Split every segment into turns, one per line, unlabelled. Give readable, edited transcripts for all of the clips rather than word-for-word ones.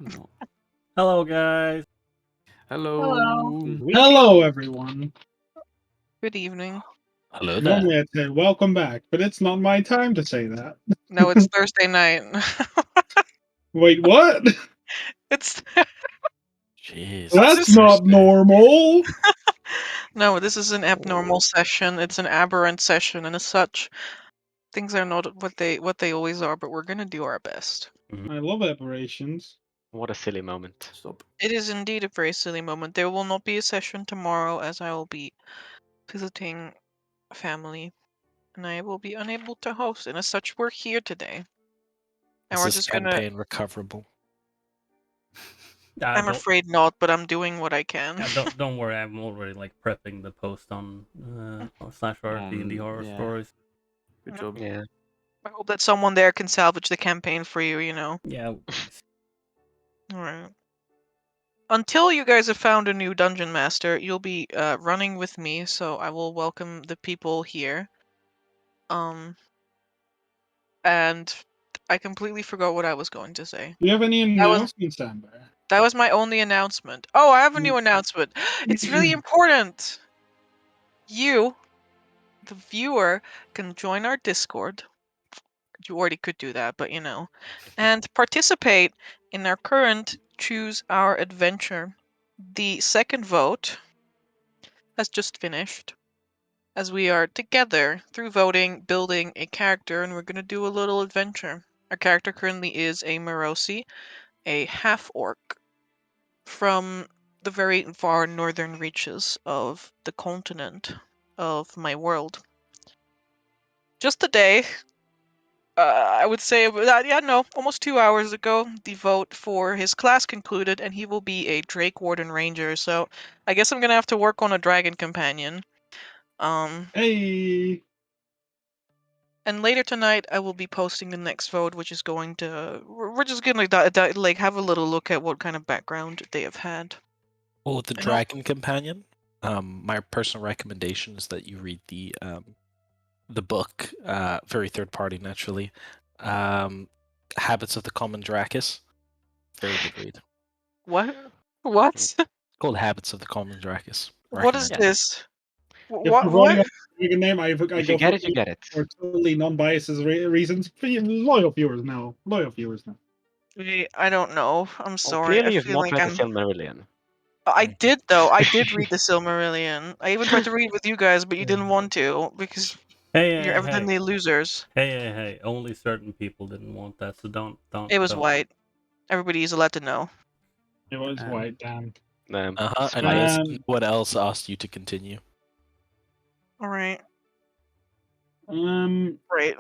No.
Hello, guys.
Hello.
Hello, everyone.
Good evening.
Hello there.
Normally I'd say welcome back, but it's not my time to say that.
No, it's Thursday night.
Wait, what?
It's
Jeez.
That's
is-
not normal.
no, this is an abnormal session. It's an aberrant session, and as such, things are not what they always are. But we're gonna do our best.
I love aberrations.
What a silly moment.
Stop.
It is indeed a very silly moment. There will not be a session tomorrow, as I will be visiting family, and I will be unable to host. And as such, we're here today, and
Is
we're
this
just gonna.
campaign recoverable?
I'm afraid not, but I'm doing what I can.
Don't worry. I'm already prepping the post on /r D&D horror
yeah.
stories.
Good job.
Yeah.
I hope that someone there can salvage the campaign for you. You know.
Yeah.
All right. Until you guys have found a new dungeon master, you'll be running with me, so I will welcome the people here. And I completely forgot what I was going to say.
Do you have any
That was-
announcements, Amber?
That was my only announcement. Oh, I have a new announcement. It's really important. You, the viewer, can join our Discord. You already could do that, but you know. And participate in our current Choose Our Adventure. The second vote has just finished, as we are together through voting, building a character, and we're going to do a little adventure. Our character currently is a Morosi, a half-orc from the very far northern reaches of the continent of my world. Just today, I would say, almost 2 hours ago, the vote for his class concluded, and he will be a Drake Warden Ranger, so I guess I'm going to have to work on a Dragon Companion.
Hey.
And later tonight, I will be posting the next vote, which is going to. We're just gonna have a little look at what kind of background they have had.
Oh, the
I know-
Dragon Companion. My personal recommendation is that you read the book, very third party naturally. Habits of the Common Dracus. Very good read.
What? What?
It's called Habits of the Common Dracus.
What is
Recommend.
this?
If
What?
you're voting
What?
on a vegan name, I
If
go
you get it, you get it.
for totally non-biased reasons. Loyal viewers now. Loyal viewers now.
I don't know. I'm
Oh,
sorry.
clearly
I
you've
feel
not
like
read
I'm.
the Silmarillion.
I did though. I did read the Silmarillion. I even tried to read with you guys, but you didn't want to because
Hey,
you're
hey,
evidently losers.
hey. Only certain people didn't want that, so don't.
It was
don't.
white. Everybody's allowed to know.
It was
Um,
white, damn.
And
Spite.
no one else asked you to continue.
All right.
There
Right.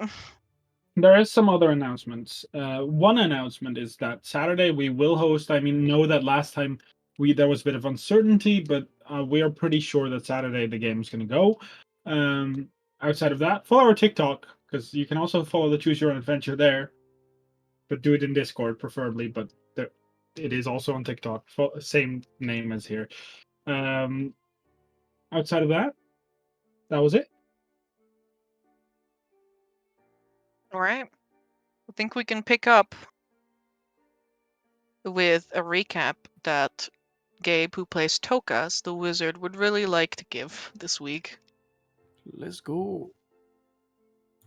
is some other announcements. One announcement is that Saturday we will host. I mean, know that last time there was a bit of uncertainty, but we are pretty sure that Saturday the game is going to go. Outside of that, follow our TikTok because you can also follow the Choose Your Own Adventure there, but do it in Discord preferably. But it is also on TikTok, same name as here. Outside of that, that was it.
All right. I think we can pick up with a recap that Gabe, who plays Tokas, the wizard, would really like to give this week.
Let's go.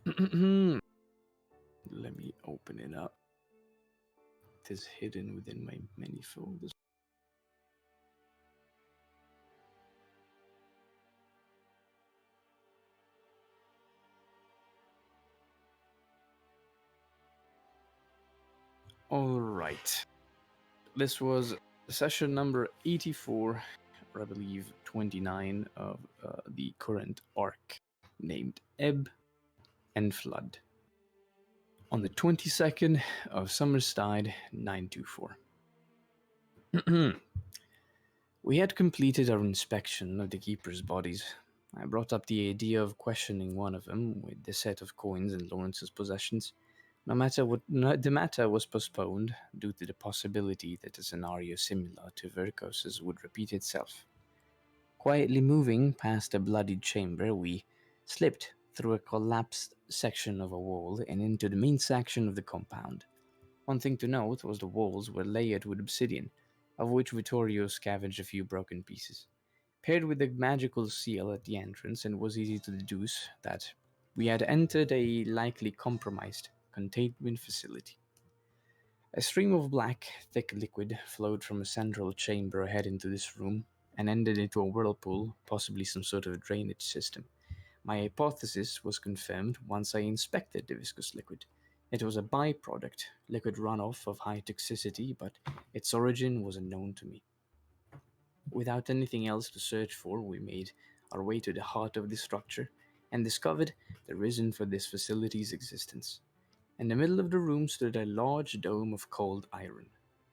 Let me open it up. It is hidden within my many folders. All right. This was session number 84, or I believe 29 of the current arc, named Ebb and Flood, on the 22nd of Summerstide 924. We had completed our inspection of the keeper's bodies. I brought up the idea of questioning one of them with the set of coins in Lawrence's possessions. The matter was postponed due to the possibility that a scenario similar to Verkos's would repeat itself. Quietly moving past a bloodied chamber, we slipped through a collapsed section of a wall and into the main section of the compound. One thing to note was the walls were layered with obsidian, of which Vittorio scavenged a few broken pieces. Paired with the magical seal at the entrance, it was easy to deduce that we had entered a likely compromised containment facility. A stream of black, thick liquid flowed from a central chamber ahead into this room and ended into a whirlpool, possibly some sort of drainage system. My hypothesis was confirmed once I inspected the viscous liquid. It was a byproduct, liquid runoff of high toxicity, but its origin was unknown to me. Without anything else to search for, we made our way to the heart of the structure and discovered the reason for this facility's existence. In the middle of the room stood a large dome of cold iron,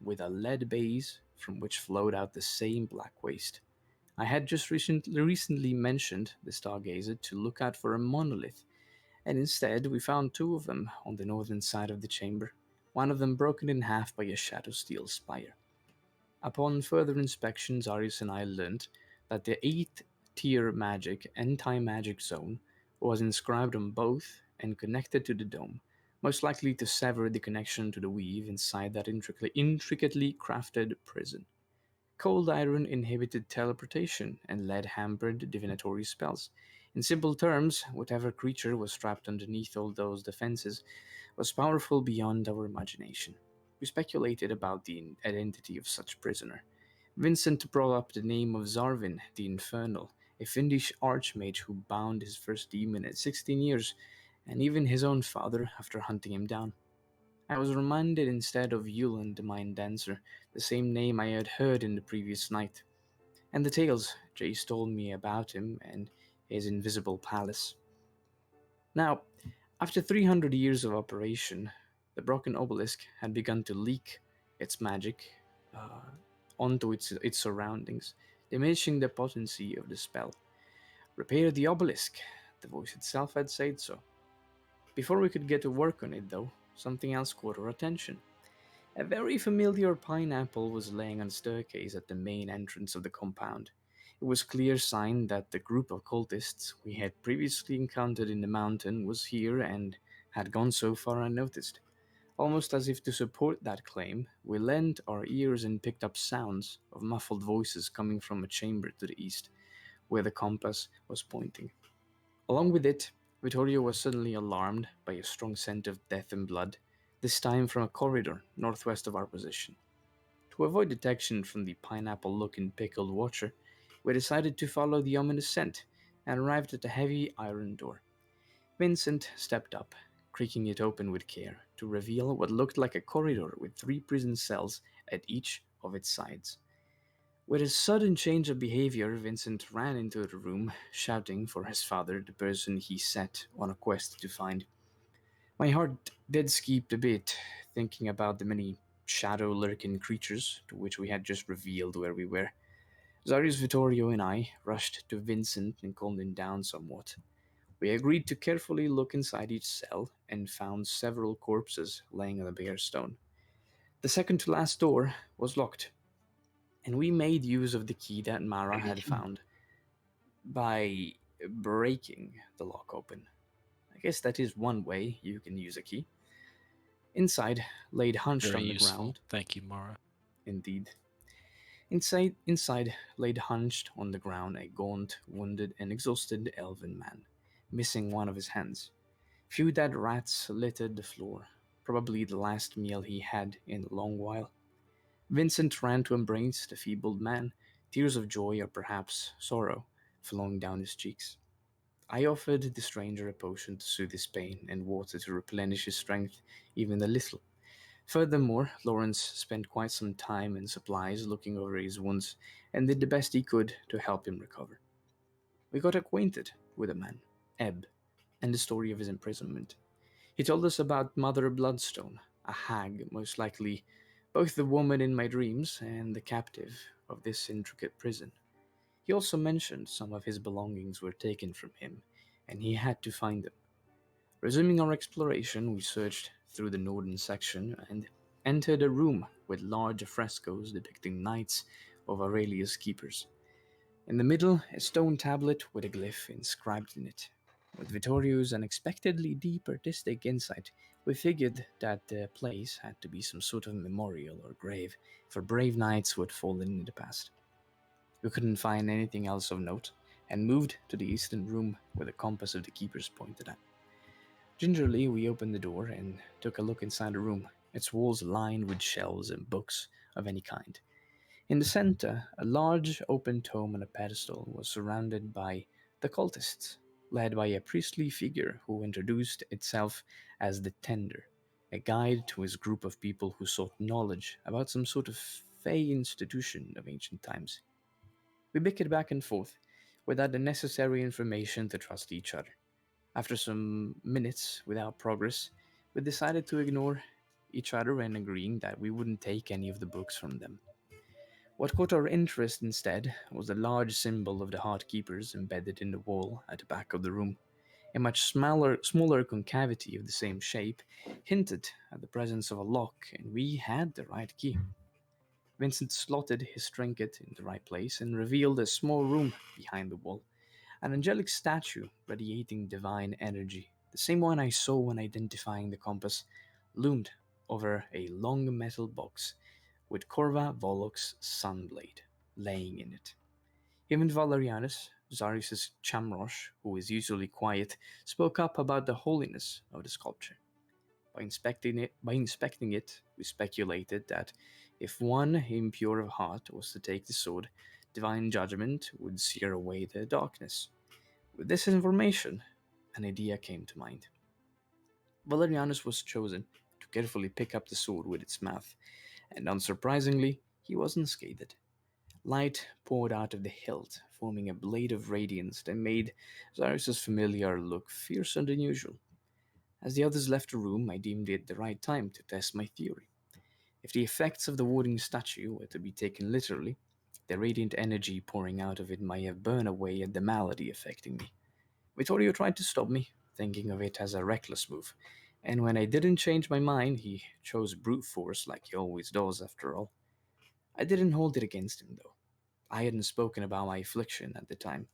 with a lead base from which flowed out the same black waste. I had just recently mentioned the Stargazer to look out for a monolith, and instead we found two of them on the northern side of the chamber, one of them broken in half by a shadow steel spire. Upon further inspection, Zarius and I learned that the 8th tier magic anti-magic zone was inscribed on both and connected to the dome, most likely to sever the connection to the weave inside that intricately crafted prison. Cold iron inhibited teleportation and lead hampered divinatory spells. In simple terms, whatever creature was trapped underneath all those defenses was powerful beyond our imagination. We speculated about the identity of such prisoner. Vincent brought up the name of Zarvin the Infernal, a fiendish archmage who bound his first demon at 16 years, and even his own father after hunting him down. I was reminded instead of Yulan the Mind Dancer, the same name I had heard in the previous night, and the tales Jace told me about him and his invisible palace. Now, after 300 years of operation, the broken obelisk had begun to leak its magic onto its surroundings, diminishing the potency of the spell. Repair the obelisk, the voice itself had said so. Before we could get to work on it, though, something else caught our attention. A very familiar pineapple was laying on the staircase at the main entrance of the compound. It was clear sign that the group of cultists we had previously encountered in the mountain was here and had gone so far unnoticed. Almost as if to support that claim, we lent our ears and picked up sounds of muffled voices coming from a chamber to the east, where the compass was pointing. Along with it, Vittorio was suddenly alarmed by a strong scent of death and blood, this time from a corridor northwest of our position. To avoid detection from the pineapple-looking pickled watcher, we decided to follow the ominous scent and arrived at a heavy iron door. Vincent stepped up, creaking it open with care, to reveal what looked like a corridor with 3 prison cells at each of its sides. With a sudden change of behavior, Vincent ran into the room, shouting for his father, the person he set on a quest to find. My heart did skip a bit, thinking about the many shadow-lurking creatures to which we had just revealed where we were. Zarius, Vittorio, and I rushed to Vincent and calmed him down somewhat. We agreed to carefully look inside each cell and found several corpses laying on the bare stone. The second-to-last door was locked, and we made use of the key that Mara had found by breaking the lock open. I guess that is one way you can use a key. Inside, laid hunched
Very
on the
useful.
ground.
Thank you, Mara.
Indeed. Inside, laid hunched on the ground, a gaunt, wounded, and exhausted elven man, missing one of his hands. Few dead rats littered the floor, probably the last meal he had in a long while. Vincent ran to embrace the feebled man, tears of joy or perhaps sorrow flowing down his cheeks. I offered the stranger a potion to soothe his pain and water to replenish his strength even a little. Furthermore, Lawrence spent quite some time and supplies looking over his wounds and did the best he could to help him recover. We got acquainted with the man, Ebb, and the story of his imprisonment. He told us about Mother Bloodstone, a hag, most likely both the woman in my dreams and the captive of this intricate prison. He also mentioned some of his belongings were taken from him, and he had to find them. Resuming our exploration, we searched through the northern section and entered a room with large frescoes depicting knights of Aurelia's keepers. In the middle, a stone tablet with a glyph inscribed in it. With Vittorio's unexpectedly deep artistic insight, we figured that the place had to be some sort of memorial or grave for brave knights who had fallen in the past. We couldn't find anything else of note, and moved to the eastern room where the compass of the keepers pointed at. Gingerly, we opened the door and took a look inside the room, its walls lined with shelves and books of any kind. In the center, a large open tome on a pedestal was surrounded by the cultists, led by a priestly figure who introduced itself as the Tender, a guide to his group of people who sought knowledge about some sort of fey institution of ancient times. We bickered back and forth without the necessary information to trust each other. After some minutes without progress, we decided to ignore each other and agreeing that we wouldn't take any of the books from them. What caught our interest instead was the large symbol of the Heart Keepers embedded in the wall at the back of the room. A much smaller concavity of the same shape hinted at the presence of a lock, and we had the right key. Vincent slotted his trinket in the right place and revealed a small room behind the wall. An angelic statue radiating divine energy, the same one I saw when identifying the compass, loomed over a long metal box with Corva Volok's sunblade laying in it. Even Valerianus, Zarius' Chamrosh, who is usually quiet, spoke up about the holiness of the sculpture. By inspecting it, we speculated that if one impure of heart was to take the sword, divine judgment would sear away the darkness. With this information, an idea came to mind. Valerianus was chosen to carefully pick up the sword with its mouth, and unsurprisingly, he was unscathed. Light poured out of the hilt, forming a blade of radiance that made Cyrus's familiar look fiercer than usual. As the others left the room, I deemed it the right time to test my theory. If the effects of the wooden statue were to be taken literally, the radiant energy pouring out of it might have burned away at the malady affecting me. Vittorio tried to stop me, thinking of it as a reckless move, and when I didn't change my mind, he chose brute force like he always does after all. I didn't hold it against him, though. I hadn't spoken about my affliction at the time,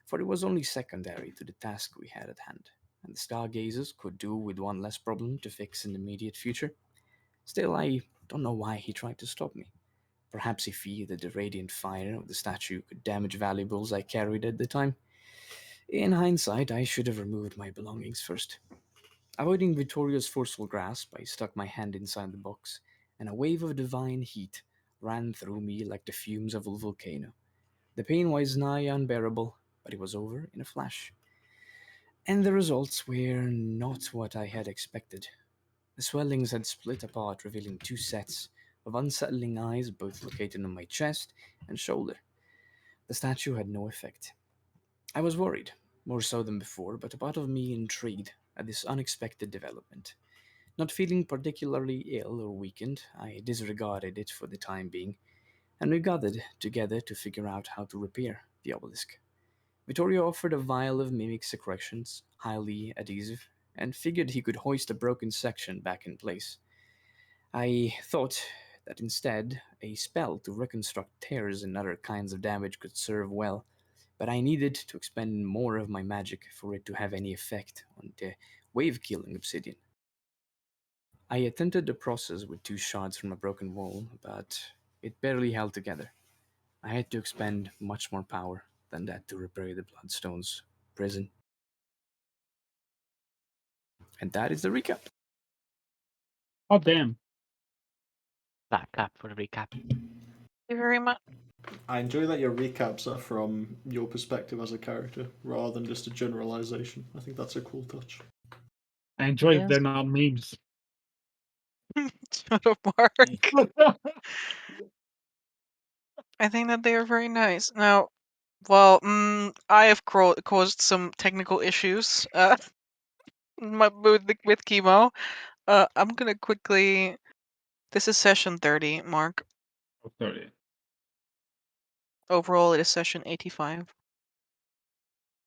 for it was only secondary to the task we had at hand, and the Stargazers could do with one less problem to fix in the immediate future. Still, I don't know why he tried to stop me. Perhaps he feared that the radiant fire of the statue could damage valuables I carried at the time. In hindsight, I should have removed my belongings first. Avoiding Vittorio's forceful grasp, I stuck my hand inside the box, and a wave of divine heat ran through me like the fumes of a volcano. The pain was nigh unbearable, but it was over in a flash. And the results were not what I had expected. The swellings had split apart, revealing two sets of unsettling eyes, both located on my chest and shoulder. The statue had no effect. I was worried, more so than before, but a part of me intrigued at this unexpected development. Not feeling particularly ill or weakened, I disregarded it for the time being, and we gathered together to figure out how to repair the obelisk. Vittorio offered a vial of mimic secretions, highly adhesive, and figured he could hoist the broken section back in place. I thought that instead, a spell to reconstruct tears and other kinds of damage could serve well, but I needed to expend more of my magic for it to have any effect on the wave-killing obsidian. I attempted the process with two shards from a broken wall, but it barely held together. I had to expend much more power than that to repair the Bloodstone's prison. And that is the recap.
Oh damn!
That clap for the recap.
Thank you very much.
I enjoy that your recaps are from your perspective as a character rather than just a generalization. I think that's a cool touch.
I enjoy
Yes.
that they're not memes.
Shut up, Mark. I think that they are very nice. Now, well, I have caused some technical issues with chemo. I'm gonna quickly. This is session 30, Mark.
30.
Overall, it is session 85.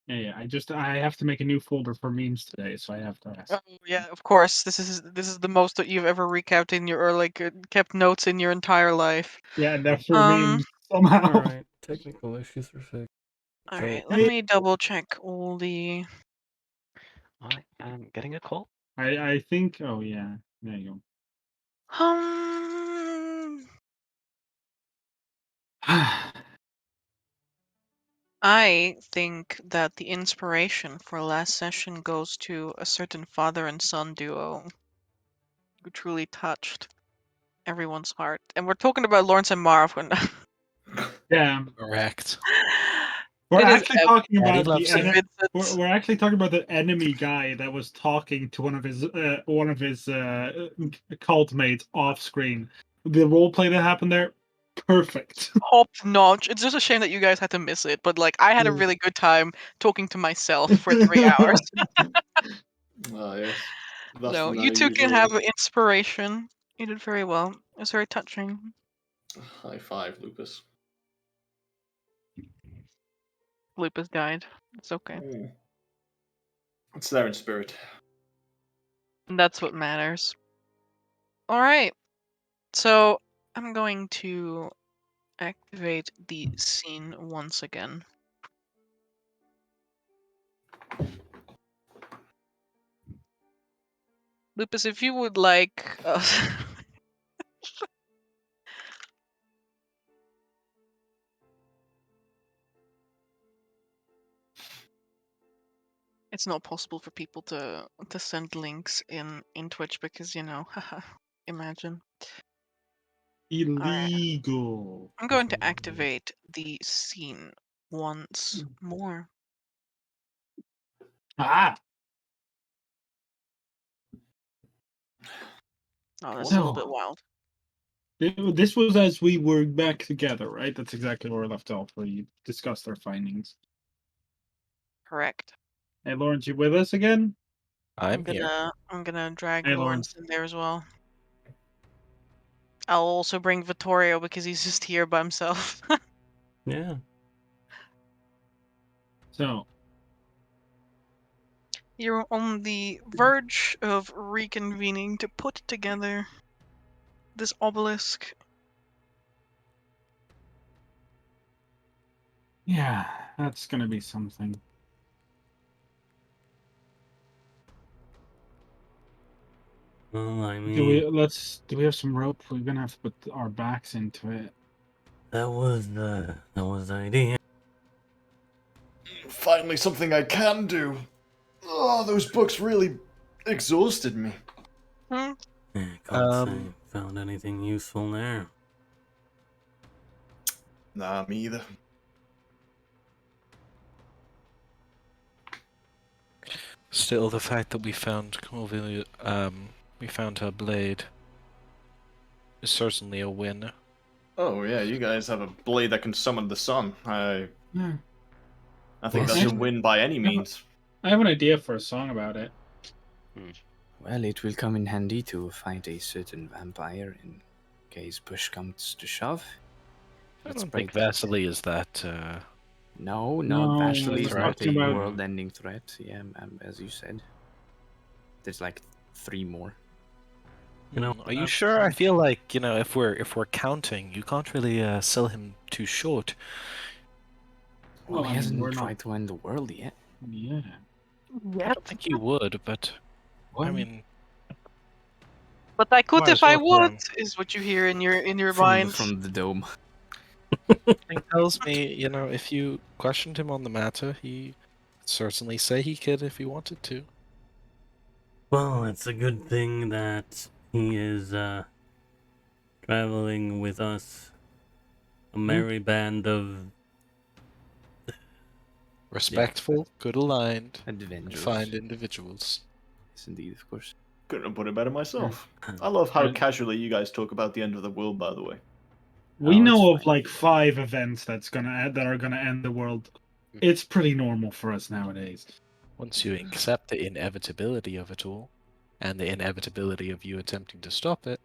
Yeah. I have to make a new folder for memes today, so I have to ask.
Oh yeah, of course. This is the most that you've ever recapped in your kept notes in your entire life.
Yeah, and they're for memes somehow.
Alright, technical issues are fixed.
All right,
So-
let me double check all the
Alright, I'm getting a call.
I think. Oh yeah, there you go.
I think that the inspiration for last session goes to a certain father and son duo who truly touched everyone's heart. And we're talking about Lawrence and Marv.
Yeah,
Correct.
we're
It is
actually talking
Daddy
about
loves
the
you.
we're actually talking about the enemy guy that was talking to one of his cult mates off screen. The role play that happened there, perfect.
top notch. It's just a shame that you guys had to miss it, but like I had a really good time talking to myself for 3 hours.
Ah, yes. That's
No,
the
you
now
two can
usual.
have inspiration. You did very well. It was very touching.
High five, Lucas.
Lupus died. It's okay.
Mm. It's there in spirit.
And that's what matters. Alright. So I'm going to activate the scene once again. Lupus, if you would like it's not possible for people to send links in Twitch because haha, imagine.
Illegal.
I'm going to activate the scene once more.
Ah,
Oh, that's a little bit
no.
wild.
This was as we were back together, right? That's exactly where we left off, where you discussed our findings.
Correct.
Hey, Lawrence, you with us again?
I'm here.
I'm gonna drag
Hey,
Lawrence in there as well. I'll also bring Vittorio because he's just here by himself.
Yeah.
So,
You're on the verge of reconvening to put together this obelisk.
yeah, that's gonna be something.
Well, I
Do
mean,
we have some rope? We're gonna have to put our backs into it.
that was the idea.
Finally, something I can do. Oh, those books really exhausted me.
Hmm?
Yeah, can't say
Um,
found anything useful there.
Nah, me either.
Still, the fact that we found we found her blade is certainly a win.
Oh yeah, you guys have a blade that can summon the sun. I think
Yes.
that's a win by any means.
I have an idea for a song about it.
Well, it will come in handy to fight a certain vampire in case push comes to shove.
I
Let's
don't
break
think
that.
Vasily is that.
No,
No,
Vasily is
we're
not
talking
a
about-
world-ending threat. Yeah, as you said. There's like 3 more.
You know,
Are you sure? I feel like if we're counting, you can't really sell him too short.
Well, he
I mean,
hasn't
we're
tried
not.
to end the world yet.
Yeah.
I don't think he would, but I
Well,
mean,
But I could
Might
if
as
I
well for
would,
him.
is what you hear in your
from
mind.
the dome.
something tells me, if you questioned him on the matter, he certainly say he could if he wanted to.
well, it's a good thing that he is traveling with us. A merry band of
Respectful, good aligned, and
Adventures.
fine individuals.
Yes, indeed, of course.
Couldn't have put it better myself. I love how casually you guys talk about the end of the world, by the way.
We
Oh,
know
it's
of
fine.
like 5 events that are gonna end the world. It's pretty normal for us nowadays.
Once you accept the inevitability of it all, and the inevitability of you attempting to stop it,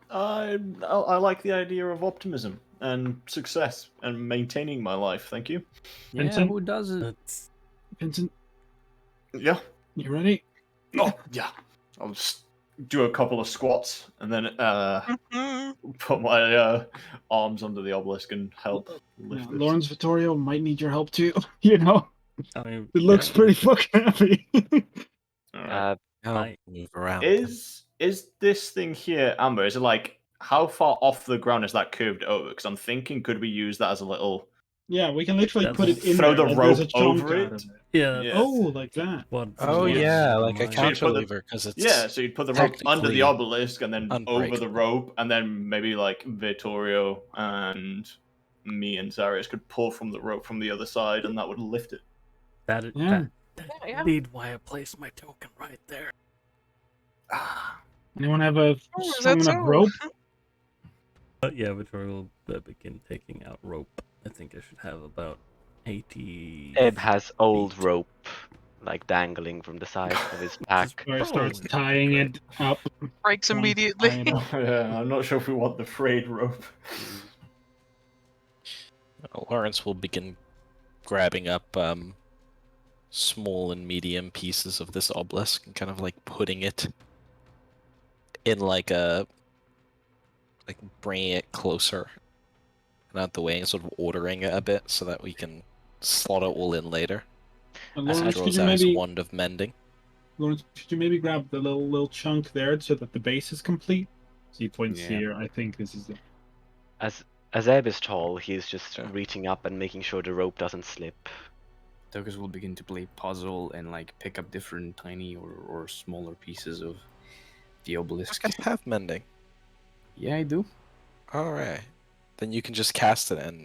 I like the idea of optimism and success and maintaining my life. Thank you.
Yeah,
Vincent?
who doesn't?
that's
Vincent,
Yeah.
you ready?
Oh, yeah. I'll just do a couple of squats and then
Mhm.
put my arms under the obelisk and help
Yeah,
lift it.
Lawrence Vittorio might need your help too. You know.
I mean,
It looks
yeah,
pretty fucking heavy.
Alright.
I'll
I-
move around.
Is this thing here, Amber? Is it like how far off the ground is that curved over? Because I'm thinking, could we use that as a little
Yeah, we can literally
That's-
put it in
throw
there.
the
Like, there's a
rope
chunk
over
out
it?
of it.
yeah,
Yeah.
Oh, like that.
what
Oh
Yeah.
yeah, like a
my-
So you put the-
cantilever because it's
Yeah, so you'd put the rope under the
technically
obelisk and then over the
unbreakable.
rope, and then maybe like Vittorio and me and Zarius could pull from the rope from the other side, and that would lift it.
That is
Yeah.
that's
Yeah.
indeed why I placed my token right there.
Anyone have a
Oh, is
strong
that
enough
so?
rope?
But yeah, Victoria will begin taking out rope. I think I should have about 80.
Eb has old
feet.
rope, like dangling from the side of his pack.
Or starts
Probably
tying
great.
it up.
Breaks
One
immediately.
tie it up.
Yeah, I'm not sure if we want the frayed rope.
Lawrence will begin grabbing up small and medium pieces of this obelisk and kind of like putting it in like bringing it closer and out the way and sort of ordering it a bit so that we can slot it all in later
And
as he
Lawrence, could
draws
you
out his
maybe
wand of mending.
Lawrence, could you maybe grab the little chunk there so that the base is complete? So he points
Yeah.
here. I think this is it.
As Eb is tall, he's just
Yeah.
reaching up and making sure the rope doesn't slip.
Tokus will begin to play puzzle and like pick up different tiny or smaller pieces of the
This
obelisk.
guy have mending.
Yeah, I do.
Alright. Then you can just cast it and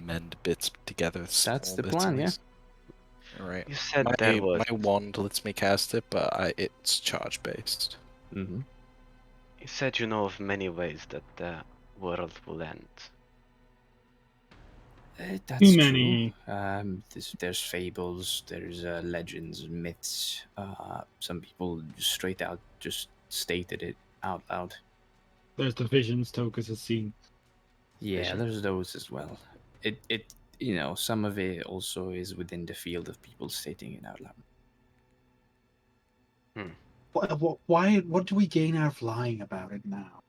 mend bits together.
That's
small
the
bits
plan,
at
yeah.
least. Alright.
You said
My,
there was.
my wand lets me cast it, but it's charge based.
Mm-hmm.
You said you know of many ways that the world will end.
That's
Too
true.
many.
There's fables, there's legends, myths. Some people just straight out just stated it out loud.
There's the visions Tokus has seen.
Yeah,
Vision.
there's those as well. It some of it also is within the field of people stating it out loud.
What do we gain out of lying about it now?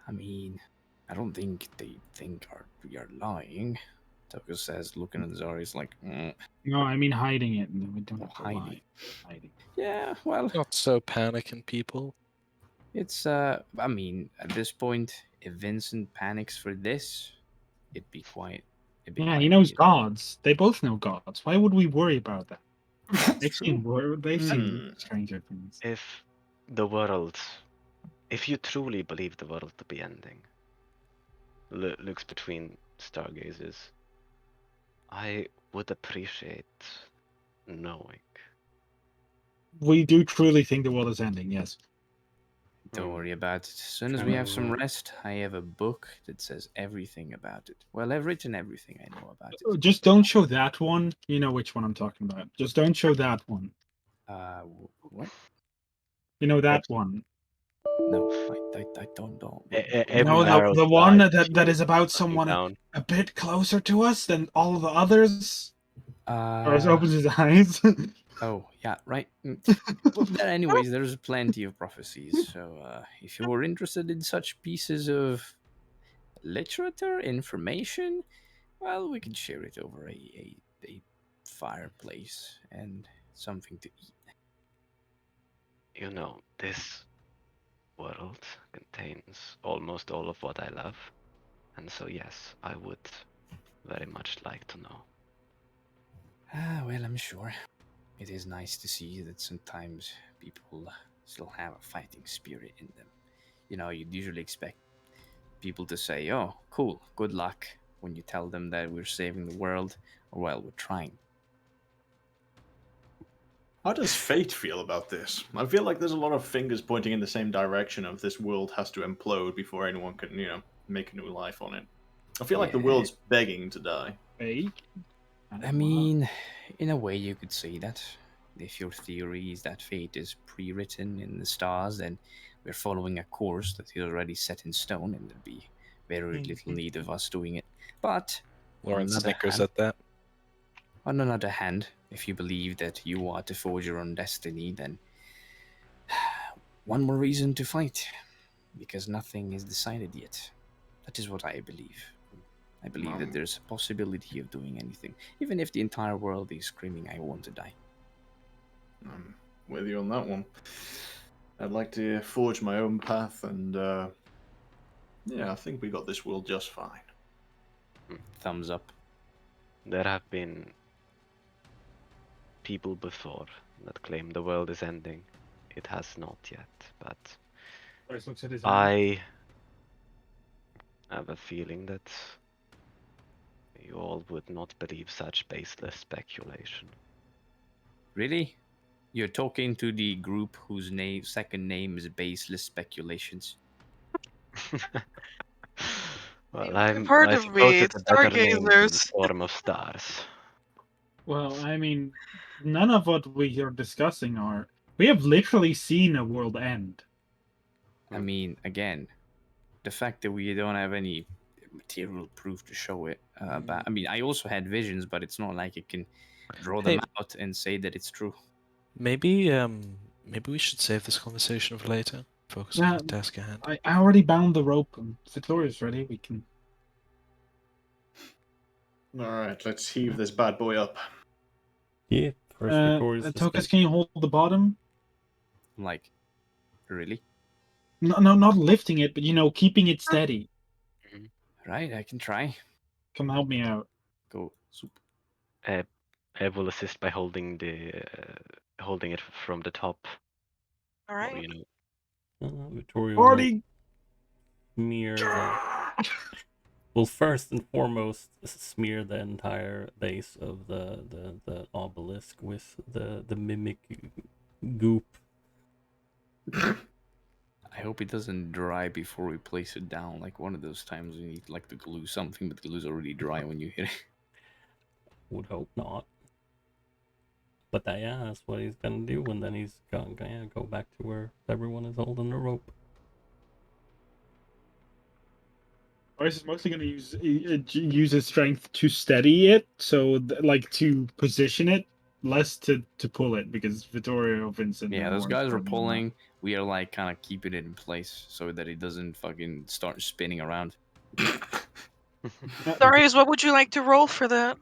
I mean, I don't think they think we are lying. Tokus says, looking at Zari's like,
No, I mean hiding it. And we don't
Oh,
have to
hiding.
lie. Hiding.
yeah, well,
Not so panicking, people.
it's I mean, at this point, if Vincent panics for this, it'd be quite.
Yeah, he knows gods. They both know gods. Why would we worry about that? They've seen stranger things.
If you truly believe the world to be ending, looks between Stargazers, I would appreciate knowing.
We do truly think the world is ending, yes.
Don't worry about it. As soon as we have some rest, I have a book that says everything about it. Well, I've written everything I know about it.
Just don't show that one. You know which one I'm talking about. Just don't show that one.
What?
You know that one.
No, I don't know.
No, the one that is about someone
down.
a bit closer to us than all the others. Or he
Uh,
opens his eyes.
oh, yeah, right. Well, anyways, there's plenty of prophecies. So if you're interested in such pieces of literature, information, well, we can share it over a fireplace and something to eat.
You know, this world contains almost all of what I love. And so, yes, I would very much like to know.
Well, I'm sure. It is nice to see that sometimes people still have a fighting spirit in them. You know, you'd usually expect people to say, oh, cool, good luck, when you tell them that we're saving the world, or, well, we're trying.
How does fate feel about this? I feel like there's a lot of fingers pointing in the same direction of this world has to implode before anyone can, make a new life on it. I feel like the
Yeah.
world's begging to die.
Fake?
I mean, in a way you could say that. If your theory is that fate is pre-written in the stars, then we're following a course that is already set in stone, and there'd be very little need of us doing it. But
Lawrence
another
snickers
hand-
at that.
on another hand, if you believe that you are to forge your own destiny, then one more reason to fight, because nothing is decided yet. That is what I believe. I believe that there's a possibility of doing anything, even if the entire world is screaming, I want to die.
I'm with you on that one. I'd like to forge my own path, and yeah, I think we got this world just fine.
Thumbs up.
There have been people before that claim the world is ending. It has not yet, but
Bryce looks at his
I have a feeling that you all would not believe such baseless speculation.
Really? You're talking to the group whose second name is Baseless Speculations.
Well,
You've heard
I
of
suppose
me.
it's
It's
a better name than the
Stargazers.
Storm of Stars.
Well, I mean, none of what we are discussing are. We have literally seen a world end.
I mean, again, the fact that we don't have any material proof to show it. But I mean, I also had visions, but it's not like it can draw them out and say that it's true.
Maybe we should save this conversation for later. Focus on the task at hand.
I already bound the rope, and if Victoria's ready, we can.
All right, let's heave this bad boy up.
Yeah, first Victoria's
Tokas, can you hold the bottom?
Like, really?
No, not lifting it, but keeping it steady.
Right, I can try.
Come help me out.
Go, soup.
I will assist by holding it from the top.
All right.
Victoria
Party!
will smear will first and foremost smear the entire base of the obelisk with the mimic goop.
I hope it doesn't dry before we place it down. Like one of those times when you like to glue something, but the glue's already dry when you hit it.
Would hope not. But yeah, that's what he's gonna do, and then he's gonna go back to where everyone is holding the rope.
Bryce is mostly going to use his strength to steady it, so like to position it, less to pull it, because Vittorio, Vincent.
Yeah, those guys are pulling. We are like kind of keeping it in place so that it doesn't fucking start spinning around.
Darius, what would you like to roll for that?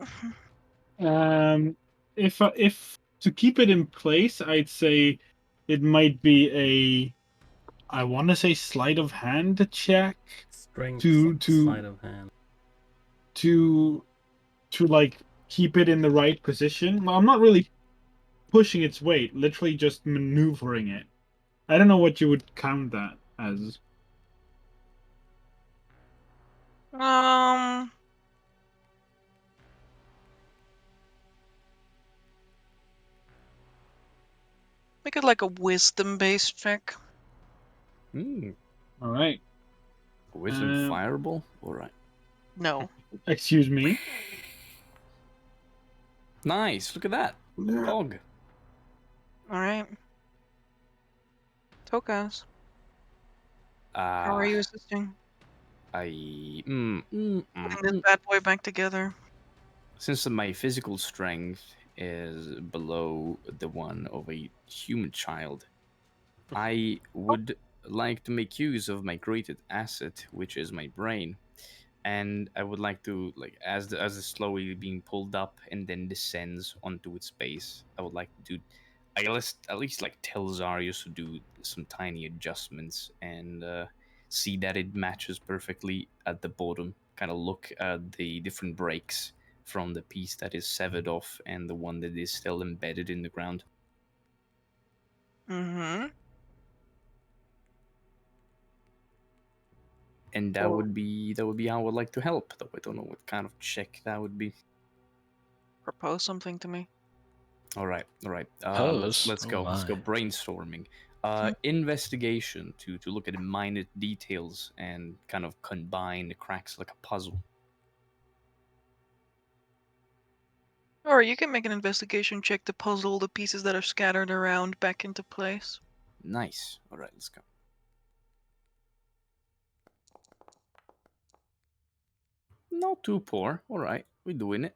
If to keep it in place, I'd say it might be I want to say sleight of hand check.
Strength,
to
sleight of hand.
To like keep it in the right position. Well, I'm not really pushing its weight, literally just maneuvering it. I don't know what you would count that as.
Make it like a wisdom-based check.
All right.
Wisdom fireball? All right.
No.
Excuse me.
Nice. Look at that. Dog.
All right. Tokas. How are you assisting? Putting this bad boy back together.
Since my physical strength is below the one of a human child, I would like to make use of my greatest asset, which is my brain. And I would like to, like, as it's slowly being pulled up and then descends onto its base, I would like to at least like tell Zarius to do some tiny adjustments and see that it matches perfectly at the bottom. Kind of look at the different breaks from the piece that is severed off and the one that is still embedded in the ground.
Mm-hmm.
And that would be how I would like to help. Though I don't know what kind of check that would be.
Propose something to me.
All right. Let's go. Let's go brainstorming. Investigation to look at the minute details and kind of combine the cracks like a puzzle.
Or you can make an investigation check to puzzle the pieces that are scattered around back into place.
Nice. All right, let's go. Not too poor. All right, we're doing it.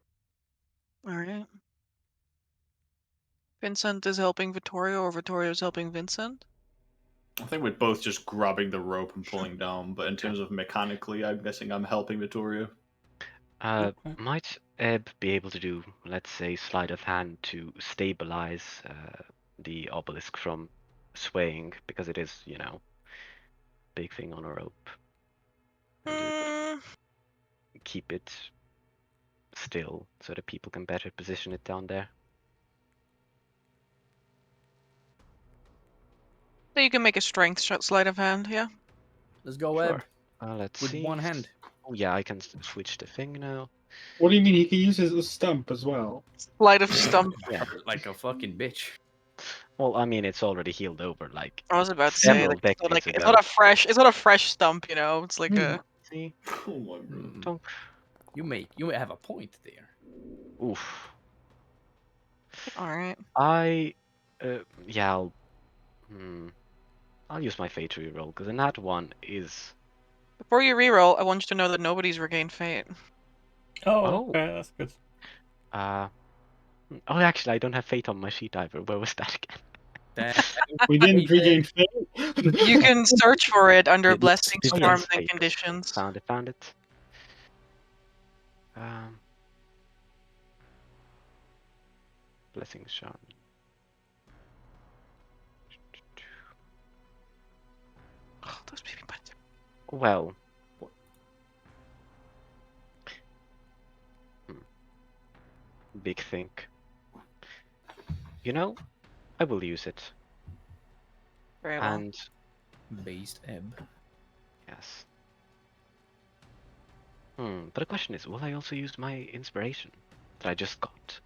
All right. Vincent is helping Vittorio, or Vittorio is helping Vincent?
I think we're both just grabbing the rope and pulling down, but in terms of mechanically, I'm guessing I'm helping Vittorio.
Okay.
Might Ebb be able to do, let's say, sleight of hand to stabilize the obelisk from swaying, because it is, big thing on a rope, and keep it still so that people can better position it down there.
So you can make a strength sleight of hand, yeah?
Let's go,
Sure.
Ebb.
Let's
With
see.
one hand.
Oh yeah, I can switch the thing now.
What do you mean he can use his stump as well?
Sleight of stump.
Yeah.
Like a fucking bitch.
Well, I mean, it's already healed over, like
I was about to say,
several
like, it's not,
decades
it's
ago.
not a fresh, it's not a fresh stump, you know. It's like a.
See?
Oh my god.
Hmm.
Donk.
You may have a point there.
Oof.
All right.
Yeah, I'll use my fate to reroll, because in that one is...
Before you reroll, I want you to know that nobody's regained fate.
Oh,
Oh.
okay, that's good.
Oh, actually, I don't have fate on my sheet either. Where was that again?
We didn't regain fate.
You can search for it under
It's-
blessings,
it's
charms, and
fate.
conditions.
Found it. Blessings, charm.
Oh, those baby butts.
Well. Big think. I will use it.
Very well.
And
Based Ebb.
yes. But the question is, will I also use my inspiration that I just got?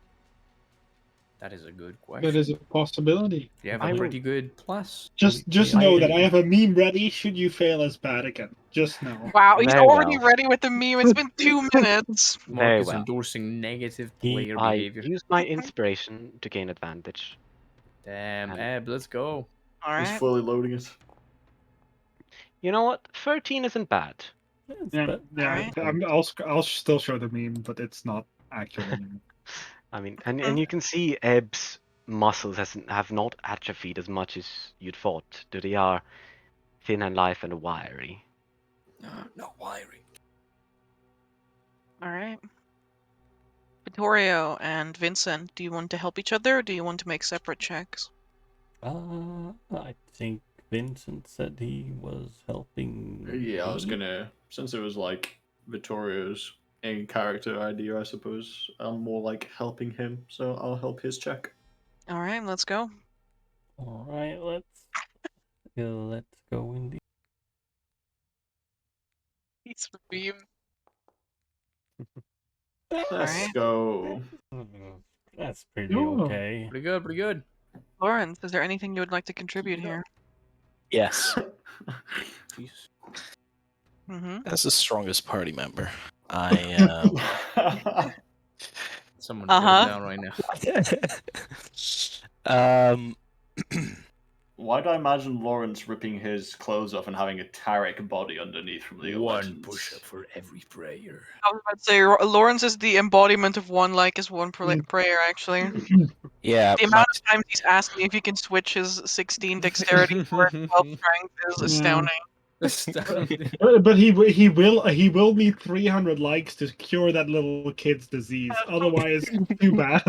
That is a good question.
That is a possibility.
You have
I
a
will-
pretty good plus.
Just know that I have a meme ready should you fail as Vatican. Just know.
Wow, he's
Very
already
well.
ready with the meme. It's been 2 minutes.
Mark
Very
is
well.
endorsing negative
He-
player
I
behavior.
use my inspiration to gain advantage.
Damn,
And-
Ebb, let's go.
All
He's
right.
fully loading it.
You know what? 13 isn't bad.
It's
Yeah,
bad.
yeah. I'll still show the meme, but it's not actual meme.
I mean, and you can see Ebb's muscles have not atrophied as much as you'd thought. They are thin and lithe and wiry.
No wiring.
All right. Vittorio and Vincent, do you want to help each other, or do you want to make separate checks?
I think Vincent said he was helping.
Yeah, I was
me.
gonna, since it was like Vittorio's in-character idea, I suppose I'm more like helping him, so I'll help his check.
All right, let's go.
All right, let's go in the.
It's a meme.
Let's
Alright.
go.
That's pretty
Oh.
okay.
Pretty good, pretty good.
Lawrence, is there anything you would like to contribute here?
Yes,
Jesus.
Mm-hmm.
as the strongest party member, I
Someone
Uh-huh.
down right now.
Why do I imagine Lawrence ripping his clothes off and having a Tarek body underneath from League of
One
Legends?
push-up for every prayer.
I was about to say, Lawrence is the embodiment of one like is one prayer, actually.
yeah,
The amount of times he's asked me if he can switch his 16 dexterity for 12 strength is
Yeah.
astounding.
Astounding.
But he will need 300 likes to cure that little kid's disease. Otherwise, too bad.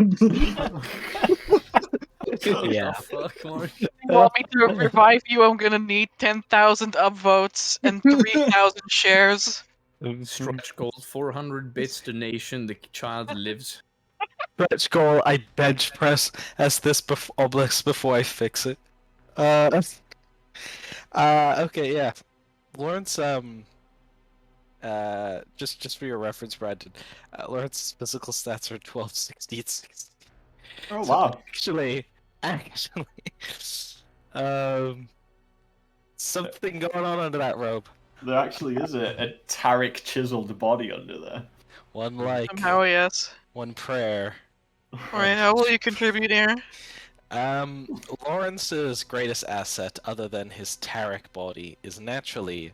Yeah.
Oh, fuck, Mark.
If you want me to revive you, I'm gonna need 10,000 upvotes and 3,000 shares.
Stretch goal, 400 bits donation, the child lives.
Stretch goal. I bench press as this obelisk before I fix it. Okay, yeah. Lawrence, just for your reference, Brandon, Lawrence's physical stats are 12, 60, and 60.
Oh
So
wow.
actually, something going on under that robe.
There actually is a Tarek chiseled body under there.
One like,
Somehow, yes.
one prayer.
Alright, how will you contribute here?
Lawrence's greatest asset, other than his Tarek body, is naturally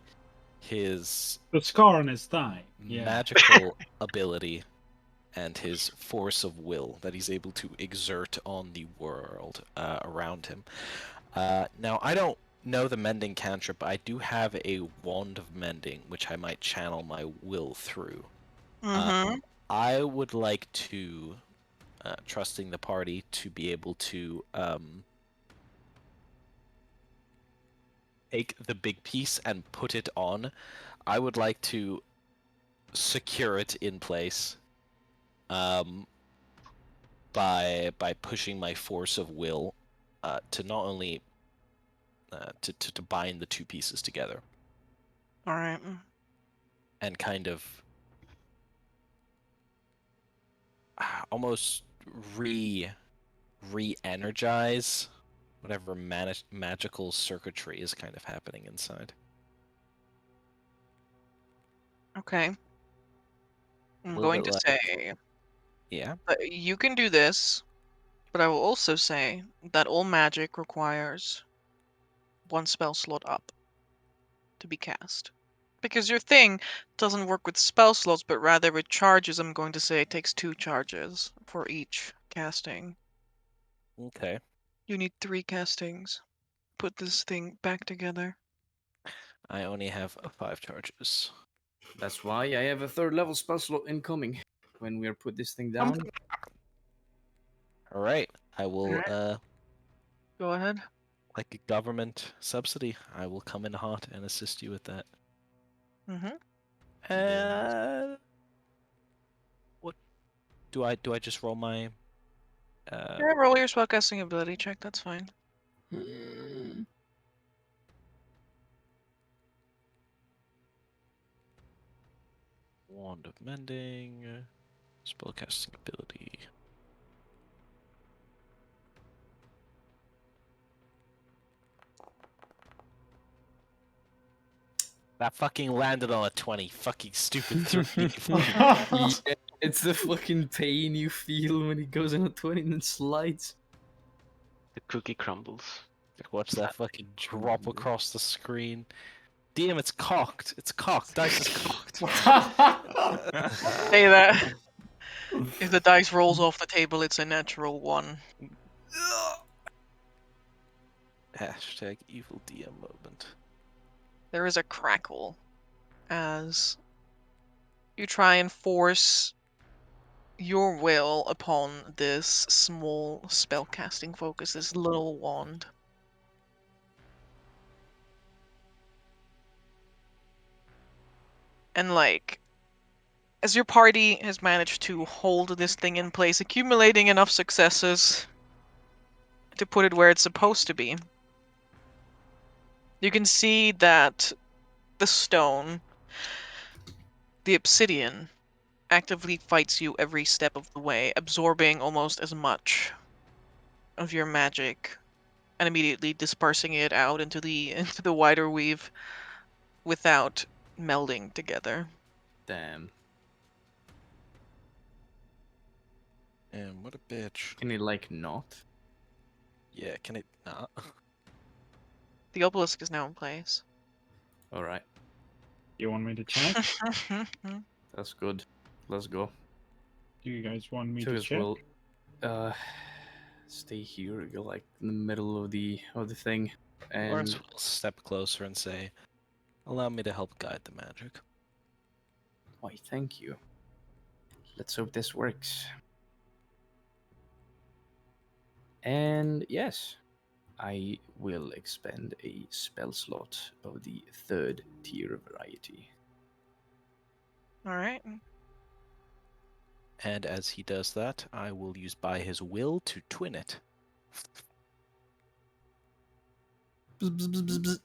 his
The scar on his thigh. Yeah.
magical ability and his force of will that he's able to exert on the world around him. Now, I don't know the mending cantrip, but I do have a wand of mending, which I might channel my will through.
Mm-hmm.
I would like to, trusting the party to be able to take the big piece and put it on. I would like to secure it in place by pushing my force of will to not only to bind the two pieces together
All right.
and kind of almost re-energize whatever magical circuitry is kind of happening inside.
Okay. I'm
Little
going
bit
to
like-
say
Yeah.
that you can do this, but I will also say that all magic requires one spell slot up to be cast. Because your thing doesn't work with spell slots, but rather with charges. I'm going to say it takes 2 charges for each casting.
Okay.
You need 3 castings. Put this thing back together.
I only have 5 charges.
That's why I have a 3rd level spell slot incoming. When we put this thing down.
All right. I will
Alright. Go ahead.
like a government subsidy. I will come in hot and assist you with that.
Mm-hmm.
What do I just roll my
Yeah, roll your spellcasting ability check, that's fine.
Wand of Mending, spellcasting ability. That fucking landed on a 20. Fucking stupid 3.
Yeah, it's the fucking pain you feel when he goes in a 20 and then slides.
The cookie crumbles.
Watch that fucking drop across the screen. Damn, it's cocked. It's cocked. Dice is cocked.
Say that. If the dice rolls off the table, it's a natural 1.
Hashtag evil DM moment.
There is a crackle as you try and force your will upon this small spellcasting focus, this little wand. And like, as your party has managed to hold this thing in place, accumulating enough successes to put it where it's supposed to be, you can see that the stone, the obsidian, actively fights you every step of the way, absorbing almost as much of your magic and immediately dispersing it out into the wider weave without melding together.
Damn.
And what a bitch.
Can he, like, not?
Yeah, can it not?
The obelisk is now in place.
Alright,
You want me to check?
that's good. Let's go.
Do you guys want me
So
to
as
check?
well, stay here. You're like in the middle of the thing,
Lawrence
and
will step closer and say, allow me to help guide the magic.
why, thank you. Let's hope this works. And yes, I will expend a spell slot of the 3rd tier variety.
Alright.
And as he does that, I will use by his will to twin it.
Bzz, bzz, bzz, bzz, bzz.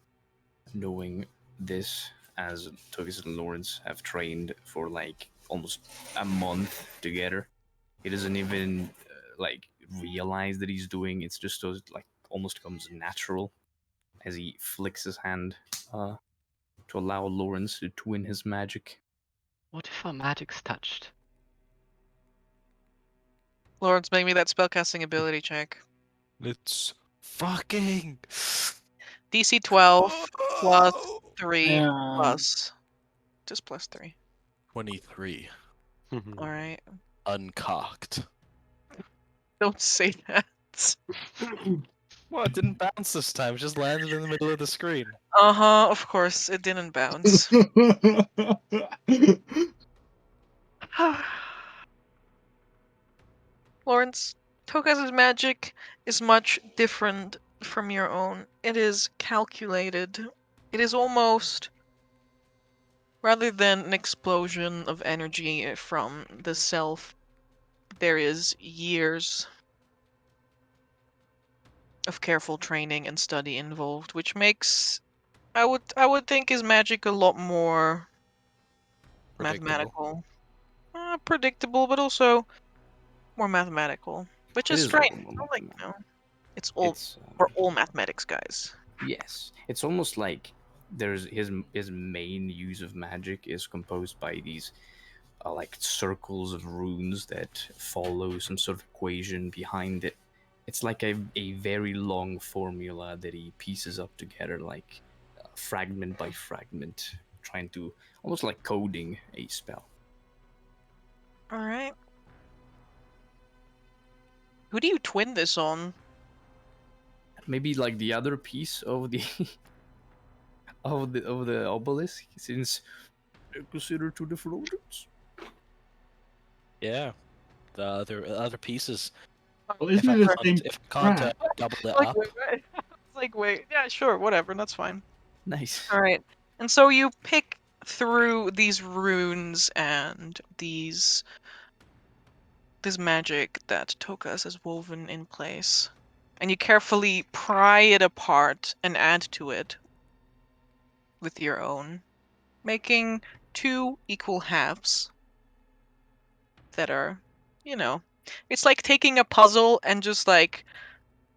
Knowing this, as Togus and Lawrence have trained for like almost a month together, he doesn't even like realize that he's doing. It's just like almost comes natural as he flicks his hand to allow Lawrence to twin his magic.
What if our magic's touched?
Lawrence, make me that spellcasting ability check.
Let's fucking
DC 12 plus 3
Yeah.
plus. Just plus 3.
23.
Alright.
Uncocked.
Don't say that.
Well, it didn't bounce this time. It just landed in the middle of the screen.
Uh-huh, of course, it didn't bounce. Lawrence, Tokaz's magic is much different from your own. It is calculated. It is almost, rather than an explosion of energy from the self, there is years of careful training and study involved, which makes I would think his magic a lot more
Predictable.
mathematical. Predictable, but also more mathematical. Which
It
is
is a
strange.
little more
Not like,
mathematical.
it's all
It's
we're all mathematics guys.
yes, it's almost like there's his main use of magic is composed by these like circles of runes that follow some sort of equation behind it. It's like a very long formula that he pieces up together, like fragment by fragment, trying to almost like coding a spell.
Alright. Who do you twin this on?
Maybe like the other piece of the of the obelisk, since they're considered two different orders.
Yeah. The other pieces.
Well,
If
isn't
I
it the
can't,
same
if I can't
crap?
double it
Like,
up,
wait. It's like, wait. Yeah, sure, whatever, that's fine.
Nice.
Alright. And so you pick through these runes and this magic that Tokas has woven in place. And you carefully pry it apart and add to it with your own, making two equal halves that are, it's like taking a puzzle and just like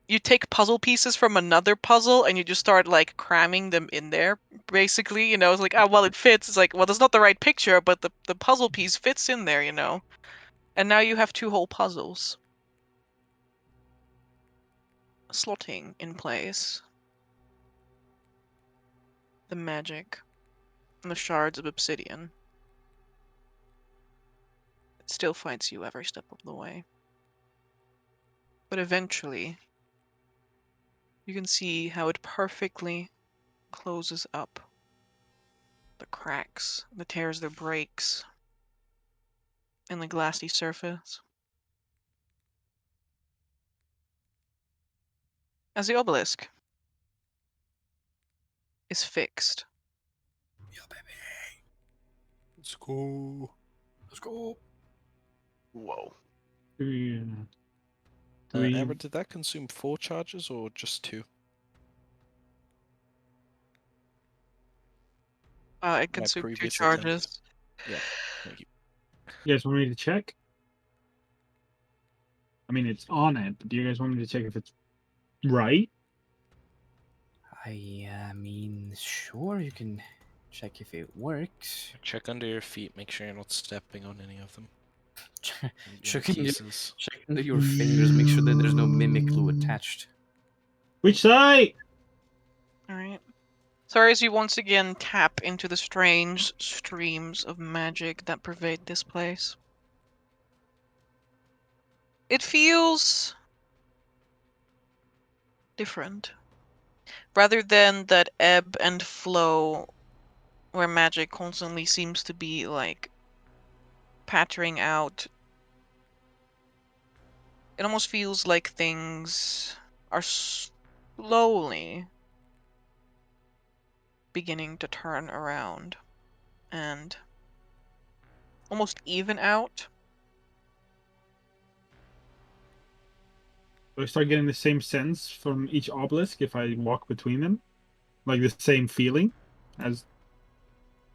you take puzzle pieces from another puzzle and you just start like cramming them in there. Basically, it's like, oh well, it fits. It's like, well, that's not the right picture, but the puzzle piece fits in there, And now you have two whole puzzles slotting in place. The magic and the shards of obsidian. It still fights you every step of the way. But eventually, you can see how it perfectly closes up the cracks, the tears, the breaks in the glassy surface. As the obelisk is fixed.
Yeah, baby.
let's go.
Let's go.
Whoa.
Yeah. Do we-
Amber, did that consume 4 charges or just 2?
It consumed 2
previous
charges.
attempt. Yeah, thank you.
You guys want me to check? I mean, it's on it, but do you guys want me to check if it's right?
I mean, sure, you can check if it works.
Check under your feet, make sure you're not stepping on any of them.
Check under
pieces.
your fingers, make sure that there's no mimic glue attached.
Which side?
Alright. So as you once again tap into the strange streams of magic that pervade this place, it feels different. Rather than that ebb and flow where magic constantly seems to be like pattering out, it almost feels like things are slowly beginning to turn around and almost even out.
Do I start getting the same sense from each obelisk if I walk between them? Like the same feeling as.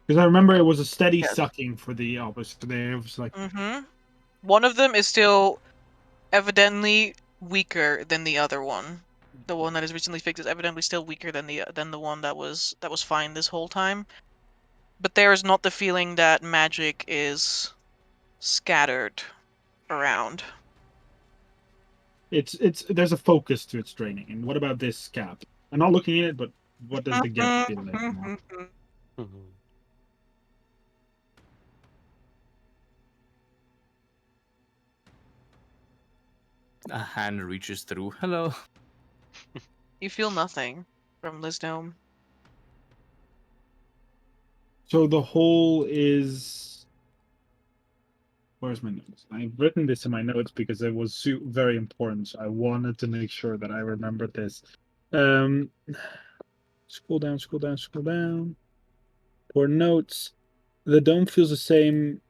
Because I remember it was a steady
Yes.
sucking for the obelisk there. It was like.
Mm-hmm. One of them is still evidently weaker than the other one. The one that is recently fixed is evidently still weaker than the one that was fine this whole time. But there is not the feeling that magic is scattered around.
It's there's a focus to its draining. And what about this cap? I'm not looking at it, but what does the gap feel like now?
A hand reaches through. Hello.
You feel nothing from this dome.
So the hole is Where's my notes? I've written this in my notes because it was very important. So I wanted to make sure that I remembered this. Scroll down, scroll down, scroll down. For notes, the dome feels the same.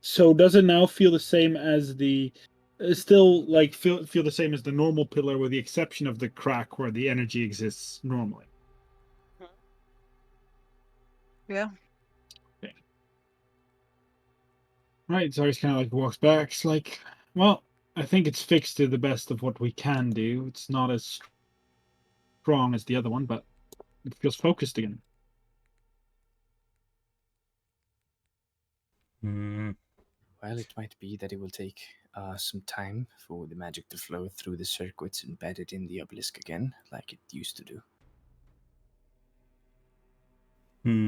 So does it now feel the same as the? Still, like feel the same as the normal pillar, with the exception of the crack where the energy exists normally.
Yeah.
Okay. Right, so he's kind of like walks back. It's like, well, I think it's fixed to the best of what we can do. It's not as strong as the other one, but it feels focused again.
Well, it might be that it will take some time for the magic to flow through the circuits embedded in the obelisk again, like it used to do.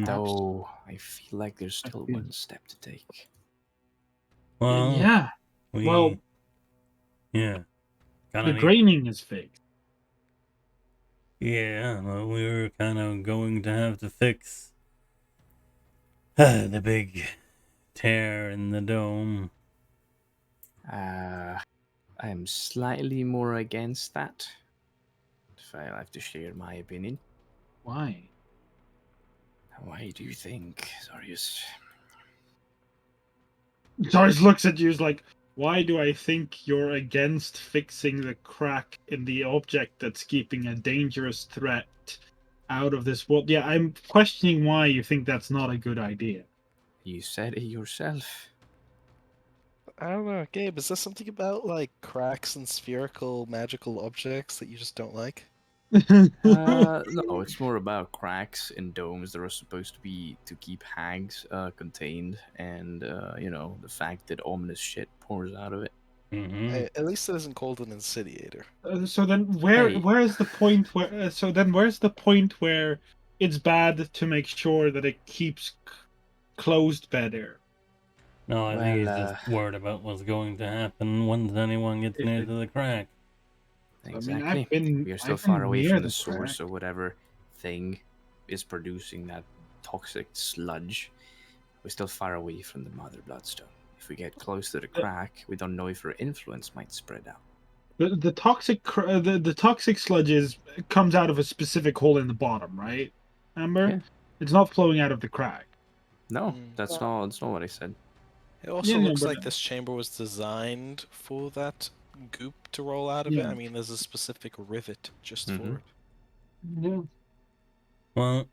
Though I feel like there's still one step to take.
Well,
Yeah. Well,
yeah.
the graining is fixed.
Yeah, well, we were kind of going to have to fix the big tear in the dome.
I'm slightly more against that, if I have to share my opinion.
Why?
Why do you think, Zarius?
Darius looks at you, is like, why do I think you're against fixing the crack in the object that's keeping a dangerous threat out of this world? Yeah, I'm questioning why you think that's not a good idea.
You said it yourself.
I don't know, Gabe, is there something about like cracks and spherical magical objects that you just don't like?
No, it's more about cracks in domes that are supposed to be to keep hags contained, and the fact that ominous shit pours out of it.
At least it isn't called an incendiator.
So then,
Hey.
where's the point where? So then, where's the point where it's bad to make sure that it keeps closed better?
No, I think he's just worried about what's going to happen once anyone gets near to the crack.
Exactly. We are still far away from the source of whatever thing is producing that toxic sludge. We're still far away from the mother bloodstone. If we get close to the crack, we don't know if her influence might spread out.
The toxic the toxic sludge comes out of a specific hole in the bottom, right? Amber?
Yeah.
It's not flowing out of the crack.
No, that's not what I said.
It also looks like this chamber was designed for that goop to roll out of it. I mean, there's a specific rivet just for it.
Yeah.
Well,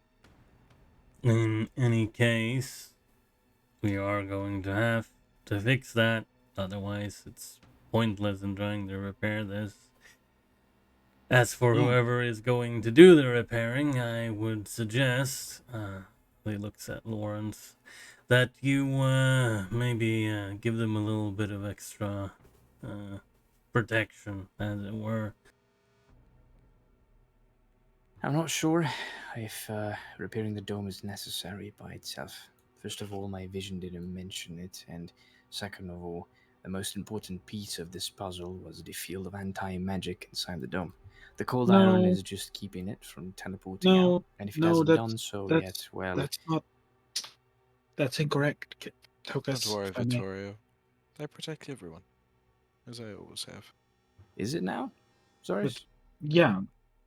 in any case, we are going to have to fix that. Otherwise, it's pointless in trying to repair this. As for whoever is going to do the repairing, I would suggest, he looks at Lawrence, that you maybe give them a little bit of extra protection, as it were.
I'm not sure if repairing the dome is necessary by itself. First of all, my vision didn't mention it, and second of all, the most important piece of this puzzle was the field of anti-magic inside the dome. The cold iron is just keeping it from teleporting out, and if it hasn't done so yet, well...
That's not... That's incorrect, Tokas.
Don't worry, Vittorio. I protect everyone, as I always have.
Is it now? Sorry?
Yeah.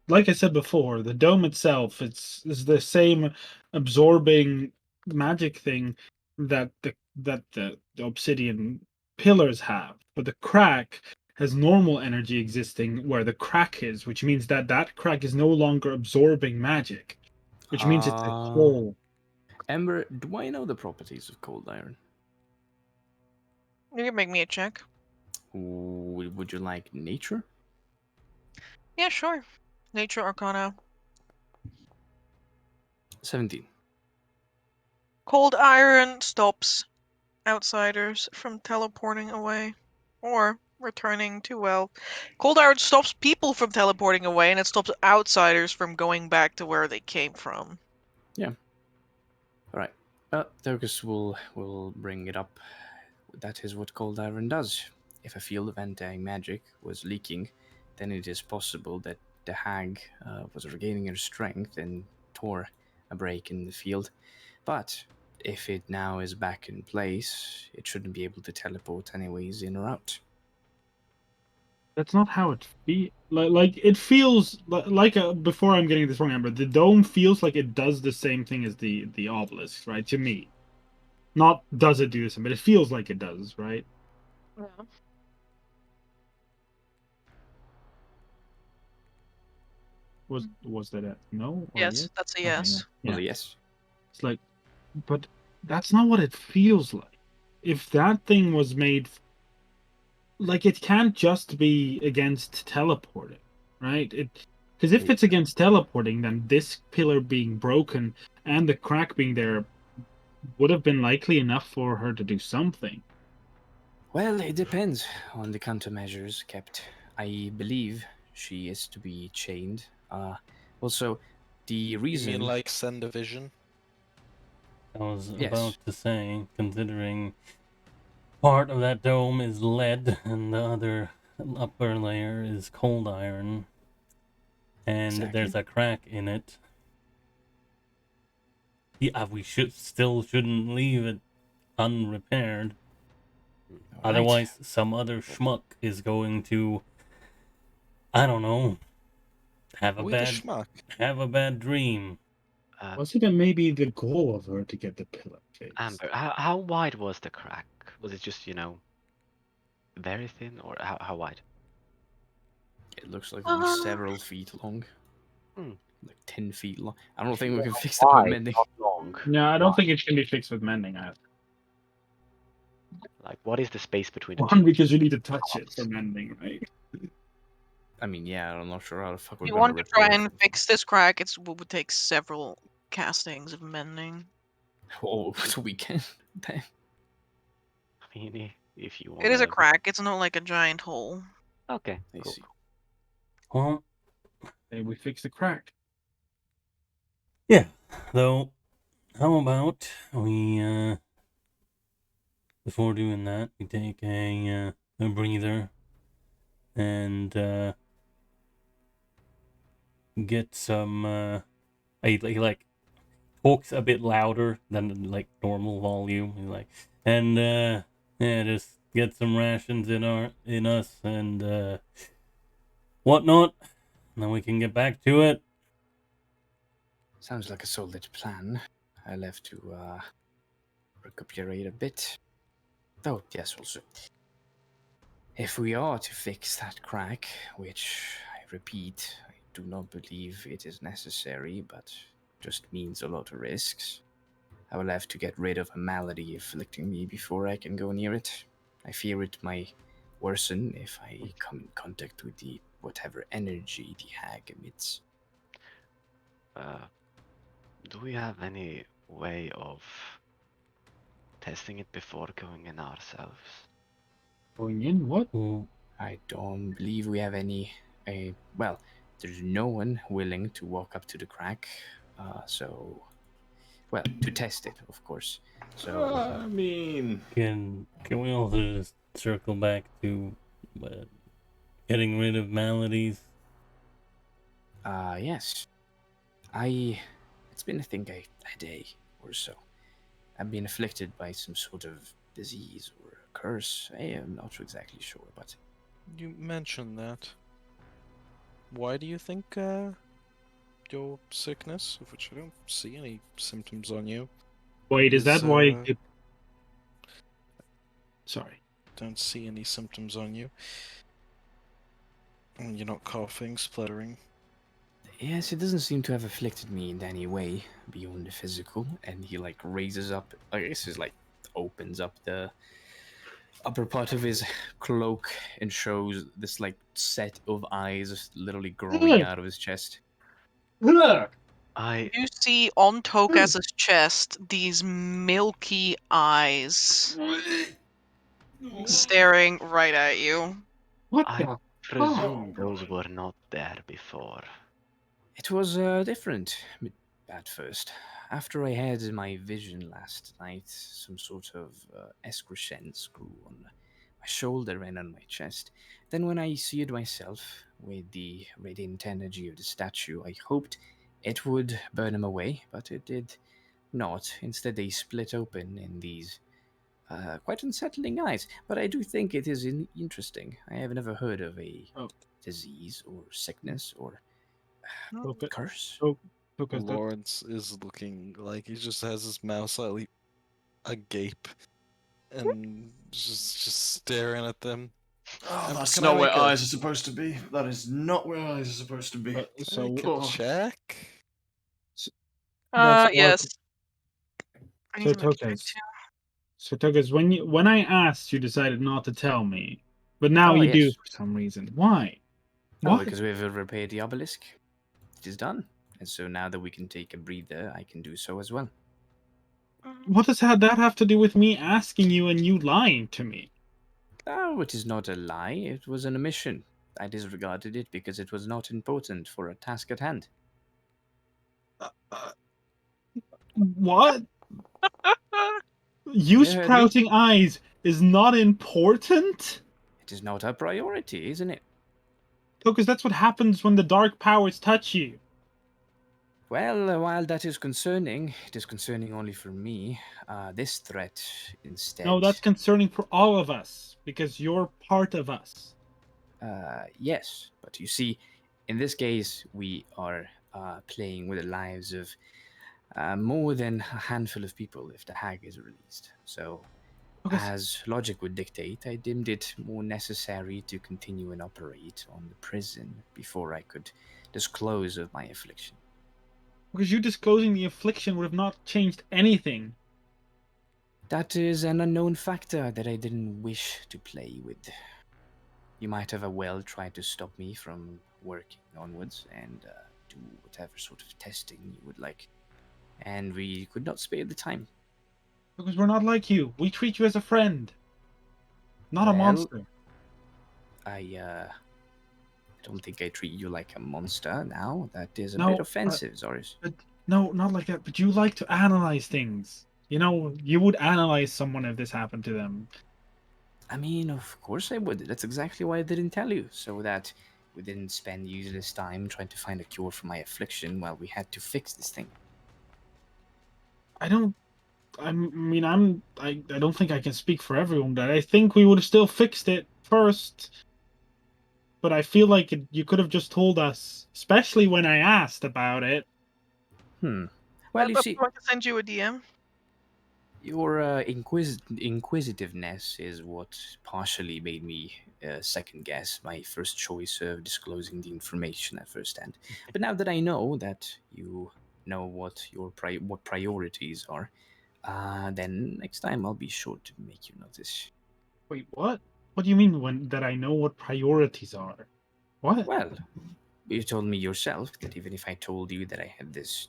Like I said before, the dome itself is the same absorbing magic thing that the obsidian pillars have, but the crack has normal energy existing where the crack is, which means that crack is no longer absorbing magic, which means it's a hole.
Ember, do I know the properties of cold iron?
You can make me a check.
Would you like nature?
Yeah, sure. Nature Arcana.
17.
Cold iron stops outsiders from teleporting away or returning to, well, cold iron stops people from teleporting away, and it stops outsiders from going back to where they came from.
Yeah. All right. Tokus will bring it up. That is what cold iron does. If a field of anti-magic was leaking, then it is possible that the hag was regaining her strength and tore a break in the field. But if it now is back in place, it shouldn't be able to teleport anyways in or out.
That's not how it feels. Like it feels like before I'm getting this wrong, Amber. The dome feels like it does the same thing as the obelisk, right? To me, not does it do the same, but it feels like it does, right?
Yeah.
Was that a no or
Yes,
yes?
that's a
Okay,
yes.
yeah.
Well, yes.
It's like, but that's not what it feels like. If that thing was made, like, it can't just be against teleporting, right? Because if it's against teleporting, then this pillar being broken and the crack being there would have been likely enough for her to do something.
Well, it depends on the countermeasures kept. I believe she is to be chained. Also, the
You
reason.
mean like send a vision?
I was
Yes.
about to say, considering part of that dome is lead and the other upper layer is cold iron, and
Exactly.
there's a crack in it. Yeah, we shouldn't leave it unrepaired.
All right.
Otherwise, some other schmuck is going to, I don't know, have a
We the
bad
schmuck.
dream.
Was it maybe the goal of her to get the pillar fixed?
Amber, how wide was the crack? Was it just, very thin, or how wide?
It looks like it'll be several feet long.
Hmm.
Like 10 feet long. I don't think we can fix that by
Wide,
mending.
not long.
No, I don't think it can be fixed with mending.
Like, what is the space between the
One,
two?
because you need to touch it for mending, right?
I mean, yeah, I'm not sure how the fuck
If
we're
you
gonna
want to try
repair
and
it.
fix this crack, it would take several castings of mending.
Oh, so we can. Damn.
I mean, if you want
It is a
to.
crack. It's not like a giant hole.
Okay,
I
cool.
see.
Well,
Hey, we fix the crack.
yeah, though, how about we, before doing that, we take a breather and get some, he like talks a bit louder than like normal volume. He's like, and yeah, just get some rations in us and whatnot, and then we can get back to it.
Sounds like a solid plan. I'll have to recuperate a bit. Oh, yes, also. If we are to fix that crack, which I repeat, I do not believe it is necessary, but just means a lot of risks, I will have to get rid of a malady afflicting me before I can go near it. I fear it might worsen if I come in contact with the whatever energy the hag emits.
Do we have any way of testing it before going in ourselves?
Going in? What?
Ooh,
I don't believe we have any. Well, there's no one willing to walk up to the crack, well, to test it, of course. So,
I mean,
can we also just circle back to getting rid of maladies?
yes. It's been, I think, a day or so. I've been afflicted by some sort of disease or a curse. I am not exactly sure, but
You mentioned that. Why do you think your sickness, of which I don't see any symptoms on you?
Wait, is that why? Sorry.
Don't see any symptoms on you. And you're not coughing, spluttering.
yes, it doesn't seem to have afflicted me in any way beyond the physical. And he raises up, I guess, opens up the upper part of his cloak and shows this set of eyes literally growing out of his chest.
I
You see on TaleChasers' chest these milky eyes staring right at you.
What
I
the?
presume those were not there before.
It was different at first. After I had my vision last night, some sort of excrescence grew on my shoulder and on my chest. Then, when I see it myself, with the radiant energy of the statue, I hoped it would burn him away, but it did not. Instead, they split open in these quite unsettling eyes. But I do think it is interesting. I have never heard of a
Oh.
disease or sickness or
Okay.
curse.
Oh, okay.
Lawrence is looking like he just has his mouth slightly agape and just staring at them.
Oh, that's
Can I
not where
make a-
eyes are supposed to be. That is not where eyes are supposed to be.
Can I
So
make a
Oh.
check?
that's
Yes. I need
So
to make a check
Tokas.
too.
So Tokas, when I asked, you decided not to tell me, but now
Oh,
you do
yes.
for some reason. Why?
Oh,
What?
because we have repaired the obelisk. It is done. And so now that we can take a breather, I can do so as well.
What does that have to do with me asking you and you lying to me?
Oh, it is not a lie. It was an omission. I disregarded it because it was not important for a task at hand.
What? You
You heard me.
sprouting eyes is not important?
It is not a priority, isn't it?
Because that's what happens when the dark powers touch you.
Well, while that is concerning, it is concerning only for me. This threat, instead.
No, that's concerning for all of us, because you're part of us.
Yes, but you see, in this case, we are playing with the lives of more than a handful of people if the hag is released. So,
Okay.
as logic would dictate, I deemed it more necessary to continue and operate on the prison before I could disclose of my affliction.
Because you disclosing the affliction would have not changed anything.
That is an unknown factor that I didn't wish to play with. You might have well tried to stop me from working onwards and do whatever sort of testing you would like. And we could not spare the time.
Because we're not like you. We treat you as a friend. Not a
Well,
monster.
I don't think I treat you like a monster now. That is a
No,
bit offensive, Zoris.
But no, not like that. But you like to analyze things. You know, you would analyze someone if this happened to them.
I mean, of course I would. That's exactly why I didn't tell you, so that we didn't spend useless time trying to find a cure for my affliction while we had to fix this thing.
I don't think I can speak for everyone, but I think we would have still fixed it first. But I feel like you could have just told us, especially when I asked about it.
Well, you see,
I can send you a DM.
your inquisitiveness is what partially made me second guess my first choice of disclosing the information at first hand. But now that I know that you know what your what priorities are, then next time I'll be sure to make you notice.
Wait, what? What do you mean that I know what priorities are? What?
Well, you told me yourself that even if I told you that I had this,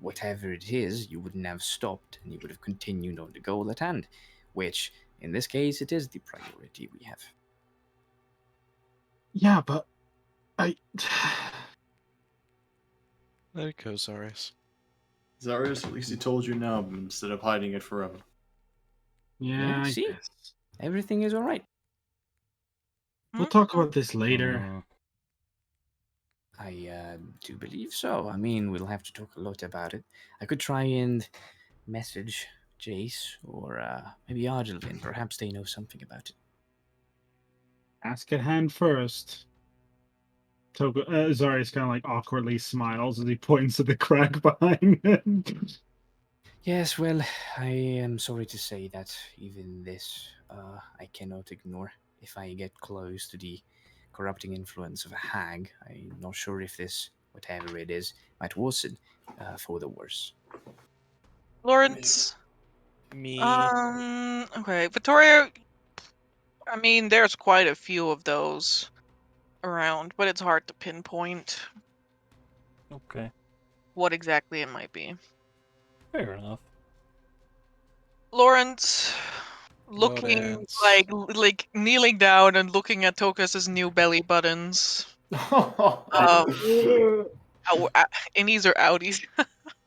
whatever it is, you wouldn't have stopped and you would have continued on the goal at hand, which, in this case, it is the priority we have.
Yeah, but I.
There it goes, Zaris.
Zarius, at least he told you now instead of hiding it forever.
Yeah, I
see?
guess.
Everything is all right.
We'll talk about this later.
I do believe so. I mean, we'll have to talk a lot about it. I could try and message Jace or maybe Argelvin. Perhaps they know something about it.
Ask at hand first. Zarius kind of like awkwardly smiles as he points to the crack behind him.
Yes, well, I am sorry to say that even this I cannot ignore. If I get close to the corrupting influence of a hag, I'm not sure if this, whatever it is, might worsen for the worse.
Lawrence.
Me.
Okay, Victoria. I mean, there's quite a few of those around, but it's hard to pinpoint
Okay,
what exactly it might be.
fair enough.
Lawrence, looking
Lawrence.
like kneeling down and looking at Tokus's new belly buttons. Innies or outies?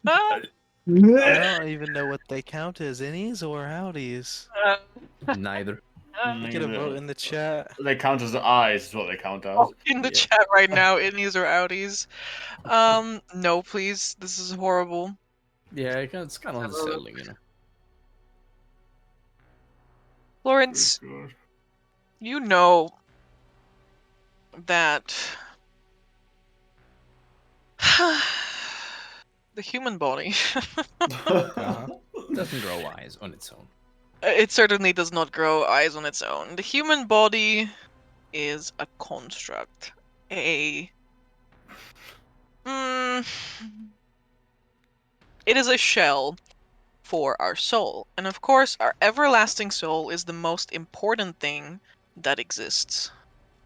I don't even know what they count as, innies or outies.
Neither.
Get a vote in the chat.
They count as eyes, is what they count as.
In the
Yeah.
chat right now, innies or outies. No, please. This is horrible.
Yeah, it's kind of
Have a look.
unsettling, you know.
Lawrence,
God.
you know that the human body,
Uh-huh. Doesn't grow eyes on its own.
it certainly does not grow eyes on its own. The human body is a construct. It is a shell for our soul. And of course, our everlasting soul is the most important thing that exists.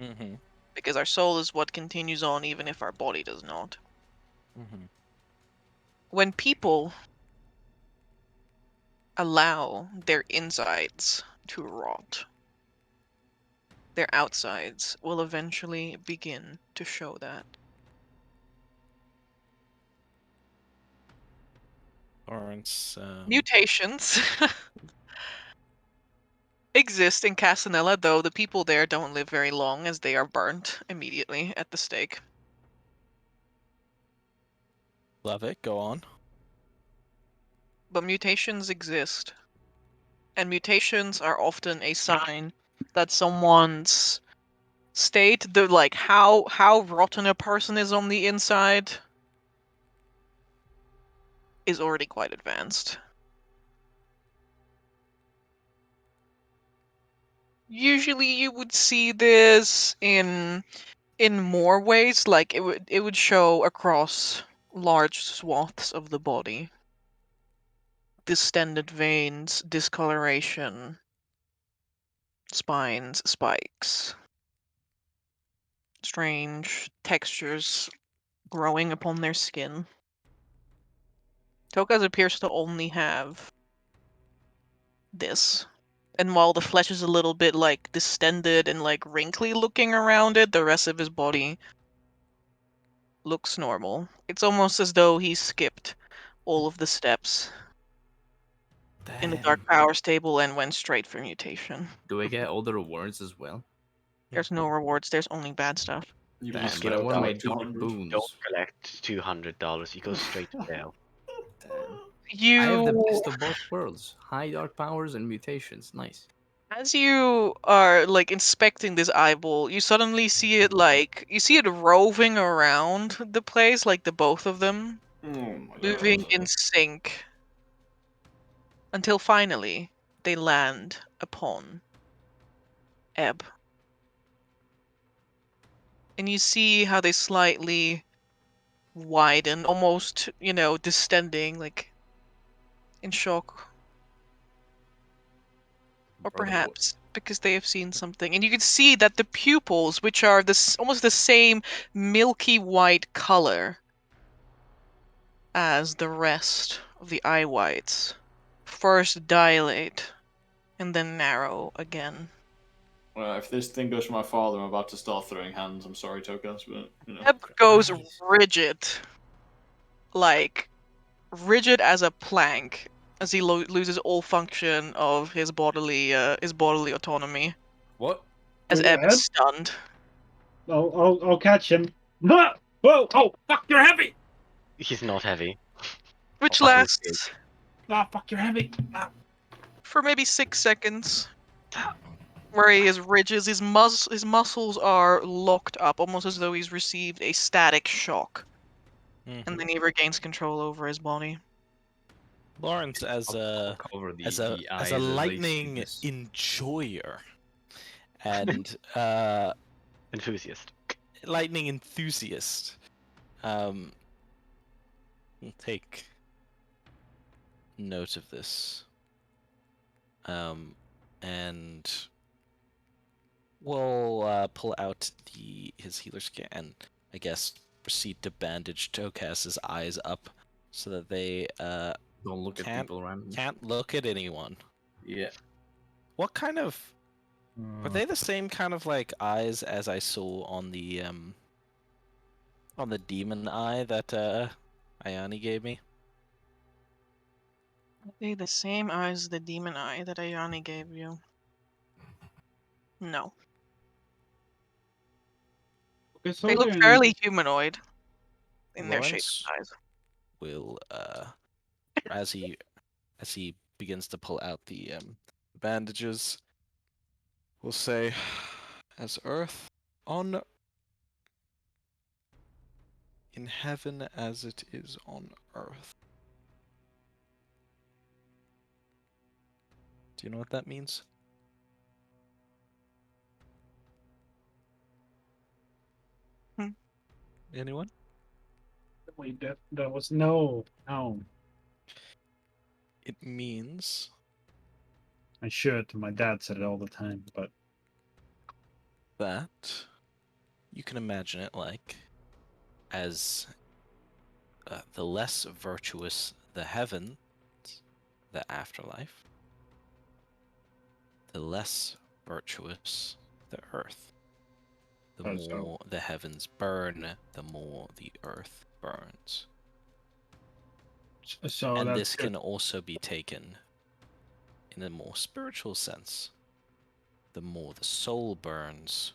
Mm-hmm.
Because our soul is what continues on even if our body does not.
Mm-hmm.
When people allow their insides to rot, their outsides will eventually begin to show that.
Lawrence.
Mutations exist in Castanella, though the people there don't live very long as they are burnt immediately at the stake.
Love it. Go on.
But mutations exist. And mutations are often a sign that someone's state, the like how rotten a person is on the inside, is already quite advanced. Usually you would see this in more ways, like it would show across large swaths of the body. Distended veins, discoloration, spines, spikes, strange textures growing upon their skin. Tokas appears to only have this. And while the flesh is a little bit like distended and like wrinkly looking around it, the rest of his body looks normal. It's almost as though he skipped all of the steps in the Dark
Damn.
Powers table and went straight for mutation.
Do I get all the rewards as well?
There's no rewards, there's only bad stuff.
You
Damn,
just
but I
get
want my
out
dark
200.
Don't
boons.
collect $200. You go straight to jail.
Damn. I have the
You,
best of both worlds. High dark powers and mutations. Nice.
as you are like inspecting this eyeball, you suddenly see it roving around the place, like the both of them,
Oh my
moving
god.
in sync until finally they land upon Ebb. And you see how they slightly widen, almost, distending, like in shock. Or
Brother, what?
perhaps because they have seen something. And you can see that the pupils, which are almost the same milky white color as the rest of the eye whites, first dilate and then narrow again.
Well, if this thing goes for my father, I'm about to start throwing hands. I'm sorry, Tokas, but you know.
Ebb goes
Nice.
rigid, like rigid as a plank, as he loses all function of his bodily autonomy.
What?
As
Wait,
Ebb
Ebb?
is stunned.
I'll catch him. Ah! Whoa! Oh, fuck! You're heavy.
He's not heavy.
Which
Oh, he's big.
lasts
Ah, fuck! You're heavy. Ah.
for maybe 6 seconds, where he is rigid. His muscles are locked up, almost as though he's received a static shock,
Mhm.
and then he regains control over his body.
Lawrence, as
I'll
a
cover the,
as a
the
as
eyes
a
as they see
lightning
this.
enjoyer and
Enthusiast.
lightning enthusiast, we'll take note of this, and we'll pull out his healer kit and I guess proceed to bandage Tokas's eyes up so that they
Don't look at people randomly.
can't look at anyone.
Yeah.
What kind of were they the same kind of like eyes as I saw on the demon eye that Ayani gave me?
Are they the same eyes as the demon eye that Ayani gave you? No.
Okay, so
They look fairly humanoid in their shape
Lawrence
and size.
will as he begins to pull out the bandages, we'll say, as earth on in heaven as it is on earth. Do you know what that means?
Hmm.
Anyone?
Wait, that was no.
It means
I should. My dad said it all the time, but
that you can imagine it like as the less virtuous the heavens, the afterlife, the less virtuous the earth. The
Oh, so-
more the heavens burn, the more the earth burns.
so
And
that's
this
good.
can also be taken in a more spiritual sense. The more the soul burns,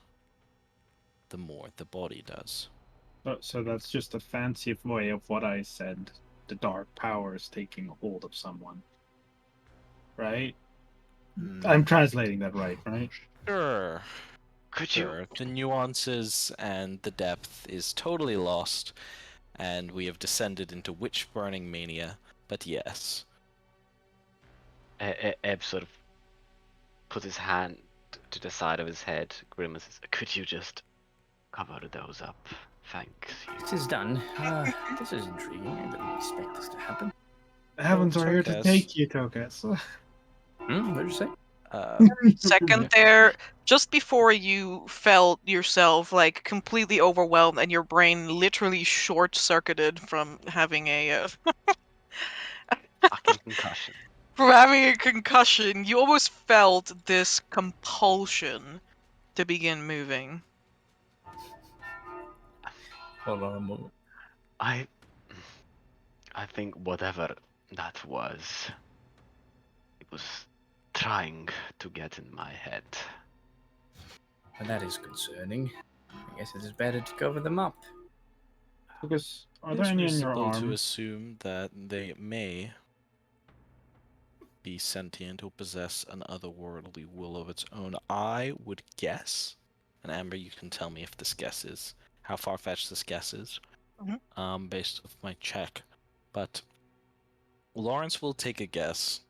the more the body does.
So that's just a fancy way of what I said. The dark power is taking hold of someone, right? I'm translating that right?
Sure.
Could you?
Sure. The nuances and the depth is totally lost, and we have descended into witch burning mania, but yes.
Eb sort of puts his hand to the side of his head, grimaces. Could you just cover those up? Thanks.
It is done. This is intriguing. I didn't expect this to happen.
The heavens are here to
Tokas.
take you, Tokas.
What did you say?
Second there, just before you felt yourself like completely overwhelmed and your brain literally short-circuited from having a
Fucking concussion.
from having a concussion, you almost felt this compulsion to begin moving.
Hold on a moment.
I think whatever that was, it was trying to get in my head.
Well, that is concerning. I guess it is better to cover them up.
Tokas, are
It
there
is
any in your
reasonable to
arm?
assume that they may be sentient or possess an otherworldly will of its own. I would guess, and Amber, you can tell me if this guess is how far-fetched this guess is, based off my check. But Lawrence will take a guess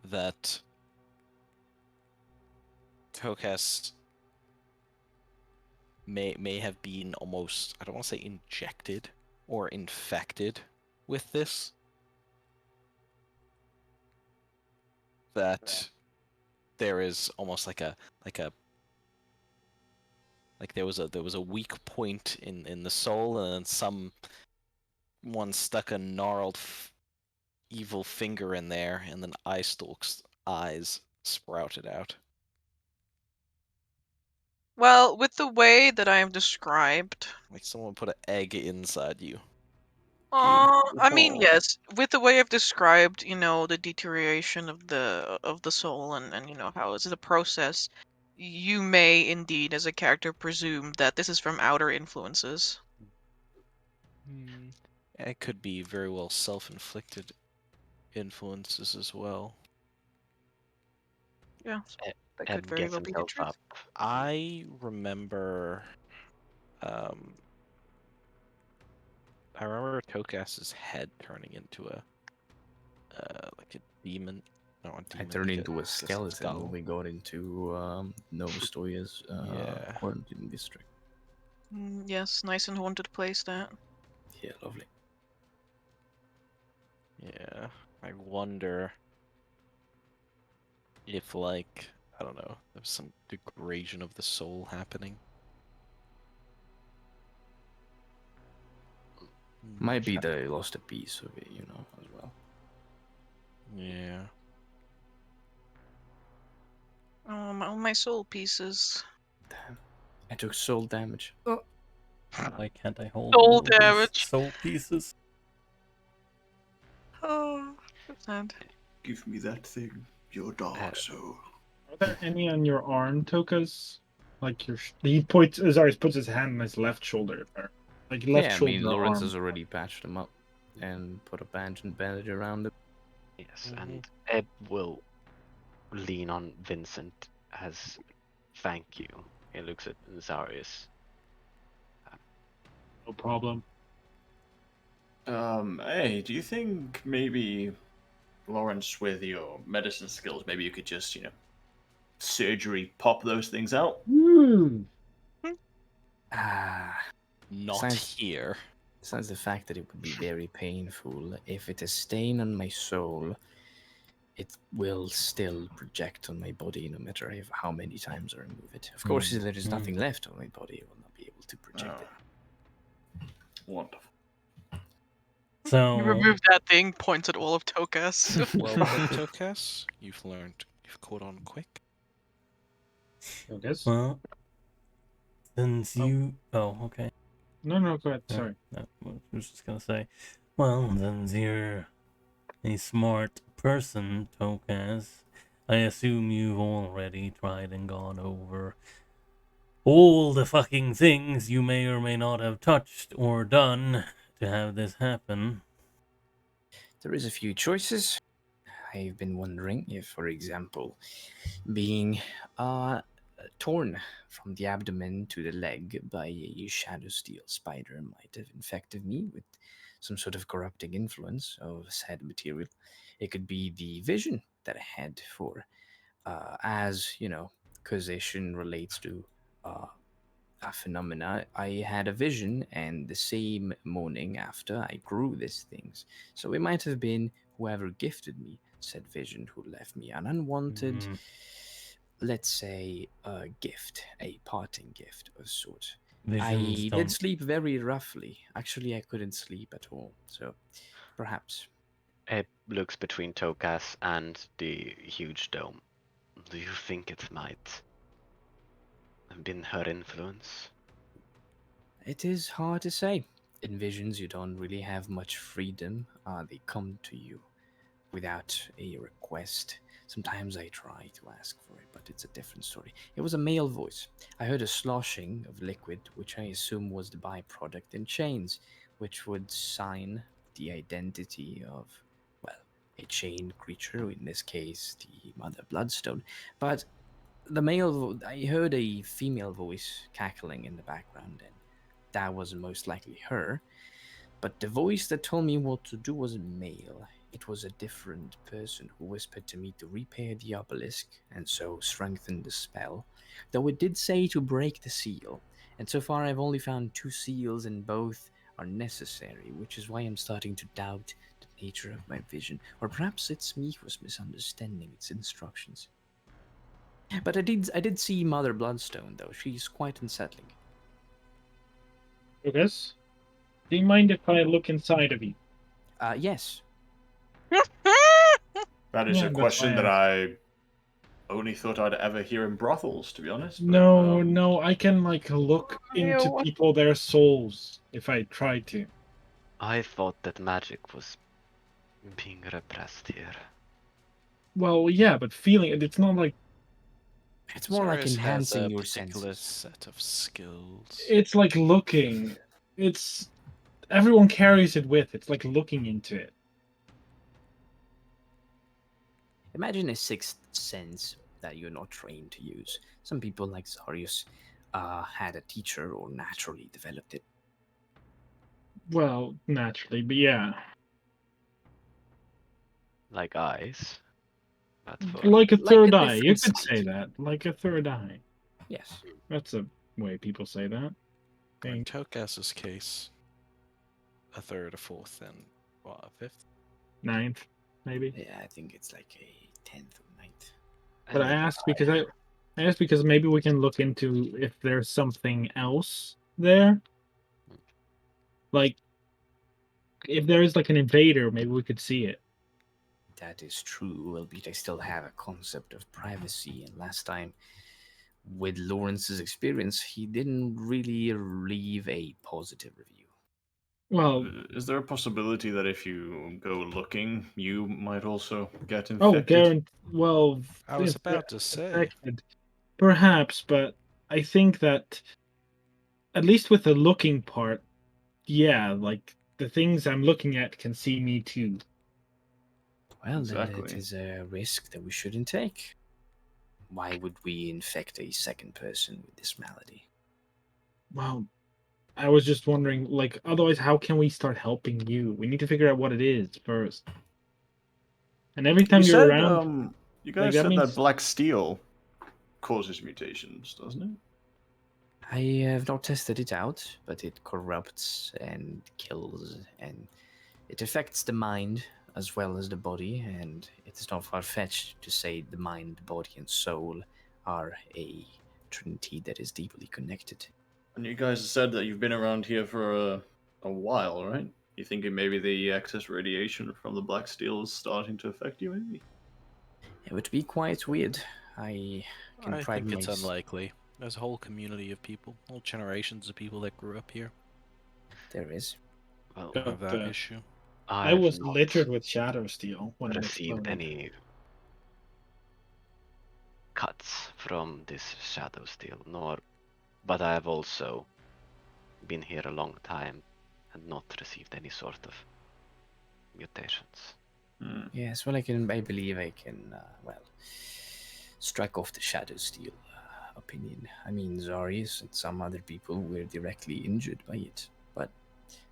that Tokas may have been almost, I don't want to say injected or infected with this. That there is almost like there was a weak point in the soul, and then someone stuck a gnarled evil finger in there, and then eye stalks eyes sprouted out.
Well, with the way that I have described,
Like someone put an egg inside you.
I mean, yes, with the way I've described, the deterioration of the soul and how it's a process, you may indeed, as a character, presume that this is from outer influences.
It could be very well self-inflicted influences as well.
Yeah, that could
Eb
very
gets
well be the
himself
truth.
up.
I remember Tokas's head turning into a like a demon. No, a
I
demon.
turned
like
into a skeleton
skull.
when we got into Novostoya's
Yeah.
quarantine district.
Yes, nice and haunted place, that.
Yeah, lovely.
Yeah. I wonder if, like, I don't know, there's some degradation of the soul happening.
Might be they lost a piece of it, as well.
Yeah.
All my soul pieces.
Damn. I took soul damage.
Why can't I hold
Soul
all of these
damage.
soul pieces?
Oh, so sad.
Give me that thing, your dark soul.
Are there any on your arm, Tokas? Like he puts his hand on his left shoulder, like left
Yeah, I
shoulder
mean, Lawrence
arm.
has already patched him up and put a bandage around him.
Yes, and Ebb will lean on Vincent as thank you. He looks at Zarius.
No problem.
Hey, do you think maybe, Lawrence, with your medicine skills, maybe you could just, surgery pop those things out?
Ah,
Not
Besides-
here.
besides the fact that it would be very painful, if it is staying on my soul, it will still project on my body no matter how many times I remove it. Of course, if there is nothing left on my body, it will not be able to project it.
Wonderful.
You
So,
remove that thing, points at all of Tokas.
Well played, Tokas. You've caught on quick.
Okay.
well, since you... Oh, okay.
No, go ahead.
Yeah,
Sorry.
no, I was just gonna say, well, since you're a smart person, Tokas, I assume you've already tried and gone over all the fucking things you may or may not have touched or done to have this happen.
There is a few choices. I've been wondering if, for example, being torn from the abdomen to the leg by a shadow steel spider might have infected me with some sort of corrupting influence of said material. It could be the vision that I had for, as causation relates to a phenomena. I had a vision, and the same morning after, I grew these things. So it might have been whoever gifted me said vision who left me an unwanted, let's say, a gift, a parting gift of sort.
Visions
I
don't...
did sleep very roughly. Actually, I couldn't sleep at all. So perhaps.
Ebb looks between Tokas and the huge dome. Do you think it might have been her influence?
It is hard to say. In visions, you don't really have much freedom. They come to you without a request. Sometimes I try to ask for it, but it's a different story. It was a male voice. I heard a sloshing of liquid, which I assume was the byproduct in chains, which would sign the identity of, well, a chain creature, in this case, the Mother Bloodstone. But I heard a female voice cackling in the background, and that was most likely her. But the voice that told me what to do wasn't male. It was a different person who whispered to me to repair the obelisk and so strengthen the spell. Though it did say to break the seal, and so far I've only found 2 seals and both are necessary, which is why I'm starting to doubt the nature of my vision. Or perhaps it's me who's misunderstanding its instructions. But I did see Mother Bloodstone, though. She's quite unsettling.
Okay. Do you mind if I look inside of you?
Yes.
That is
Yeah,
a
that's
question
why
that I only thought I'd ever hear in brothels, to be honest. But,
No, I can look into
Ew.
people, their souls, if I try to.
I thought that magic was being repressed here.
Well, yeah, but feeling it's not like
It's more like
Zarius has
enhancing
a
your
particular
senses.
set of skills.
it's like looking. It's everyone carries it with. It's like looking into it.
Imagine a sixth sense that you're not trained to use. Some people, like Zarius, had a teacher or naturally developed it.
Well, naturally, but yeah.
Like eyes. But for
Like a
Like
third
a
eye. You
different
could
sight.
say that. Like a third eye.
Yes.
That's a way people say that.
In
Think.
Tokas's case, a third, a fourth, and what, a fifth?
Ninth, maybe.
Yeah, I think it's like a 10th or 9th.
But I asked because maybe we can look into if there's something else there. Like if there is like an invader, maybe we could see it.
That is true, albeit I still have a concept of privacy, and last time, with Lawrence's experience, he didn't really leave a positive review.
Well,
is there a possibility that if you go looking, you might also get
oh,
infected?
well,
I was
if
about to say.
affected, perhaps, but I think that at least with the looking part, yeah, like the things I'm looking at can see me too.
Well, then
Exactly.
it is a risk that we shouldn't take. Why would we infect a second person with this malady?
Well, I was just wondering, like, otherwise, how can we start helping you? We need to figure out what it is first. And every time
You
you're
said,
around,
you
like,
guys
that
said
means
that black steel causes mutations, doesn't it?
I have not tested it out, but it corrupts and kills, and it affects the mind as well as the body, and it is not far-fetched to say the mind, body, and soul are a trinity that is deeply connected.
And you guys said that you've been around here for a while, right? You thinking maybe the excess radiation from the black steel is starting to affect you, maybe?
It would be quite weird. I can
I
pride
think it's
myself.
unlikely. There's a whole community of people, whole generations of people that grew up here
There is.
Well,
don't have that
But,
issue.
I
I've
was
not
littered with shadow steel when it
received
exploded.
any cuts from this shadow steel, nor, but I have also been here a long time and not received any sort of mutations.
Hmm.
Yes, well, I believe I can, strike off the Shadow Steel opinion. I mean, Zarius and some other people were directly injured by it, but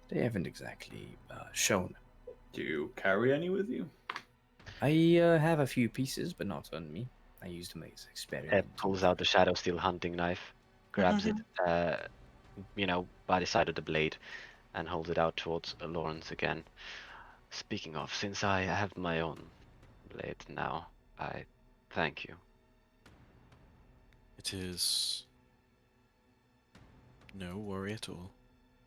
they haven't exactly shown.
Do you carry any with you?
I have a few pieces, but not on me. I used them as
Ed
experiment.
pulls out the shadow steel hunting knife, grabs it, by the side of the blade, and holds it out towards Lawrence again. Speaking of, since I have my own blade now, I thank you.
It is no worry at all,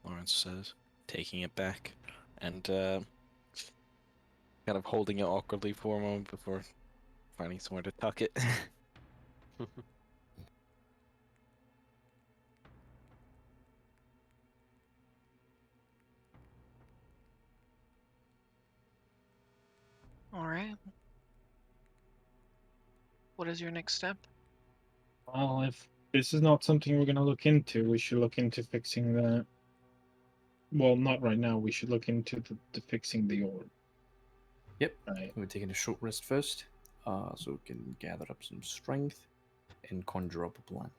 Lawrence says, taking it back and kind of holding it awkwardly for a moment before finding somewhere to tuck it.
All right. What is your next step?
Well, if this is not something we're going to look into, we should look into fixing the. Well, not right now. We should look into the fixing the orb.
Yep.
Right.
We're taking a short rest first, so we can gather up some strength and conjure up a plan.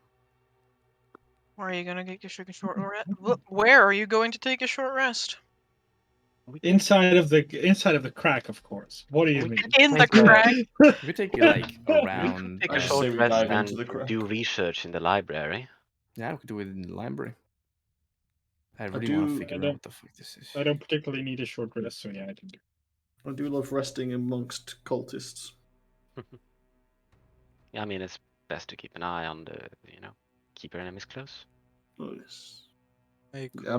Where are you gonna take a short rest? Where are you going to take a short rest?
Inside of the crack, of course. What do you
We
mean?
could
In the
take a-
crack.
We take you like around.
Take
I
a
say
short
we
rest
dive
and
into the crack.
do research in the library.
Yeah, we could do it in the library. I really
do-
want to
I
figure out
don't-
what the fuck this is.
I don't particularly need a short rest, so yeah, I can do.
I do love resting amongst cultists.
Yeah, I mean, it's best to keep an eye on keep your enemies close.
Oh yes.
I agree.
Yeah,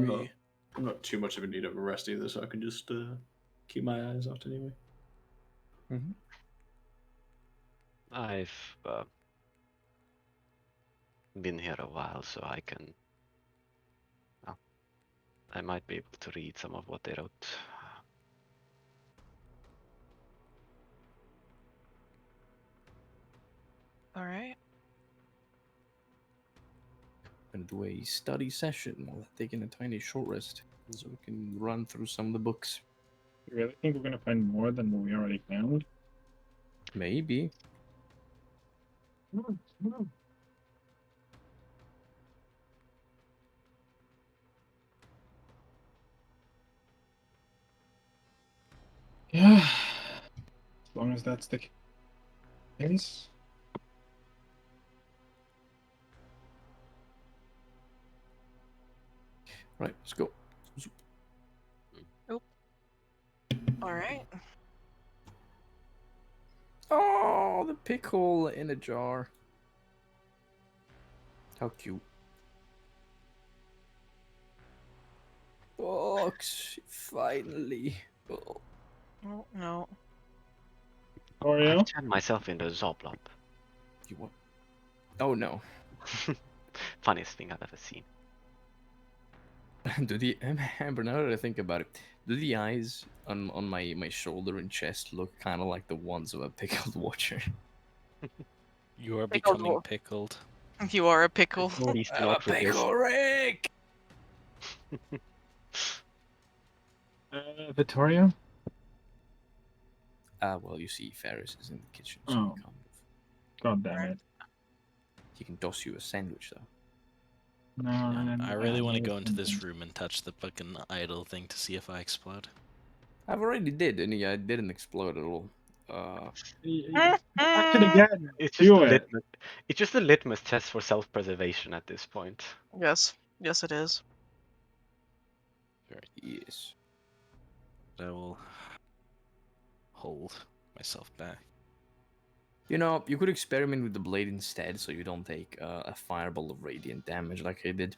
I'm not too much of a need of a rest either, so I can just keep my eyes out anyway.
Mm-hmm.
I've been here a while, so I can. Well, I might be able to read some of what they wrote.
All right.
Gonna do a study session while taking a tiny short rest, so we can run through some of the books.
You really think we're gonna find more than what we already found?
Maybe.
Yeah. As long as that's the case.
Right, let's go.
All right.
Oh, the pickle in a jar. How cute. Books, finally. Oh.
Oh, no.
Oreo?
I've turned myself into a Zoblop.
You what? Oh no.
Funniest thing I've ever seen.
Do the Amber, now that I think about it, do the eyes on my shoulder and chest look kind of like the ones of a pickled watcher?
You are
Pickled
becoming
wolf.
pickled.
You are a pickle.
Beast
I'm a
not resist.
pickle Rick!
Vittorio?
Well, you see, Ferris is in the kitchen, so
Oh.
he can't move.
God damn it.
He can toss you a sandwich, though.
No,
Yeah, I really want to go into this
room.
room and touch the fucking idol thing to see if I explode.
I've already did, and I didn't explode at all.
Touch it again.
It's just
Do
a
it.
litmus. It's just a litmus test for self-preservation at this point.
Yes. Yes, it is.
Yes.
I will hold myself back.
You know, you could experiment with the blade instead, so you don't take a fireball of radiant damage like I did.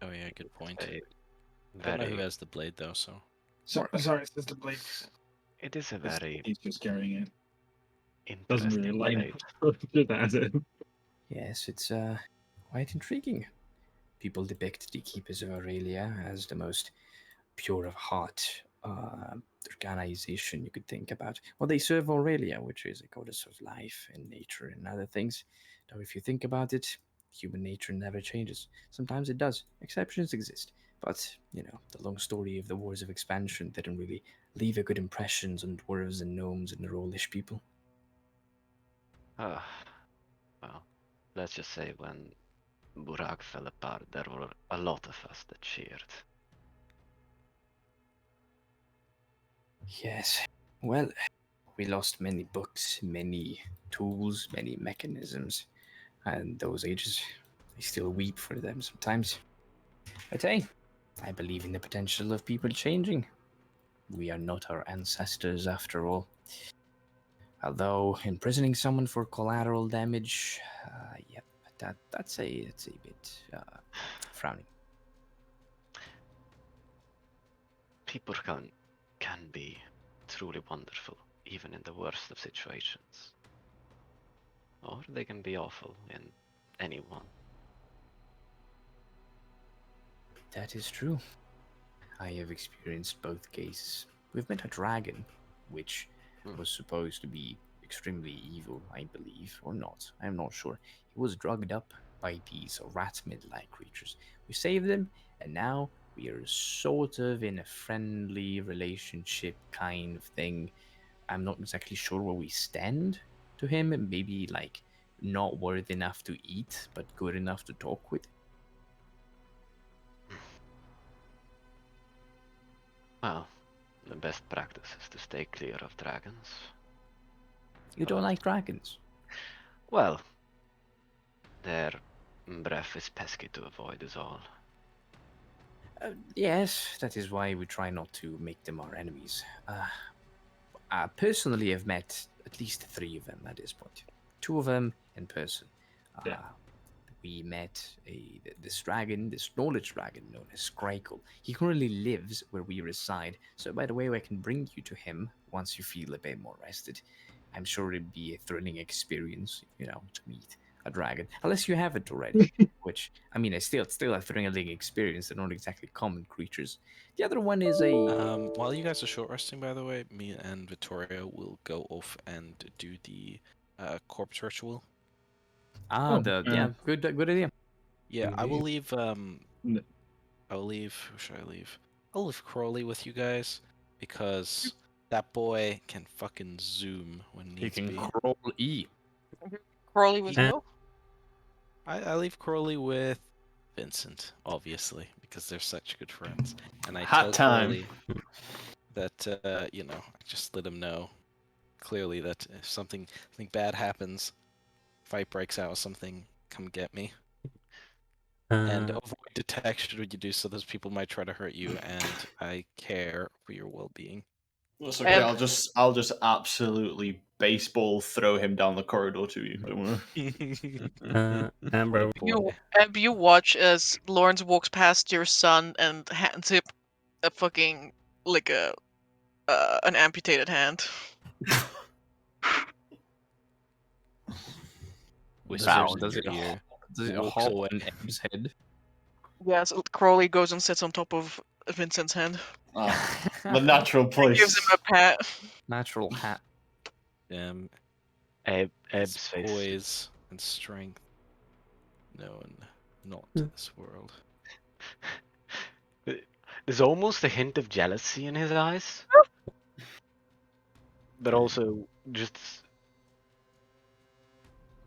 Oh yeah, good point.
A
I don't know who
very,
has the blade though, so.
Sorry, it's just the blade.
it is a very
He's just carrying it. Doesn't
interesting
really like
blade.
it. Just has it.
Yes, it's quite intriguing. People depict the Keepers of Aurelia as the most pure of heart organization you could think about. Well, they serve Aurelia, which is a goddess of life and nature and other things. Though if you think about it, human nature never changes. Sometimes it does. Exceptions exist. But, you know, the long story of the Wars of Expansion didn't really leave a good impressions on dwarves and gnomes and the Rollish people.
Well, let's just say when Burak fell apart, there were a lot of us that cheered.
Yes. Well, we lost many books, many tools, many mechanisms. And those ages, I still weep for them sometimes. But hey, I believe in the potential of people changing. We are not our ancestors after all. Although imprisoning someone for collateral damage, yep, that's a bit frowning.
People can be truly wonderful, even in the worst of situations. Or they can be awful in any one.
That is true. I have experienced both cases. We've met a dragon, which was supposed to be extremely evil, I believe, or not. I'm not sure. He was drugged up by these rat-mid-like creatures. We saved him, and now we are sort of in a friendly relationship kind of thing. I'm not exactly sure where we stand to him. Maybe, like, not worthy enough to eat, but good enough to talk with.
Well, the best practice is to stay clear of dragons.
You don't like dragons?
Well, their breath is pesky to avoid is all.
Yes, that is why we try not to make them our enemies. I personally have met at least 3 of them at this point. 2 of them in person.
Yeah.
We met this dragon, this knowledge dragon known as Scrycle. He currently lives where we reside, so by the way, I can bring you to him once you feel a bit more rested. I'm sure it'd be a thrilling experience, you know, to meet a dragon. Unless you haven't already, which, I mean, it's still a thrilling experience. They're not exactly common creatures. The other one is a...
While you guys are short resting, by the way, me and Vittoria will go off and do the corpse ritual.
good idea.
Yeah, I will leave.
N-
I'll leave. Who should I leave? I'll leave Crowley with you guys because that boy can fucking zoom when
He
needs
can
be.
crawl E.
Crowley with
And-
you?
I leave Crowley with Vincent, obviously, because they're such good friends. And I
Hot
tell
time.
Crowley that you know, I just let him know clearly that if something bad happens, fight breaks out or something, come get me. And avoid detection when you do so. Those people might try to hurt you, and I care for your well-being.
That's okay.
And-
I'll just absolutely baseball throw him down the corridor to you. Don't worry.
Amber,
You watch as Lawrence walks past your son and hands him a fucking like an amputated hand.
Whispers in
does
your
it
ear.
Does it
walks
hop
away.
on Eb's head?
Yes, Crowley goes and sits on top of Vincent's hand.
Ah, the natural
Gives
place.
him a pat.
Natural hat.
Ebb's
Ebb's face.
poise and strength known not to this world.
There's almost a hint of jealousy in his eyes, but also just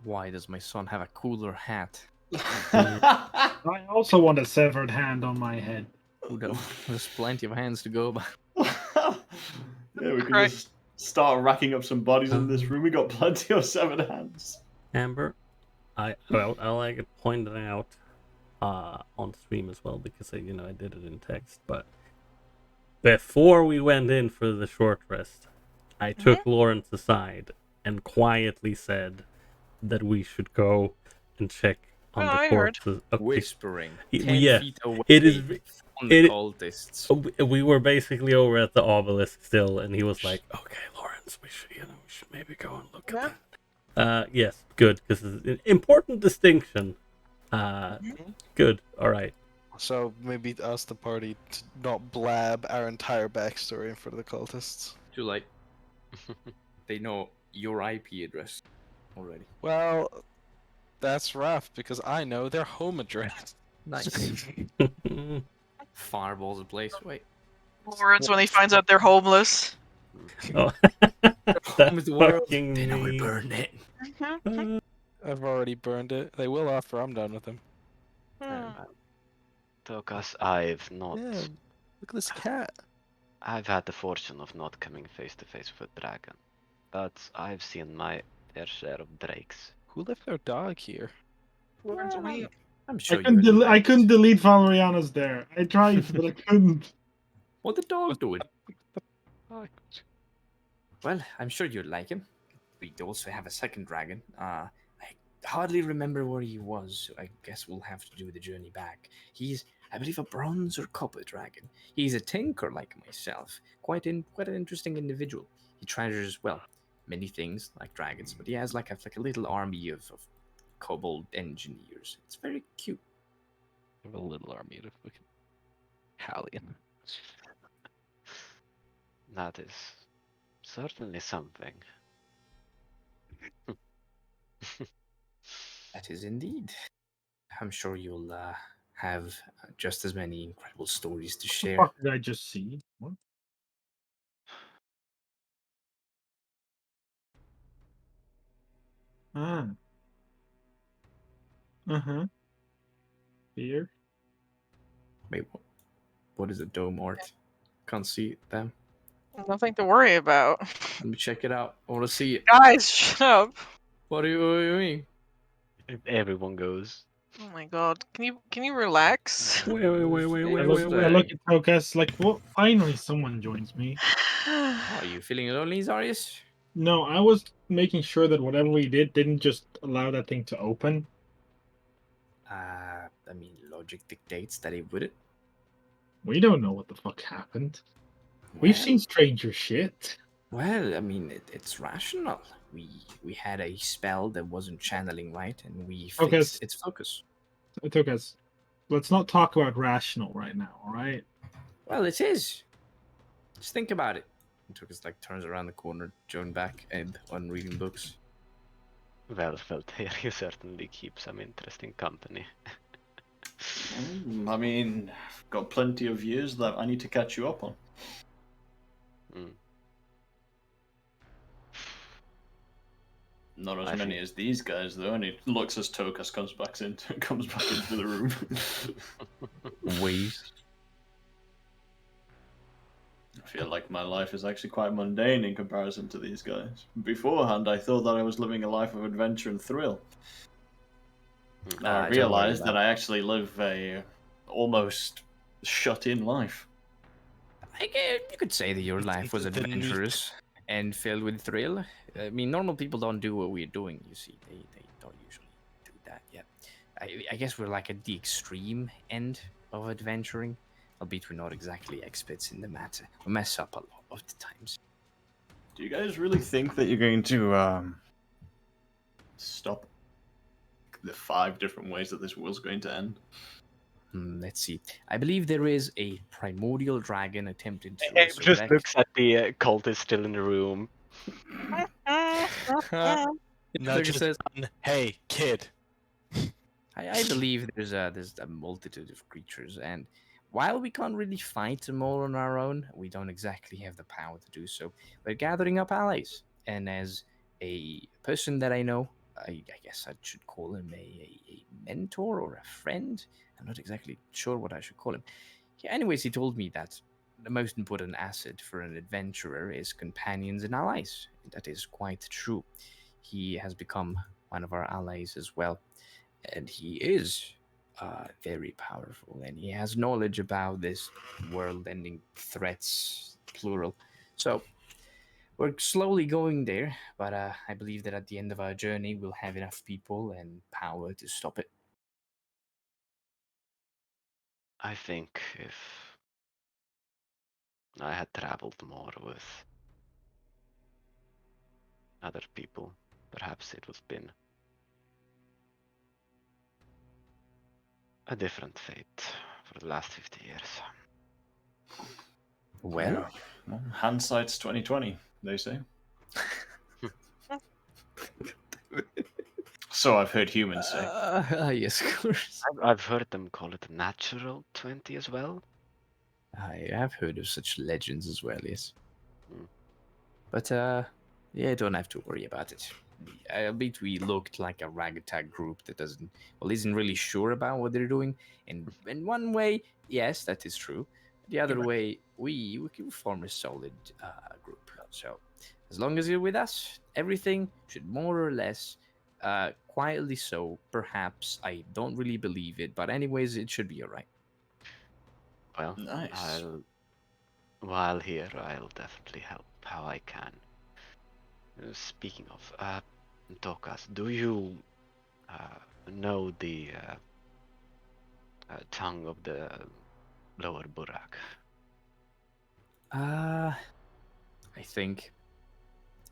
Why does my son have a cooler hat?
I also want a severed hand on my head.
Who knows? There's plenty of hands to go by.
Yeah, we can
Right.
just start racking up some bodies in this room. We got plenty of severed hands.
Amber, I like it pointed out on stream as well because I did it in text. But before we went in for the short rest, I took Lawrence aside and quietly said that we should go and check on
Oh,
the
I heard.
corpses of
Whispering.
Y-
10
yeah,
feet away
it is-
from the
it-
cultists.
we were basically over at the obelisk still, and he was like, "Okay, Lawrence, we should maybe go and look
Yeah.
at that." Yes, good, because it's an important distinction. Good. All right.
So maybe ask the party to not blab our entire backstory in front of the cultists.
Too late. They know your IP address already.
Well, that's rough because I know their home address.
Nice. Fireballs the place. Wait.
Lawrence, when he finds out they're homeless.
Oh,
Home is
that's
the world.
fucking
They know we
me.
burned it.
I've already burned it. They will after I'm done with them.
Tokas, I've not.
Yeah, look at this cat.
I've had the fortune of not coming face to face with a dragon, but I've seen my fair share of drakes.
Who left their dog here?
Lawrence, we
I'm
I
sure
couldn't,
you
I couldn't delete Valeriana's there. I tried, but I couldn't.
What the dog doing?
Oh,
Well, I'm sure you'd like him. We also have a second dragon. I hardly remember where he was, so I guess we'll have to do the journey back. He's, I believe, a bronze or copper dragon. He's a tinker like myself. Quite an interesting individual. He treasures, well, many things like dragons, but he has like a little army of kobold engineers. It's very cute.
I have a little army of fucking Hallian.
That is certainly something.
That is indeed. I'm sure you'll have just as many incredible stories to share.
What did I just see? What? Ah. Uh-huh. Here.
Wait, what is a dome art? Can't see them.
nothing to worry about.
Let me check it out. I want to see it.
Guys, shut up.
What do you mean?
If everyone goes.
Oh my god. Can you relax?
Wait.
I look at Tokas like, what? Finally someone joins me.
Are you feeling lonely, Zarius?
No, I was making sure that whatever we did didn't just allow that thing to open.
I mean, logic dictates that it wouldn't.
We don't know what the fuck happened. We've
Well-
seen stranger shit.
Well, I mean, it's rational. We had a spell that wasn't channeling right, and we
Okay.
fixed its focus.
Tokas, let's not talk about rational right now, all right?
Well, it is. Just think about it. And Tukas turns around the corner, Joan back, and on reading books.
Well, you certainly keep some interesting company.
I mean, I've got plenty of years that I need to catch you up on. Not as many as these guys, though. And he looks as Tokas comes back into the room.
Waves.
I feel like my life is actually quite mundane in comparison to these guys. Beforehand, I thought that I was living a life of adventure and thrill. Now I realized that I actually live a almost shut-in life.
You could say that your life was adventurous and filled with thrill. I mean, normal people don't do what we're doing, you see. They don't usually do that yet. I guess we're like at the extreme end of adventuring, albeit we're not exactly experts in the matter. We mess up a lot of the times.
Do you guys really think that you're going to stop the 5 different ways that this world's going to end?
Let's see. I believe there is a primordial dragon attempting to
It just
resurrect.
looks at the cultist still in the room.
No, just
says,
hey, kid.
I believe there's a multitude of creatures, and while we can't really fight them all on our own, we don't exactly have the power to do so. We're gathering up allies, and as a person that I know, I guess I should call him a mentor or a friend. I'm not exactly sure what I should call him. Yeah, anyways, he told me that the most important asset for an adventurer is companions and allies. That is quite true. He has become one of our allies as well, and he is very powerful, and he has knowledge about this world-ending threats, plural. So we're slowly going there, but I believe that at the end of our journey, we'll have enough people and power to stop it.
I think if I had traveled more with other people, perhaps it would have been a different fate for the last 50 years.
Well,
Yeah. Well, hindsight's 2020, they say. So I've heard humans say.
yes, of course.
I've heard them call it natural 20 as well.
I have heard of such legends as well, yes.
Mm.
But yeah, don't have to worry about it. I bet we looked like a ragtag group that isn't really sure about what they're doing. And in one way, yes, that is true. The other way, we can form a solid group. So as long as you're with us, everything should more or less quietly so. Perhaps I don't really believe it, but anyways, it should be alright.
Well,
Nice.
while here, I'll definitely help how I can. Speaking of, Tokas, do you know the tongue of the lower Burak?
I think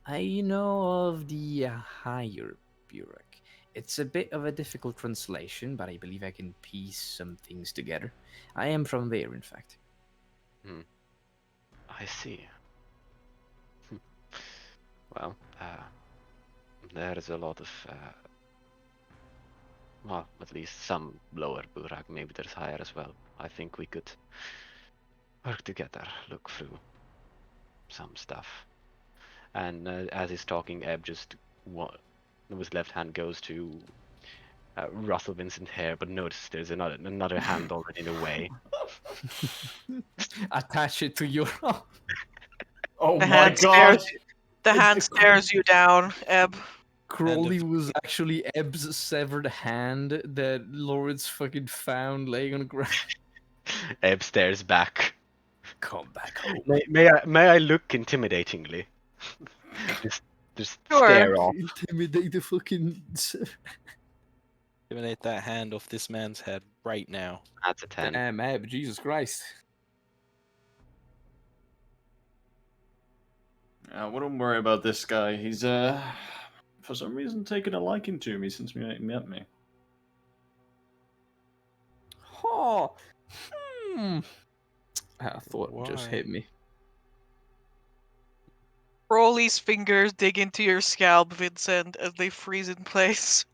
I know of the higher Burek. It's a bit of a difficult translation, but I believe I can piece some things together. I am from there, in fact.
I see. Well, there's a lot of, well, at least some lower Burak, maybe there's higher as well. I think we could work together, look through some stuff. And as he's talking, Ebb just with his left hand goes to rustle Vincent's hair, but notices there's another hand already in the way.
Attach it to your arm.
Oh
The
my
hand
god!
stares. The hand stares you down, Ebb.
Crowley was actually Ebb's severed hand that Lawrence fucking found laying on the ground.
Ebb stares back.
Come back home.
May I look intimidatingly? just
Sure.
stare off.
Intimidate the fucking.
Eliminate that hand off this man's head right now.
That's a 10.
Damn, Ebb, Jesus Christ.
I wouldn't worry about this guy. He's for some reason taken a liking to me since he met me.
Oh. I thought it just
Why?
hit me.
Crowley's fingers dig into your scalp, Vincent, as they freeze in place.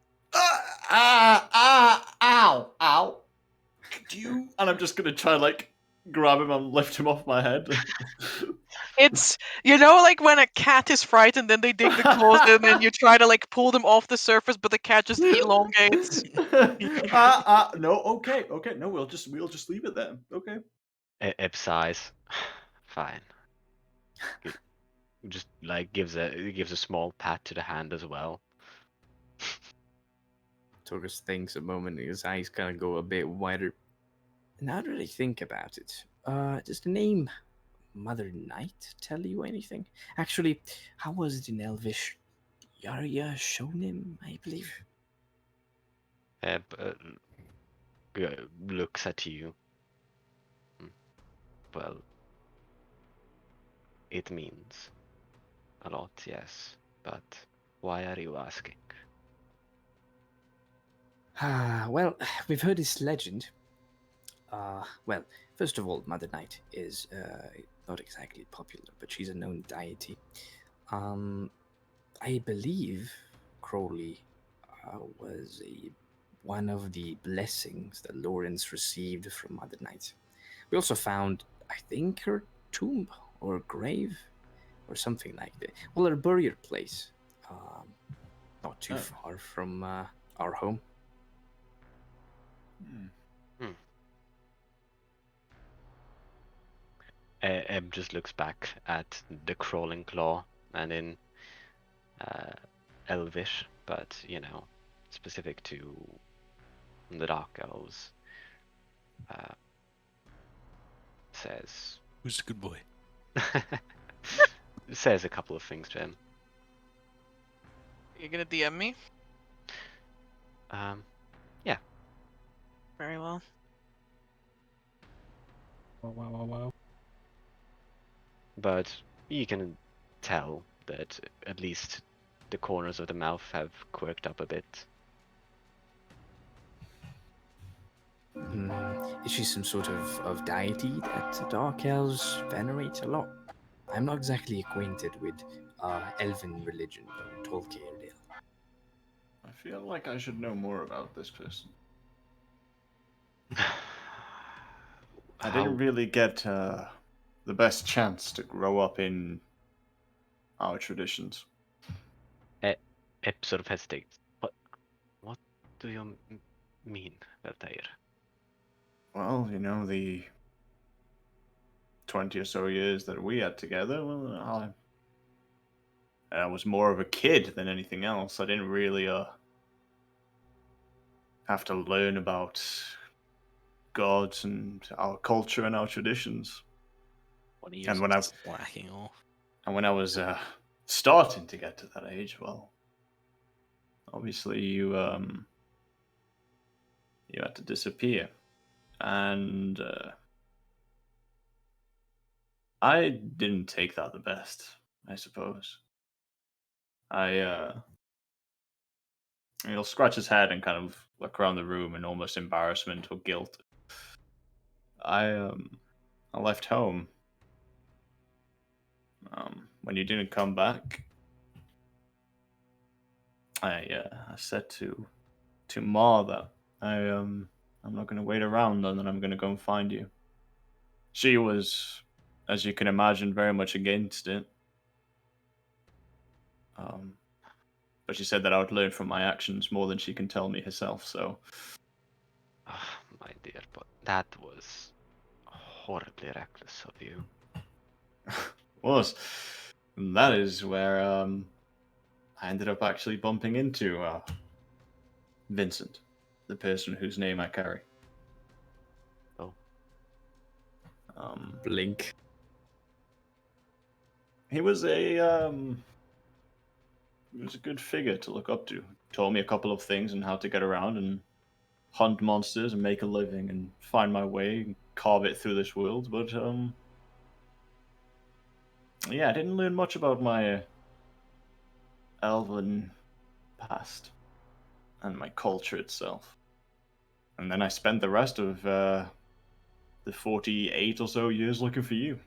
Ow! Do you? And I'm just gonna try like grab him and lift him off my head.
It's, like when a cat is frightened, then they dig the claws in, and you try to like pull them off the surface, but the cat just elongates.
No, okay, no, we'll just leave it then. Okay.
Ebb sighs. Fine. Just like gives a small pat to the hand as well.
Torgus thinks a moment, and his eyes kind of go a bit wider. Now that I think about it, does the name Mother Night tell you anything? Actually, how was it in Elvish? Yarya Shonim, I believe.
Ebb looks at you. Well, it means a lot, yes. But why are you asking?
Well, we've heard this legend. Well, first of all, Mother Night is not exactly popular, but she's a known deity. I believe Crowley was one of the blessings that Lawrence received from Mother Night. We also found, I think, her tomb or grave or something like that. Well, her burial place. Not too far from our home.
Eb just looks back at the crawling claw and in Elvish, but specific to the Dark Elves, says
Who's a good boy?
says a couple of things to him.
You're gonna DM me?
Yeah.
Very well.
Wow.
But you can tell that at least the corners of the mouth have quirked up a bit.
Is she some sort of deity that the Dark Elves venerate a lot? I'm not exactly acquainted with elven religion, or Tolkien.
I feel like I should know more about this person. I didn't really get the best chance to grow up in our traditions.
Ep sort of hesitates. What do you mean, Veltair?
Well, the 20 or so years that we had together, well, I was more of a kid than anything else. I didn't really have to learn about gods and our culture and our traditions.
20 years
And when I
slacking off.
and when I was starting to get to that age, well, obviously you had to disappear, and I didn't take that the best, I suppose. He'll scratch his head and kind of look around the room in almost embarrassment or guilt. I left home when you didn't come back. I said to Ma that I'm not going to wait around, and then I'm going to go and find you. She was, as you can imagine, very much against it. But she said that I would learn from my actions more than she can tell me herself. So,
My dear, but that was horribly reckless of you.
was. And that is where I ended up actually bumping into Vincent, the person whose name I carry.
Oh.
Blink.
He was a good figure to look up to. Told me a couple of things and how to get around and hunt monsters and make a living and find my way and carve it through this world. But yeah, I didn't learn much about my elven past and my culture itself. And then I spent the rest of the 48 or so years looking for you.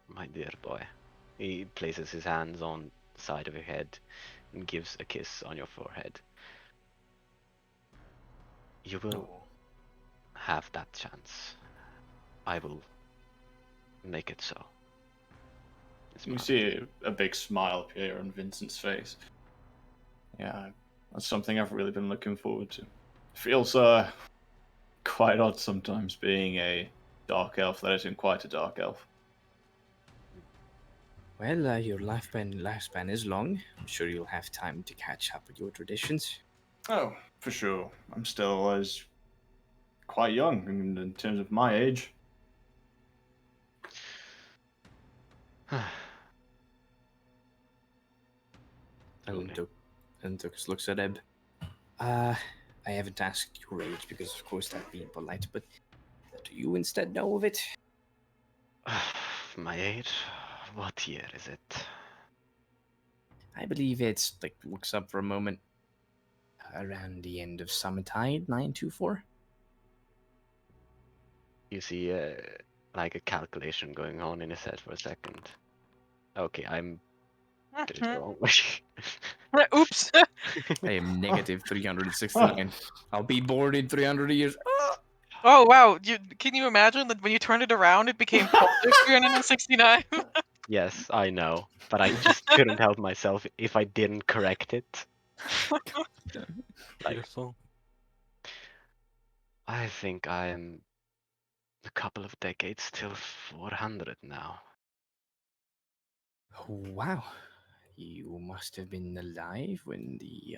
My dear boy. He places his hands on the side of your head and gives a kiss on your forehead. You will have that chance. I will make it so.
You see a big smile appear on Vincent's face. Yeah, that's something I've really been looking forward to. Feels quite odd sometimes being a dark elf that isn't quite a dark elf.
Well, your lifespan is long. I'm sure you'll have time to catch up with your traditions.
Oh, for sure. I'm still quite young in terms of my age.
Tux looks at Eb. I haven't asked your age because, of course, that'd be impolite, but do you instead know of it?
My age? What year is it?
I believe it's, looks up for a moment, around the end of Summertide, 924.
You see like a calculation going on in his head for a second. Okay, I'm did it the wrong way.
Oops.
I am negative 369. I'll be bored in 300 years.
Oh wow! Can you imagine that when you turned it around, it became Project 369?
Yes, I know, but I just couldn't help myself if I didn't correct it. Like,
Beautiful.
I think I'm a couple of decades till 400 now.
Wow. You must have been alive when the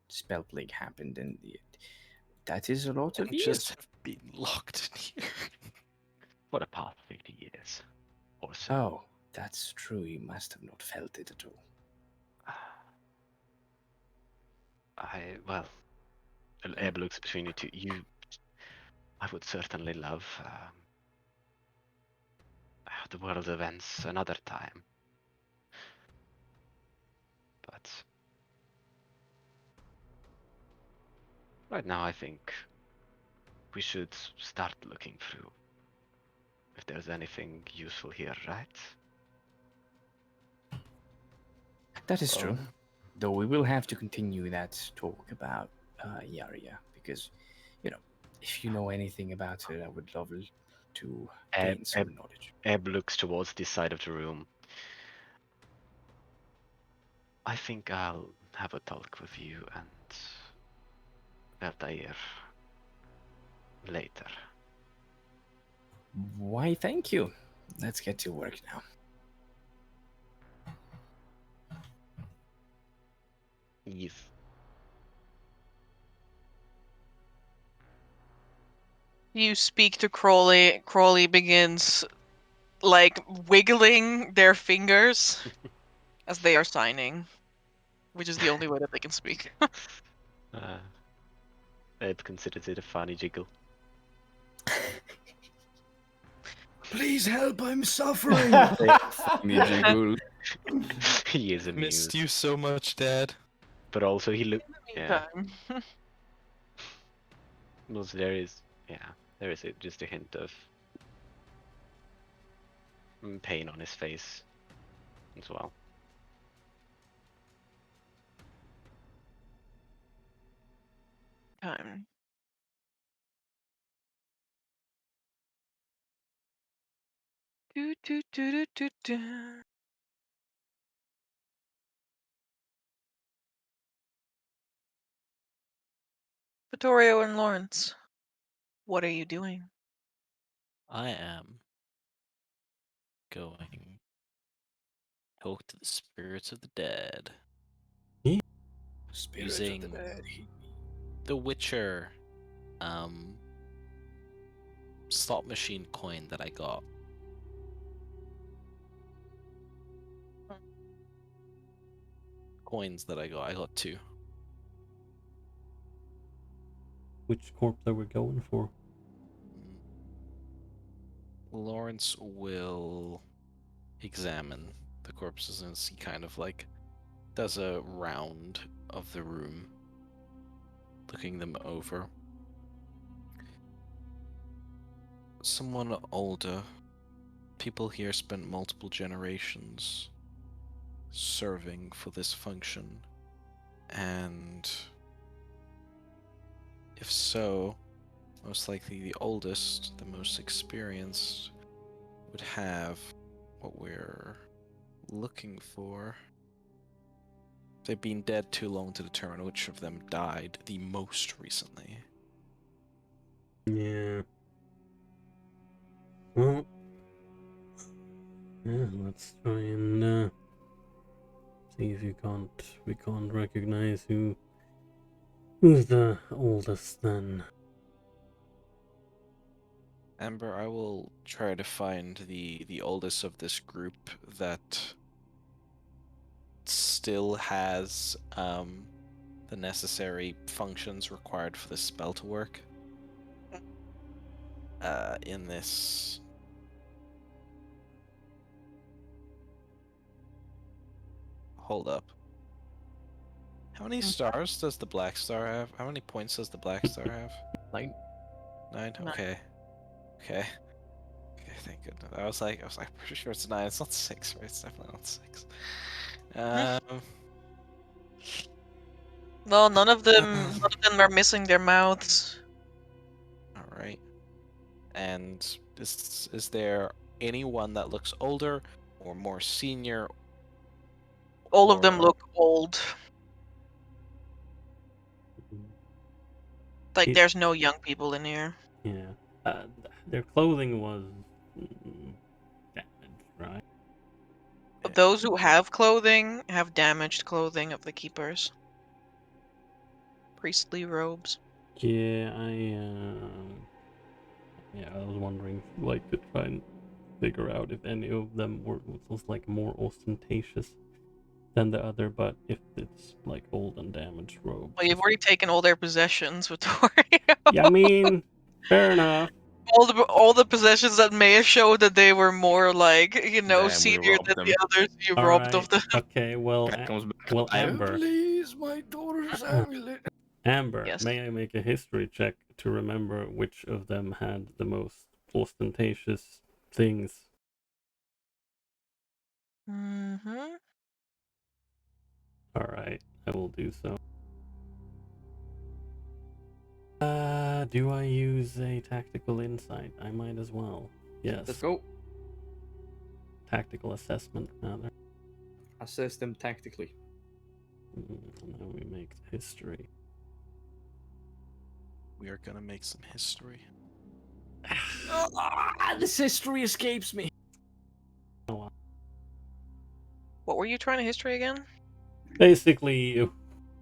spell plague happened, and that is a lot of
And just
years.
have been locked in here.
For the past 50 years or so.
Oh, that's true. You must have not felt it at all.
Well, Ebb looks between you two. I would certainly love the world events another time. But right now I think we should start looking through if there's anything useful here, right?
That is true. Though we will have to continue that talk about Yaria, because, if you know anything about her, I would love to gain some knowledge.
Ebb looks towards this side of the room. I think I'll have a talk with you and Verdair later.
Why, thank you. Let's get to work now.
Eve.
You speak to Crowley. Crowley begins, like, wiggling their fingers as they are signing, which is the only way that they can speak.
Ebb considers it a funny jiggle.
Please help, I'm suffering. Me jiggle.
He is amused.
Missed you so much, Dad.
But also he look. Yeah.
Meantime.
Well, there is just a hint of pain on his face as well.
Time. Do, do, do, do, do, do. Vittorio and Lawrence, what are you doing?
I am going to talk to the spirits of the dead.
Spirits
Using
of the dead.
the Witcher slot machine coin that I got. Coins that I got 2.
Which corpse are we going for?
Lawrence will examine the corpses and he kind of like does a round of the room, looking them over. Someone older. People here spent multiple generations serving for this function, and if so, most likely the oldest, the most experienced, would have what we're looking for. They've been dead too long to determine which of them died the most recently.
Yeah. Well, yeah, let's try and see if we can't recognize who's the oldest then.
Amber, I will try to find the oldest of this group that still has the necessary functions required for the spell to work. In this. Hold up. How many stars does the Black Star have? How many points does the Black Star have?
9.
9?
Nine.
Okay. Okay, thank goodness. I was like, pretty sure it's 9. It's not 6, right? It's definitely not 6.
Well, none of them are missing their mouths.
Alright. And is there anyone that looks older or more senior?
All of them
or-
look old. Like
It-
there's no young people in here.
Yeah. Their clothing was damaged, right?
But those who have clothing have damaged clothing of the keepers. Priestly robes.
Yeah, I was wondering, like, to try and figure out if any of them was like more ostentatious than the other, but if it's like old and damaged robes.
Well, you've already taken all their possessions, Vittorio.
Yeah, I mean, fair enough.
all the possessions that may have showed that they were more like,
Then we
senior
robbed
than
them.
the others. You
All
robbed
right.
of them.
Okay. Well,
That comes back.
well,
alive.
Amber.
Please, my daughter's amulet.
Amber,
Yes.
may I make a history check to remember which of them had the most ostentatious things?
Mm-hmm.
All right, I will do so. Do I use a tactical insight? I might as well. Yes.
Let's go.
Tactical assessment, rather.
Assess them tactically.
And then we make history.
We are gonna make some history.
This history escapes me.
Oh,
What were you trying to history again?
basically,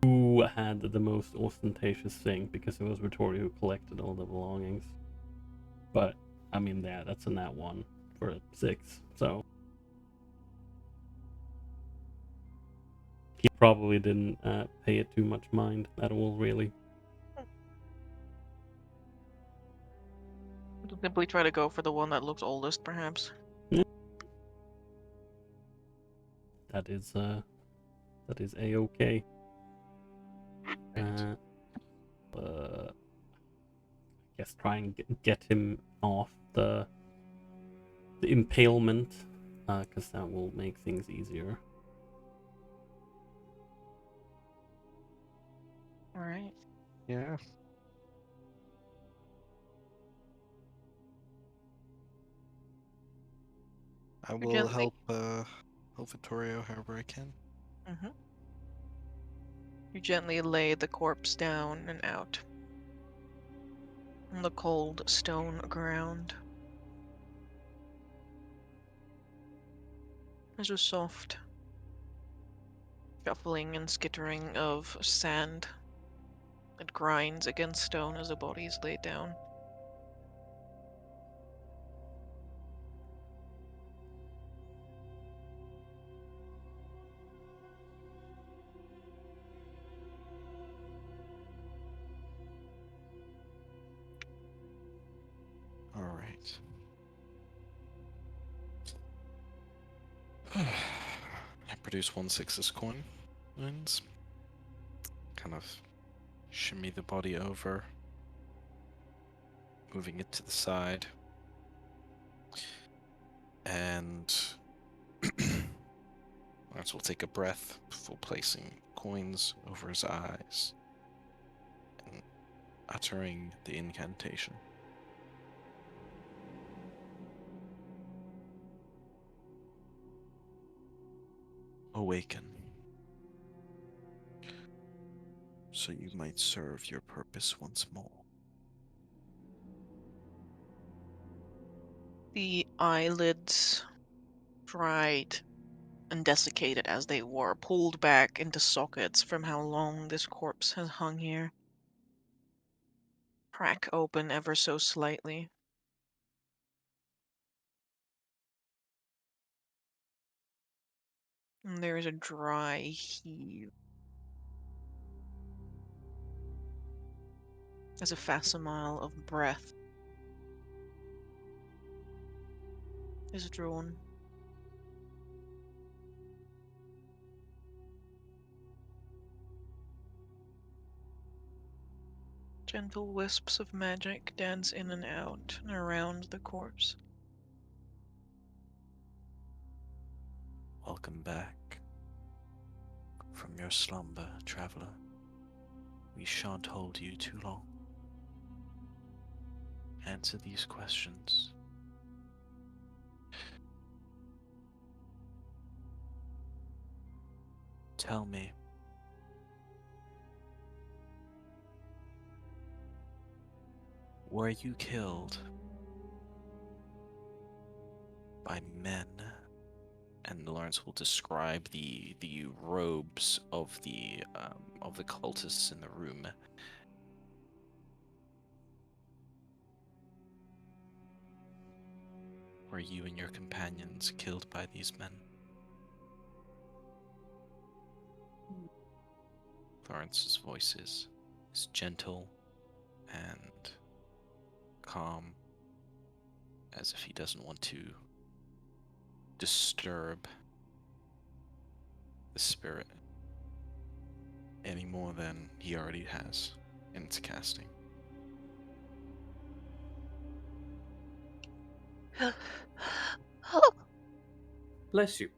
who had the most ostentatious thing, because it was Vittorio who collected all the belongings. But, I mean, yeah, that's a nat 1 for a 6, so. He probably didn't pay it too much mind at all, really.
Simply try to go for the one that looks oldest, perhaps.
That is a-okay. I guess try and get him off the impalement, because that will make things easier.
All right.
Yeah. I will
Gently.
help Vittorio however I can.
Mm-hmm. You gently lay the corpse down and out on the cold stone ground. There's a soft shuffling and skittering of sand that grinds against stone as the body is laid down.
All right. I produce 1 6 coins. Kind of shimmy the body over, moving it to the side. And Lance will take a breath before placing coins over his eyes and uttering the incantation. Awaken, so you might serve your purpose once more.
The eyelids, dried and desiccated as they were, pulled back into sockets from how long this corpse has hung here, crack open ever so slightly. And there is a dry heave as a facsimile of breath is drawn. Gentle wisps of magic dance in and out and around the corpse.
Welcome back from your slumber, traveler. We shan't hold you too long. answer these questions. Tell me, were you killed by men? And Lawrence will describe the robes of the cultists in the room. Were you and your companions killed by these men? Lawrence's voice is gentle and calm, as if he doesn't want to disturb the spirit any more than he already has in its casting.
Bless you.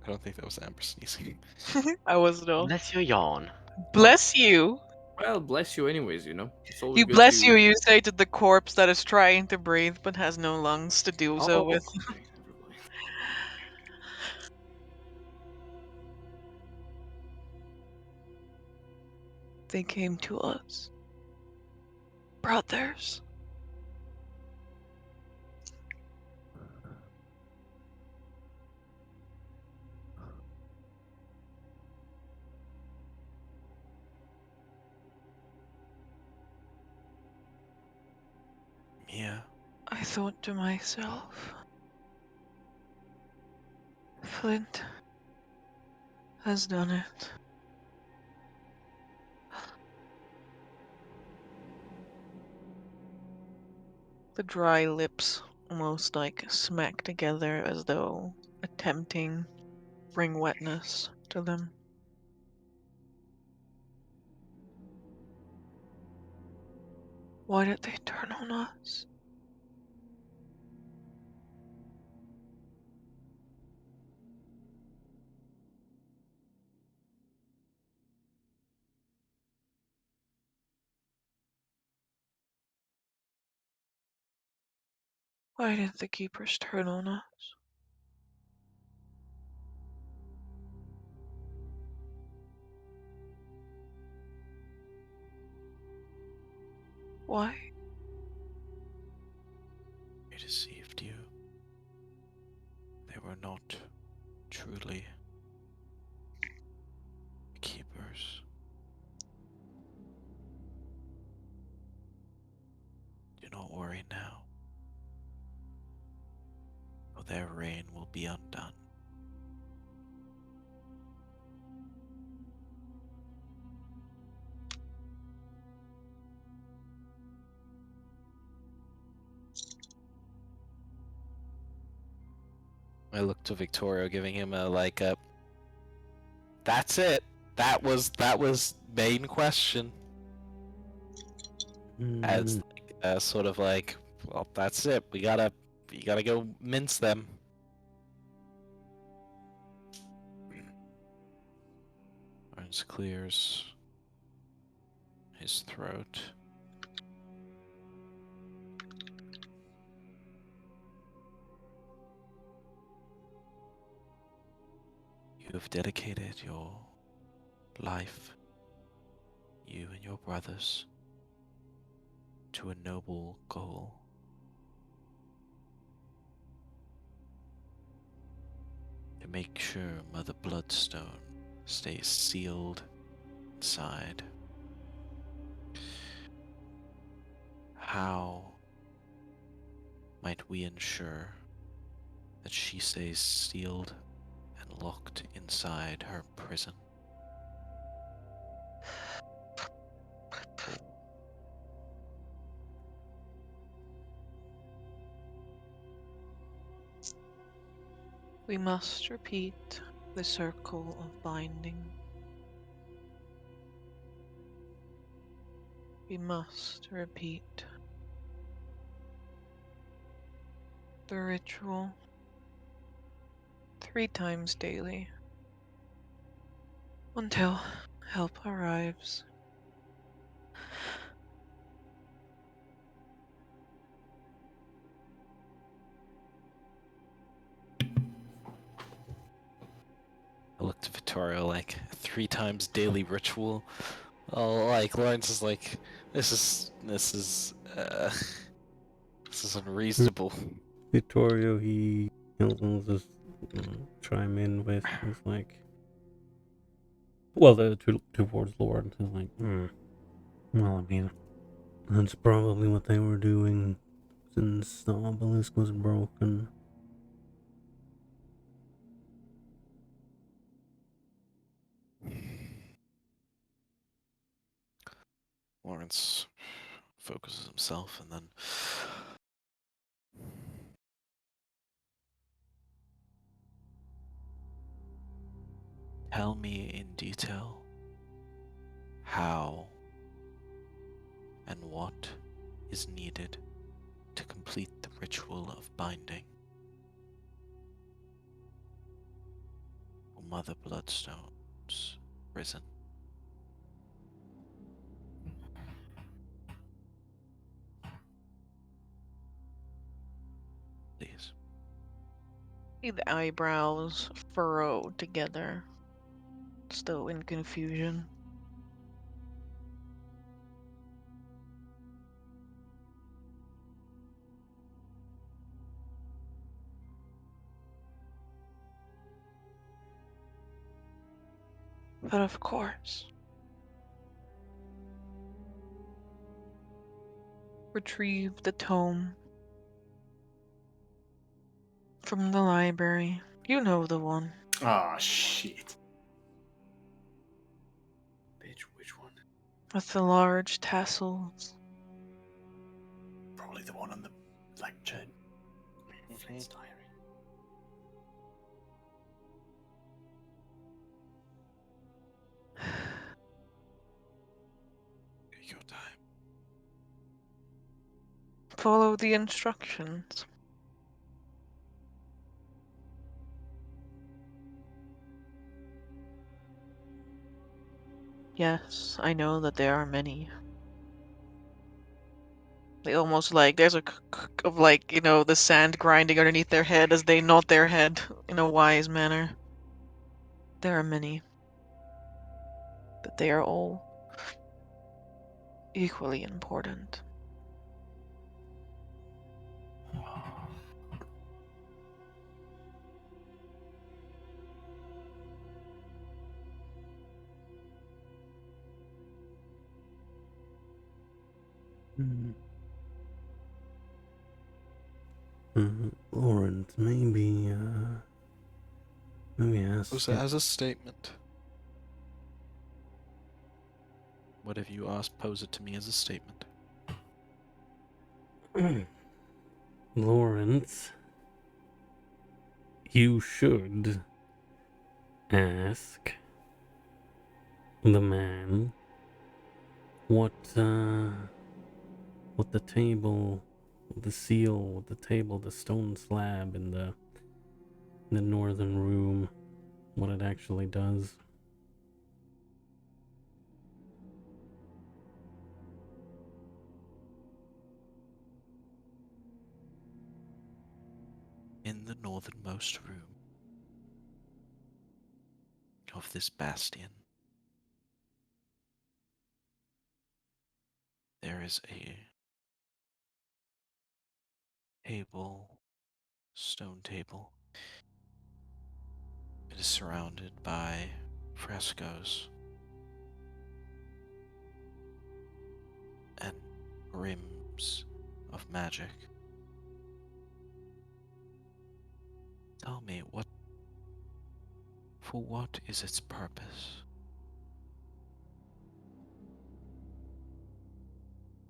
I don't think that was Amber sneezing.
I was though.
Bless your yawn.
Bless you.
Well, bless you anyways, you know. It's always
You
good
bless
to...
you, you say to the corpse that is trying to breathe but has no lungs to do so
Oh,
with.
okay, never mind.
They came to us. Brothers.
Mia,
I thought to myself, Flint has done it. The dry lips almost like smack together as though attempting to bring wetness to them. Why did they turn on us? Why did the keepers turn on us? Why?
they deceived you. They were not truly keepers. Do not worry now, for their reign will be undone. I look to Victorio, giving him a that's it. That was main question. As sort of like, well, that's it. You gotta go mince them. Burns clears his throat. You have dedicated your life, you and your brothers, to a noble goal. To make sure Mother Bloodstone stays sealed inside. How might we ensure that she stays sealed and locked inside her prison?
We must repeat the circle of binding. We must repeat the ritual 3 times daily until help arrives.
tutorial, like 3 times daily ritual. Oh, like Lawrence is like, this is unreasonable.
Vittorio, he'll just chime in with, he's like, well, towards Lawrence, he's like, well, I mean, that's probably what they were doing since the obelisk was broken.
Lawrence focuses himself and then tell me in detail how and what is needed to complete the ritual of binding Mother Bloodstone's prison. Please.
See the eyebrows furrow together, still in confusion. But of course, retrieve the tome from the library. You know the one.
Ah, shit. Bitch, which one?
With the large tassels.
Probably the one on the lecture. Flint's diary.
Take your time.
Follow the instructions. Yes, I know that there are many. They almost like, there's a of like, the sand grinding underneath their head as they nod their head in a wise manner. There are many. But they are all equally important.
Lawrence, maybe ask
Pose it as a statement. Whatever you ask, pose it to me as a statement.
Lawrence, you should ask the man what the table, the seal, the table, the stone slab in the northern room, what it actually does.
In the northernmost room of this bastion, there is a table, stone table. It is surrounded by frescoes and rims of magic. Tell me, for what is its purpose?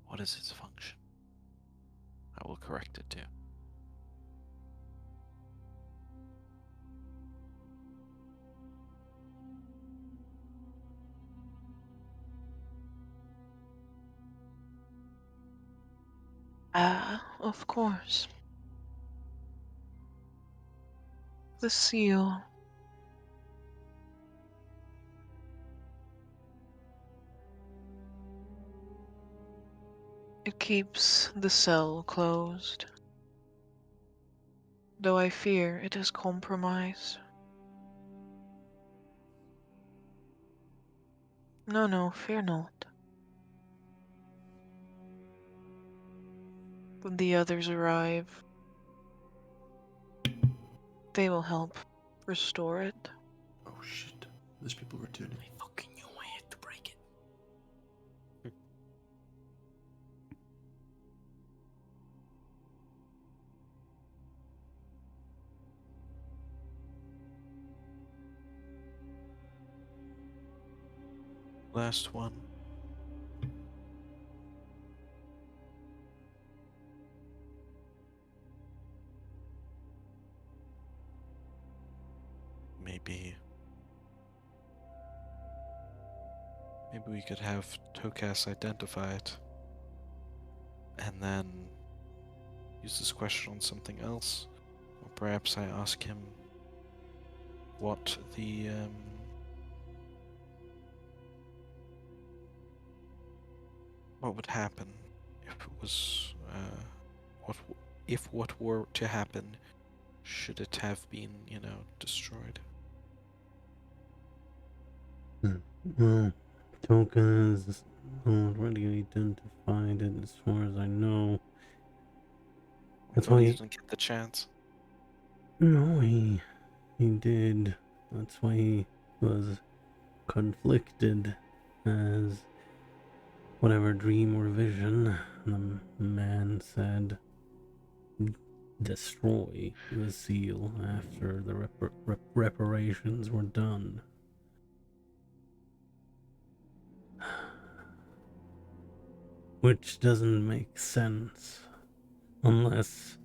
What is its function? I will correct it too.
Of course. The seal. It keeps the cell closed. Though I fear it is compromised. No, fear not. When the others arrive, they will help restore it.
Oh shit. There's people returning.
I fucking knew I had to break it.
Last one. Maybe we could have Tokas identify it, and then use this question on something else. Or perhaps I ask him what the what would happen if it was what were to happen should it have been, destroyed.
Well, Toka's already identified it as far as I know. That's
But
why
he didn't get the chance.
No, he did. That's why he was conflicted as whatever dream or vision the man said destroy the seal after the reparations were done. Which doesn't make sense unless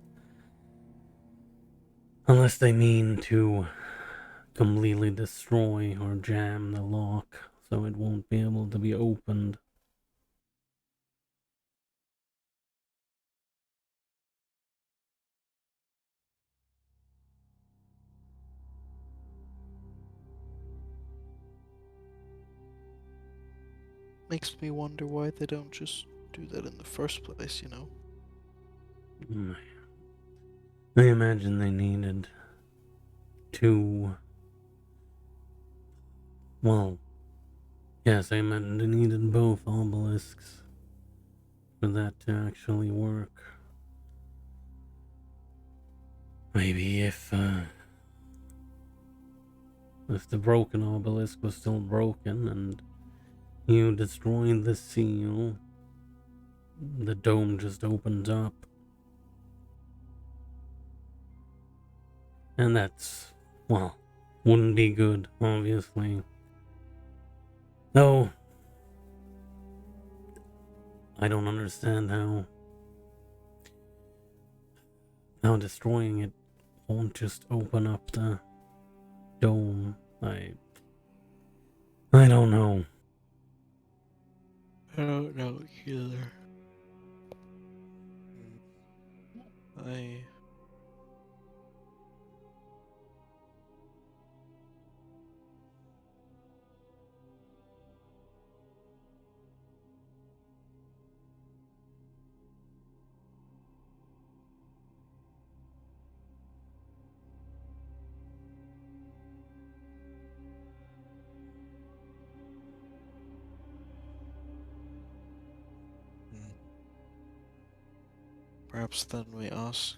they mean to completely destroy or jam the lock so it won't be able to be opened.
Makes me wonder why they don't just do that in the first place,
I imagine they needed to. Well, yes, I imagine they needed both obelisks for that to actually work. Maybe if the broken obelisk was still broken and you destroyed the seal, the dome just opens up. And that's, well, wouldn't be good, obviously. Though, I don't understand how destroying it won't just open up the dome. I don't know.
I don't know either. I Perhaps then we ask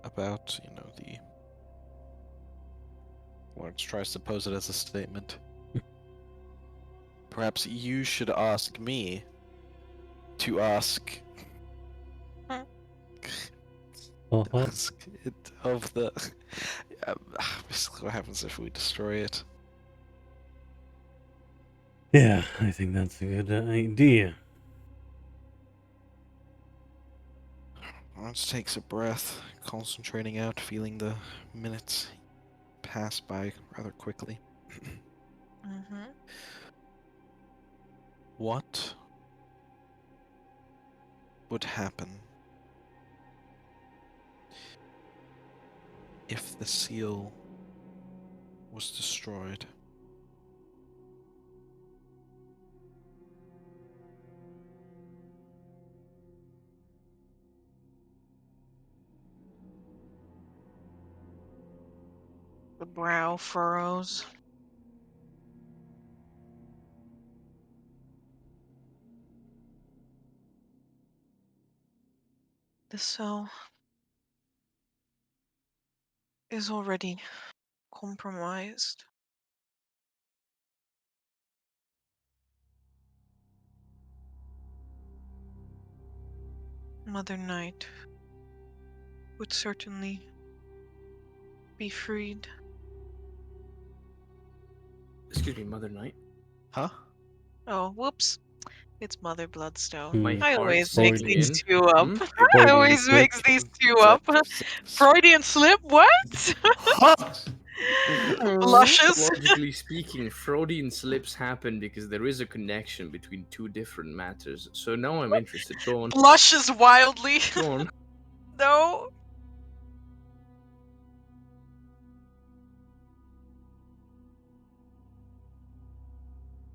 about, the Lawrence tries to pose it as a statement. Perhaps you should ask me to ask ask it of the basically what happens if we destroy it.
Yeah, I think that's a good idea.
Lawrence takes a breath, concentrating out, feeling the minutes pass by rather quickly.
Mm-hmm.
What would happen if the seal was destroyed?
The brow furrows. The cell is already compromised. Mother Night would certainly be freed.
Excuse me, Mother Knight.
Huh?
Oh, whoops. It's Mother Bloodstone.
My
I
heart
always mix
Freudian.
these two up.
Hmm?
I
Freudian
always
slip.
mix these two up. Freudian slip? What? Blushes?
Logically speaking, Freudian slips happen because there is a connection between two different matters. So now I'm interested. Go on.
Blushes wildly.
Go on.
No.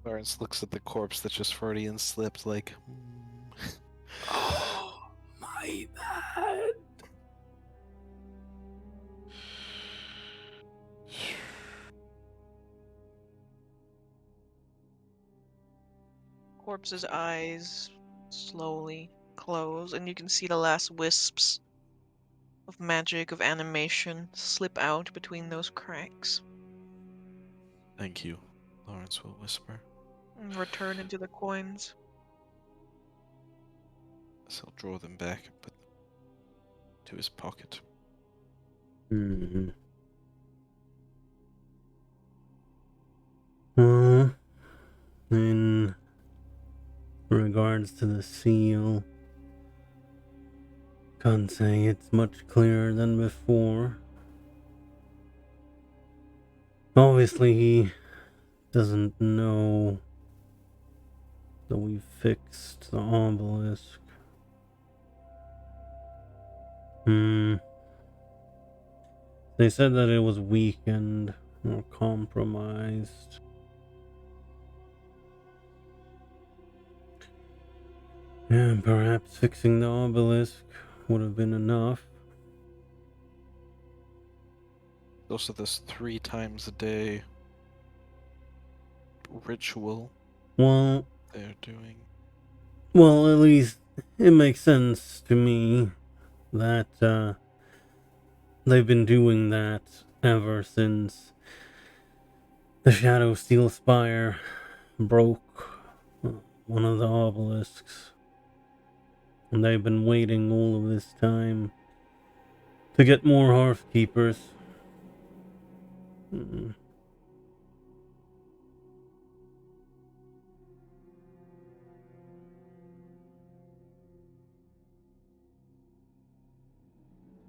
Lawrence looks at the corpse that just Freudian slipped like.
Oh, my bad.
Corpse's eyes slowly close, and you can see the last wisps of magic, of animation, slip out between those cracks
Thank you, Lawrence will whisper.
and return into the coins.
So he'll draw them back and put them to his pocket.
Hmm. Well, in regards to the seal, can't say it's much clearer than before. Obviously, he doesn't know that we fixed the obelisk. They said that it was weakened or compromised. And perhaps fixing the obelisk would have been enough.
Also, this 3 times a day ritual
Well,
they're doing.
Well, at least it makes sense to me that they've been doing that ever since the Shadow Steel Spire broke one of the obelisks. And they've been waiting all of this time to get more Hearth Keepers.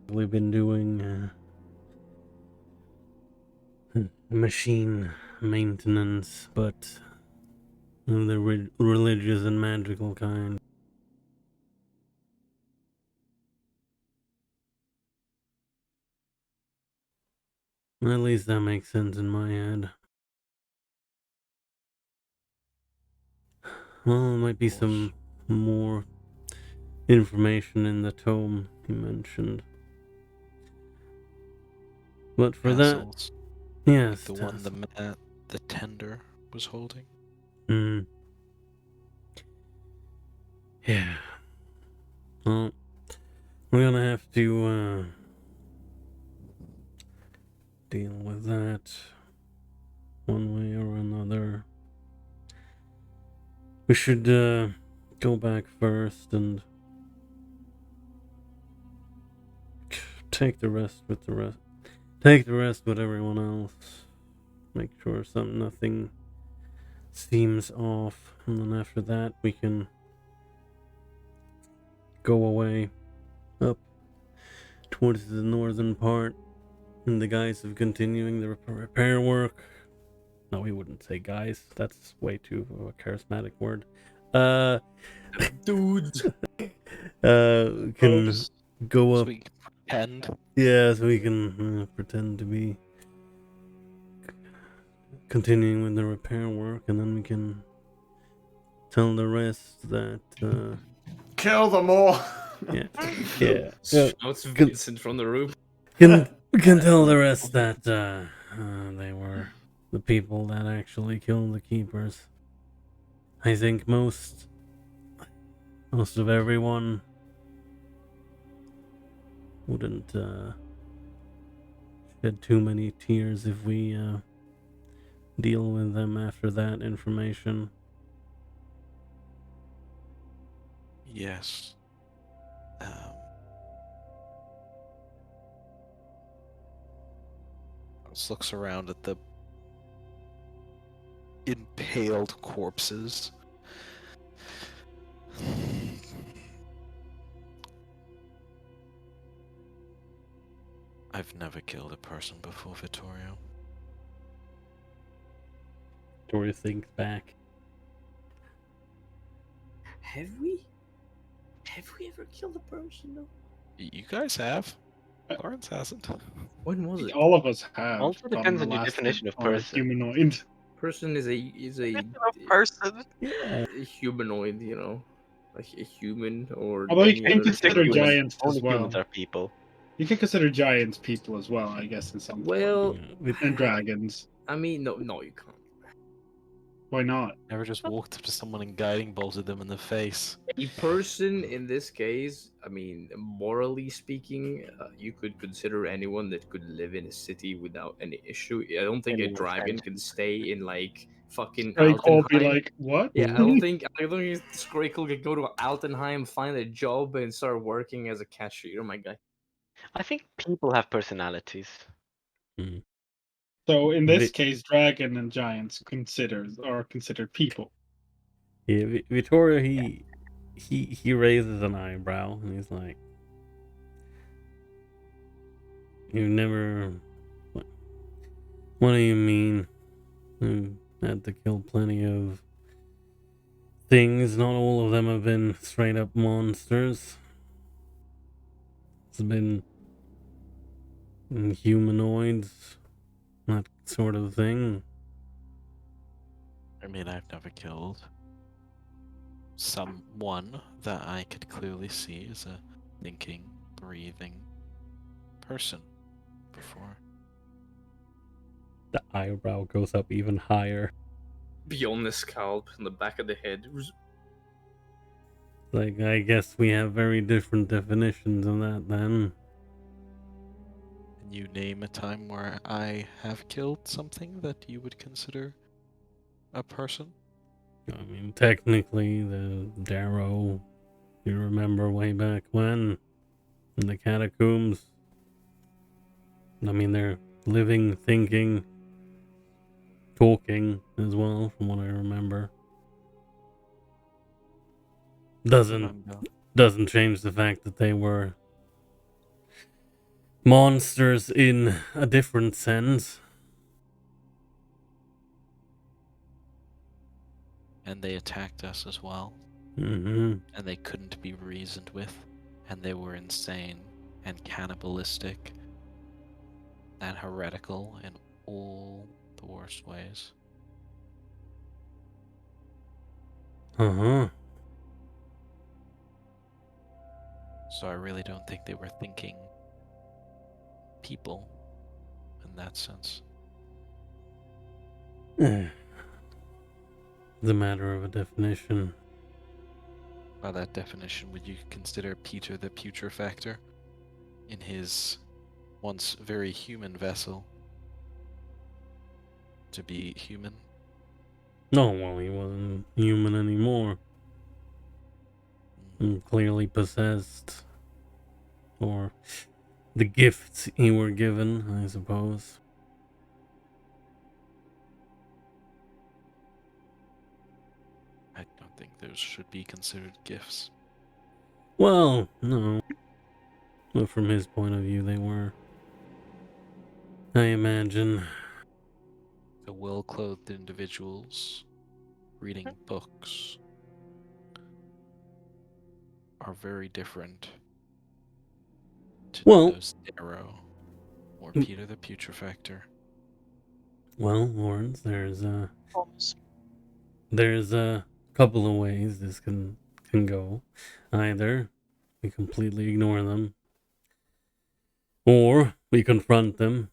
We've been doing machine maintenance, but of the religious and magical kind. At least that makes sense in my head. Well, there might be some more information in the tome you mentioned. But for
Tassels,
that, yes,
the one the tender was holding.
Yeah. Well, we're gonna have to deal with that one way or another. We should go back first and take the rest with the rest. Take the rest with everyone else. Make sure nothing seems off, and then after that we can go away up towards the northern part in the guise of continuing the repair work. No, we wouldn't say guys. That's way too of a charismatic word.
Dudes.
Can go up.
So we can pretend.
Yeah, so we can pretend to be continuing with the repair work, and then we can tell the rest that
Kill them all.
yeah.
Shouts Vincent from the room.
We can tell the rest that they were the people that actually killed the keepers. I think most of everyone wouldn't shed too many tears if we deal with them after that information.
Yes. Just looks around at the impaled corpses. I've never killed a person before, Vittorio.
Victoria thinks back.
Have we? Have we ever killed a person? No.
You guys have. Lawrence hasn't.
When was it?
All of us have.
Also depends on your
molested
definition of
or
person.
humanoid.
Person is a
person.
Yeah.
a humanoid, you know, like a human or
Although you
any
can
other
consider
humanoid.
giants as
Only
well.
humans are people.
You can consider giants people as well, I guess, in some
Well,
and dragons.
I mean, no, you can't.
Why not?
Never just walked up to someone and guiding bolted them in the face.
A person in this case, I mean, morally speaking, you could consider anyone that could live in a city without any issue. I don't think a
Anyone
dragon
sent.
can stay in like fucking
Like, all be
Altenheim.
like, what?
Yeah, I don't think Scrakel could go to Altenheim, find a job, and start working as a cashier, my guy.
I think people have personalities.
So in this
Vi-
case, dragon and giants are considered people.
Yeah, Vittorio, he raises an eyebrow and he's like, "You never. What do you mean? You had to kill plenty of things. Not all of them have been straight up monsters. It's been humanoids, that sort of thing."
I mean, I've never killed someone that I could clearly see as a thinking, breathing person before.
The eyebrow goes up even higher.
Beyond the scalp, in the back of the head.
Like, I guess we have very different definitions of that then.
Can you name a time where I have killed something that you would consider a person?
I mean, technically, the Darrow, you remember way back when, in the catacombs. I mean, they're living, thinking, talking as well, from what I remember. Doesn't change the fact that they were monsters in a different sense.
And they attacked us as well.
Mm-hmm.
And they couldn't be reasoned with. And they were insane and cannibalistic and heretical in all the worst ways.
Uh-huh.
So I really don't think they were thinking people in that sense.
It's a matter of a definition.
By that definition, would you consider Peter the Putrefactor in his once very human vessel to be human?
No, well, he wasn't human anymore. Clearly possessed. Or the gifts he were given, I suppose.
I don't think those should be considered gifts.
Well, no. But from his point of view, they were. I imagine.
The well-clothed individuals reading books are very different to those Darrow or Peter the Putrefactor.
Well, Lawrence, there's a couple of ways this can go. Either we completely ignore them, or we confront them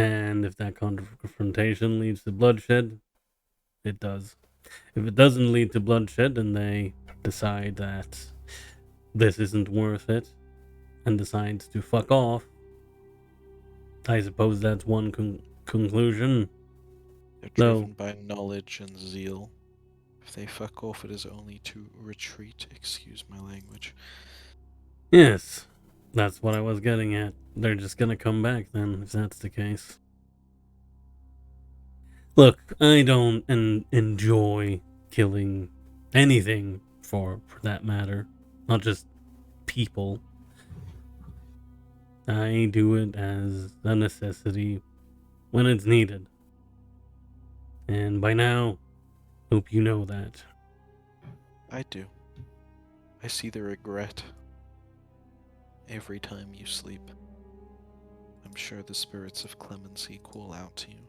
And if that confrontation leads to bloodshed, it does. If it doesn't lead to bloodshed and they decide that this isn't worth it and decides to fuck off, I suppose that's one conclusion.
They're
No.
driven by knowledge and zeal. If they fuck off, it is only to retreat. Excuse my language.
Yes, that's what I was getting at. They're just gonna come back then, if that's the case. Look, I don't enjoy killing anything for that matter. Not just people. I do it as a necessity when it's needed. And by now, hope you know that.
I do. I see the regret every time you sleep. I'm sure the spirits of clemency call out to you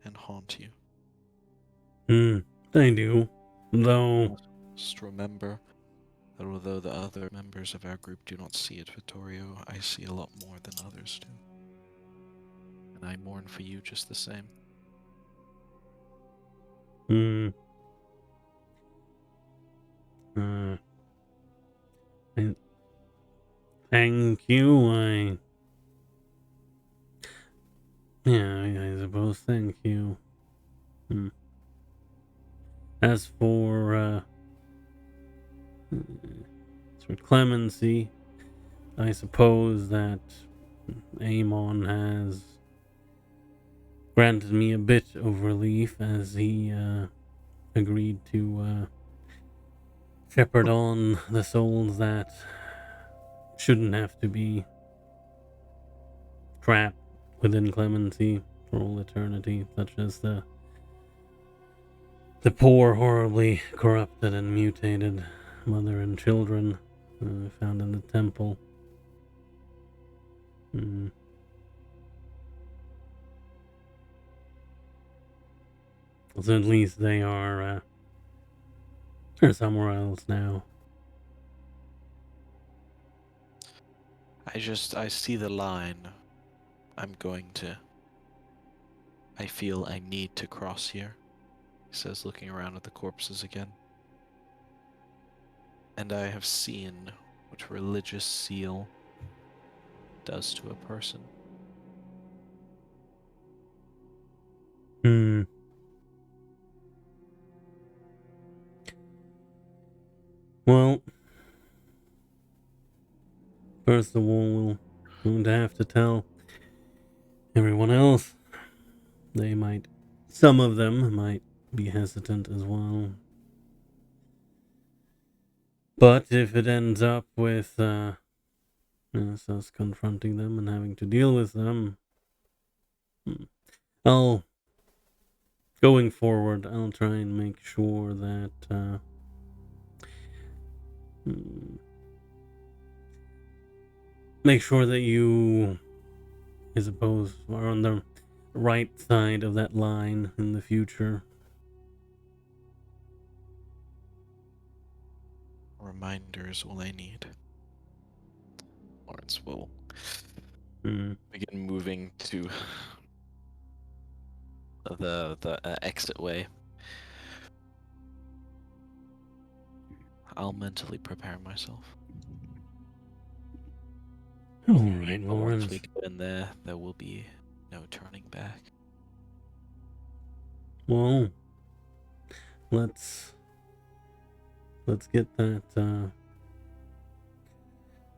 and haunt you.
They do. Though,
Just remember that although the other members of our group do not see it, Vittorio, I see a lot more than others do. And I mourn for you just the same.
Thank you, I suppose thank you. As for clemency, I suppose that Amon has granted me a bit of relief as he agreed to shepherd on the souls that shouldn't have to be trapped within clemency for all eternity, such as the poor, horribly corrupted and mutated mother and children found in the temple. So at least they are they're somewhere else now.
I see the line. I feel I need to cross here, he says, looking around at the corpses again. And I have seen what religious zeal does to a person.
Well, first of all, we're going to have to tell everyone else. Some of them might be hesitant as well. But if it ends up with us confronting them and having to deal with them, going forward, I'll try and make sure that you, I suppose, are on the right side of that line in the future.
Reminders all I need. Lawrence will begin moving to the exit way. I'll mentally prepare myself.
All right,
But
Lawrence.
once we go in there, there will be no turning back.
Well, let's get that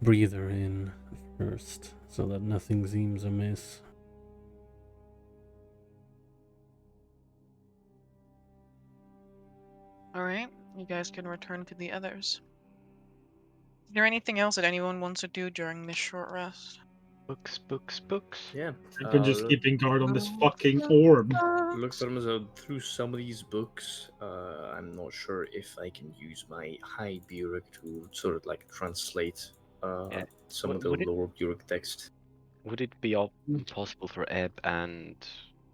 breather in first, so that nothing seems amiss.
All right, you guys can return to the others. Is there anything else that anyone wants to do during this short rest?
Books.
Yeah.
I've been just keeping guard on this fucking orb.
Look, so through some of these books, I'm not sure if I can use my high Burek to sort of like translate some of the lower Burek text.
Would it be possible for Ebb and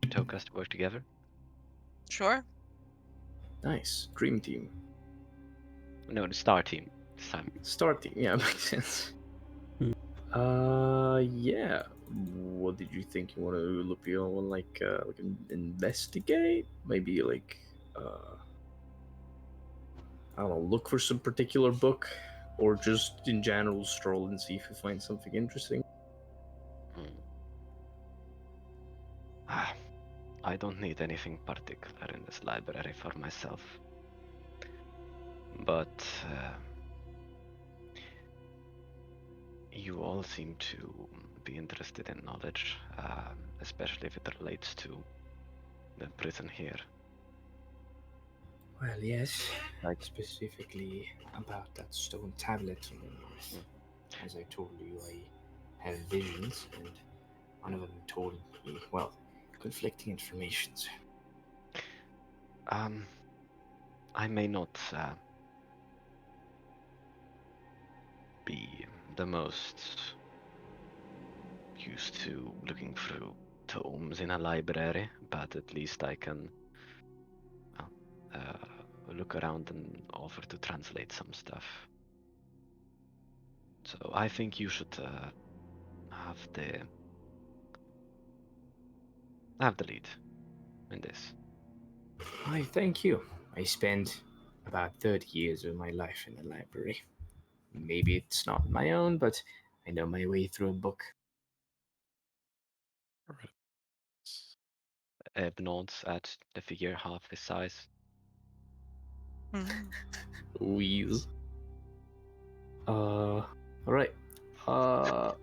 Tokas to work together?
Sure.
Nice. Dream team.
No, the Star team this time.
Star team, yeah, makes sense. Yeah. What did you think you want to look beyond? Like investigate? Maybe like, I don't know, look for some particular book, or just in general stroll and see if you find something interesting.
I don't need anything particular in this library for myself. But you all seem to be interested in knowledge, especially if it relates to the prison here.
Well, yes, like specifically about that stone tablet. As I told you, I have visions, and one of them told me, well, conflicting informations.
I may not be the most used to looking through tomes in a library, but at least I can look around and offer to translate some stuff. So I think you should have the lead in this.
I thank you. I spent about 30 years of my life in the library. Maybe it's not my own, but I know my way through a book.
Ebb nods at the figure half his size.
Wheeze. Alright.
I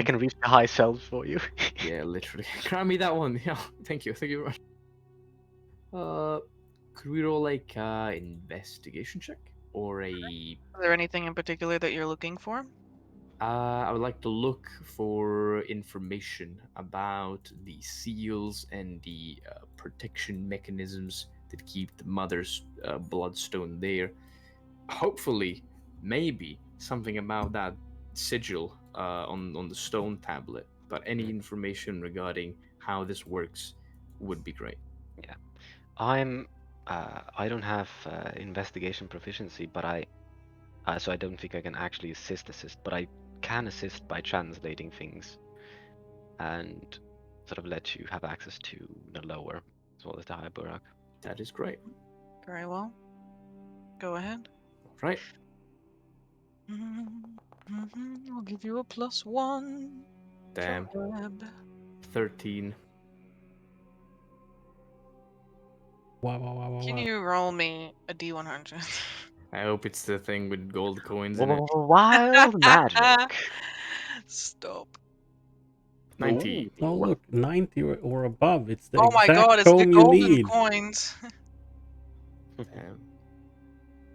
can reach the high shelves for you.
Yeah, literally. Grab me that one. Yeah, thank you very much. Could we roll like investigation check or a?
Is there anything in particular that you're looking for?
I would like to look for information about the seals and the protection mechanisms that keep the mother's bloodstone there. Hopefully, maybe something about that sigil on the stone tablet. But any information regarding how this works would be great.
Yeah, I don't have investigation proficiency, but so I don't think I can actually assist, but I can assist by translating things and sort of let you have access to the lower as well as the high Burak.
That is great.
Very well. Go ahead.
Right.
I'll give you a +1.
Damn. 13.
Wow.
Can you roll me a D100?
I hope it's the thing with gold coins in it.
Wild magic.
Stop.
90.
Oh, look, 90 or above. It's the
Oh my
exact
god, it's the
tome you
golden
need.
coins.
Damn.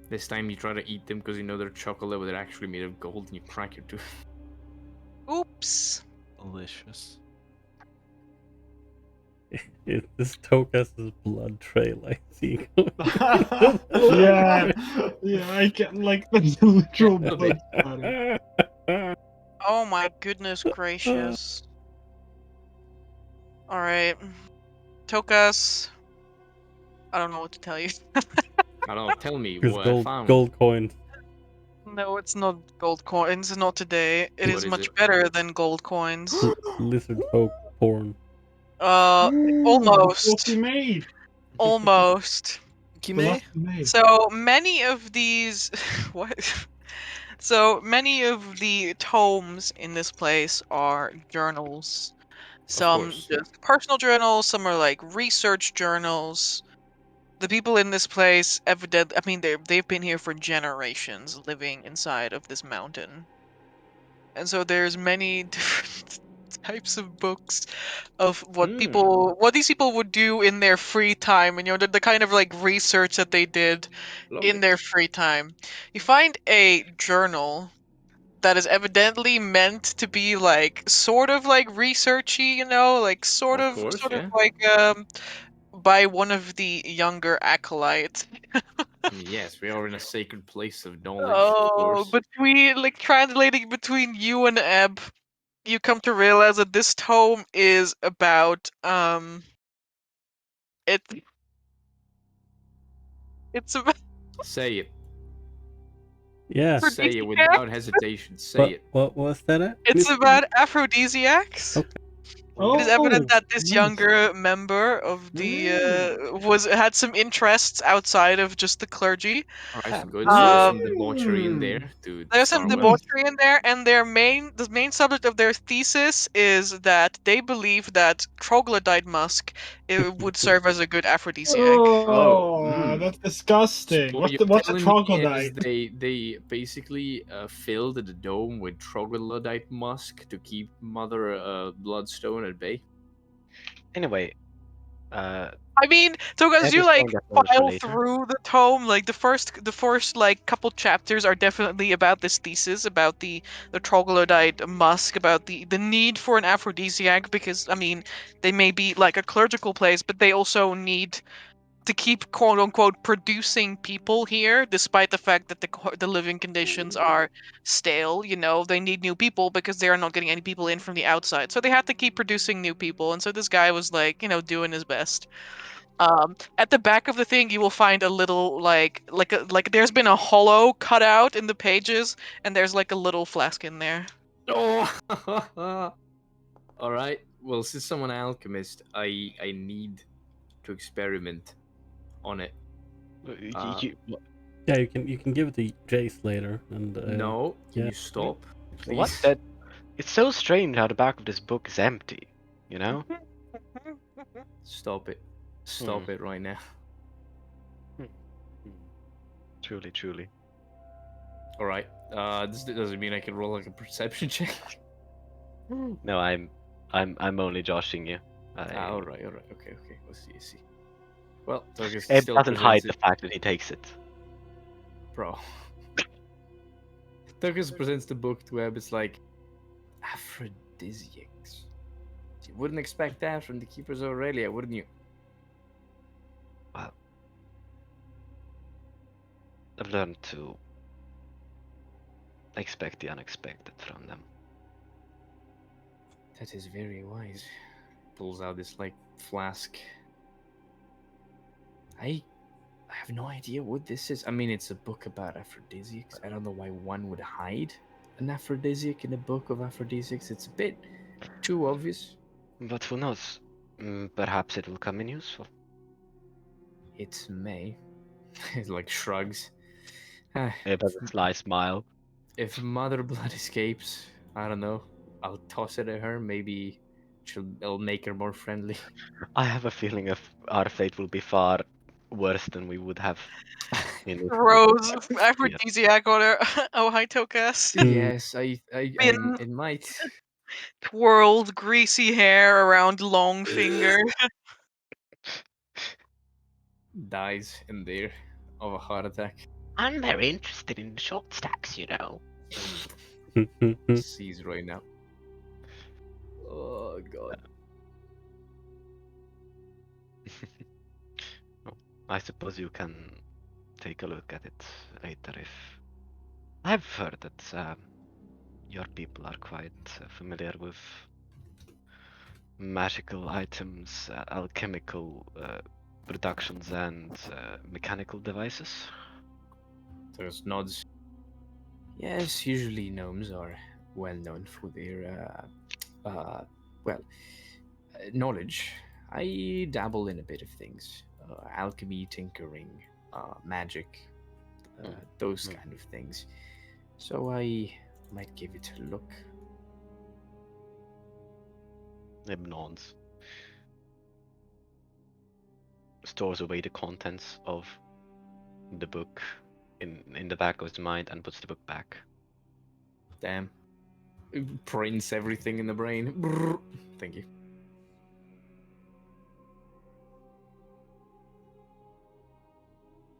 This time you try to eat them because you know they're chocolate, but they're actually made of gold, and you crack your tooth.
Oops.
Delicious.
This Tokas' blood trail I see.
Yeah, I can like the literal blood splatter.
Oh my goodness gracious. Alright. Tokas. I don't know what to tell you.
I don't know, tell me
Because
what I found.
gold coins.
No, it's not gold coins. Not today. It
What
is
is
much
it?
better than gold coins.
Lizard folk porn.
Almost.
What he made.
Almost.
Kime?
So many of these what? So many of the tomes in this place are journals. Some
course.
just personal journals, some are like research journals. The people in this place evidently, I mean, they've been here for generations living inside of this mountain. And so there's many different types of books of what these people would do in their free time, and the kind of like research that they did in their free time. You find a journal that is evidently meant to be like sort of like researchy, like sort
Of
of
course, yeah.
like by one of the younger acolytes.
Yes, we are in a sacred place of knowledge, of
Oh,
course.
between like translating between you and Ebb, you come to realize that this tome is about it's about
Say it.
Yeah.
Say it without hesitation. Say it.
What was that?
It's about aphrodisiacs.
Okay.
It is evident
Oh,
that this
nice.
younger member of the had some interests outside of just the clergy.
Alright, good. So there's some debauchery in
Hmm.
there to
There's some
start with.
debauchery in there, and the main subject of their thesis is that they believe that troglodyte musk would serve as a good aphrodisiac.
Oh, that's disgusting.
So what you're
What's a
telling me is
troglodyte?
they basically filled the dome with troglodyte musk to keep Mother Bloodstone at bay.
Anyway,
I mean, so as you like file through the tome, like the first like couple chapters are definitely about this thesis, about the troglodyte musk, about the need for an aphrodisiac, because I mean, they may be like a clerical place, but they also need to keep quote unquote producing people here, despite the fact that the living conditions are stale. You know, they need new people because they are not getting any people in from the outside, so they have to keep producing new people. And so this guy was like, you know, doing his best. At the back of the thing, you will find a little like there's been a hollow cut out in the pages, and there's like a little flask in there.
Oh, all right. Well, since I'm an alchemist, I need to experiment on it.
Yeah, you can give it to Jace later. And
no, can
yeah.
you stop, please?
What? That? It's so strange how the back of this book is empty. You know?
Stop it. Stop it right now.
Truly, truly.
All right. This doesn't mean I can roll like a perception check.
No, I'm only joshing you.
All right. Okay. We'll see. Well, Douglas
It
still
doesn't hide
presents
the
it,
fact that he takes it.
bro. Douglas presents the book to Ebb. It's like aphrodisiacs. You wouldn't expect that from the Keepers of Aurelia, wouldn't you?
Well, I've learned to expect the unexpected from them.
That is very wise. Pulls out this like flask. I have no idea what this is. I mean, it's a book about aphrodisiacs. I don't know why one would hide an aphrodisiac in a book of aphrodisiacs. It's a bit too obvious.
But who knows? Perhaps it will come in useful.
It may. It like shrugs.
It has a sly smile.
If Mother Blood escapes, I don't know. I'll toss it at her. Maybe it'll make her more friendly.
I have a feeling our fate will be far worse than we would have.
Rose aphrodisiac on her. Oh, hi, Tokas.
Yes, it might.
Twirled greasy hair around long finger.
Dies in there of a heart attack.
I'm very interested in short stacks, you know.
Sees right now. Oh god.
Well, I suppose you can take a look at it later if... I've heard that your people are quite familiar with magical items, alchemical productions and mechanical devices.
There's nods. Yes, usually gnomes are well known for their knowledge. I dabble in a bit of things. Alchemy, tinkering, magic, those kind of things. So I might give it a look.
Nib nods. Stores away the contents of the book in the back of his mind and puts the book back.
Damn. It prints everything in the brain. Brrr. Thank you.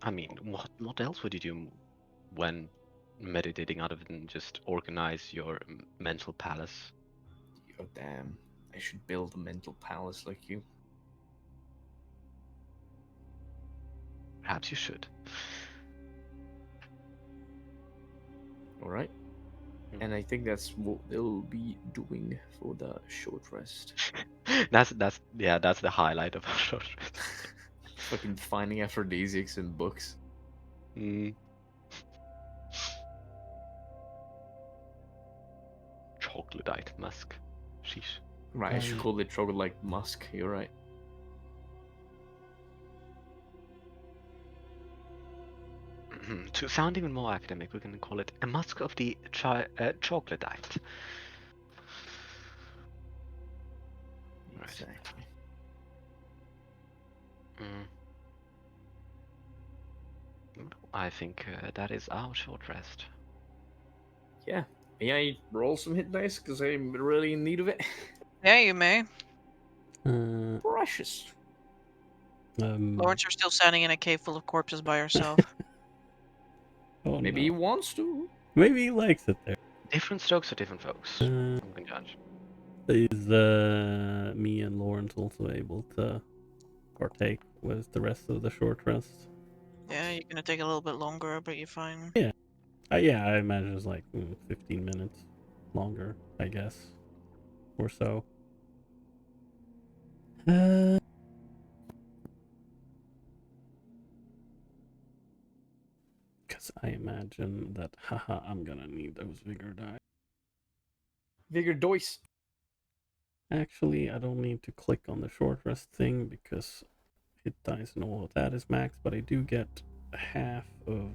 I mean, what else would you do when meditating other than just organize your mental palace?
Oh damn. I should build a mental palace like you.
Perhaps you should.
Alright. And I think that's what they'll be doing for the short rest.
that's the highlight of our short rest.
Fucking finding aphrodisiacs in books.
troglodyte musk. Sheesh.
Right, I should call it troglodyte musk. You're right.
To sound even more academic, we can call it a musk of the troglodyte.
Exactly.
I think that is our short rest.
Yeah. May I roll some hit dice? Because I'm really in need of it.
Yeah, you may.
Precious.
Lawrence, you're still standing in a cave full of corpses by yourself.
Oh,
Maybe he wants to.
Maybe he likes it there.
Different strokes for different folks. I'm gonna judge.
Is me and Lawrence also able to partake with the rest of the short rest?
Yeah, you're gonna take a little bit longer, but you're fine.
Yeah. Yeah, I imagine it's like 15 minutes longer, I guess, or so. Because I imagine that, haha, I'm gonna need those vigor die.
Vigor dice.
Actually, I don't need to click on the short rest thing because hit dice and all of that is max, but I do get half of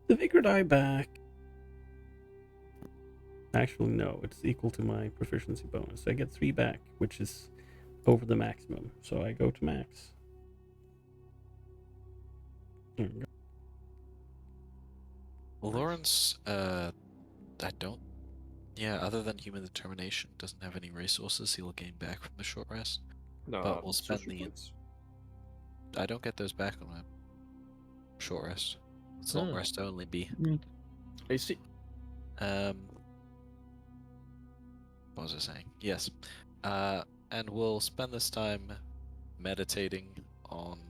the vigor die back. Actually, no, it's equal to my proficiency bonus. I get 3 back, which is over the maximum, so I go to max. There we go.
Lawrence, I don't. Yeah, other than human determination, doesn't have any resources he'll gain back from the short rest.
No,
But we'll spend
social
the.
points.
I don't get those back on my short rest. It's long rest only, B.
I see.
What was I saying? Yes. And we'll spend this time meditating on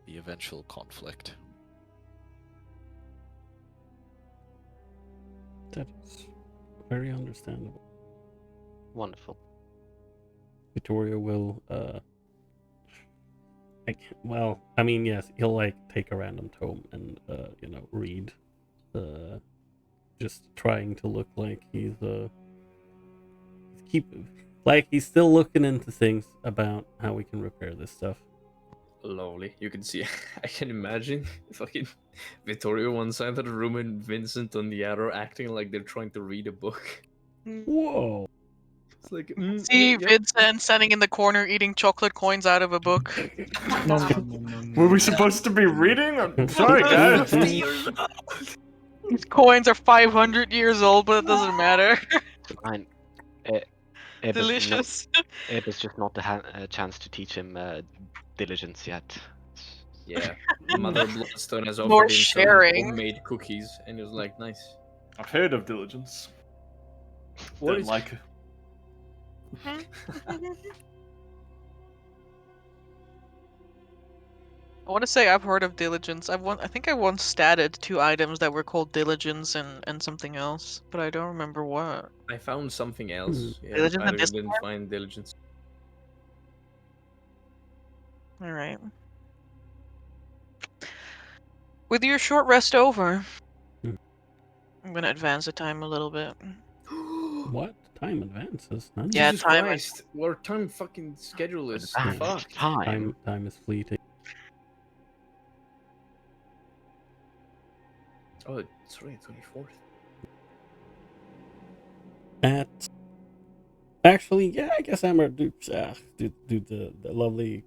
the eventual conflict.
That is very understandable.
Wonderful.
Vittorio will, yes, he'll like take a random tome and, read, just trying to look like he's he's still looking into things about how we can repair this stuff.
Lovely. You can see, I can imagine fucking Vittorio one side of the room and Vincent on the other acting like they're trying to read a book.
Whoa.
It's like,
See Vincent standing in the corner eating chocolate coins out of a book.
Were we supposed to be reading? I'm sorry, guys.
These coins are 500 years old, but it doesn't matter.
Fine.
Delicious.
Eb is just not a chance to teach him diligence yet.
Yeah, Mother Bloodstone has
More
offered him some
sharing.
homemade cookies, and he was like, nice.
I've heard of diligence.
What
Don't
is-
like it.
I want to say I've heard of diligence. I think I once statted 2 items that were called diligence and something else, but I don't remember what.
I found something else. Yeah,
Diligence
I
and
didn't
discipline?
find diligence.
All right. With your short rest over, I'm gonna advance the time a little bit.
What? Time advances, huh?
Yeah,
Jesus
time
Christ, our time fucking schedule is
Advanced
fucked.
time.
Time is fleeting.
Oh, it's really 24th.
Actually, yeah, I guess Amber, do the lovely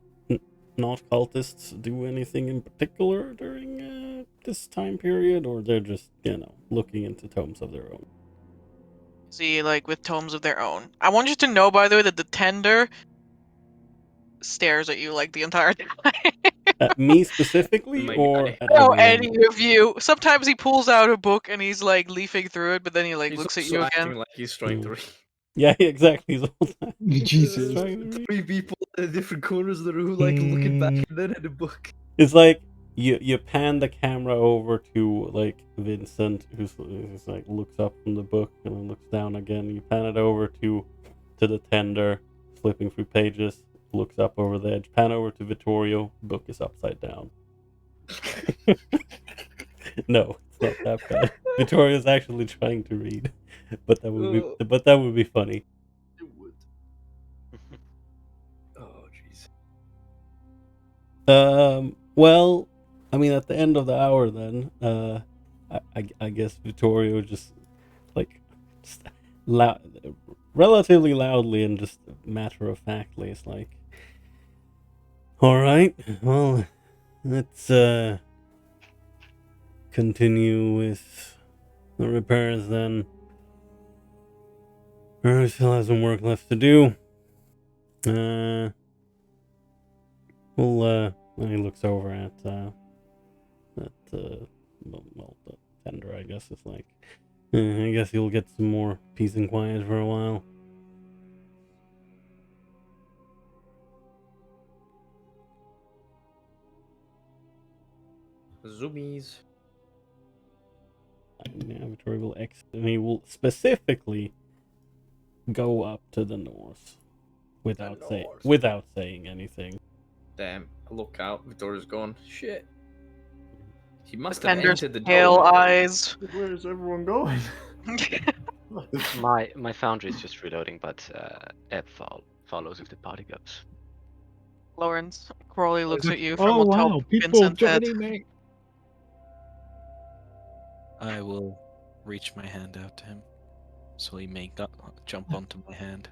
not cultists do anything in particular during this time period, or they're just, looking into tomes of their own?
See, like with tomes of their own. I want you to know, by the way, that the tender stares at you like the entire time.
At me specifically,
My
or
guy.
at
No,
everyone?
any of you. Sometimes he pulls out a book and he's like leafing through it, but then he like
He's
looks at
also
you
acting
again.
like he's trying to read.
Yeah, exactly. The whole time.
Jesus.
Trying to read.
3 people in different corners of the room, like looking back and then at the book.
It's like you pan the camera over to like Vincent, who's like looks up from the book and then looks down again. You pan it over to the tender, flipping through pages, looks up over the edge. Pan over to Vittorio, book is upside down. No, it's not that bad. Vittorio's actually trying to read. but that would be funny.
It would. Oh, jeez.
Well, I mean, at the end of the hour, then, I guess Vittorio just like just relatively loudly and just matter of factly, it's like, all right, well, let's continue with the repairs then. I still have some work left to do. When he looks over at the tender, I guess it's like, I guess you'll get some more peace and quiet for a while.
Zoomies.
Yeah, Victoria will and he will specifically go up to the north without saying anything.
Damn, I look out, Victoria's gone. Shit. He must have
Tender's
entered the
pale
door.
eyes.
Where is everyone going?
My foundry is just reloading, but Eb follows if the party goes.
Lawrence, Crawley looks at you
Oh
from
wow,
atop
people
Vincent's head.
joining me.
I will reach my hand out to him, so he may jump onto my hand.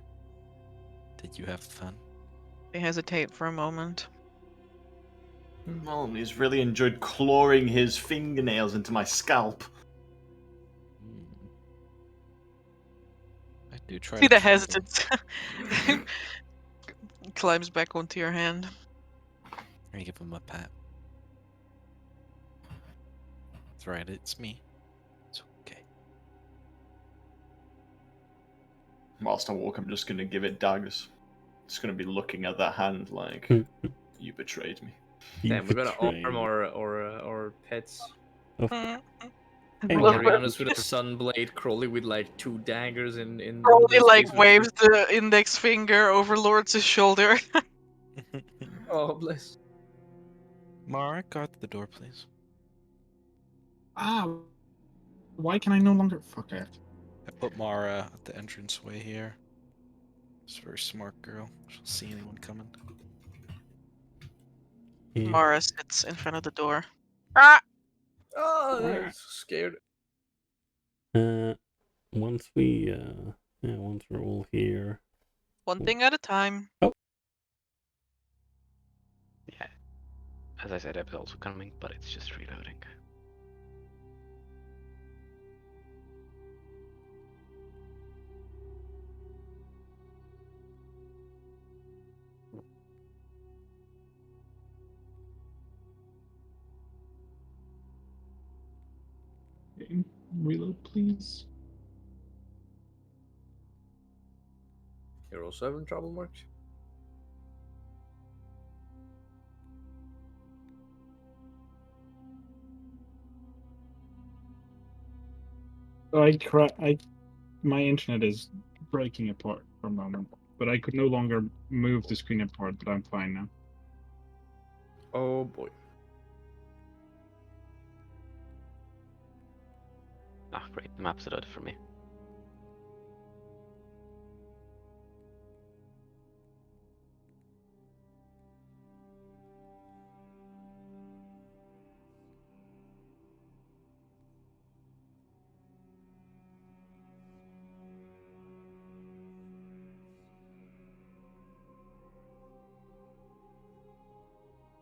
Did you have fun?
They hesitate for a moment.
Well, he's really enjoyed clawing his fingernails into my scalp.
I do try
See
to
the
treat him.
hesitance. Climbs back onto your hand.
I give him a pat. That's right, it's me. It's okay.
Whilst I walk, I'm just going to give it daggers. Just going to be looking at that hand like, you betrayed me.
Damn, we gotta arm our pets.
Hey,
Mariana's with a sunblade, Crowley with like 2 daggers in
Crawley
this
like
case,
waves the index finger over Lawrence's shoulder.
Oh, bless.
Mara, guard the door, please.
Ah, why can I no longer? Fuck it.
I put Mara at the entranceway here. She's a very smart girl. She'll see anyone coming.
Mara sits in front of the door. Ah!
Oh, I'm so scared.
Once we're all here.
One thing at a time.
Oh.
Yeah. As I said, Eb's also coming, but it's just reloading.
Reload, please.
You're also having trouble, Mark?
My internet is breaking apart for a moment, but I could no longer move the screen apart, but I'm fine now.
Oh boy.
Ah, great. The map's loaded for me.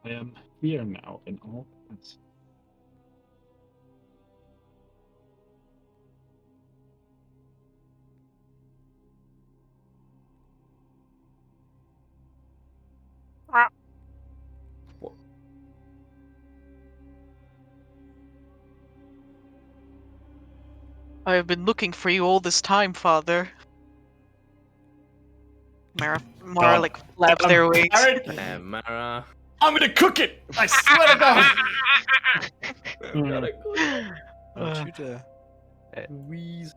I am here now in all points.
I have been looking for you all this time, Father. Mara like flaps their wings.
Mara.
I'm gonna cook it! I swear to God!
Don't you dare.
Wheeze.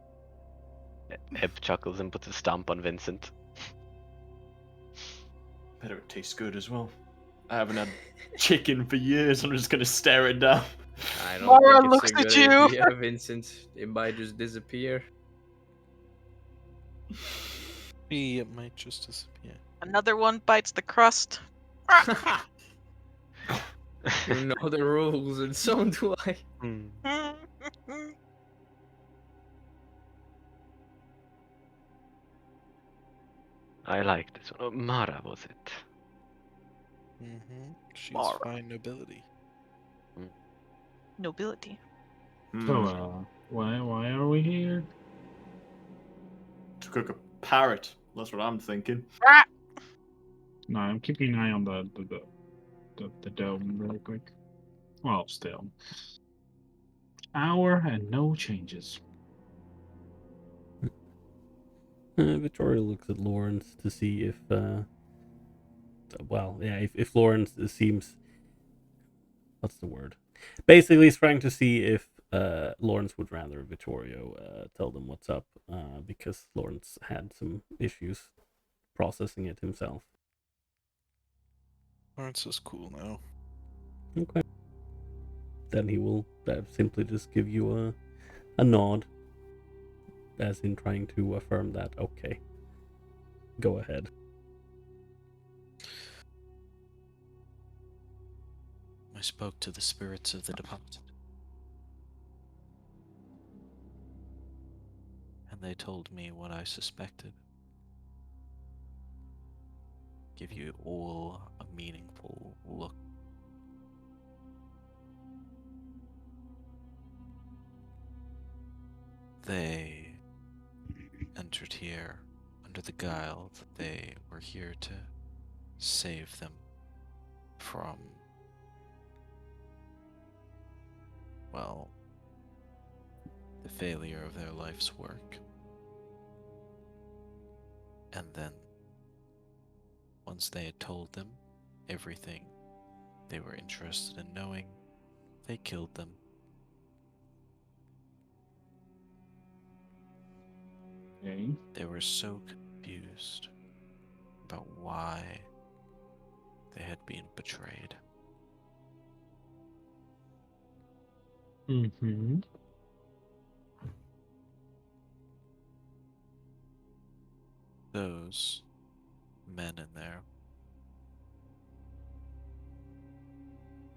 Eb chuckles and puts a stamp on Vincent.
Better it tastes good as well. I haven't had chicken for years. I'm just gonna stare it down.
I don't
Mara
think
looks
it's a
at
good
you.
idea, Vincent. It might just disappear.
It might just disappear.
Another one bites the crust.
You know the rules, and so do I.
I like this one. Oh, Mara, was it?
Mm-hmm. She's
Mara.
fine nobility.
Nobility.
So, why are we here?
To cook a parrot. That's what I'm thinking.
No, I'm keeping an eye on the dome really quick. Well, still. Hour and no changes.
Victoria looks at Lawrence to see if, if Lawrence seems, what's the word? Basically, he's trying to see if Lawrence would rather Vittorio tell them what's up, because Lawrence had some issues processing it himself.
Lawrence is cool now.
Okay. Then he will simply just give you a nod, as in trying to affirm that, okay, go ahead.
I spoke to the spirits of the departed, and they told me what I suspected. Give you all a meaningful look. They entered here under the guile that they were here to save them from, well, the failure of their life's work. And then, once they had told them everything they were interested in knowing, they killed them.
Okay.
They were so confused about why they had been betrayed.
Mm-hmm.
Those men in there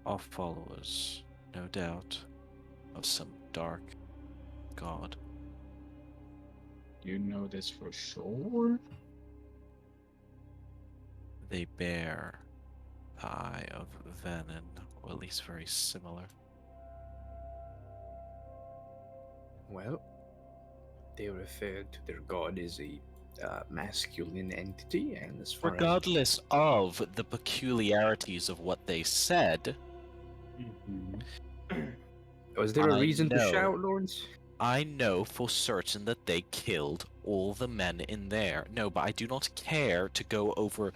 are followers, no doubt, of some dark god.
You know this for sure?
They bear the eye of Venin, or at least very similar.
Well, they referred to their god as a masculine entity, and as far
Regardless of the peculiarities of what they said,
was there a
I
reason to
know.
shout, Lawrence?
I know for certain that they killed all the men in there. No, but I do not care to go over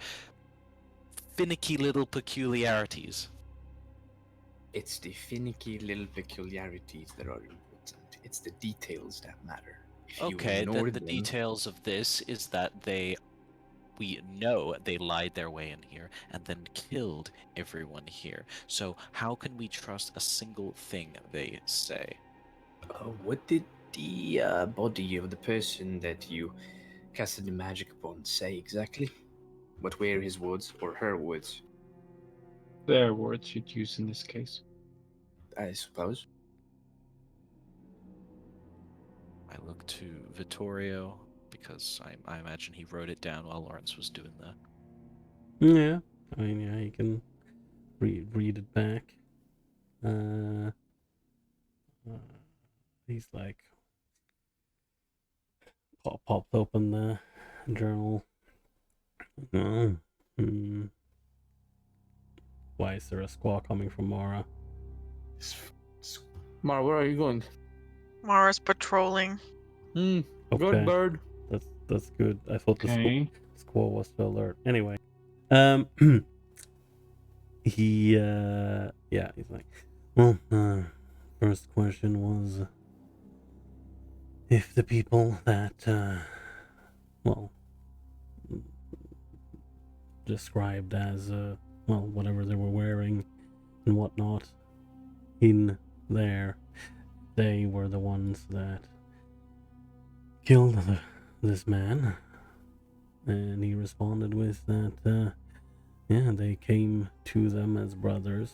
finicky little peculiarities.
It's the finicky little peculiarities that are important. It's the details that matter. If you
Okay,
ignore
then the
them,
details of this is that we know they lied their way in here and then killed everyone here. So how can we trust a single thing they say?
what did the body of the person that you casted the magic upon say exactly? What were his words or her words?
Their words you'd use in this case.
I suppose.
I look to Vittorio because I imagine he wrote it down while Lawrence was doing that.
Yeah, I mean, yeah, you can read it back. He's like, popped open the journal. Why is there a squaw coming from Mara?
Mara, where are you going?
Mara's patrolling.
Okay.
Good bird.
That's good. I thought the squaw was still alert. Anyway, he's like, well, first question was if the people that, described as, whatever they were wearing and whatnot in there, they were the ones that killed this man, and he responded with that, yeah, they came to them as brothers,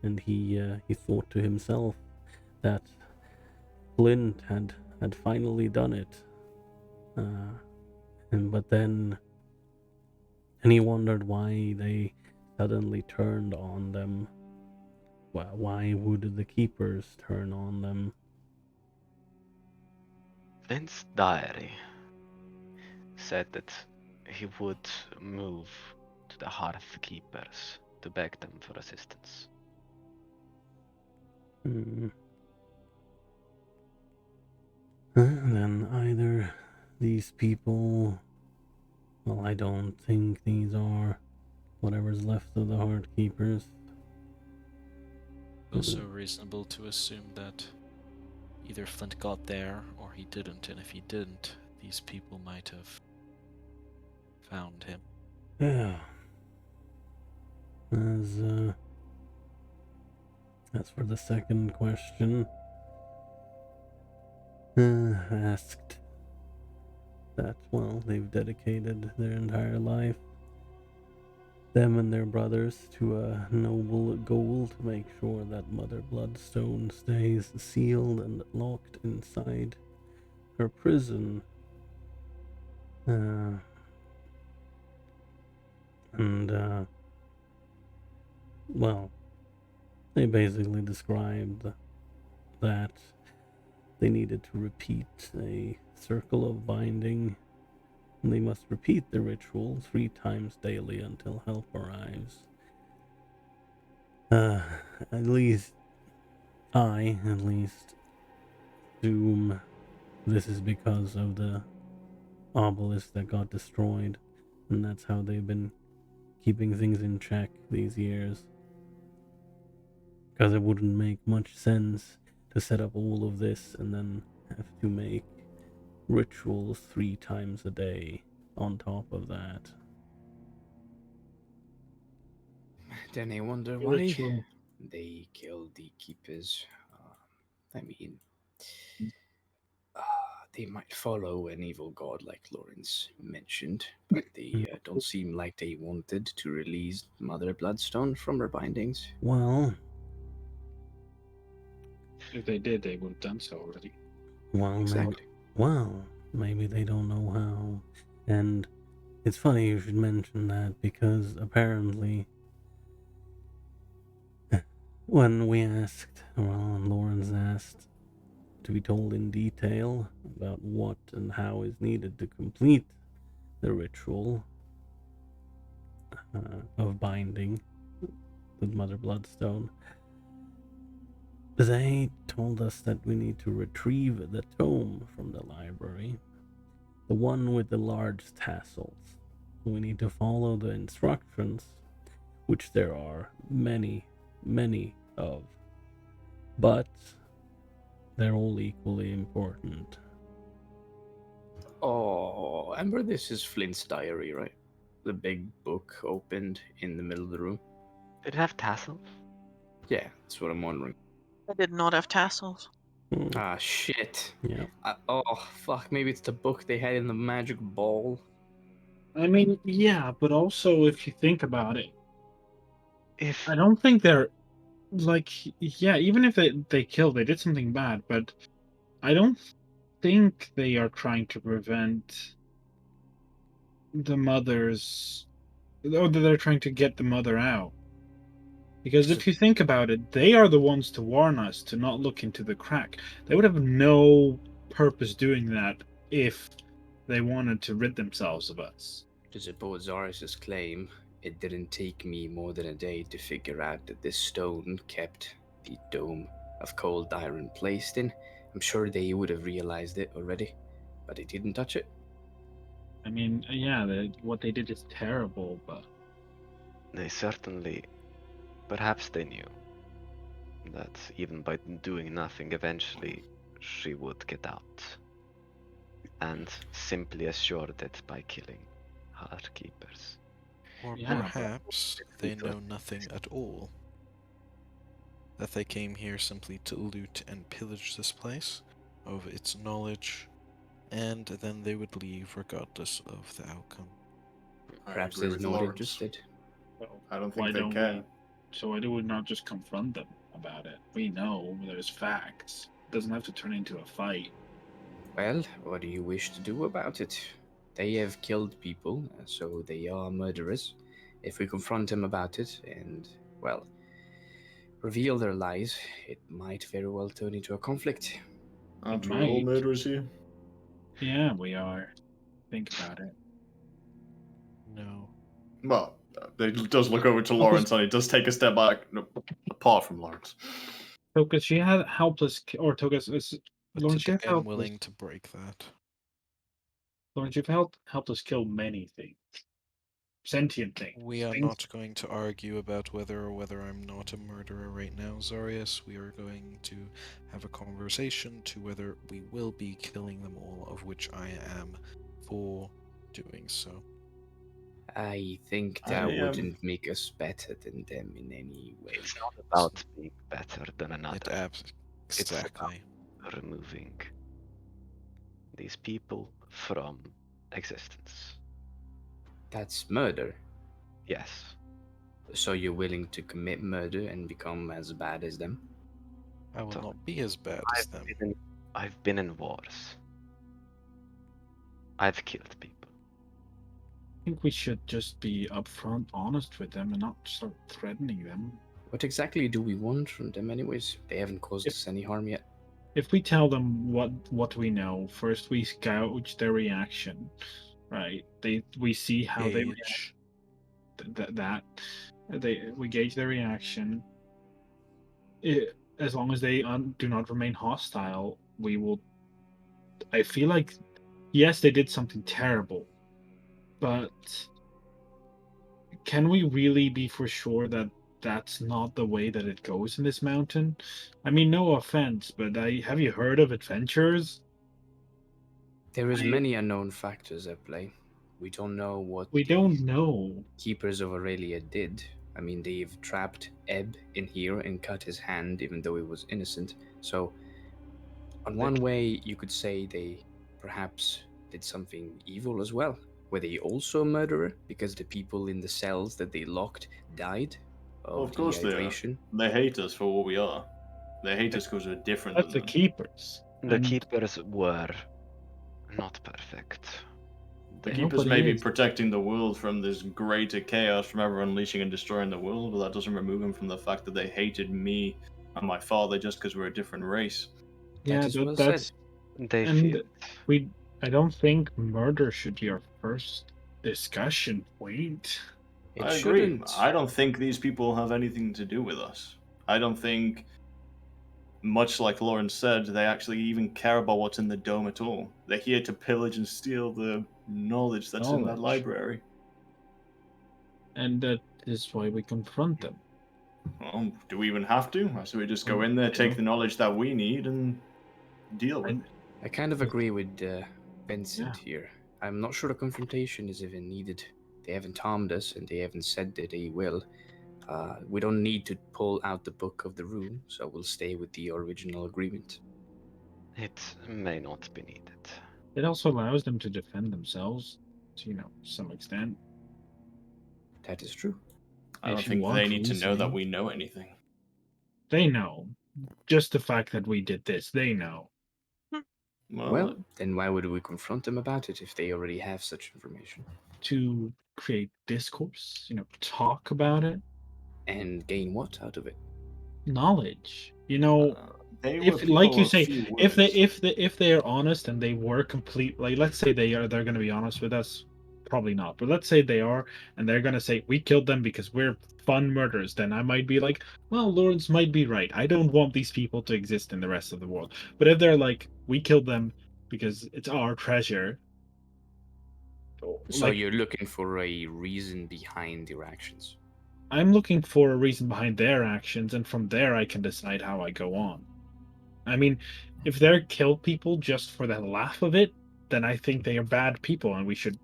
and he thought to himself that Flint had finally done it, but then he wondered why they suddenly turned on them. Why would the keepers turn on them?
Flint's diary said that he would move to the Hearth Keepers to beg them for assistance.
Then either these people, well, I don't think these are whatever's left of the Heart Keepers.
Also reasonable to assume that either Flint got there or he didn't, and if he didn't, these people might have found him.
Yeah. As for the second question, asked that, well, they've dedicated their entire life, them and their brothers, to a noble goal to make sure that Mother Bloodstone stays sealed and locked inside her prison. Well, they basically described that they needed to repeat a circle of binding. And they must repeat the ritual 3 times daily until help arrives. At least assume this is because of the obelisk that got destroyed, and that's how they've been keeping things in check these years. Because it wouldn't make much sense to set up all of this and then have to make rituals 3 times a day on top of that.
Then I wonder why they killed the keepers. I mean, they might follow an evil god like Lawrence mentioned, but they don't seem like they wanted to release Mother Bloodstone from her bindings.
Well,
If they did, they would have done so already.
Well,
Exactly.
maybe they don't know how. And it's funny you should mention that, because apparently when we asked, well, Lawrence asked to be told in detail about what and how is needed to complete the ritual of binding with Mother Bloodstone, they told us that we need to retrieve the tome from the library, the one with the large tassels. We need to follow the instructions, which there are many, many of, but they're all equally important.
Oh, Amber, this is Flint's diary, right? The big book opened in the middle of the room.
Did it have tassels?
Yeah, that's what I'm wondering.
I did not have tassels.
Ah, shit.
Yeah.
Oh, fuck. Maybe it's the book they had in the magic ball.
I mean, yeah, but also if you think about it,
If
I don't think they're like, yeah, even if they killed, they did something bad, but I don't think they are trying to prevent the mother's, or that they're trying to get the mother out. Because if you think about it, they are the ones to warn us to not look into the crack. They would have no purpose doing that if they wanted to rid themselves of us.
To support Zaris's claim, it didn't take me more than a day to figure out that this stone kept the dome of cold iron placed in. I'm sure they would have realized it already, but they didn't touch it.
I mean, yeah, what they did is terrible, but
they certainly, perhaps they knew that even by doing nothing, eventually she would get out, and simply assured it by killing Heart Keepers.
Or
Yeah.
perhaps they know nothing at all. That they came here simply to loot and pillage this place of its knowledge and then they would leave regardless of the outcome.
Perhaps
agree
there's
with
not
Lawrence.
interested.
Well,
I don't
why
think they
don't
care.
we? So why do we not just confront them about it? We know there's facts. It doesn't have to turn into a fight.
Well, what do you wish to do about it? They have killed people, so they are murderers. If we confront them about it and, well, reveal their lies, it might very well turn into a conflict.
Aren't we all
might.
murderers here?
Yeah, we are. Think about it.
No.
Well, he does look over to Lawrence and he does take a step back, no, apart from Lawrence.
Tokus, she had helpless, or Tokus is
But
Lawrence. You
today
have
I'm
helpless.
willing to break that.
Lawrence, you've helped us kill many things, sentient things.
We are
things-
not going to argue about whether I'm not a murderer right now, Zarius. We are going to have a conversation to whether we will be killing them all, of which I am for doing so.
I think that wouldn't make us better than them in any way.
It's not about being better than another.
Exactly.
It's about removing these people from existence.
That's murder.
Yes.
So you're willing to commit murder and become as bad as them?
I will not be as bad as them.
I've been in wars. I've killed people.
I think we should just be upfront, honest with them, and not start threatening them.
What exactly do we want from them, anyways? They haven't caused us any harm yet.
If we tell them what we know, first we gauge their reaction, right? We see how they react. We gauge their reaction. As long as they do not remain hostile, we will. I feel like, yes, they did something terrible, but can we really be for sure that that's not the way that it goes in this mountain? I mean, no offense, but have you heard of adventurers?
There is many unknown factors at play. We don't know what
we don't know.
Keepers of Aurelia did. I mean, they've trapped Ebb in here and cut his hand, even though he was innocent. So, on one way, you could say they perhaps did something evil as well. Were they also a murderer because the people in the cells that they locked died of
course
dehydration?
They hate us for what we are. They hate us because we're different
That's
than
the
them.
Keepers.
The Keepers were not perfect.
The Keepers may be protecting the world from this greater chaos from ever unleashing and destroying the world, but that doesn't remove them from the fact that they hated me and my father just because we're a different race.
Yeah, that's. I don't think murder should be our first discussion point.
I agree. I don't think these people have anything to do with us. I don't think, much like Lawrence said, they actually even care about what's in the dome at all. They're here to pillage and steal the knowledge that's in that library.
And that is why we confront them.
Well, do we even have to? So we just go in there, take the knowledge that we need, and deal with it.
I kind of agree with Vincent here. I'm not sure a confrontation is even needed. They haven't harmed us, and they haven't said that they will. We don't need to pull out the Book of the Rune, so we'll stay with the original agreement.
It may not be needed.
It also allows them to defend themselves to, some extent.
That is true.
I don't think they need to know that we know anything.
They know. Just the fact that we did this, they know.
Well, then why would we confront them about it if they already have such information?
To create discourse, talk about it.
And gain what out of it?
Knowledge. If, like you say, if they are honest and they were complete, like let's say they're going to be honest with us, probably not. But let's say they are, and they're going to say we killed them because we're fun murderers. Then I might be like, well, Lawrence might be right. I don't want these people to exist in the rest of the world. But if they're like, we killed them because it's our treasure.
So you're looking for a reason behind their actions.
I'm looking for a reason behind their actions, and from there I can decide how I go on. I mean, if they're kill people just for the laugh of it, then I think they are bad people, and we should,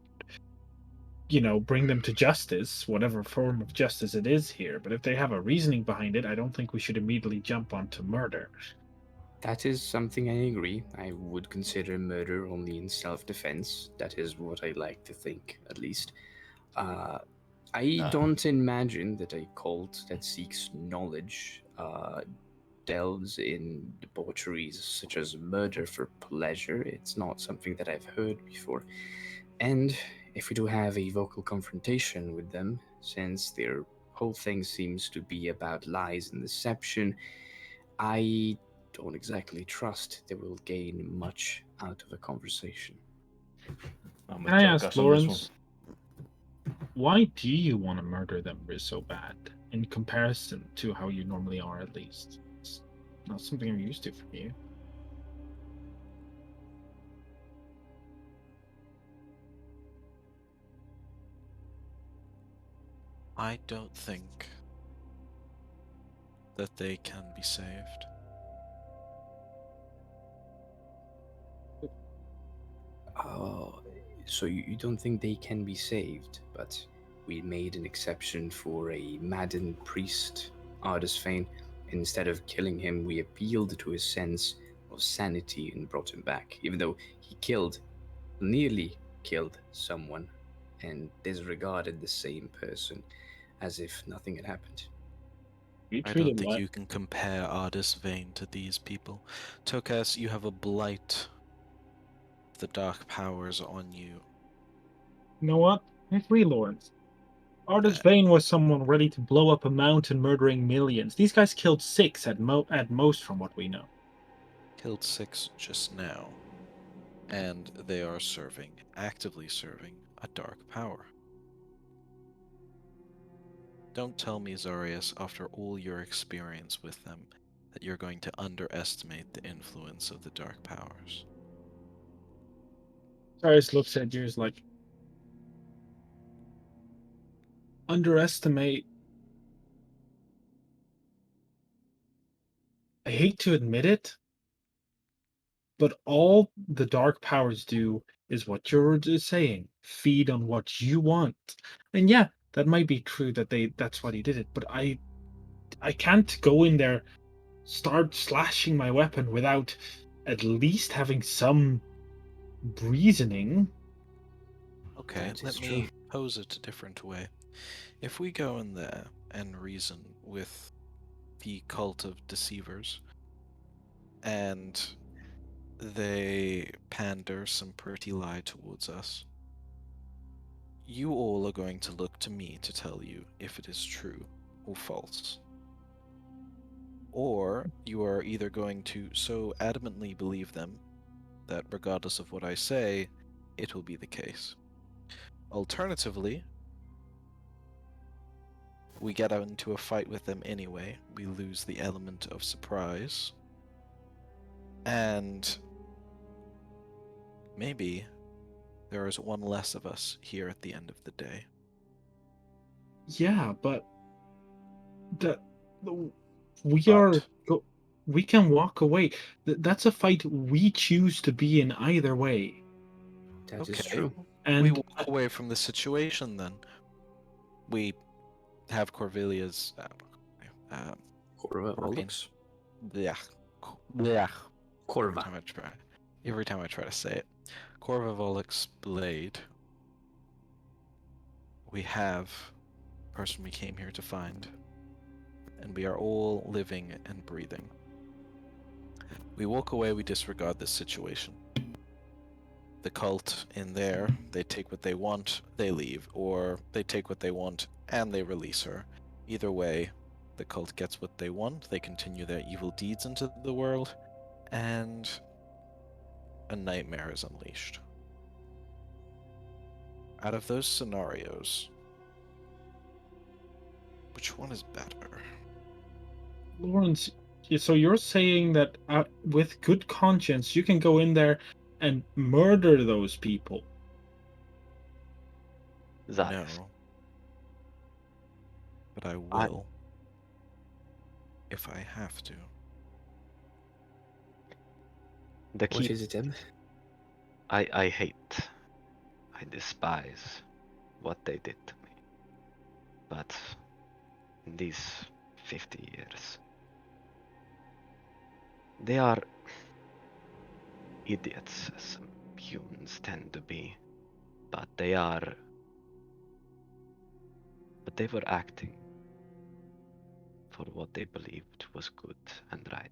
bring them to justice, whatever form of justice it is here. But if they have a reasoning behind it, I don't think we should immediately jump onto murder.
That is something I agree. I would consider murder only in self-defense. That is what I like to think, at least. Uh, I don't imagine that a cult that seeks knowledge delves in debaucheries such as murder for pleasure. It's not something that I've heard before. And if we do have a vocal confrontation with them, since their whole thing seems to be about lies and deception, I don't exactly trust they will gain much out of a conversation.
I'm
Can
with
I
Joe
ask
Gus on this one.
Lawrence, why do you want to murder them so bad in comparison to how you normally are, at least? It's not something I'm used to from you.
I don't think that they can be saved.
Oh, so you don't think they can be saved, but we made an exception for a maddened priest, Ardus Fane. Instead of killing him, we appealed to his sense of sanity and brought him back, even though he nearly killed someone, and disregarded the same person as if nothing had happened.
You
I don't
treated
think you can compare Ardus Vane to these people. Tokas, you have a blight of the dark powers on you.
You know what? I agree, Lawrence. Ardus Vane was someone ready to blow up a mountain, murdering millions. These guys killed 6 at most, from what we know.
Killed 6 just now. And they are actively serving a dark power. Don't tell me, Zarius, after all your experience with them, that you're going to underestimate the influence of the dark powers.
Cyrus looks at you, is like, underestimate. I hate to admit it, but all the dark powers do is what you're just saying, feed on what you want. And yeah, that might be true that that's why they did it, but I can't go in there, start slashing my weapon without at least having some reasoning.
Okay,
That is
let
true.
me pose it a different way. If we go in there and reason with the cult of deceivers, and they pander some pretty lie towards us, you all are going to look to me to tell you if it is true or false. Or you are either going to so adamantly believe them that regardless of what I say, it will be the case. Alternatively, we get into a fight with them anyway, we lose the element of surprise, and maybe there is one less of us here at the end of the day.
Yeah, but we can walk away. That's a fight we choose to be in either way.
That is
Okay,
true.
And
we walk away from the situation then. We have Corvilia's
Corva Volux?
yeah.
Corva.
Every time I try to say it. Corva Volux blade. We have the person we came here to find. And we are all living and breathing. We walk away, we disregard this situation. The cult in there, they take what they want, they leave, or they take what they want and they release her. Either way, the cult gets what they want, they continue their evil deeds into the world, and a nightmare is unleashed. Out of those scenarios, which one is better?
Lawrence, so you're saying that with good conscience, you can go in there and murder those people?
No. But I will. If I have to.
What is it, Em?
I hate, I despise what they did to me. But in these 50 years, They are idiots, as humans tend to be, but they were acting for what they believed was good and right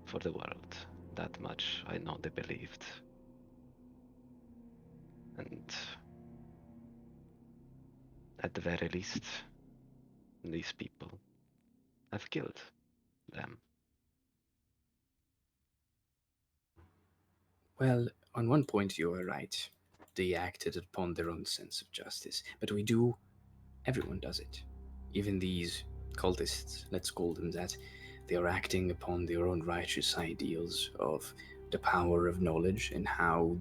for the world. That much I know they believed. And at the very least, these people have killed them.
Well, on one point you are right. They acted upon their own sense of justice. But everyone does it. Even these cultists, let's call them that, they are acting upon their own righteous ideals of the power of knowledge and how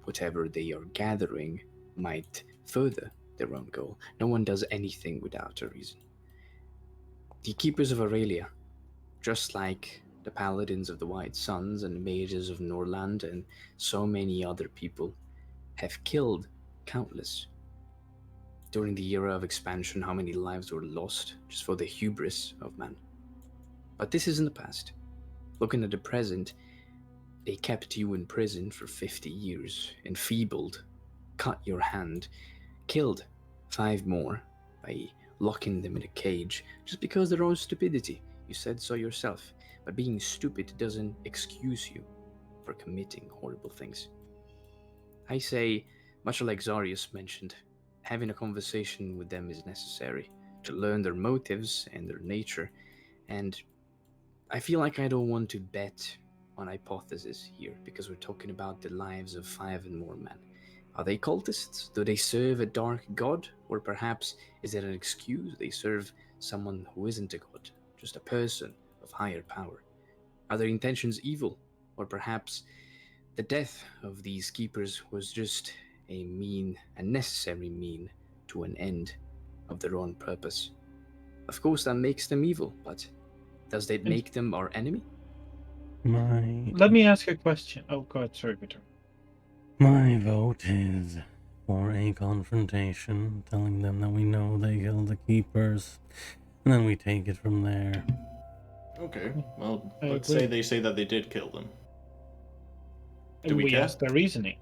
whatever they are gathering might further their own goal. No one does anything without a reason. The Keepers of Aurelia, just like the Paladins of the White Suns and the Mages of Norland and so many other people, have killed countless. During the era of expansion, how many lives were lost just for the hubris of man? But this is in the past. Looking at the present, they kept you in prison for 50 years, enfeebled, cut your hand, killed 5 more by locking them in a cage just because of their own stupidity. You said so yourself. But being stupid doesn't excuse you for committing horrible things. I say, much like Zarius mentioned, having a conversation with them is necessary to learn their motives and their nature, and I feel like I don't want to bet on hypothesis here because we're talking about the lives of 5 and more men. Are they cultists? Do they serve a dark god? Or perhaps is it an excuse they serve someone who isn't a god, just a person of higher power? Are their intentions evil? Or perhaps the death of these keepers was just a necessary mean to an end of their own purpose? Of course, that makes them evil, but does that make them our enemy?
Let me ask you a question. Oh, go ahead. Sorry, Peter.
My vote is for a confrontation, telling them that we know they killed the keepers, and then we take it from there.
Okay, well,
I
let's
agree.
say they say that they did kill them. Do
And
we
we
care?
ask their reasoning.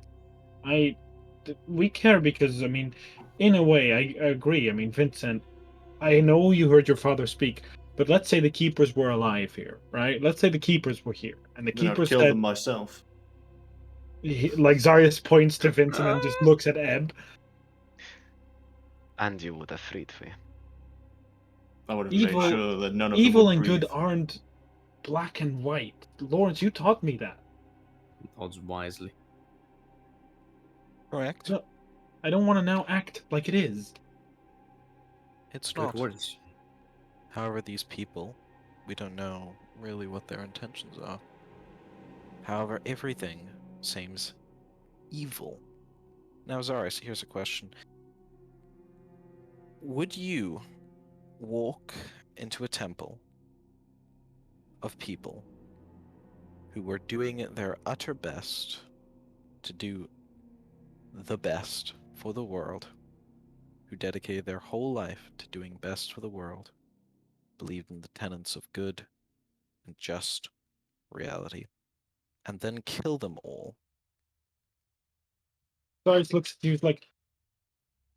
We care because, I mean, in a way, I agree. I mean, Vincent, I know you heard your father speak, but let's say the keepers were alive here, right? Let's say the keepers were here, and the
Then I'd
keepers
kill
said,
them myself.
like Zarius points to Vincent and just looks at Ebb.
And you would have freed me.
I would have made
Evil,
sure that none of them
evil
would
and
breathe.
good aren't black and white. Lawrence, you taught me that.
Odds wisely.
Correct.
No, I don't want to now act like it is.
It's
Good
not.
words.
However, these people, we don't know really what their intentions are. However, everything seems evil. Now, Zaris, here's a question. Would you walk into a temple of people who were doing their utter best to do the best for the world, who dedicated their whole life to doing best for the world, believed in the tenets of good and just reality, and then kill them all?
Zarius looks at you like,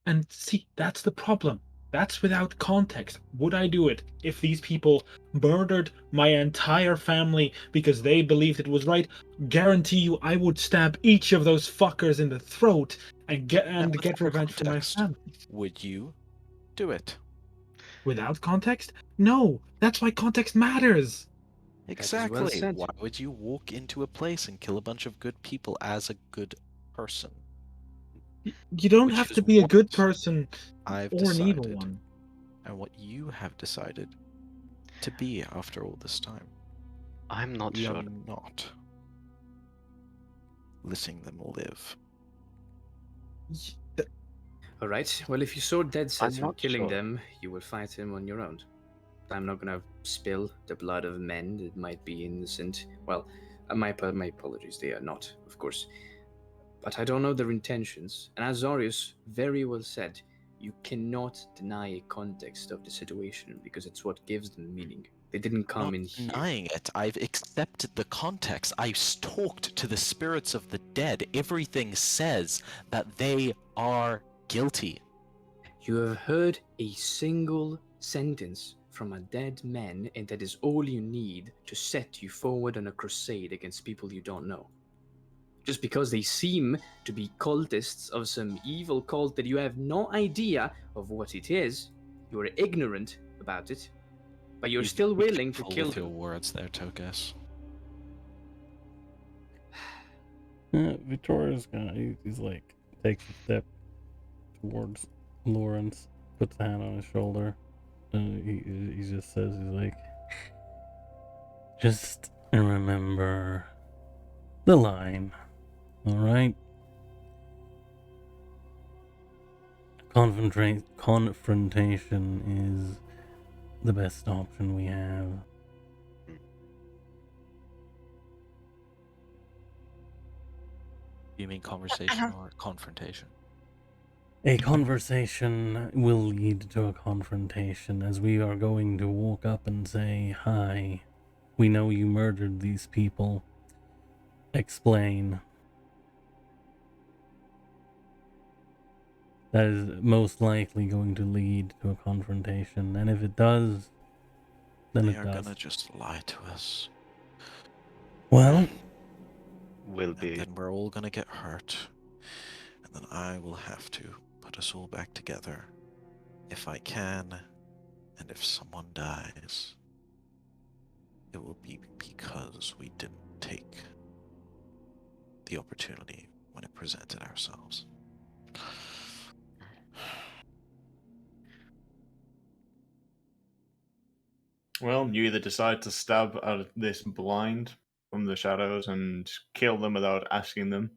and see, that's the problem. That's without context. Would I do it if these people murdered my entire family because they believed it was right? Guarantee you, I would stab each of those fuckers in the throat and get
Without
revenge for my
context,
family.
would you do it?
Without context? No. That's why context matters.
That is well
Exactly.
said.
Why would you walk into a place and kill a bunch of good people as a good person?
You don't
Which
have
is
to be a good
what
person
I've
or an evil
decided,
one.
and what you have decided to be after all this time.
I'm not
We
sure.
are not letting them live.
Alright, well, if you saw dead set
I'm
on
not
killing
sure.
them, you will fight him on your own. I'm not gonna spill the blood of men that might be innocent. Well, my apologies, they are not, of course. But I don't know their intentions, and as Zarius very well said, you cannot deny a context of the situation because it's what gives them meaning. They didn't come
Not
in here.
denying it. I've accepted the context. I've talked to the spirits of the dead. Everything says that they are guilty.
You have heard a single sentence from a dead man, and that is all you need to set you forward on a crusade against people you don't know. Just because they seem to be cultists of some evil cult that you have no idea of what it is, you are ignorant about it, but you're still willing to kill
with your
them.
words there, Tokas.
Victoria's gonna, he's like, takes a step towards Lawrence, puts a hand on his shoulder, and he just says, he's like, just remember the line, alright? Confrontation is the best option we have.
You mean conversation or confrontation?
A conversation will lead to a confrontation, as we are going to walk up and say, hi, we know you murdered these people. Explain. That is most likely going to lead to a confrontation, and if it does, then
They
it
are
does.
gonna just lie to us.
Well,
Will be.
Then we're all gonna get hurt. And then I will have to put us all back together. If I can, and if someone dies, it will be because we didn't take the opportunity when it presented ourselves.
Well, you either decide to stab at this blind from the shadows and kill them without asking them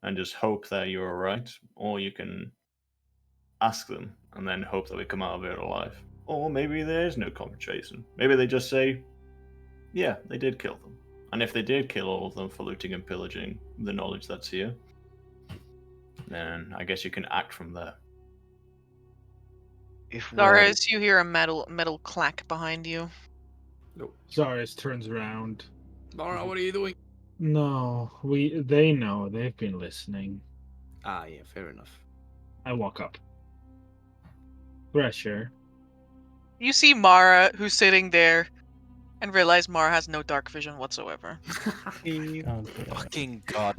and just hope that you're right, or you can ask them and then hope that we come out of it alive. Or maybe there is no confrontation. Maybe they just say, yeah, they did kill them. And if they did kill all of them for looting and pillaging the knowledge that's here, then I guess you can act from there.
If
Zaris, you hear a metal clack behind you.
Zaris turns around.
Mara, what are you doing?
No, they know. They've been listening.
Ah, yeah, fair enough.
I walk up. Thresher.
You see Mara, who's sitting there, and realize Mara has no dark vision whatsoever.
Fucking god.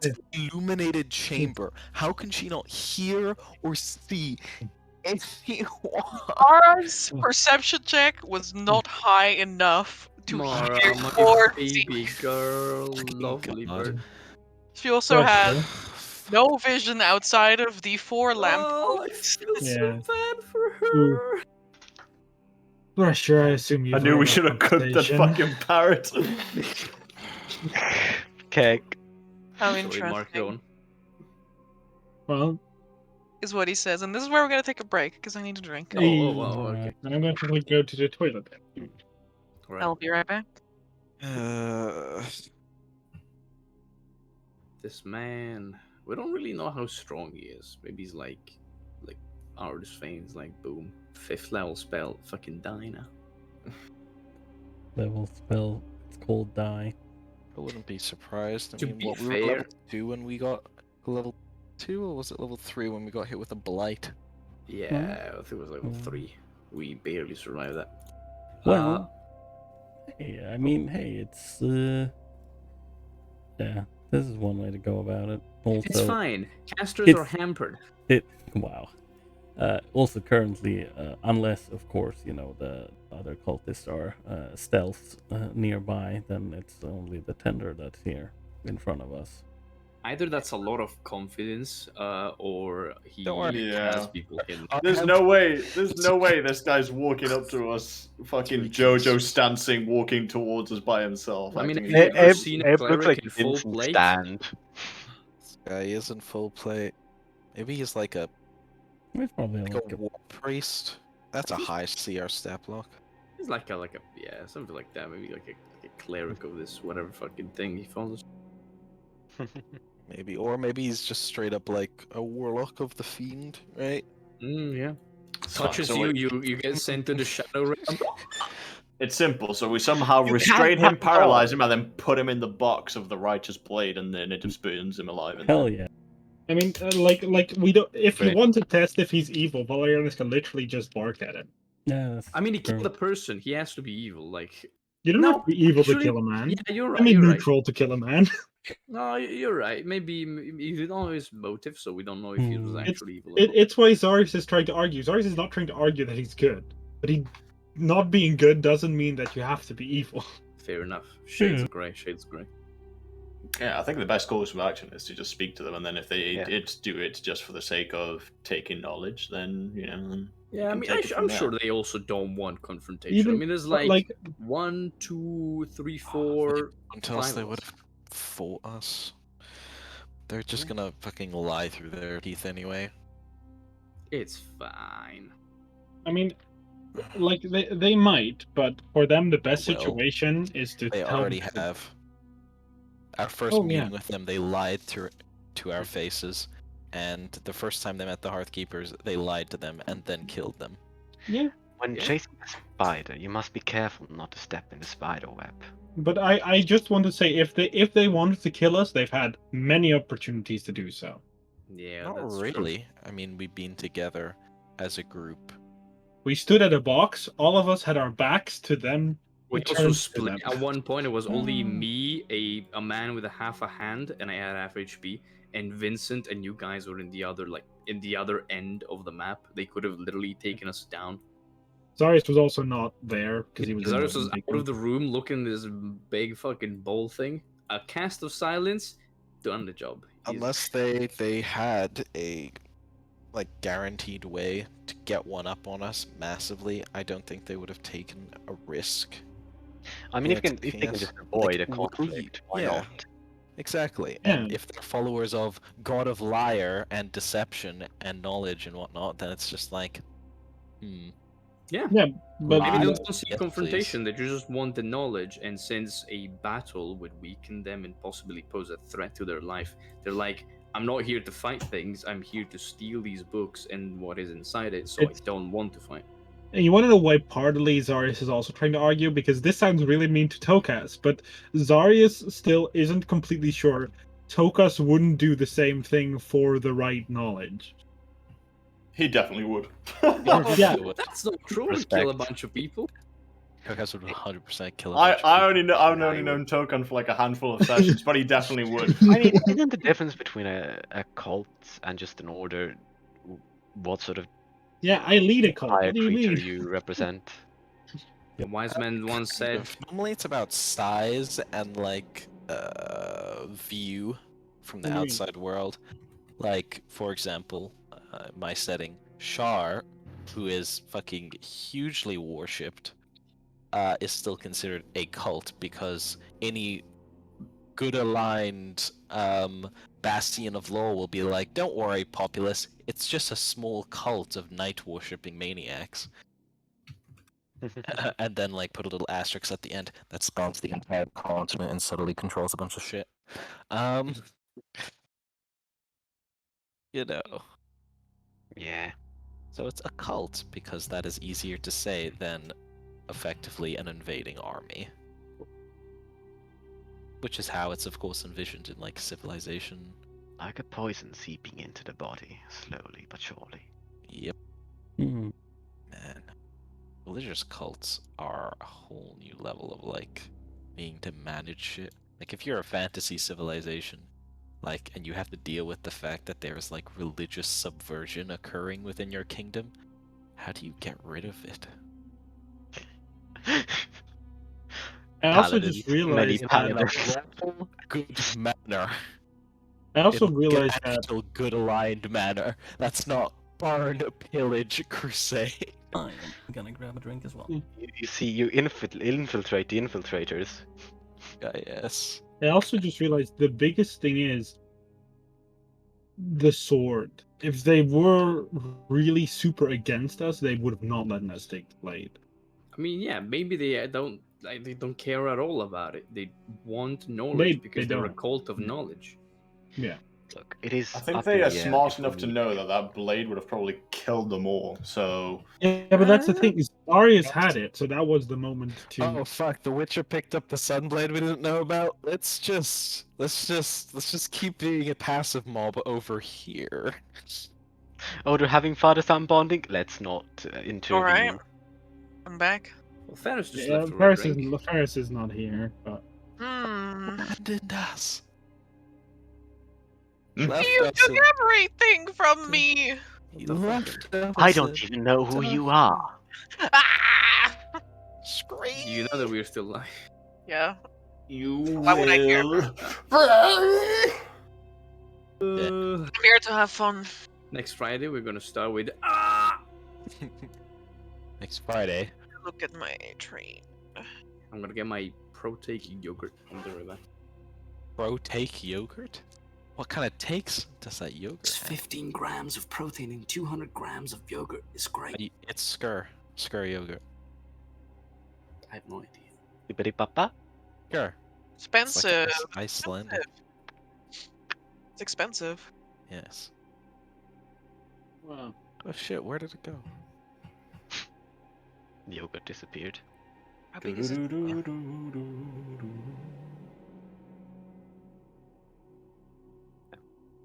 This illuminated chamber. How can she not hear or see anyone?
Mara's perception check was not high enough to
Mara,
hear
my
or see.
baby girl, lovely
God.
bird.
She also had
Thresher.
no vision outside of the 4
Oh, I
lampposts.
feel so
Yeah.
bad for her.
Thresher, I assume you.
I knew we should have cooked the fucking parrot.
Cake.
How
Sorry, Mark, go
interesting
on.
Well,
is what he says, and this is where we're gonna take a break because I need a drink.
Okay.
I'm going to go to the toilet.
Right.
I'll be right back.
This man, we don't really know how strong he is. Maybe he's like Ardus Fane's like boom, 5th level spell, fucking die now.
level spell, it's called die.
I wouldn't be surprised. I
To
mean,
be
what, we were
fair-
level 2 when we got level 2, or was it level 3 when we got hit with a blight?
Yeah, I think it was level 3. We barely survived that.
Well, hey, I mean, hey, it's yeah, this is one way to go about it. Also,
It's fine. Casters
it's-
are hampered.
Wow. Also, currently, unless, of course, you know, the other cultists are stealth nearby, then it's only the tender that's here in front of us.
Either that's a lot of confidence, or he
Don't worry.
Yeah.
has people hidden.
There's no way this guy's walking up to us, fucking Jojo stancing, walking towards us by himself.
I mean,
acting
have you ever
Abe
seen a
looks
cleric
like
in full
Vincent
plate?
stand.
This guy is in full plate. Maybe he's like a
It's probably
like a war priest. That's a high CR stat block.
He's like a yeah, something like that. Maybe like a cleric of this whatever fucking thing he follows.
Maybe, or maybe he's just straight up like a warlock of the fiend, right?
Yeah.
Fuck,
Touches
so
you get sent to the shadow realm.
It's simple. So we somehow
You
restrain
can't
him,
have
paralyze him, and then put him in the box of the righteous blade, and then it just burns him alive.
Hell yeah.
I mean, like we don't. If you
Right.
want to test if he's evil, Valerianus can literally just bark at him.
Yeah, that's
I mean, he
true.
killed a person. He has to be evil. Like,
You don't
No,
have to be evil
actually,
to kill a man.
yeah, you're right.
I mean,
You're right.
neutral to kill a man.
No, you're right. Maybe you don't know his motive, so we don't know if he was actually evil.
It's why Zarius is trying to argue. Zarius is not trying to argue that he's good, but he not being good doesn't mean that you have to be evil.
Fair enough. Shades
Yeah.
of grey. Shades of grey.
Yeah, I think the best course of action is to just speak to them, and then if they
Yeah.
do it just for the sake of taking knowledge, then then
Yeah, I
can
mean,
take it from
I'm
there.
sure they also don't want confrontation.
Even
I mean, there's
but,
like 1, 2, 3, 4.
Don't tell us they
finals.
would have fought us. They're just gonna fucking lie through their teeth anyway.
It's fine.
I mean, like they might, but for them the best
Well,
situation is to
They
tell
already
them to-
have. Our first
Oh,
meeting
yeah.
with them, they lied to our faces, and the first time they met the Hearthkeepers, they lied to them and then killed them.
Yeah,
When
Yeah.
chasing a spider, you must be careful not to step in the spider web.
but I just want to say if they wanted to kill us, they've had many opportunities to do so.
Yeah,
Not
that's
really.
True.
I mean, we've been together as a group.
We stood at a box. All of us had our backs to them.
We
turned
also
to
split.
them.
At one point, it was only me, a man with a half a hand, and I had half HP, and Vincent and you guys were in the other end of the map. They could have literally taken us down.
Zarius was also not there because he was. in
Zarius
the
was out of the room looking at this big fucking bowl thing. A cast of silence, done the job. Easy.
Unless they had a like guaranteed way to get one up on us massively, I don't think they would have taken a risk.
I mean,
Yeah,
if they can
yes.
just avoid
Like,
a conflict, why
yeah.
not?
Exactly.
Yeah.
And if they're followers of God of Liar and deception and knowledge and whatnot, then it's just like,
Yeah.
Yeah, but
Maybe they
Lie.
don't see
Yes,
confrontation, they just want the knowledge, and since a battle would weaken them and possibly pose a threat to their life, they're like, I'm not here to fight things, I'm here to steal these books and what is inside it, so
It's-
I don't want to fight.
And you want to know why partly Zarius is also trying to argue? Because this sounds really mean to Tokas, but Zarius still isn't completely sure Tokas wouldn't do the same thing for the right knowledge.
He definitely would.
Yeah.
That's not true to
Respect.
kill a bunch of people.
Kokas would 100% kill a
I,
bunch of
I
people.
only know I've
Yeah,
only
he
known Token for like a handful of sessions, but he definitely would.
I mean, isn't the difference between a cult and just an order what sort of
Yeah, I lead a cult.
higher
What do you
creature
mean?
you represent?
The wise man once said,
Normally it's about size and like view from the
What do you mean?
outside world. Like, for example, my setting, Shar, who is fucking hugely worshipped, is still considered a cult because any good aligned bastion of law will be like, don't worry, populace, it's just a small cult of night worshipping maniacs. And then like put a little asterisk at the end that spells the entire continent and subtly controls a bunch of shit. You know.
Yeah.
So it's a cult because that is easier to say than effectively an invading army. Which is how it's of course envisioned in like Civilization.
Like a poison seeping into the body, slowly but surely.
Yep,
Hmm.
man. Religious cults are a whole new level of like being to manage shit. Like if you're a fantasy civilization, like, and you have to deal with the fact that there's like religious subversion occurring within your kingdom, how do you get rid of it?
I also
Paladins,
just
many
realized that
paladins.
Good manner.
I also
In
realized
an
that
actual good aligned manner. That's not burn, pillage, crusade.
I am gonna grab a drink as well.
You see, you infiltrate the infiltrators.
Yes.
I also just realized the biggest thing is the sword. If they were really super against us, they would have not let us take the blade.
I mean, yeah, maybe they don't care at all about it. They want knowledge because they're a
don't.
cult of knowledge.
Yeah.
Look, it is.
I think
up
they
in
are
the air
smart
if
enough
we
to
need-
know that that blade would have probably killed them all. So
Yeah, but that's the thing is Arius had it, so that was the moment to.
Oh fuck! The Witcher picked up the Sunblade we didn't know about. Let's just keep being a passive mob over here.
Oh, they're having father-son bonding. Let's not intervene.
All right, I'm back.
Well, Ferris just
Yeah,
left for a
Ferris
drink.
is not here, but
Abandoned us.
Hmm?
Left
You
us
took
in-
everything from me.
He
the fuck?
left us
I don't
in
even know who you
dark.
are.
Ah!
Scream.
You know that we're still alive.
Yeah.
You
Why would I care?
will.
I'm here to have fun.
Next Friday, we're gonna start with
Next Friday.
Look at my train.
I'm gonna get my proteic yogurt from the river.
Pro-take yogurt? What kind of takes does that yogurt
It's
have?
15 grams of protein in 200 grams of yogurt. It's great.
It's Skur yogurt.
I have no idea.
Bibbidi papa.
Skur.
Expensive.
It's like Icelandic.
It's expensive.
Yes.
well,
Oh shit, where did it go?
The yogurt disappeared.
How big is it?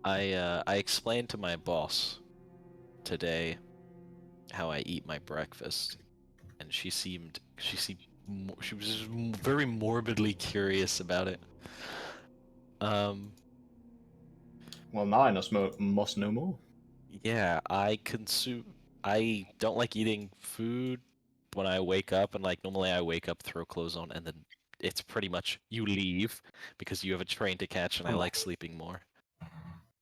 I explained to my boss today how I eat my breakfast, and she was just very morbidly curious about it.
Well, now I must know more.
Yeah, I don't like eating food when I wake up, and like normally I wake up, throw clothes on, and then it's pretty much you leave because you have a train to catch, and I like sleeping more.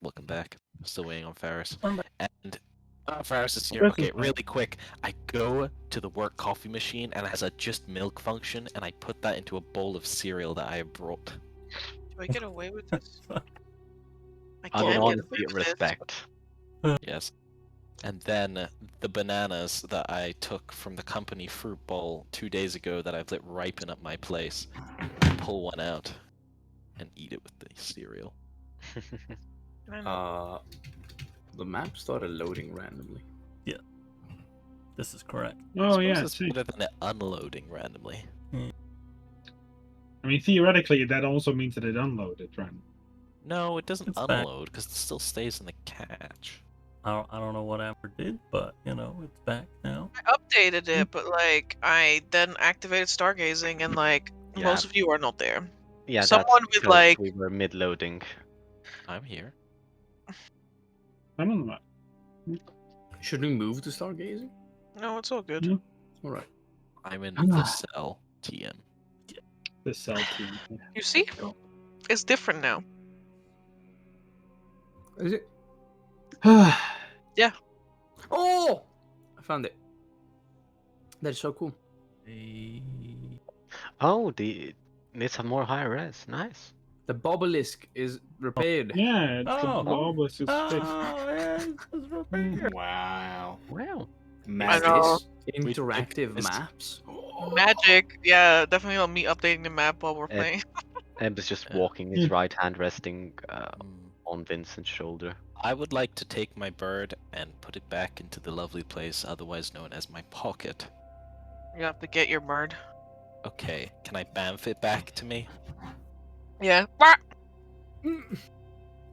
Welcome back. Still waiting on Ferris. And Ferris is here. Okay, really quick. I go to the work coffee machine, and it has a just milk function, and I put that into a bowl of cereal that I have brought.
Do I get away with this? I
I mean,
can't get
honesty
away
and
with this.
respect.
Yes. And then the bananas that I took from the company fruit bowl 2 days ago that I've let ripen up my place, pull one out and eat it with the cereal.
The map started loading randomly.
This is correct.
oh
I
yeah.
suppose it's
See.
better than it unloading randomly.
I mean, theoretically, that also means that it unloaded, right?
No, it doesn't
It's back.
unload because it still stays in the catch.
I don't know what Amber did, but you know it's back now.
I updated it, but like I then activated stargazing, and like
Yeah.
most of you are not there.
Yeah,
Someone
that's
with,
because
like-
we were mid-loading.
I'm here.
I don't know.
Should we move to stargazing?
No, it's all good.
No.
All right.
I'm in the cell. TM.
The cell team.
You see? It's different now.
Is it?
Yeah.
Oh! I found it. That's so cool.
Oh, it's a more high res. Nice.
The Bobelisk is repaired.
Yeah, it's
Oh.
the obelisk is fixed.
Wow.
Wow.
Magic.
know.
Interactive
It's-
maps.
Magic. Yeah, definitely on me updating the map while we're playing.
Eb is just
Yeah.
walking, his right hand resting
Mm.
on Vincent's shoulder.
I would like to take my bird and put it back into the lovely place otherwise known as my pocket.
You have to get your bird.
Okay, can I bamf it back to me?
Yeah.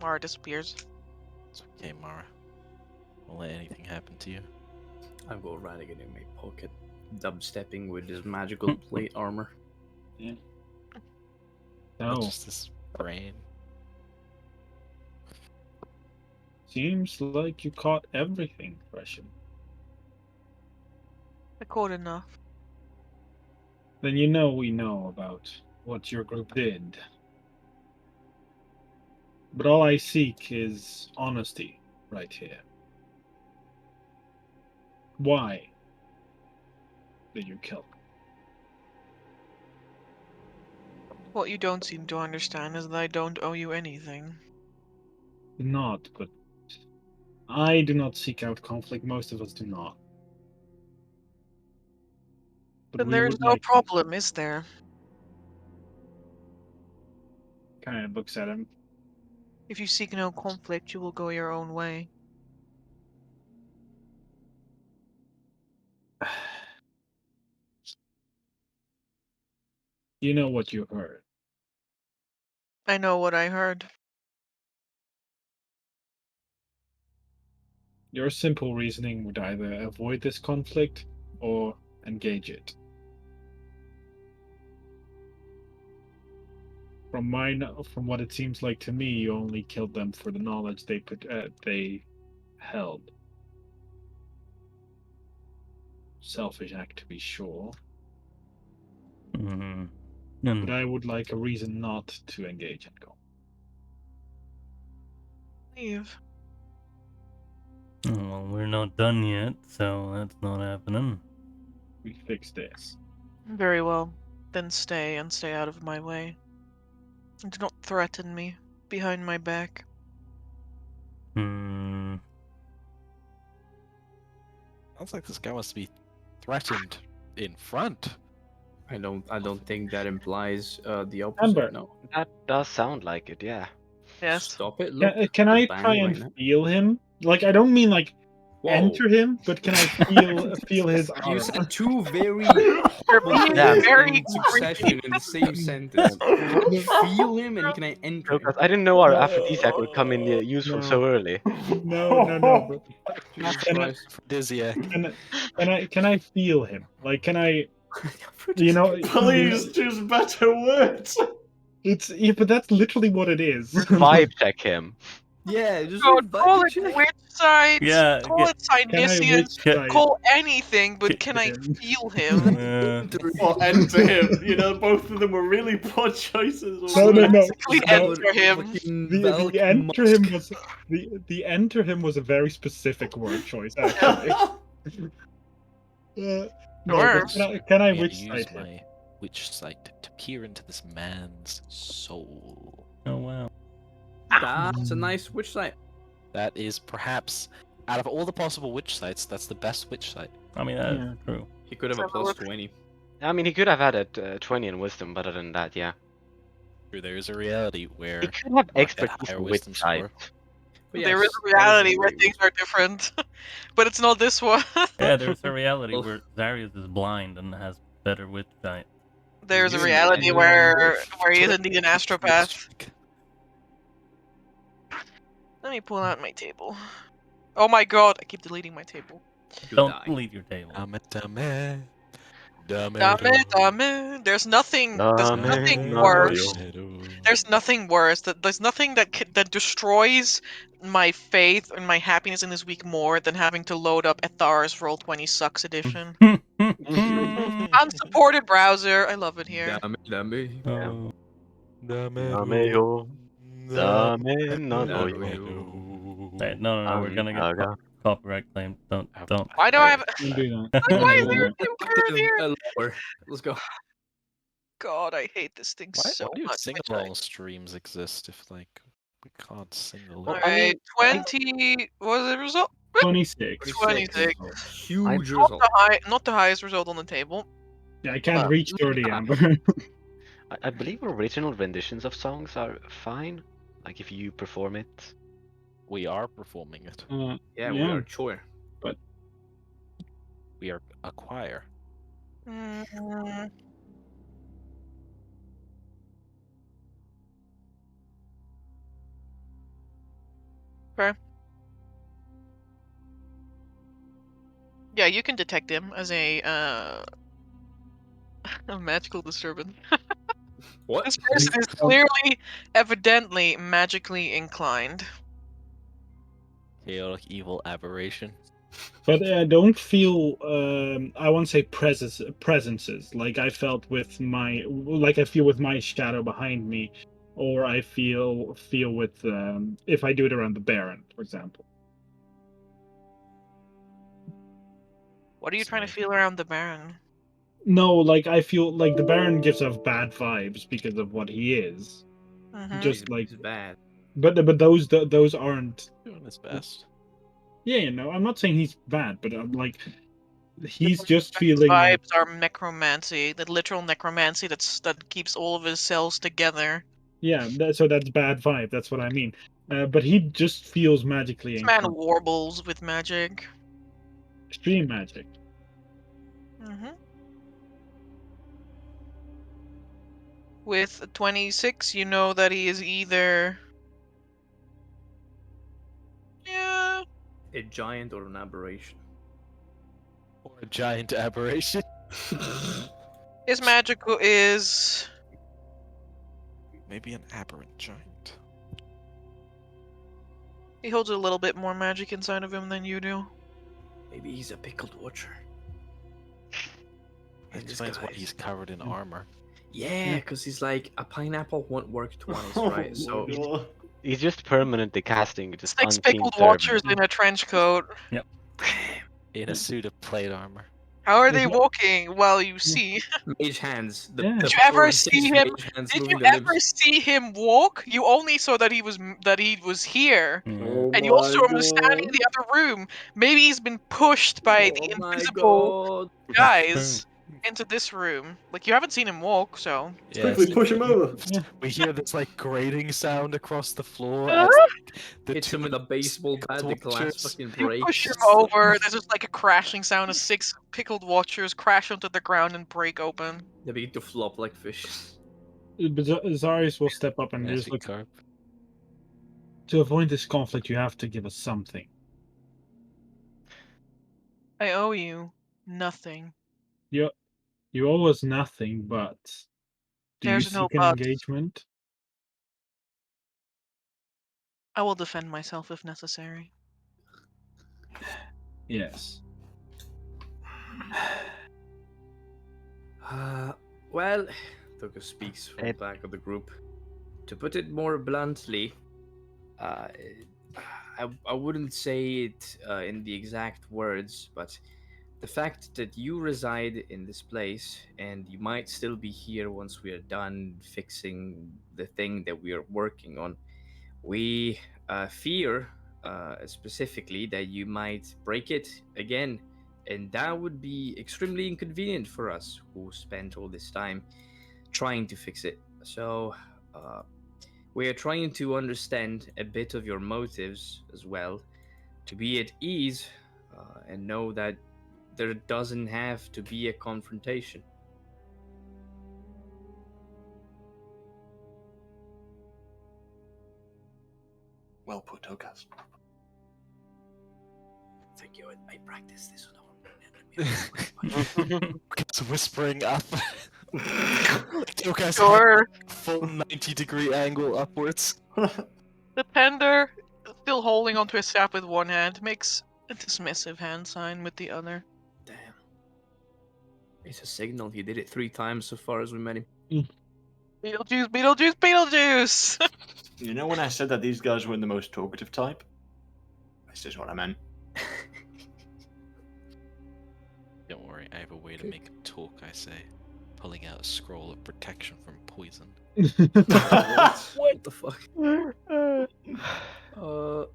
Mara disappears.
It's okay, Mara. Won't let anything happen to you.
I've got Radigan in my pocket, dubstepping with his magical plate armor.
Not
So,
just this brain.
seems like you caught everything, Russian.
I caught enough.
Then you know we know about what your group did. But all I seek is honesty right here. Why did you kill?
What you don't seem to understand is that I don't owe you anything.
Not, but I do not seek out conflict. Most of us do not. But
Then
we
there's
would
no
like-
problem, is there?
Kind of looks at him.
If you seek no conflict, you will go your own way.
You know what you heard.
I know what I heard.
Your simple reasoning would either avoid this conflict or engage it. From what it seems like to me, you only killed them for the knowledge they held. Selfish act, to be sure.
Mm-hmm.
But I would like a reason not to engage and go.
Leave.
Well, we're not done yet, so that's not happening.
We fix this.
Very well. Then stay and stay out of my way. And do not threaten me behind my back.
Hmm.
Sounds like this guy wants to be threatened in front.
I don't think that implies the opposite.
Amber.
No.
That does sound like it, yeah.
Yes.
Stop it. Look.
Can I
Bang
try
right
and
now.
feel him? Like, I don't mean like
Whoa.
enter him, but can I feel his aura?
You said two very
You're being very
in succession in the same sentence. Can you feel him and can I enter him?
Because I didn't know our aphrodisiac would come in useful
No.
so early.
No, bro.
Jesus
Can I-
Christ.
Aphrodisiac.
Can I feel him? Like, can I? You know,
Please choose better words.
but that's literally what it is.
Vibe check him.
Yeah, just
God,
revive
call
the
it
check.
witch sight,
Yeah,
call it
Can I
Sinisian,
witch sight?
call anything, but can I
him?
feel him?
Or enter him. You know, both of them were really poor choices.
No.
Basically
No.
enter him.
The enter him was the enter him was a very specific word choice, actually. No,
Sure.
but can I
I'm gonna
witch
use
sight him?
my witch sight to peer into this man's soul.
Oh wow.
That's a nice witch sight.
That is perhaps, out of all the possible witch sights, that's the best witch sight.
I mean, that's
Yeah.
true.
He could have a
Let's have a
plus
look.
20.
I mean, he could have had a 20 in wisdom, but other than that, yeah.
There is a reality where
He could have
you might get a
expertise
higher
in
wisdom
witch sight.
score.
But
There
yes,
is a
that is
reality where
great
things
witch
are different, but it's not this one.
Yeah, there's a reality
Well-
where Zarius is blind and has better witch sight.
There's a
You're
reality
the
where
witch.
he is indeed an astropath. Let me pull out my table. Oh my god, I keep deleting my table.
You
Don't
die.
leave your table.
Dame.
Dame. There's nothing worse. There's nothing worse. There's nothing that destroys my faith and my happiness in this week more than having to load up Etharis Roll 20 Sucks edition. Unsupported browser. I love it here.
Dame.
Oh,
Nameo. Dame no
hey, no, we're gonna get copyright claim. Don't.
Why do I have?
Don't do that.
Why is
Don't do
there
that.
two curve here?
Lower. Let's go.
God, I hate this thing
Why
so
do
much.
sing-along streams exist if, like, we can't sing along?
Alright, 20. What was the result?
26.
26.
Huge result.
Not the highest result on the table.
Yeah, I can't reach 30, Amber.
I believe original renditions of songs are fine. Like if you perform it.
We are performing it.
Yeah, we are sure.
We are a choir.
Mm, Okay. Yeah, you can detect him as a magical disturbance.
What?
This person is clearly, evidently, magically inclined.
Chaotic evil aberration.
But I don't feel I won't say presences like I felt with I feel with my shadow behind me, or I feel with if I do it around the Baron, for example.
What are you trying to feel around the Baron?
No, like I feel like the Baron gives off bad vibes because of what he is.
Mhm.
Just like
It's bad.
but those aren't.
Doing his best.
Yeah, no, I'm not saying he's bad, but I'm like he's just
His
feeling like,
vibes are necromancy, the literal necromancy that keeps all of his cells together.
yeah, so that's bad vibe. That's what I mean. But he just feels magically
This man
inclined.
warbles with magic.
Extreme magic.
Mm-hmm. With a 26, you know that he is either... Yeah,
A giant or an aberration?
Or a giant aberration.
his magical is...
Maybe an aberrant giant.
He holds a little bit more magic inside of him than you do.
Maybe he's a pickled watcher.
That explains why he's covered in armor.
Yeah, because he's like, a pineapple won't work twice, right? So
God.
He's just permanently casting just
6
unseen
pickled
servants.
watchers in a trench coat.
In a suit of plate armor.
How are
Is
they
that-
walking? Well, you see.
mage hands.
Yeah.
The
Did you ever
power of
see
his
him?
mage hands
Did
moving
you
the
ever
limbs.
see him walk? You only saw that he was here,
Oh
and you also saw
my
him standing in
God.
the other room. Maybe he's been pushed by the
Oh my
invisible
god.
guys into this room. Like you haven't seen him walk, so.
Quickly push him over.
Yeah.
We hear this like grating sound across the floor
Ah!
as like, the
Hits him
two
with a baseball bat, the glass
watchers-
fucking
You
breaks.
push him over. There's just like a crashing sound. As 6 pickled watchers crash onto the ground and break open.
They begin to flop like fish.
Zarius will step up and just
Magic
look.
carp.
To avoid this conflict, you have to give us something.
I owe you nothing.
You owe us nothing, but do you
There's no
seek an
but.
engagement?
I will defend myself if necessary.
Yes.
Well, Toka speaks from the back of the group. To put it more bluntly, I wouldn't say it in the exact words, but the fact that you reside in this place and you might still be here once we are done fixing the thing that we are working on, we fear specifically that you might break it again, and that would be extremely inconvenient for us who spent all this time trying to fix it. So we are trying to understand a bit of your motives as well, to be at ease and know that there doesn't have to be a confrontation.
Well put, Tokas.
Thank you. I practiced this on
Gets whispering up. Tokas
Sure.
full 90-degree angle upwards.
The tender, still holding onto his staff with one hand, makes a dismissive hand sign with the other.
Damn. It's a signal. He did it 3 times so far as we met him.
Beetlejuice, Beetlejuice, Beetlejuice!
You know when I said that these guys were the most talkative type? This is what I meant.
Don't worry, I have a way to make him talk, I say. Pulling out a scroll of protection from poison.
What the fuck?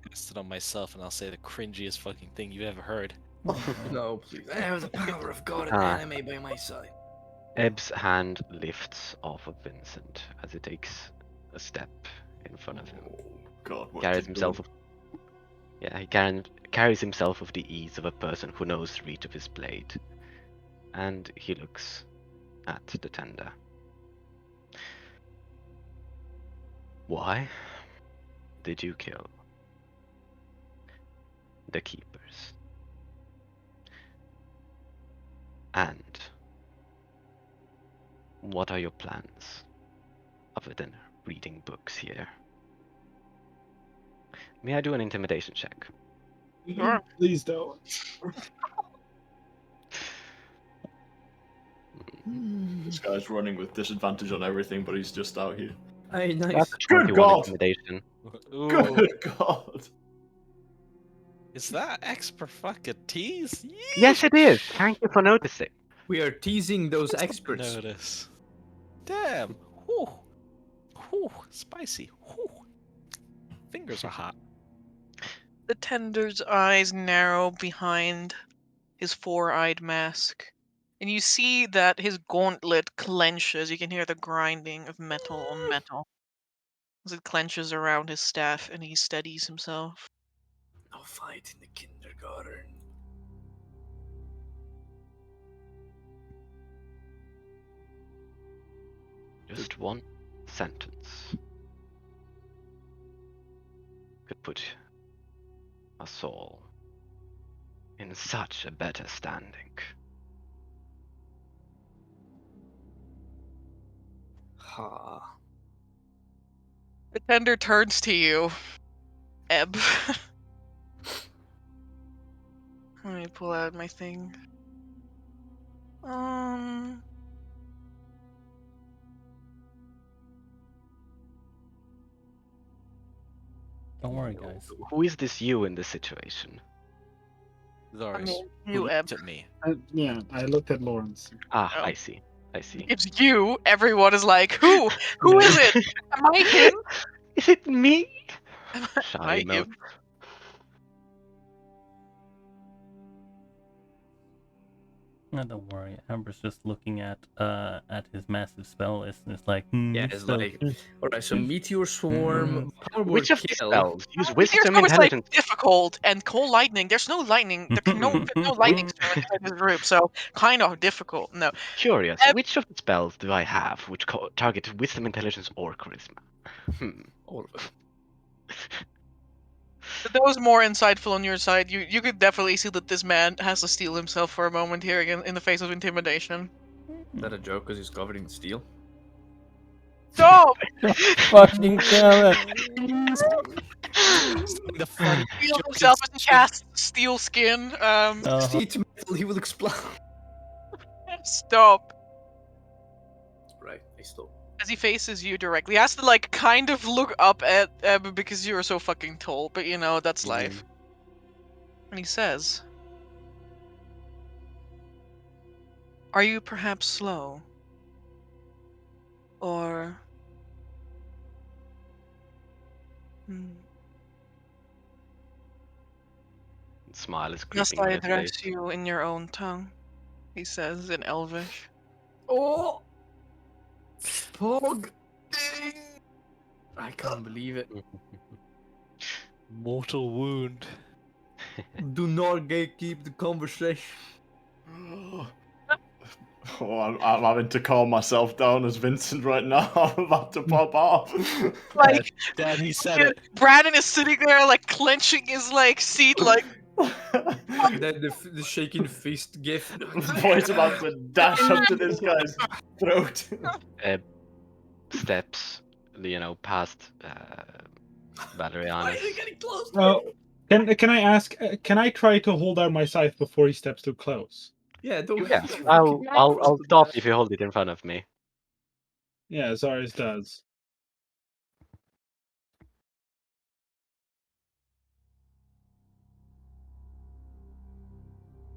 Cast it on myself and I'll say the cringiest fucking thing you've ever heard.
No, please. I have the power of God and
Ah.
anime by my side.
Ebb's hand lifts off of Vincent as he takes a step in front of him.
God, what
Carries
did
himself. Yeah, he carries himself with the ease of a person who knows the reach of his blade, and he looks at the tender. Why did you kill the keepers? And what are your plans other than reading books here? May I do an intimidation check?
Sure.
Please don't.
This guy's running with disadvantage on everything, but he's just out here.
Hey, nice.
That's a
Good
21
God.
intimidation.
Ooh,
Good God.
is that X per fucking tease?
Yes, it is. Thank you for noticing.
We are teasing those experts.
Notice. Damn. Whew. Whew. Spicy. Whew. Fingers are hot.
The tender's eyes narrow behind his 4-eyed mask, and you see that his gauntlet clenches. You can hear the grinding of metal on metal as it clenches around his staff, and he steadies himself.
No fight in the kindergarten.
Just one sentence could put us all in such a better standing.
Ha.
The tender turns to you, Ebb. Let me pull out my thing.
Don't worry, guys.
Who is this you in this situation?
Zaris, who
you, Ebb.
looked at me?
Yeah, I looked at Lawrence.
Ah,
Oh.
I see. I see.
It's you. Everyone is like, who? Who is it? Am I him?
Is it me?
Am
Shy
I
emote.
him?
No, don't worry. Amber's just looking at his massive spell list and it's like,
Yeah, it's
so-
like, alright, so Meteor Swarm, Power Word
Which of these
Kill.
spells? Use
Meteor
Wisdom,
Storm is like
Intelligence.
difficult, and Cold Lightning. There's no lightning. There can no lightning storm inside this group, so kind of difficult. No,
Curious,
Ebb-
which of the spells do I have which target Wisdom, Intelligence, or Charisma?
All of it.
that was more insightful on your side. You could definitely see that this man has to steel himself for a moment here in the face of intimidation.
Is that a joke because he's covered in steel?
Stop!
Fucking damn it!
The funny
Steel
joke
himself
is
as he casts steel skin.
Sheet metal, he will explode.
Stop.
Right, I stop.
As he faces you directly, he has to like kind of look up at Ebb because you're so fucking tall. But you know that's life. And he says, "Are you perhaps slow? Or
Smile is
must
creeping on
I
his
address
face.
you in your own tongue?" He says in Elvish.
Oh! Fog! I can't believe it.
mortal wound.
Do not gatekeep the conversation.
Oh, I'm having to calm myself down as Vincent right now. I'm about to pop off.
Like,
Damn, he said it.
Brandon is sitting there, like clenching his like seat, like
The shaking fist gif.
Boy's about to dash up to this guy's throat.
Steps, past Valerianus.
getting close?
Oh, can I ask? Can I try to hold out my scythe before he steps too close?
Yeah, don't.
Yes, I'll stop if you hold it in front of me.
Yeah, Zaris does.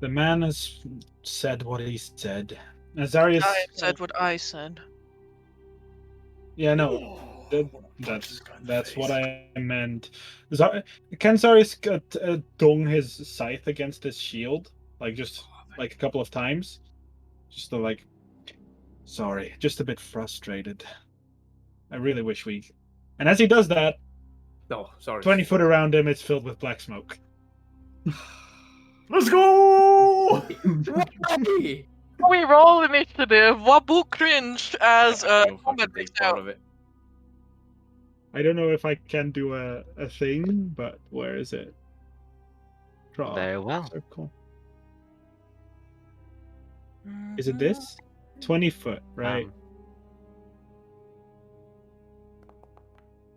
The man has said what he said. Azarius.
I said what I said.
Yeah, no. That's what I meant. Can Zaris dong his scythe against his shield? Like, just like a couple of times? Just to, like, sorry, just a bit frustrated. I really wish we... And as he does that,
No, sorry.
20 foot around him, it's filled with black smoke.
Let's go!
We roll initiative. Wabu cringe as combat breaks out.
Of it.
I don't know if I can do a thing, but where is it? Draw.
Very well.
Circle. Is it this? 20 foot, right?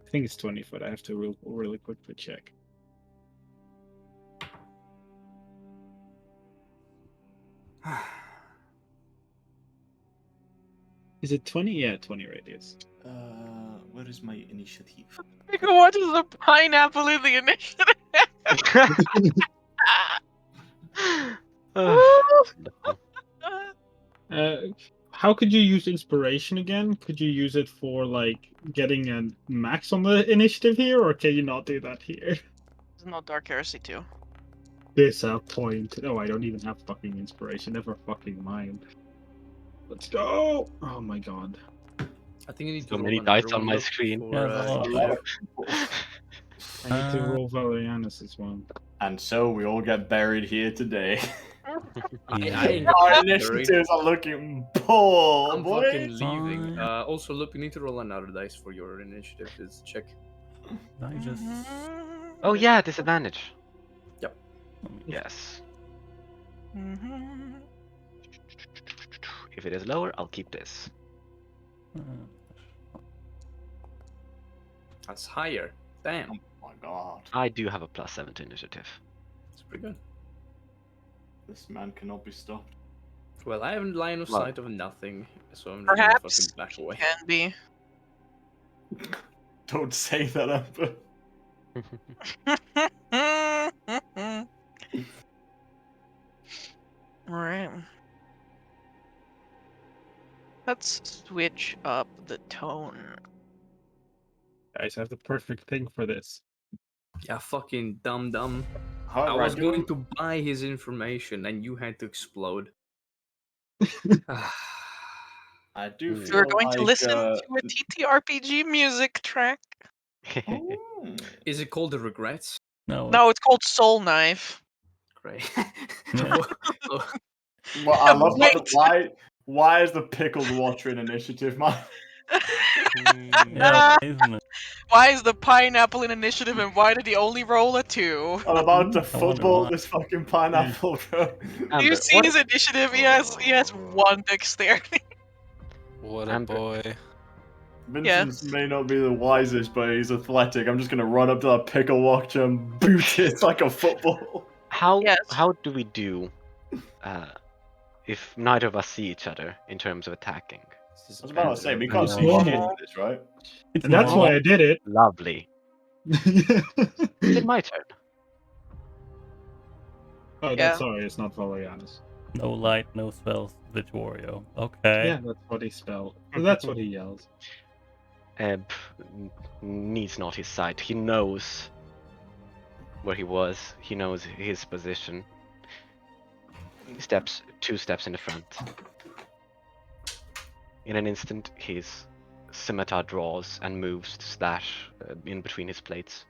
I think it's 20 foot. I have to really quickly check. Is it 20? Yeah, 20 radius.
Where is my initiative?
What is the pineapple in the initiative?
How could you use inspiration again? Could you use it for like getting a max on the initiative here, or can you not do that here?
There's no Dark Heresy too.
Disappoint. Oh, I don't even have fucking inspiration. Never fucking mind. Let's go. Oh my god.
I think I need to
So
roll
many
an
dice on
everyone
my
up
screen.
for,
Yeah,
I need to roll Valerianus as well.
And so we all get buried here today.
I ain't
Our
getting buried.
initiatives are looking poor,
I'm
boy.
fucking leaving.
Fine.
Also, look, you need to roll another dice for your initiative. Let's check.
I just.
Oh yeah, disadvantage.
Yep.
Yes.
Mm-hmm.
If it is lower, I'll keep this.
That's higher. Damn.
Oh my god.
I do have a +7 to initiative.
That's pretty good.
This man cannot be stopped.
Well, I have line of
Well-
sight of nothing, so I'm just gonna
Perhaps
fucking back away.
can be.
Don't say that, Amber.
Alright. Let's switch up the tone.
Guys, I have the perfect thing for this.
Yeah, fucking dumb. I
However,
was going to buy his information, and you had to explode.
I do
Hmm.
feel
We're going
like,
to listen to a TTRPG music track.
Is it called the Regrets?
No.
No, it's called Soul Knife.
Great.
Yeah.
Oh,
Well, I love
Wait.
why is the pickled watcher in initiative, man?
Yeah, why isn't it?
Why is the pineapple in initiative, and why did he only roll a 2?
I'm about to
I wonder
football
why.
this fucking pineapple, bro.
Do you
Amber,
see
what
his initiative? He has 1 dexterity.
What a
Amber.
boy.
Vincent may not be the wisest, but he's athletic. I'm just gonna run up to that pickle watcher and boot it like a football.
how
Yes.
how do we do if neither of us see each other in terms of attacking?
this is
I was about to say, we can't
It's
see shit
normal.
in this, right?
It's
And that's
normal.
why I did it.
Lovely. Is it my turn?
Oh,
Yeah.
that's sorry, it's not Valerianus.
No light, no spells, Vitch Wario. Okay.
Yeah, that's what he spelled. That's what he yells.
Needs not his sight. He knows where he was. He knows his position. He steps 2 steps in the front. In an instant, his scimitar draws and moves to slash in between his plates.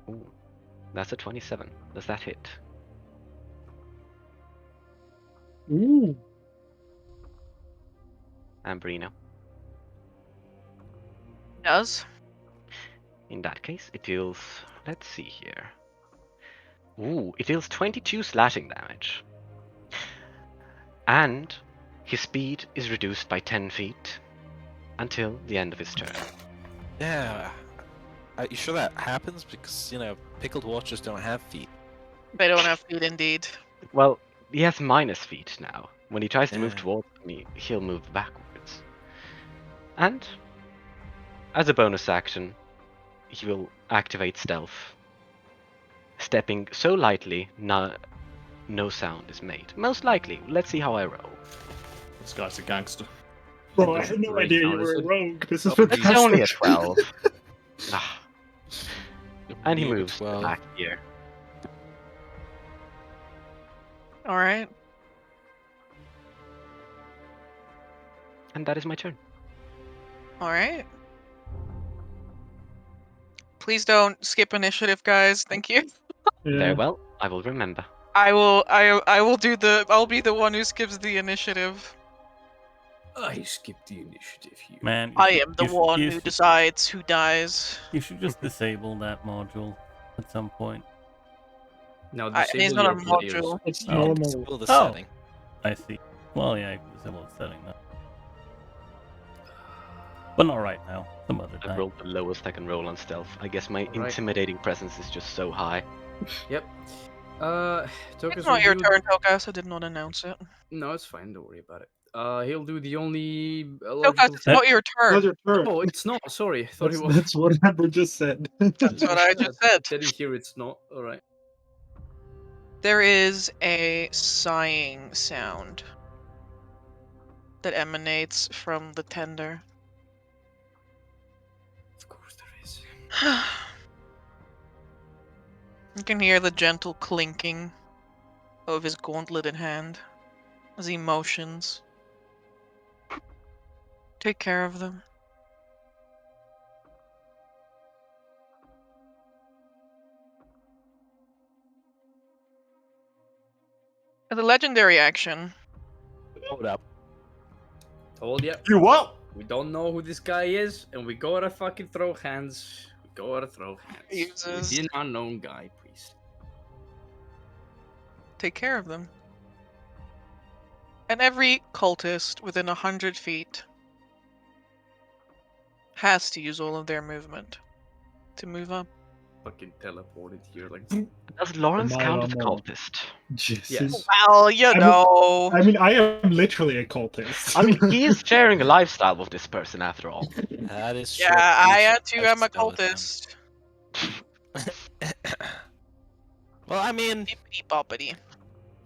Ooh, that's a 27. Does that hit?
Ooh.
Ambrino.
Does.
In that case, it deals. Let's see here. Ooh, it deals 22 slashing damage. And his speed is reduced by 10 feet until the end of his turn.
Yeah. Are you sure that happens? Because, pickled watchers don't have feet.
They don't have feet, indeed.
Well, he has minus feet now. When he tries to move
Yeah.
towards me, he'll move backwards. And, as a bonus action, he will activate stealth. Stepping so lightly, no sound is made. Most likely. Let's see how I roll.
This guy's a gangster.
Bro, I had no
Great
idea you
sound,
were a
is it?
rogue. This is
Oh,
fantastic.
He's only a 12. Ah. And he
Being a
moves
12.
back here.
Alright.
And that is my turn.
Alright. Please don't skip initiative, guys. Thank you.
Very
Yeah.
well, I will remember.
I will do the I'll be the one who skips the initiative.
I skipped the initiative here.
Man, you
I
should-
am the
you should-
one
you
who
should-
decides who dies.
You should just disable that module at some point.
Now
It's
disable
not a
your players.
module.
It's
Oh.
normal.
Disable the
Oh.
setting.
I see. Well, yeah, I can disable the setting now. But not right now. Some other
I
time.
rolled the lowest I can roll on stealth. I guess my
Alright.
intimidating presence is just so high.
Yep. Tokus
It's not your
will do-
turn, Tokas. I did not announce it.
No, it's fine. Don't worry about it. He'll do the only
Tokas, it's not your turn.
Not your turn.
Oh, it's not. Sorry, I thought
That's,
it was.
that's what Amber just said.
That's what I just said.
Didn't hear it's not. All right.
There is a sighing sound that emanates from the tender.
Of course there is.
You can hear the gentle clinking of his gauntleted hand as he motions. Take care of them. As a legendary action.
Hold up.
Told ya.
You what?
We don't know who this guy is, and we gotta fucking throw hands. We gotta throw hands.
Uses-
With an unknown guy, please.
Take care of them. And every cultist within 100 feet has to use all of their movement to move up.
Fucking teleported here, like.
Does Lawrence
Am I
count as a
wrong?
cultist?
Jesus.
Well, you
I mean-
know.
I mean, I am literally a cultist.
I mean, he is sharing a lifestyle with this person after all.
That is
Yeah,
true.
I too
I
am a
still with them.
cultist.
Well, I mean,
Bippity boppity.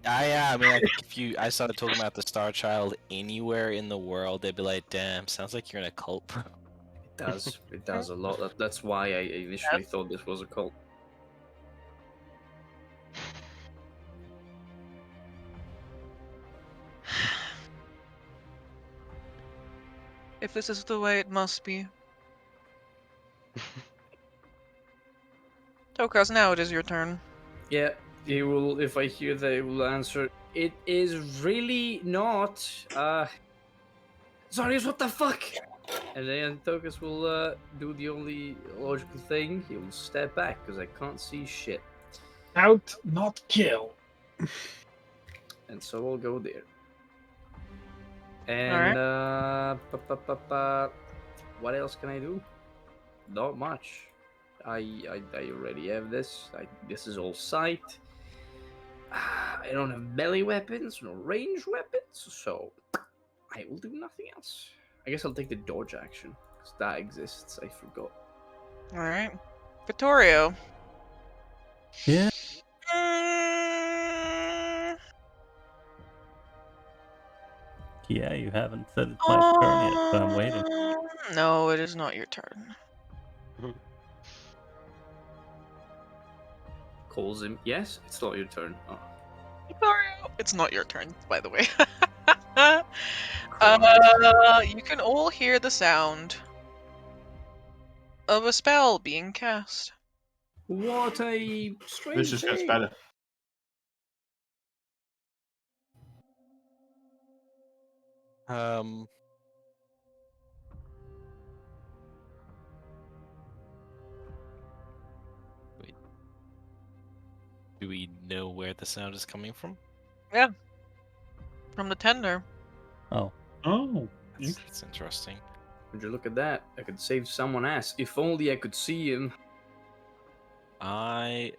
I mean, like, if I started talking about the Star Child anywhere in the world, they'd be like, "Damn, sounds like you're in a cult, bro."
It does. It does a lot. That's why I initially thought this was a cult.
If this is the way it must be. Tokas, now it is your turn.
Yeah, he will. If I hear that, he will answer. It is really not. Zarius, what the fuck? And then Tokas will do the only logical thing. He will step back because I can't see shit.
Out, not kill.
And so we'll go there. And what else can I do? Not much. I already have this. This is all sight. I don't have melee weapons, no range weapons, so I will do nothing else. I guess I'll take the dodge action, because that exists, I forgot.
Alright. Vittorio.
Yeah.
Mm,
Yeah, you haven't said it's my turn yet, so I'm waiting.
No, it is not your turn.
Calls him. Yes, it's not your turn. Oh.
Vittorio. It's not your turn, by the way. You can all hear the sound of a spell being cast.
What a strange
This just gets
thing.
better.
Wait. Do we know where the sound is coming from?
From the tender.
Oh.
Oh.
That's interesting.
Would you look at that? I could save someone ass. If only I could see him.
Let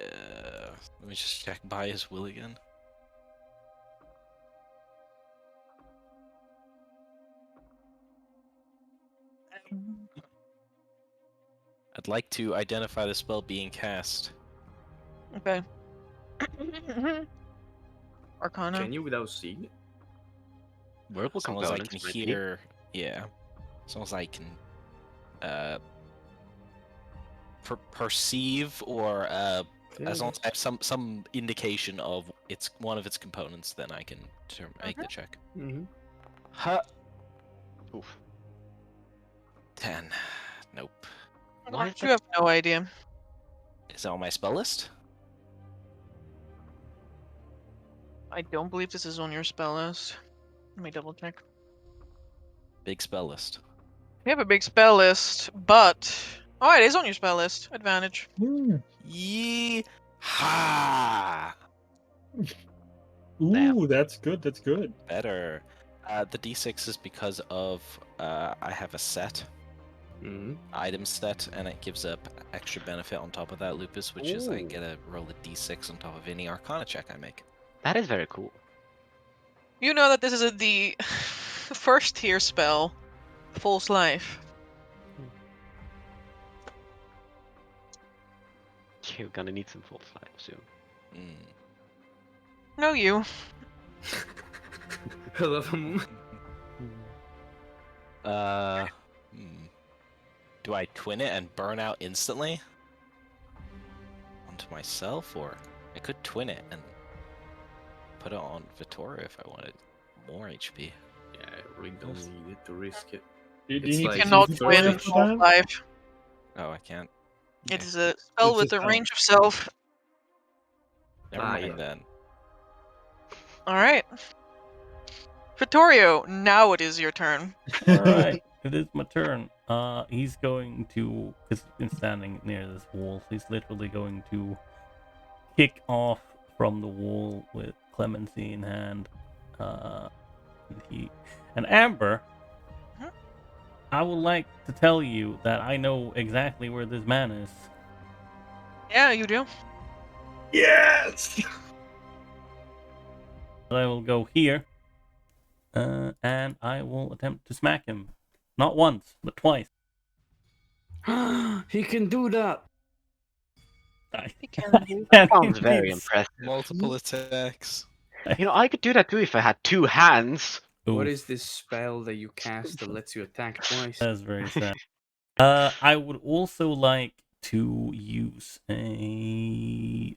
me just check by his will again. I'd like to identify the spell being cast.
Okay. Arkhona.
Can you without seeing it?
Verbal
As long as I can
components might be.
hear, yeah. As long as I can, perceive or as long as I have some indication of its one of its components, then I can make the check.
Mm-hmm.
Huh.
Oof.
10. Nope.
Why is
You have no idea.
Is it on my spell list?
I don't believe this is on your spell list. Let me double check.
Big spell list.
We have a big spell list, but oh, it is on your spell list. Advantage.
Yee ha!
Ooh, that's good. That's good.
Better. The d6 is because of I have a set.
Mm-hmm.
Item set, and it gives up extra benefit on top of that, Lupus, which is I
Ooh.
get to roll a d6 on top of any Arcana check I make.
That is very cool.
You know that this is the first tier spell, False Life.
You're gonna need some false life soon.
No, you.
I love him.
Do I twin it and burn out instantly? Onto myself, or I could twin it and put it on Vittoria if I wanted more HP.
Yeah, I really don't need it to risk it.
Do
It's
you
like-
need
Cannot
to
win
for
False
that?
Life.
Oh, I can't.
It is a spell
It's
with
a
a
spell.
range of self.
Never
Ah,
mind
yeah.
then.
All right. Vittorio, now it is your turn.
Alright, it is my turn. He's going to, because he's been standing near this wall, so he's literally going to kick off from the wall with Clemency in hand. And Amber,
Mhm.
I would like to tell you that I know exactly where this man is.
Yeah, you do.
Yes!
I will go here, and I will attempt to smack him. Not once, but twice.
He can do that.
He can do
And
Sounds very
he's-
impressive.
Multiple attacks.
You know, I could do that too if I had 2 hands.
What
Oof,
is this spell that you cast that lets you attack twice?
that's very sad. I would also like to use a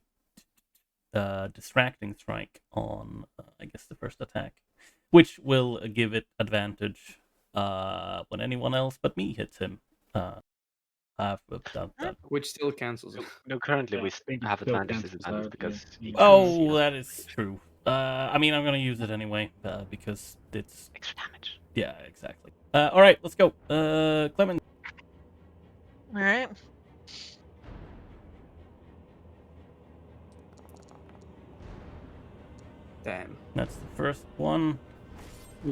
distracting strike on, I guess, the first attack, which will give it advantage when anyone else but me hits him. I've done that.
Which still cancels it.
No, currently
Yeah,
we
I think it
have
still
advantage,
cancels
disadvantage
out,
because
yeah.
he
Oh,
can't see
Oh,
us.
that is true. I mean, I'm gonna use it anyway because it's
Extra damage.
yeah, exactly. All right, let's go. Clement.
All right.
Damn.
That's the first one,
Ooh.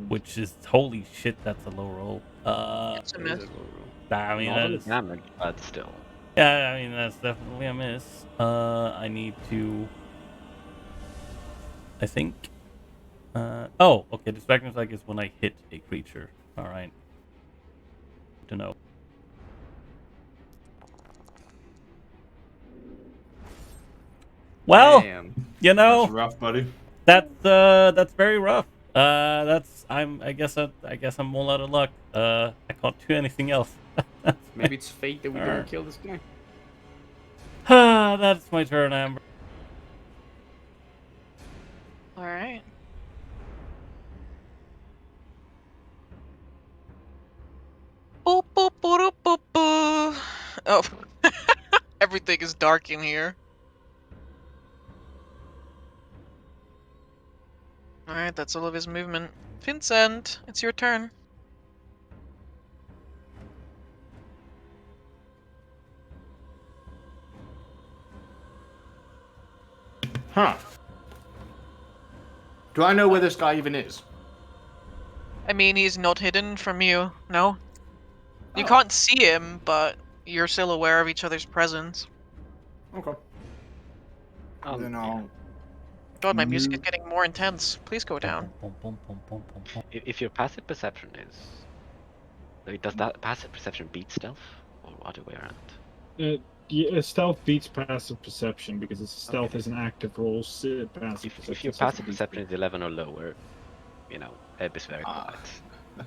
which is holy shit. That's a low roll.
It's a
That is
miss.
a low roll.
I mean,
Not on
that's,
damage, but still.
yeah, I mean that's definitely a miss. I need to. I think. Oh, okay. Distracting strike is when I hit a creature. All right. To know. Well,
Damn.
you know.
That's rough, buddy.
That's very rough. I guess I'm all out of luck. I can't do anything else.
Maybe it's fate that we don't
Alright.
kill this guy.
That's my turn, Amber.
All right. Boop, boop, boop, boop, boop. Oh, everything is dark in here. All right, that's all of his movement. Vincent, it's your turn.
Huh. Do I know where this guy even is?
I mean, he's not hidden from you. No, you
Oh.
can't see him, but you're still aware of each other's presence.
Okay. Then
Yeah.
I'll...
God, my music is getting more intense. Please go down.
If your passive perception is... Wait, does that passive perception beat stealth? Or other way around?
Yeah, stealth beats passive perception because stealth
Okay.
is an active roll. Passive perception.
If your
so
passive
beats
perception is 11 or lower, you know, Ebb is very
Ah.
quiet.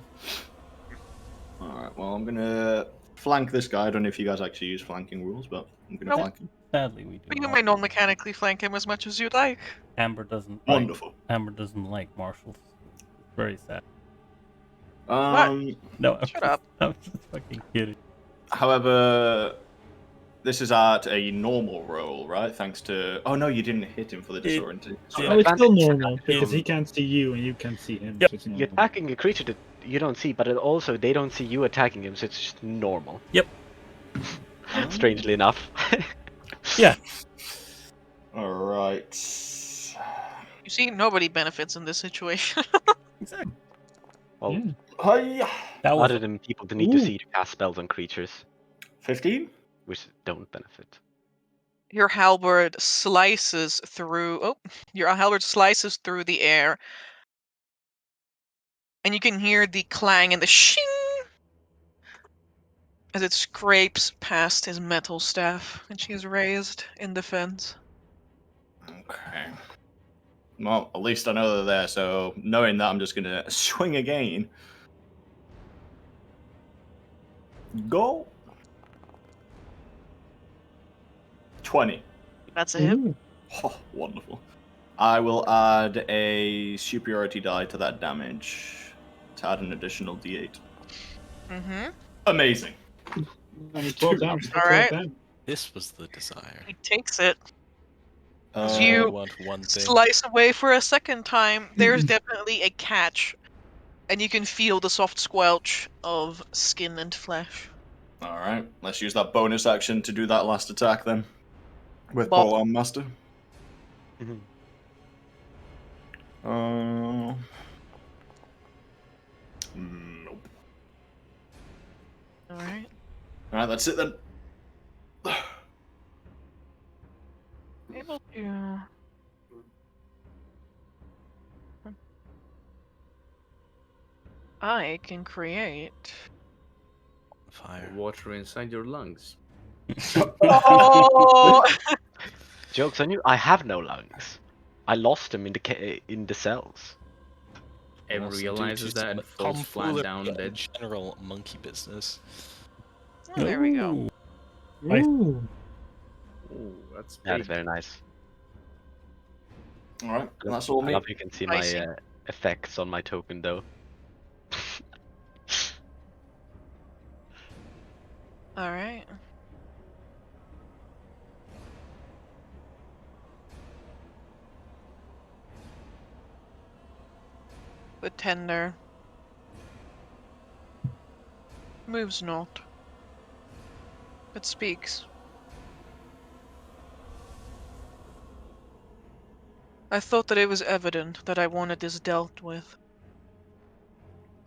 Alright, well, I'm gonna flank this guy. I don't know if you guys actually use flanking rules, but I'm gonna
Nope.
flank him.
Sadly, we do.
But you
not.
may non-mechanically flank him as much as you'd like.
Amber doesn't.
Wonderful.
Amber doesn't like marshals. Very sad. No, I'm
Shut up.
I'm just fucking kidding.
However, this is at a normal roll, right? Thanks to... Oh, no, you didn't hit him for the disorientation.
Oh, it's still
Advantage.
normal because
It-
he can't see you and you can't see him.
Yep.
So it's
You're
normal.
attacking a creature that you don't see, but also they don't see you attacking him, so it's just normal.
Yep.
Strangely enough.
Yeah.
Alright.
You see, nobody benefits in this situation.
Exactly.
Well,
Yeah.
Hiya!
That was
other than people that need to
Ooh.
see to cast spells on creatures,
15?
which don't benefit.
Your halberd slices through. Oh, your halberd slices through the air, and you can hear the clang and the shing as it scrapes past his metal staff, and she is raised in defense.
Okay. Well, at least I know they're there, so knowing that, I'm just gonna swing again. Go! 20.
That's a hit.
Ooh.
Oh, wonderful. I will add a superiority die to that damage to add an additional d8.
Mm-hmm.
Amazing.
And 12 down.
All right.
This was the desire.
He takes it. As
I
you
only want one thing.
slice away for a second time, there's definitely a catch, and you can feel the soft squelch of skin and flesh.
Alright, let's use that bonus action to do that last attack then. With
Bop.
Paul Arm Master.
Mhm.
Nope.
Alright.
Alright, that's it then.
Able to... I can create...
Fire.
Water inside your lungs.
Oh!
Joke's on you, I have no lungs. I lost them in the cells.
Ev
Also due
realizes
to
that and
some
falls flat
tomfoolery
down
and
dead.
general monkey business.
Oh, there we go.
Nice.
Ooh.
Ooh, that's
Yeah,
big.
it's very nice.
Alright, that's all
I
me.
love you can see
I see.
my effects on my token though.
Alright. The tender moves not, but speaks. I thought that it was evident that I wanted this dealt with.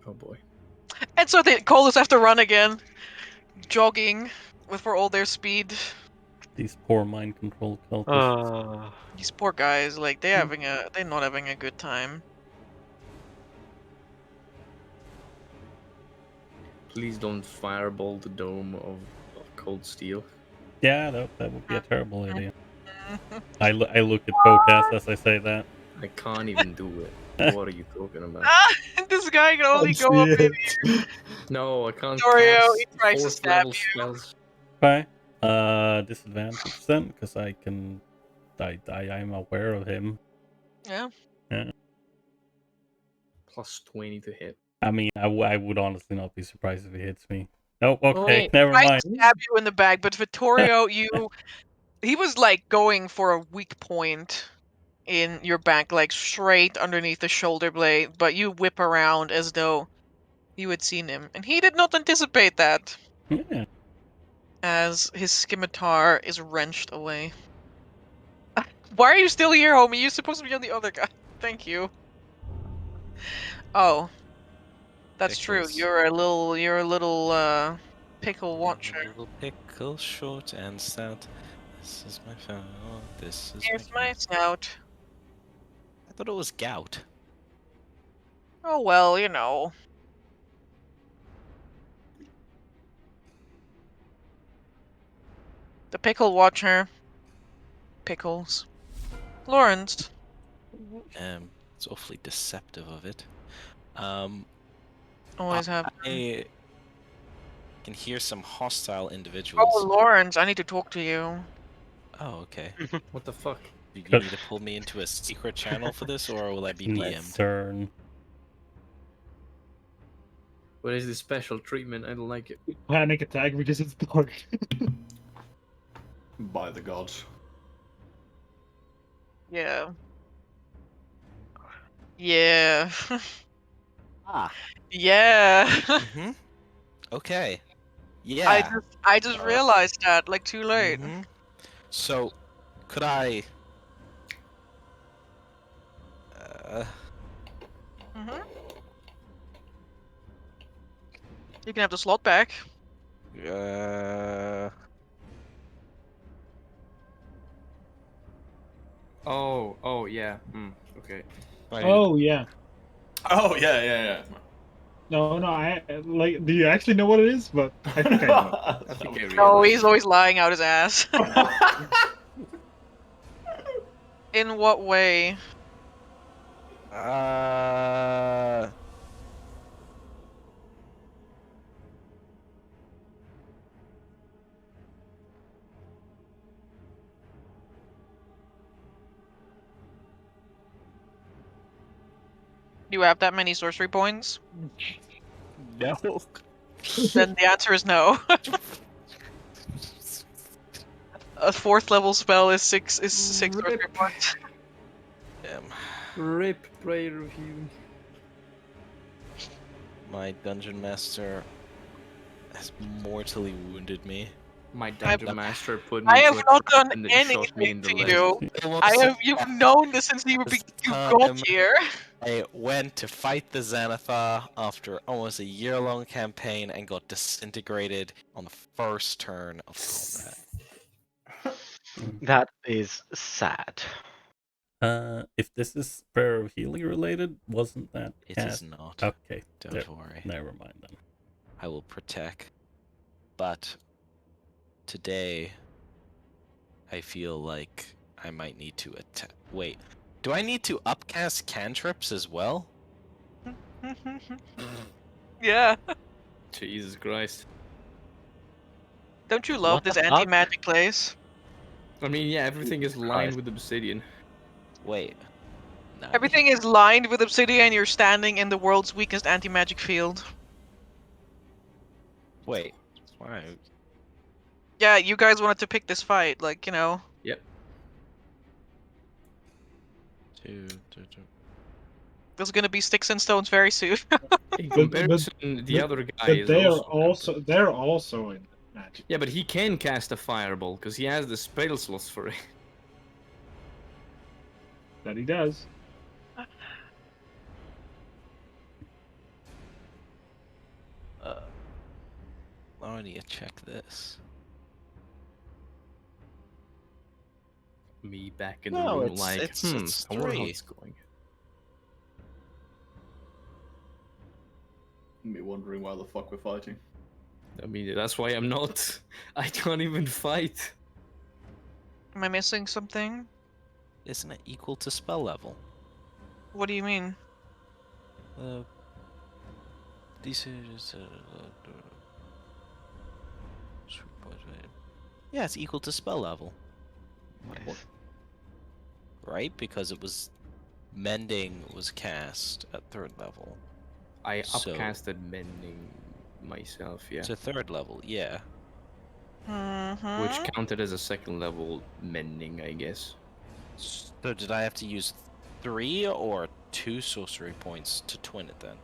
Oh boy.
And so the Colas have to run again, jogging for all their speed.
These poor mind control cultists.
These poor guys, like they're not having a good time.
Please don't fireball the dome of cold steel.
Yeah, that would be a terrible idea. I look at Tocast as I say that.
I can't even do it. What are you talking about?
This guy can only go up in
No, I can't
Victorio,
cast
he tries to
fourth
stab
level
you.
spells.
Okay. Disadvantage then, because I'm aware of him.
Yeah.
Yeah.
Plus 20 to hit.
I mean, I would honestly not be surprised if he hits me. Nope. Okay,
Wait.
never
I
mind.
stab you in the back, but Vittorio, he was like going for a weak point in your back, like straight underneath the shoulder blade, but you whip around as though you had seen him, and he did not anticipate that,
Yeah.
as his scimitar is wrenched away. Why are you still here, homie? You're supposed to be on the other guy. Thank you. Oh, that's true.
Pickles.
You're a little pickle watcher.
A little pickle, short and stout. This is my phone. This is
Here's
my
my snout.
I thought it was gout.
Oh well, you know. The pickle watcher. Pickles. Lawrence.
It's awfully deceptive of it.
Always have.
I can hear some hostile individuals.
Oh, Lawrence, I need to talk to you.
Oh, okay.
What the fuck?
Do you need to pull me into a secret channel for this, or will I be DM'd?
Turn.
What is this special treatment? I don't like it.
Panic attack because it's dark.
By the gods.
Yeah. Yeah.
Ah.
Yeah.
Mm-hmm. Okay. Yeah.
I just realized that, like, too late.
Mm-hmm. So, could I...
Mm-hmm. You can have the slot back.
Oh, yeah. Okay.
Oh yeah.
Oh, yeah.
No, I like. Do you actually know what it is? But I think I know.
I think I
Oh,
realized.
he's always lying out his ass. In what way? Do you have that many sorcery points?
No.
Then the answer is no. a 4th level spell is 6 sorcery
Rip.
points.
Damn.
Rip, prayer of healing.
My dungeon master has mortally wounded me.
My dungeon master put
I
me
have
into a
not
trap
done
and then shot me
anything
in the
to
leg.
you. You've known this since you got
time
here.
I went to fight the Xanathar after almost a year-long campaign and got disintegrated on the first turn of combat.
That is sad.
If this is prayer of healing related, wasn't that
It
cast?
is not.
Okay,
Don't worry.
Never mind then.
I will protect. But today, I feel like I might need to attack. Wait, do I need to upcast cantrips as well?
Yeah.
Jesus Christ.
Don't you love
What
this
the fuck?
anti-magic place?
I mean, yeah, everything is lined
Christ.
with obsidian.
Wait.
Everything is lined with obsidian. You're standing in the world's weakest anti-magic field.
Wait. Why?
Yeah, you guys wanted to pick this fight, like, you know.
Yep.
There's gonna be sticks and stones very soon.
In comparison, the other guy
But
is
they're also in magic.
Yeah, but he can cast a fireball because he has the spell slots for it.
That he does.
I need to check this.
Me back in the
No,
room,
it's
like,
it's
I wonder how
3.
it's going.
Me wondering why the fuck we're fighting.
I mean, that's why I'm not. I can't even fight.
Am I missing something?
Isn't it equal to spell level?
What do you mean?
These is yeah, it's equal to spell level.
What is?
Right? Because it was mending was cast at 3rd level.
I
So-
upcasted mending myself, yeah.
To 3rd level, yeah.
Which counted as a 2nd level mending, I guess.
So did I have to use 3 or 2 sorcery points to twin it then?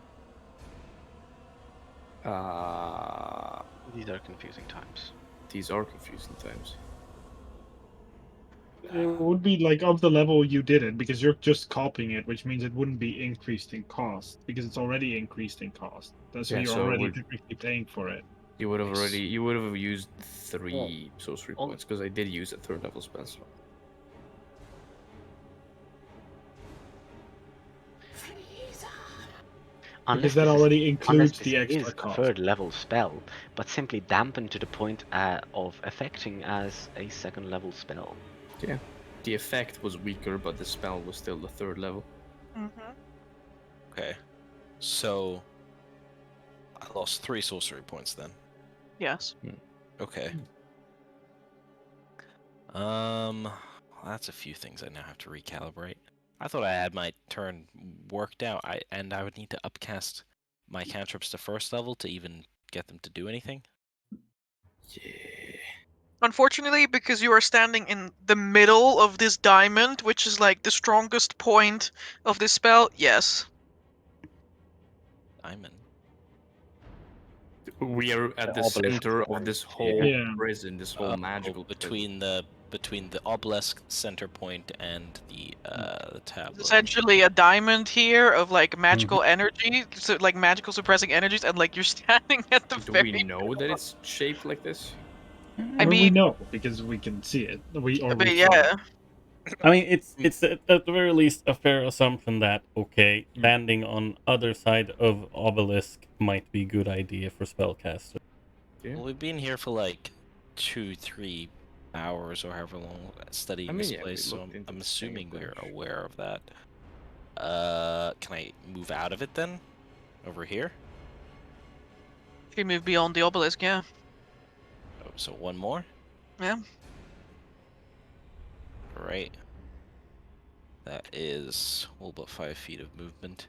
These are confusing times.
These are confusing times.
It would be like of the level you did it because you're just copying it, which means it wouldn't be increased in cost because it's already increased in cost. That's why
Yeah,
you're
so it
already
would-
technically paying for it.
You would have
Nice.
you would have used 3 sorcery
all-
points because I did use a 3rd level spell slot.
Because that already includes the
this
extra
is
cost.
a 3rd level spell, but simply dampened to the point of affecting as a 2nd level spell.
Yeah. The effect was weaker, but the spell was still the 3rd level.
Okay. So I lost 3 sorcery points then.
Yes.
Okay. That's a few things I now have to recalibrate. I thought I had my turn worked out. I would need to upcast my cantrips to 1st level to even get them to do anything.
Yeah.
Unfortunately, because you are standing in the middle of this diamond, which is like the strongest point of this spell, yes.
Diamond.
We are at the
obelisk
center
is
of this whole
Yeah.
prison, this whole magical
between the obelisk center point and the tablet.
Essentially a diamond here of like magical energy, so like magical suppressing energies, and like you're standing at the
prison. Do
very.
we know that it's shaped like this?
I
we
mean-
know because we can see it.
But
we
yeah,
I mean, it's at the very least a fair assumption that okay, landing on other side of obelisk might be good idea for spellcaster.
Yeah.
Well, we've been here for like 2-3 hours or however long studying this
yeah, we
place, so
looked into
I'm
the
assuming we're
approach.
aware of that. Can I move out of it then? Over here?
if you move beyond the obelisk, yeah.
Oh, so one more?
Yeah.
Right. That is all but 5 feet of movement.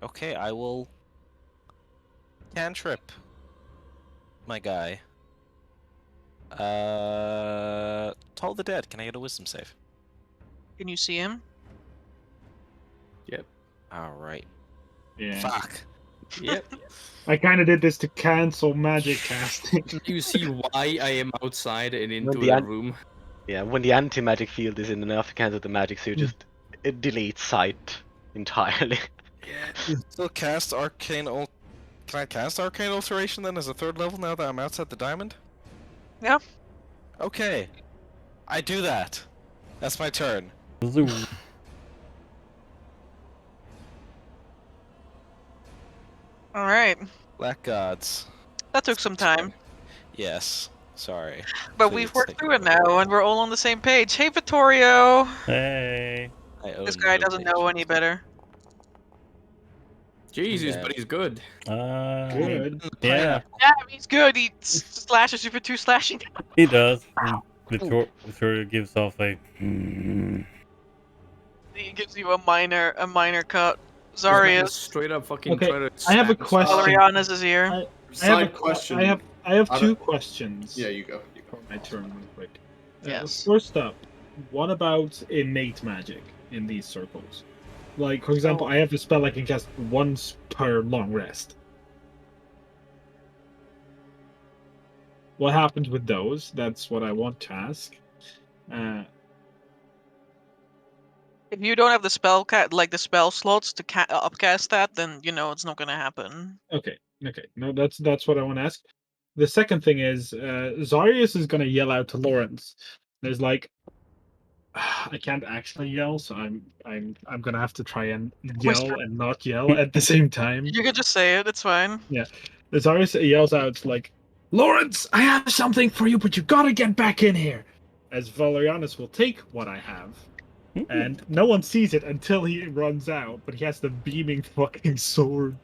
Okay, I will cantrip my guy. Toll the Dead. Can I get a wisdom save?
Can you see him?
Yep.
Alright.
Yeah.
Fuck.
Yep.
I kind of did this to cancel magic casting.
You see why I am outside and into
the
the
an-
room.
Yeah, when the anti-magic field is in enough to cancel the magic, so you just it deletes sight entirely.
Still cast Arcane Can I cast Arcane Alteration then as a 3rd level now that I'm outside the diamond?
Yeah.
Okay. I do that. That's my turn.
Zoom.
All right.
Black Gods.
That took some time,
Yes. Sorry.
but
Please
we've worked
take
through it
it
now, and we're all on the same page. Hey, Vittorio.
Hey.
I own
This guy
no
doesn't know any
patience.
better.
Jesus,
Yeah.
but he's good.
Good.
Yeah,
Yeah, he's good. He slashes you for 2 slashing.
he does. And Victoria gives off a.
He gives you a minor cut.
This man
Zarius.
straight up fucking
Okay,
try to
I have a
snap his
question.
arm.
Valeriana's is here.
I have
Side
a
question.
I have
I
2
don't-
questions.
Yeah, you go.
For my turn, real quick.
Yes.
First up, what about innate magic in these circles? Like, for example, I have a spell I can cast once per long rest. What happens with those? That's what I want to ask.
If you don't have the spell the spell slots to upcast that, then you know it's not gonna happen.
Okay. No, that's what I want to ask. The second thing is, Zarius is going to yell out to Lawrence. There's like, I can't actually yell, so I'm gonna have to try and yell
Whisper.
and not yell at the same time.
You can just say it. It's fine.
Yeah. Zarius yells out like, "Lawrence, I have something for you, but you gotta get back in here." As Valerianus will take what I have, and no one sees it until he runs out. But he has the beaming fucking sword.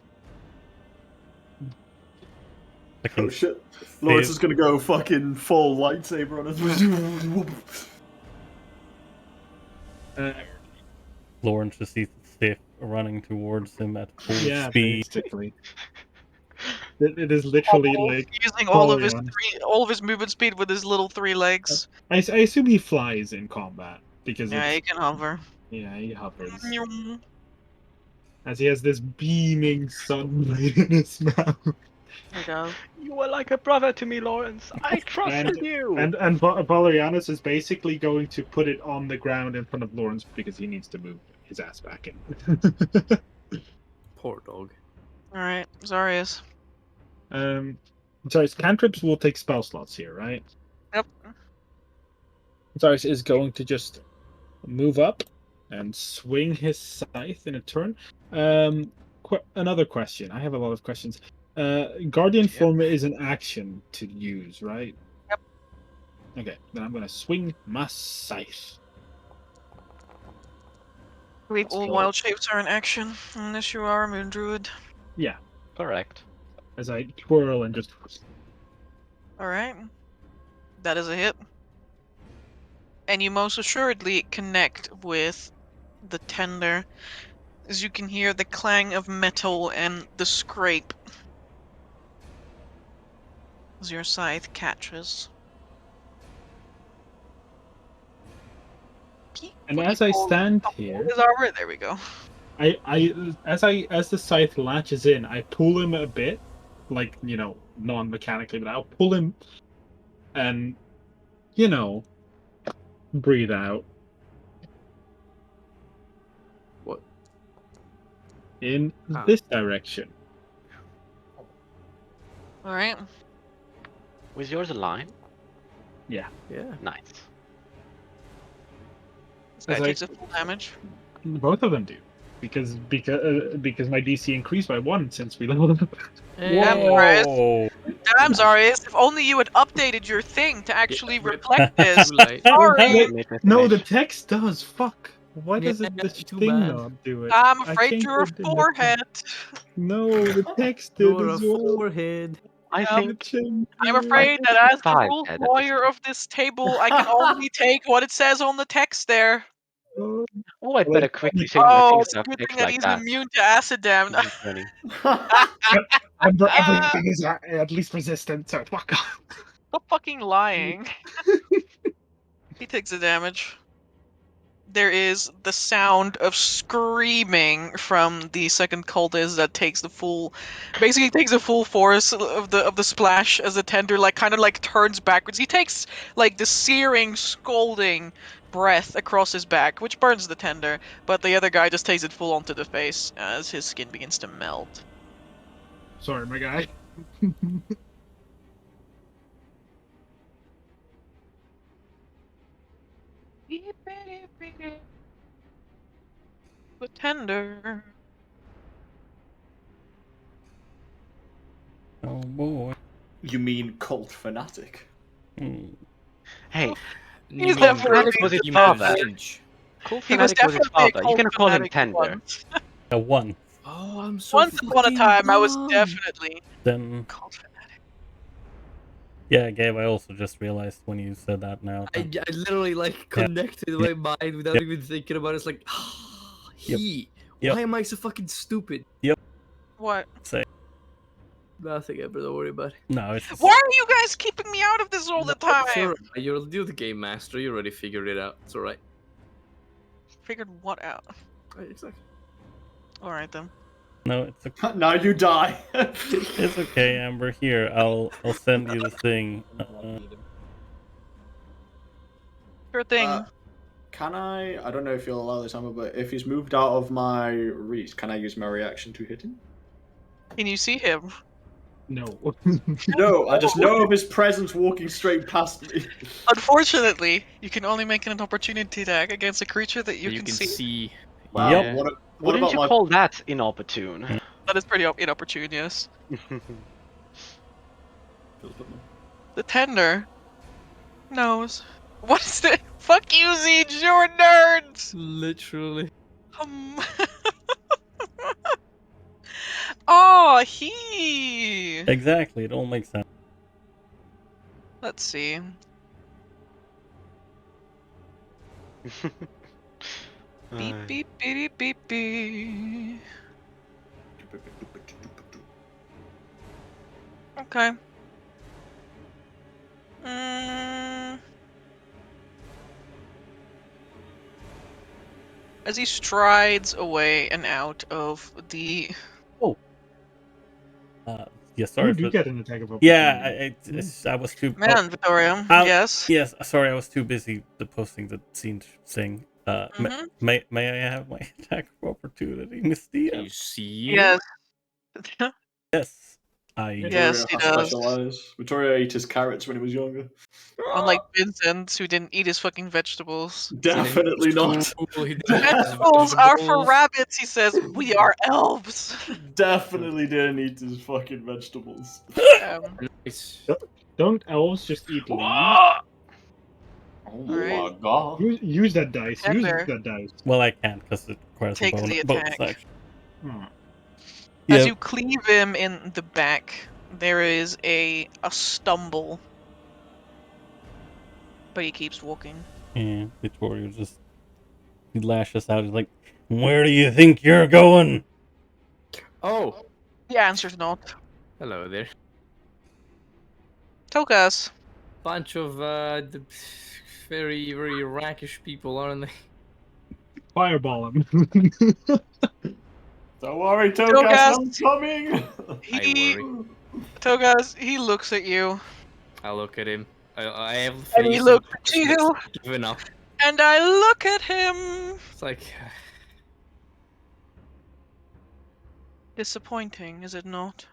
Oh shit. Lawrence is gonna go fucking full lightsaber on us.
Lawrence just sees the stiff running towards him at full speed.
Basically. It is literally like
using all of his
Valerian.
movement speed with his little 3 legs.
I assume he flies in combat because
Yeah,
it's,
he can hover.
yeah, he hovers.
There
As he has this beaming sunlight in his mouth.
you go.
You are like a brother to me, Lawrence. I trusted you.
And Valerianus is basically going to put it on the ground in front of Lawrence because he needs to move his ass back in.
Poor dog.
All right, Zarius.
Sorry, cantrips will take spell slots here, right?
Yep.
Zarius is going to just move up and swing his scythe in a turn. Another question. I have a lot of questions. Guardian form is an action to use, right?
Yep.
Okay, then I'm gonna swing my scythe.
I believe all wild shapes are in action, unless you are a moon druid.
Yeah,
Correct.
as I twirl and just.
All right. That is a hit. And you most assuredly connect with the tender, as you can hear the clang of metal and the scrape as your scythe catches.
And as I stand here,
His armor. There we go.
as the scythe latches in, I pull him a bit, like, you know, non-mechanically, but I'll pull him and, you know, breathe out.
What?
In this direction.
All right.
Was yours a line?
Yeah.
Yeah.
Nice.
This guy
As I-
takes a full damage.
Both of them do. Because my DC increased by 1 since we leveled up.
Whoa!
Damn, Zarius, if only you had updated your thing to actually
but-
reflect this.
Too late.
Sorry.
No, the text does. Fuck. Why
Yeah,
does this
too
thing
bad.
not do it?
I'm
I
afraid
changed
you're a
it in the
forehead.
No, the text did
You're a
as well.
forehead.
I think
I'm afraid that as the
Five
rule
head at this
lawyer of this table, I can only take what it says on the text there.
Oh,
Oh, I better quickly say
Oh,
things
it's a
that
good thing
text
that
like
he's
that.
immune to acid damage.
Funny.
Everything is at least resistant, so fuck off.
Stop fucking lying. He takes the damage. There is the sound of screaming from the second cultist that takes the full force of the splash as the tender kind of turns backwards. He takes the searing, scalding breath across his back, which burns the tender, but the other guy just takes it full onto the face as his skin begins to melt.
Sorry, my guy.
The tender.
Oh boy.
You mean cult fanatic?
Hey,
He's
Cult
definitely
fanatic was his father. Cult
He was
fanatic was his
definitely a
father. You
cult
can call him
fanatic
Tender.
once.
A 1.
Oh, I'm so
Once upon a
fucking
time, I was
dumb.
definitely
Then
cult fanatic.
yeah, Gabe. I also just realized when you said that now.
I literally connected my mind without
Yep.
even thinking about it. It's like, he.
Yep.
Why am I so fucking stupid?
What?
Say
Nothing ever. Don't worry about it.
no. It's
Why are you guys keeping me out of this all the
No, it's
time?
alright. You're the game master. You already figured it out. It's alright.
Figured what out?
Exactly.
Alright then.
no. It's okay.
Now you die.
It's okay, Amber. Here, I'll send you the thing.
Sure thing.
Can I don't know if you'll allow this, Amber, but if he's moved out of my reach, can I use my reaction to hit him?
Can you see him?
No.
No, I just know of his presence walking straight past me.
Unfortunately, you can only make an opportunity attack against a creature that you,
You can see.
Wow,
Yep.
what
Wouldn't
about
you
my...
call that inopportune?
That is pretty inopportune, yes. The tender knows. What's the... Fuck you, Zeej, you're nerds!
Literally.
Oh, he...
Exactly. It all makes sense.
Let's see. Beep, beep, beep, beep, beep. Okay. As he strides away and out of the...
Yeah.
You
Sorry
do
for.
get an attack of
Yeah.
opportunity.
I was too.
Man, Vittorio,
I'll-
yes?
Yes. Sorry, I was too busy posting the scene thing.
Mhm.
May I have my attack of opportunity, Miss
Can
Dia?
you see?
Yes.
Yes. I.
Yes, he
has
does.
special eyes. Vittorio ate his carrots when he was younger.
Unlike Vincent, who didn't eat his fucking vegetables.
Definitely not.
Vegetables are for rabbits, he says. We are elves.
Definitely didn't eat his fucking vegetables.
Nice.
Don't elves just eat leaves?
Oh
Alright.
my god.
Use that dice. Use
Tender
that dice.
Well, I can't because it requires a
takes the
bonus
attack.
action.
Hmm.
As
Yeah.
you cleave him in the back, there is a stumble. But he keeps walking.
Yeah. Victoria just he lashes out. He's like, "Where do you think you're going?"
Oh,
The answer's not.
hello there.
Tokas.
Bunch of very, very rakish people, aren't they?
Fireball him.
Don't worry,
Togas.
Togas, I'm coming!
He,
worry.
Tokas, he looks at you.
I look at him. I have the face.
And he
of
looks
a
at
person
you.
that's given up.
And I look at him.
It's like,
Disappointing, is it not?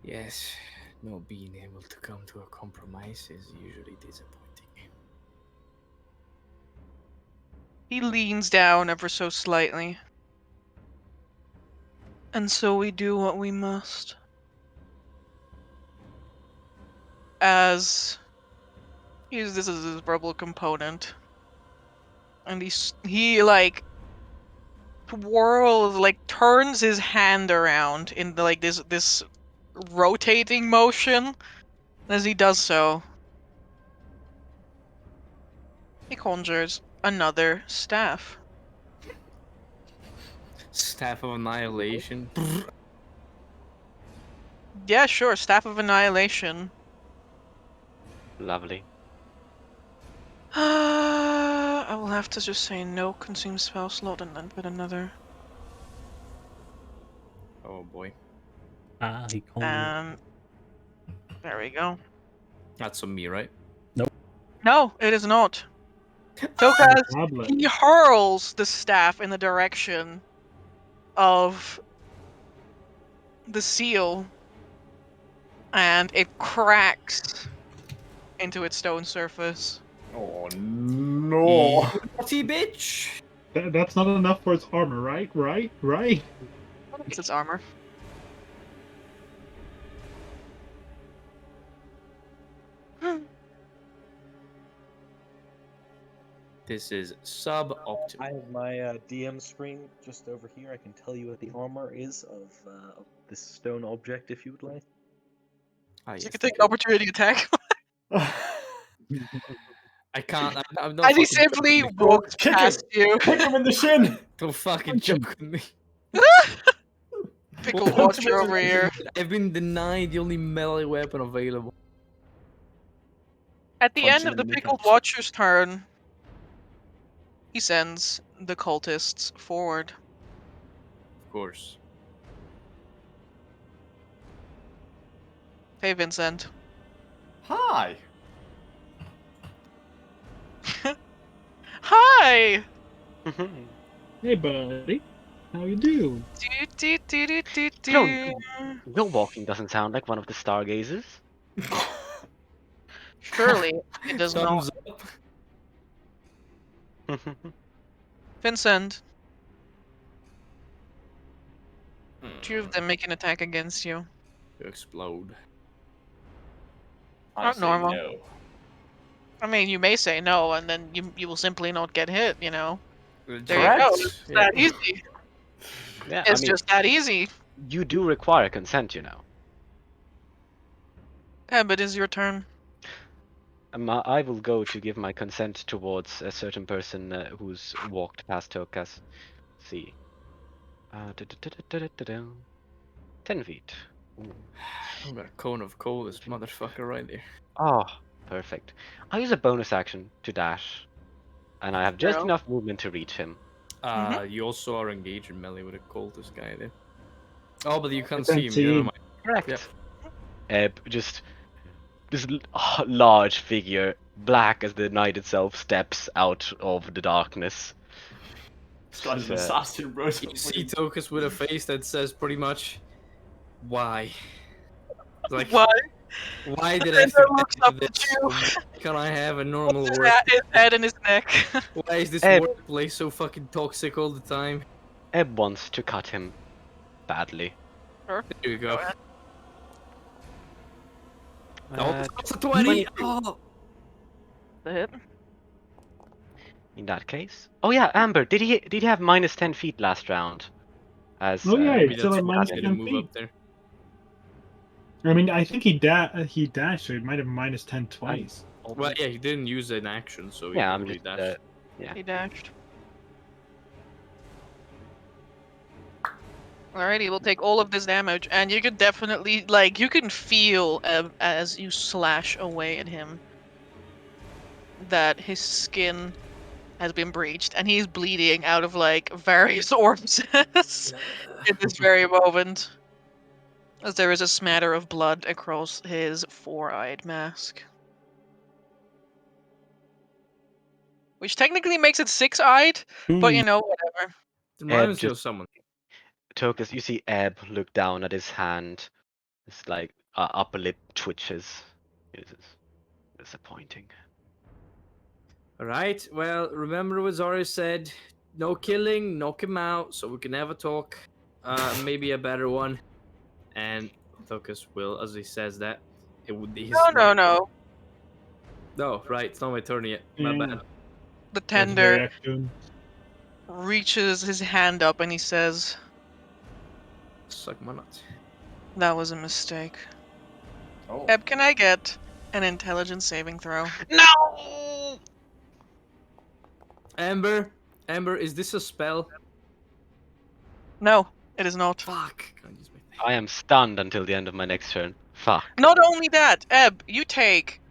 yes, no being able to come to a compromise is usually disappointing.
He leans down ever so slightly. And so we do what we must. As this is his verbal component. And he like twirls, like turns his hand around in the, like this rotating motion. And as he does so, he conjures another staff.
Staff of Annihilation.
Yeah, sure, Staff of Annihilation.
Lovely.
I will have to just say no, consume spell slot, and then put another.
Oh boy.
He called me.
There we go.
That's on me, right?
No, it is not. Tokas,
Tablet.
he hurls the staff in the direction of the seal, and it cracks into its stone surface.
Oh no!
Naughty bitch!
That's not enough for its armor, right? Right?
It's its armor.
This is suboptimal.
I have my DM screen just over here. I can tell you what the armor is of this stone object if you would like.
Ah,
You
yes,
can take opportunity attack.
I can't. I'm not.
As he
fucking
simply
joking.
walks
Kick
past you.
Kick him in the shin!
Don't fucking joke with me.
Pickle Watcher over here.
I've been denied the only melee weapon available.
At the
Punch
end
him
of the
in the
Pickled
nuts.
Watcher's turn, he sends the cultists forward.
Of course.
Hey, Vincent.
Hi!
Hi!
Hey, buddy. How you doing?
No, your walking doesn't sound like one of the Stargazers.
Surely it does not.
Thumbs up.
Vincent. Two of them make an attack against you.
To explode.
I
Not
say
normal.
No.
I mean, you may say no, and then you will simply not get hit, you know? There you
Correct.
go. It's that easy.
Yeah,
It's just that easy.
you do require consent, you know.
Yeah, but it's your turn.
I will go to give my consent towards a certain person who's walked past Tokas. See. 10 feet. Ooh.
I've got a cone of coal, this motherfucker right there.
Oh, perfect. I use a bonus action to dash, and I have just
Girl.
enough movement to reach him.
You also are engaged in melee with a cultist guy there. Oh, but you can't
I
see
can't
him.
see
Never
him.
mind.
Correct.
Yep.
Just this large figure, black as the night itself, steps out of the darkness.
This guy's an
Uh,
assassin, bro.
You see Tokus with a face that says pretty much, why? Like,
Why?
why did I
Vincent looks
fit
up
into
at
this?
you.
Why can't I have a normal
His
work?
head and his neck.
Why is this
Eb.
workplace so fucking toxic all the time?
Eb wants to cut him badly.
There you go.
ahead.
Oh, it's a 20! Oh.
The hit.
In that case. Oh yeah, Amber, did he have minus 10 feet last round? As
Oh, yeah,
Maybe
it's still
that's
at
why
minus
he
10
didn't move
feet.
up there.
I mean, I think he dashed, so he might have minus 10 twice.
Well, yeah, he didn't use an action, so he
Yeah, I'm
probably
just
dashed.
yeah.
He dashed. Alrighty, we'll take all of this damage, and you can definitely, like, you can feel as you slash away at him that his skin has been breached, and he's bleeding out of, like, various orifices in this very moment. As there is a smatter of blood across his four-eyed mask. Which technically makes it six-eyed, but you know, whatever.
It reminds me
just-
of someone.
Tokus, you see Eb look down at his hand. It's like upper lip twitches. It is disappointing.
Alright, well, remember what Zara said. No killing, knock him out, so we can have a talk. Maybe a better one. And Tokus will, as he says that, it would be his...
No.
No, right, it's not my turn yet. My
Yeah.
bad.
The
That's
tender
very accurate.
reaches his hand up and he says,
Suck my nuts.
"That was a mistake."
Oh.
Eb, can I get an intelligence saving throw?
No!
Amber, is this a spell?
No, it is not.
Fuck. Can't use my thing.
I am stunned until the end of my next turn. Fuck.
Not only that, Eb, you take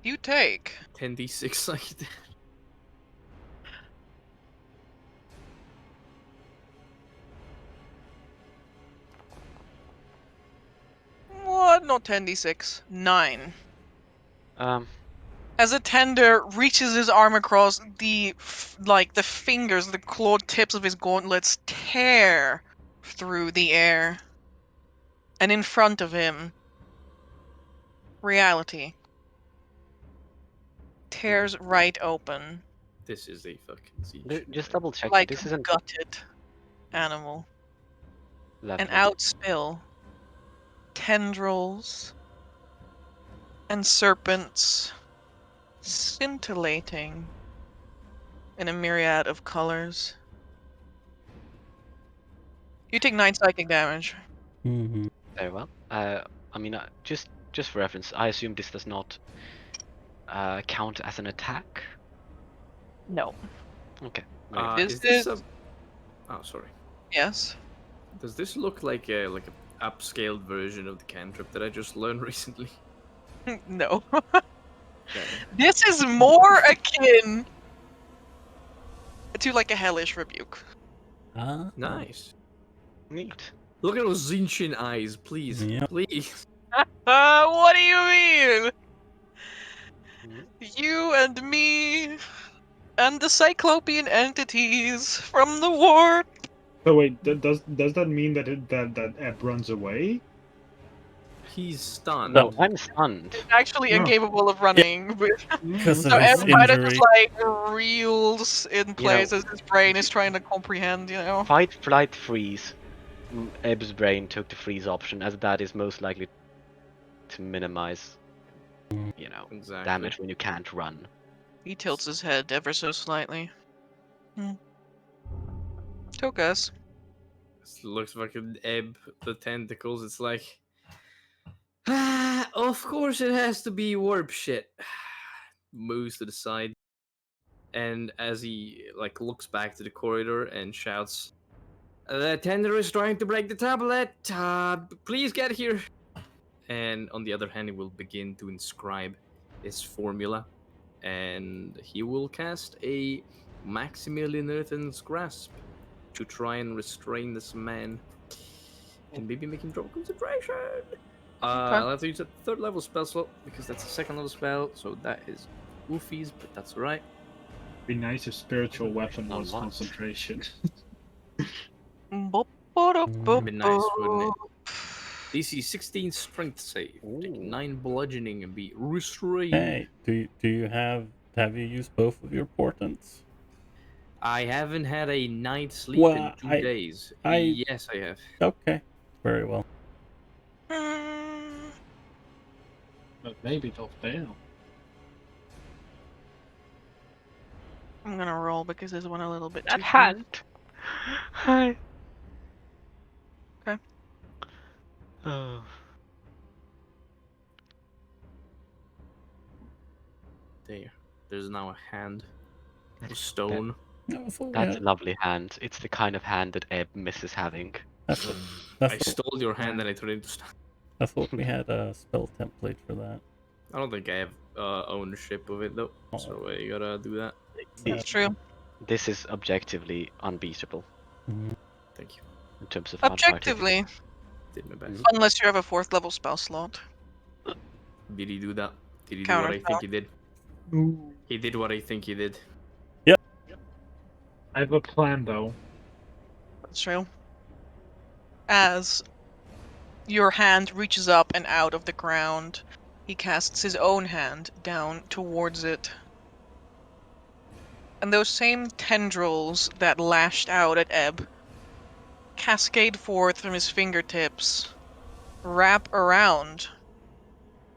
you take?
10d6 like that.
What? Not 10d6. 9.
Um,
As a tender reaches his arm across, the fingers, the clawed tips of his gauntlets tear through the air. And in front of him, reality tears right open.
This is a fucking siege.
just double check.
Like
This
a
isn't
gutted animal.
level.
And out spill tendrils and serpents scintillating in a myriad of colors. You take 9 psychic damage.
Mm-hmm.
Very well. I mean, just for reference, I assume this does not count as an attack.
No.
Okay.
Is this a... Oh, sorry.
Yes.
Does this look like a upscaled version of the cantrip that I just learned recently?
No.
Okay.
This is more akin to like a hellish rebuke.
Nice.
Neat.
Look at those Zinshin eyes, please.
Yep.
Please.
What do you mean? You and me and the cyclopean entities from the warp.
So wait, does that mean that that Ebb runs away?
He's stunned.
No, I'm stunned.
He's actually
No.
incapable of running.
Because
So
of his
Ebb kind of
injury.
just like reels in place as his brain is trying to comprehend, you know.
Fight, flight, freeze. Ebb's brain took the freeze option, as that is most likely to minimize,
Exactly.
damage when you can't run.
He tilts his head ever so slightly. Tokas.
This looks like an ebb, the tentacles. It's like, of course it has to be warp shit. Moves to the side, and as he looks back to the corridor and shouts, "The tender is trying to break the tablet. Please get here." And on the other hand, he will begin to inscribe his formula, and he will cast a Maximilian Earthen's Grasp to try and restrain this man and maybe make him drop concentration. I'll have to use a 3rd level spell slot because that's a 2nd level spell, so that is oofies, but that's alright.
Be nice if spiritual weapon
A
was
lot.
concentration.
It'd be nice, wouldn't it? DC 16 strength save, take 9 bludgeoning and be restrained.
Hey, do you have you used both of your portents?
I haven't had a night's sleep
Well,
in 2 days.
I-
Yes, I have.
Okay, very well.
But maybe they'll fail.
I'm gonna roll because this one a little bit
That
too
hand. Hi.
Okay.
Oh.
There's now a hand of stone.
That's
That's a lovely hand. It's the kind of hand that Ebb misses having.
That's
I stole your hand and I turned it into stone.
I thought we had a spell template for that.
I don't think I have ownership of it though, so you gotta do that.
That's true.
This is objectively unbeatable
Thank you.
in terms of hard fighting.
Objectively,
Did my best.
unless you have a 4th level spell slot.
Did he do that? Did he do what I think
Counterspell.
he did? He did what I think he did.
I have a plan though.
That's true. As your hand reaches up and out of the ground, he casts his own hand down towards it. And those same tendrils that lashed out at Ebb cascade forth from his fingertips, wrap around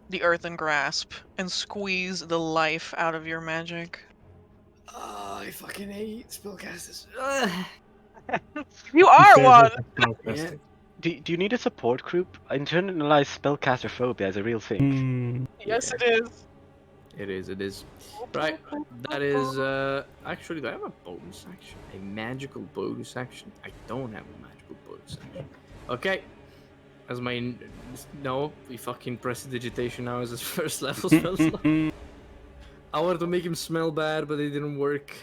the earthen grasp, and squeeze the life out of your magic.
I fucking hate spellcasters.
You are one!
Yeah.
Do you need a support group? Internalized spellcaster phobia is a real thing.
Yes, it is.
It is. Right, that is, actually, do I have a bonus action? A magical bonus action? I don't have a magical bonus action. Okay. As my, no, we fucking prestidigitation now as his 1st level spell slot. I wanted to make him smell bad, but it didn't work.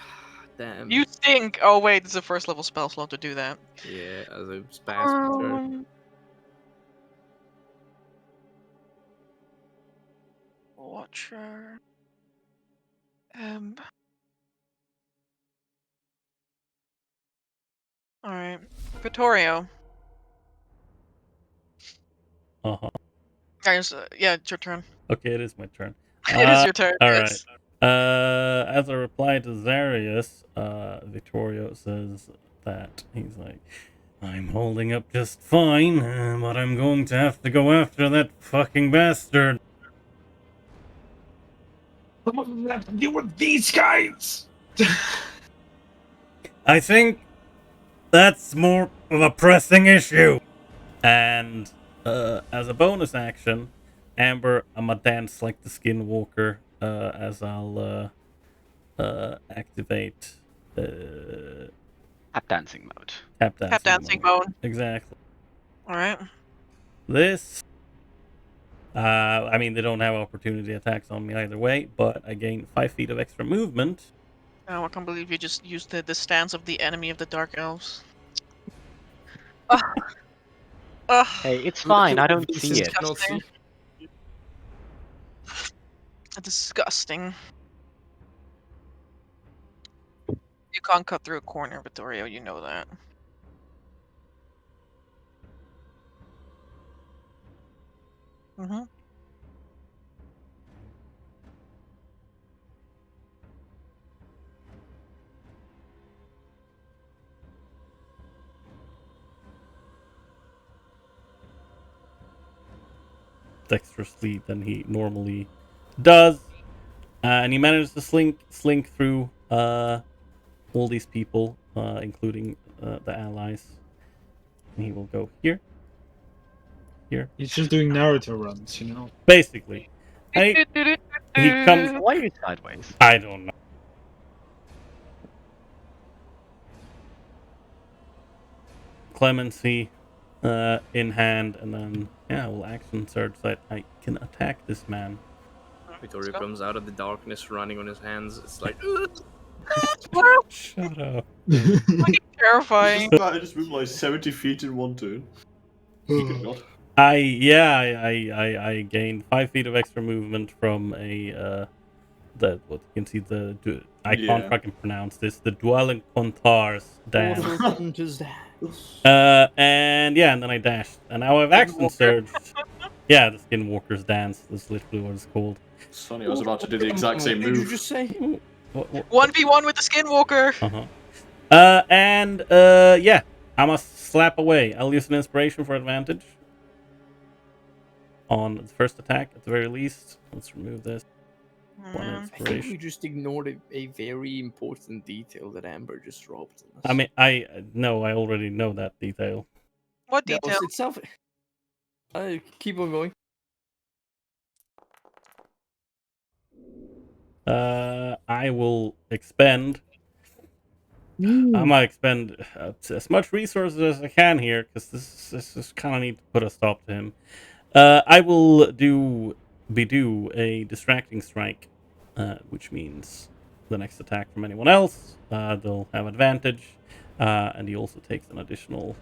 Damn.
You stink! Oh wait, it's a first level spell slot to do that.
Yeah, as a spaz turn.
Watcher. Alright. Vittorio.
Uh-huh.
Guys, yeah, it's your turn.
Okay, it is my turn.
It is your turn.
All
yes.
right. As a reply to Zarius, Vittorio says that he's like, I'm holding up just fine, but I'm going to have to go after that fucking bastard.
Some of them have to deal with these guys.
I think that's more of a pressing issue. And as a bonus action, Amber, I'm gonna dance like the Skinwalker as I'll activate
Tap dancing mode.
tap dancing,
Tap dancing mode.
Exactly.
Alright.
This, I mean, they don't have opportunity attacks on me either way, but I gain 5 feet of extra movement.
Oh, I can't believe you just used the stance of the enemy of the Dark Elves.
Hey, it's fine. I don't see it.
Disgusting. Disgusting. You can't cut through a corner, Vittorio, you know that. Mm-hmm.
Dexterously than he normally does. And he manages to slink through all these people, including the allies. And he will go here. Here.
He's just doing Naruto runs, you know.
Basically. And he comes.
Why are you sideways?
I don't know. Clemency in hand, and then, yeah, we'll action surge that I can attack this man.
Vittorio comes out of the darkness running on his hands. It's like,
shut up.
Fucking terrifying.
I just moved like 70 feet in one turn. Good God.
I gained 5 feet of extra movement from a what you can see I can't fucking pronounce this, the Dwelling Contars dance. And yeah, and then I dashed, and now I've action surged. Yeah, the Skinwalker's dance. That's literally what it's called.
It's funny, I was about to do the exact same
What did you
move.
just say?
1v1 with the Skinwalker.
And yeah, I must slap away. I'll use an inspiration for advantage on the first attack at the very least. Let's remove this. One
I think
inspiration.
we just ignored a very important detail that Amber just dropped on us.
I mean, I already know that detail.
What
No,
detail?
itself. Keep on going.
I will expend. I'm gonna expend as much resources as I can here, because this is kind of need to put a stop to him. I will do a distracting strike, which means the next attack from anyone else, they'll have advantage, and he also takes an additional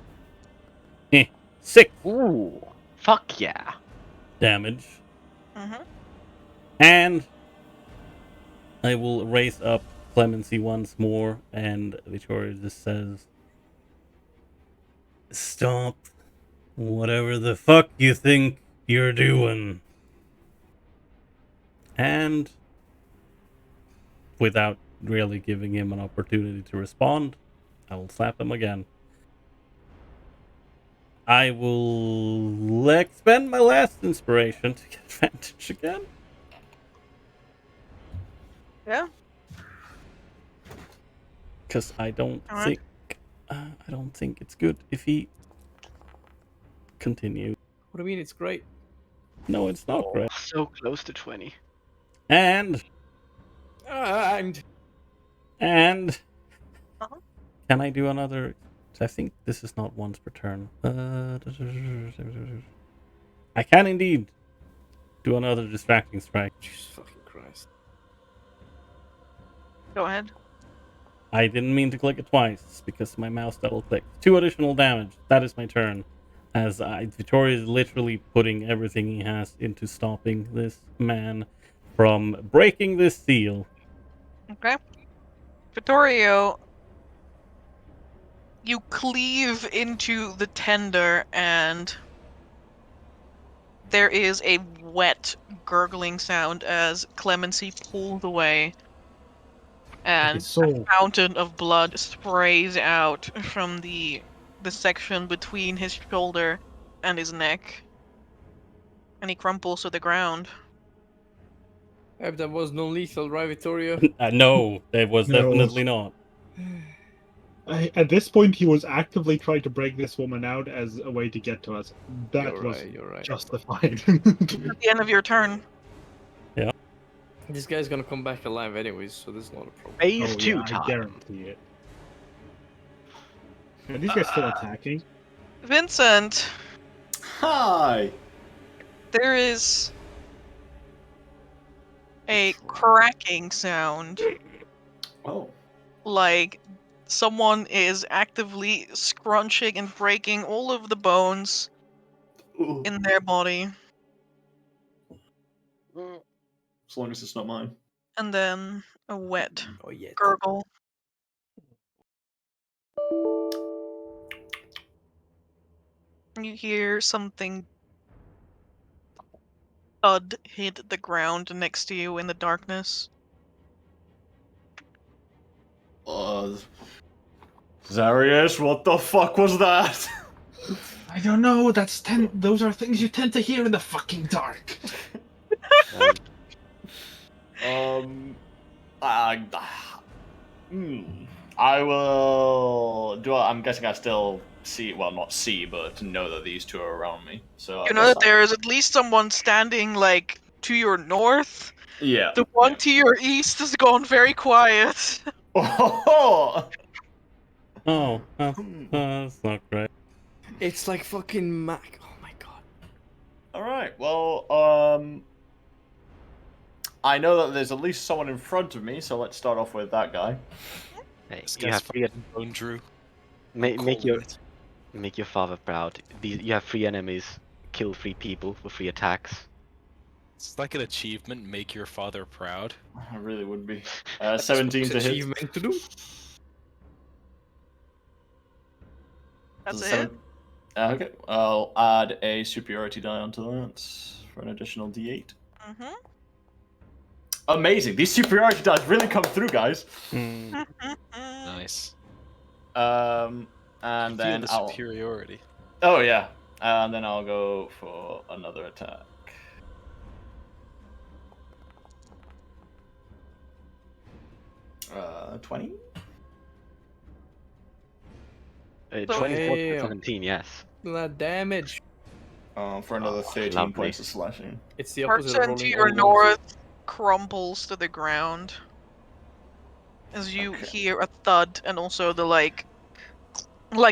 6
Ooh, fuck yeah.
damage.
Mm-hmm.
And I will raise up Clemency once more, and Vittoria just says, "Stop whatever the fuck you think you're doing." And without really giving him an opportunity to respond, I will slap him again. I will expend my last inspiration to get advantage again.
Yeah.
Because I don't
Alright.
think it's good if he continues.
What do you mean? It's great.
No, it's not great.
So close to 20.
And
Uh-huh.
can I do another? I think this is not once per turn. I can indeed do another distracting strike.
Jesus fucking Christ.
Go ahead.
I didn't mean to click it twice because my mouse double clicked. 2 additional damage. That is my turn. As Vittorio is literally putting everything he has into stopping this man from breaking this seal.
Okay. Vittorio, you cleave into the tender and there is a wet gurgling sound as Clemency pulls away and a fountain of blood sprays out from the section between his shoulder and his neck. And he crumples to the ground.
That was non-lethal, right, Vittorio?
No, it was
No.
definitely not.
At this point, he was actively trying to break this woman out as a way to get to us. That
You're
was
right, you're right.
justified.
At the end of your turn.
Yeah.
This guy's gonna come back alive anyways, so this is not a problem.
Phase 2
I
time.
guarantee it. Are these guys still attacking?
Vincent,
Hi.
there is a cracking sound.
Oh.
Like someone is actively scrunching and breaking all of the bones
Ooh.
in their body.
As long as it's not mine.
And then a wet
Oh, yeah.
gurgle. You hear something thud hit the ground next to you in the darkness.
Zarius, what the fuck was that?
I don't know. Those are things you tend to hear in the fucking dark.
I will do. I'm guessing I still see. Well, not see, but know that these two are around me. So
You know that there is at least someone standing like to your north.
Yeah.
The one to your east has gone very quiet.
Oh,
Oh, that's not great.
It's like fucking Mac. Oh my god.
all right. Well, I know that there's at least someone in front of me, so let's start off with that guy.
Hey,
This
you
guy's
have three.
fucking bone Drew.
Make
Calling
your
it.
make your father proud. You have 3 enemies. Kill 3 people for 3 attacks.
It's like an achievement. Make your father proud.
I really would be. 17 to hit.
Achievement to do.
That's
Does
it.
Okay, I'll add a superiority die onto that for an additional d8.
Mm-hmm.
Amazing! These superiority dice really come through, guys.
Nice.
And
Feel
then
the
I'll.
superiority.
Oh yeah, and then I'll go for another attack. 20.
24 to
Damn.
17, yes.
That damage.
For another 13
lovely.
points of slashing.
It's the opposite of
Person to
rolling
your
all ones.
north crumbles to the ground as you hear a thud and also the like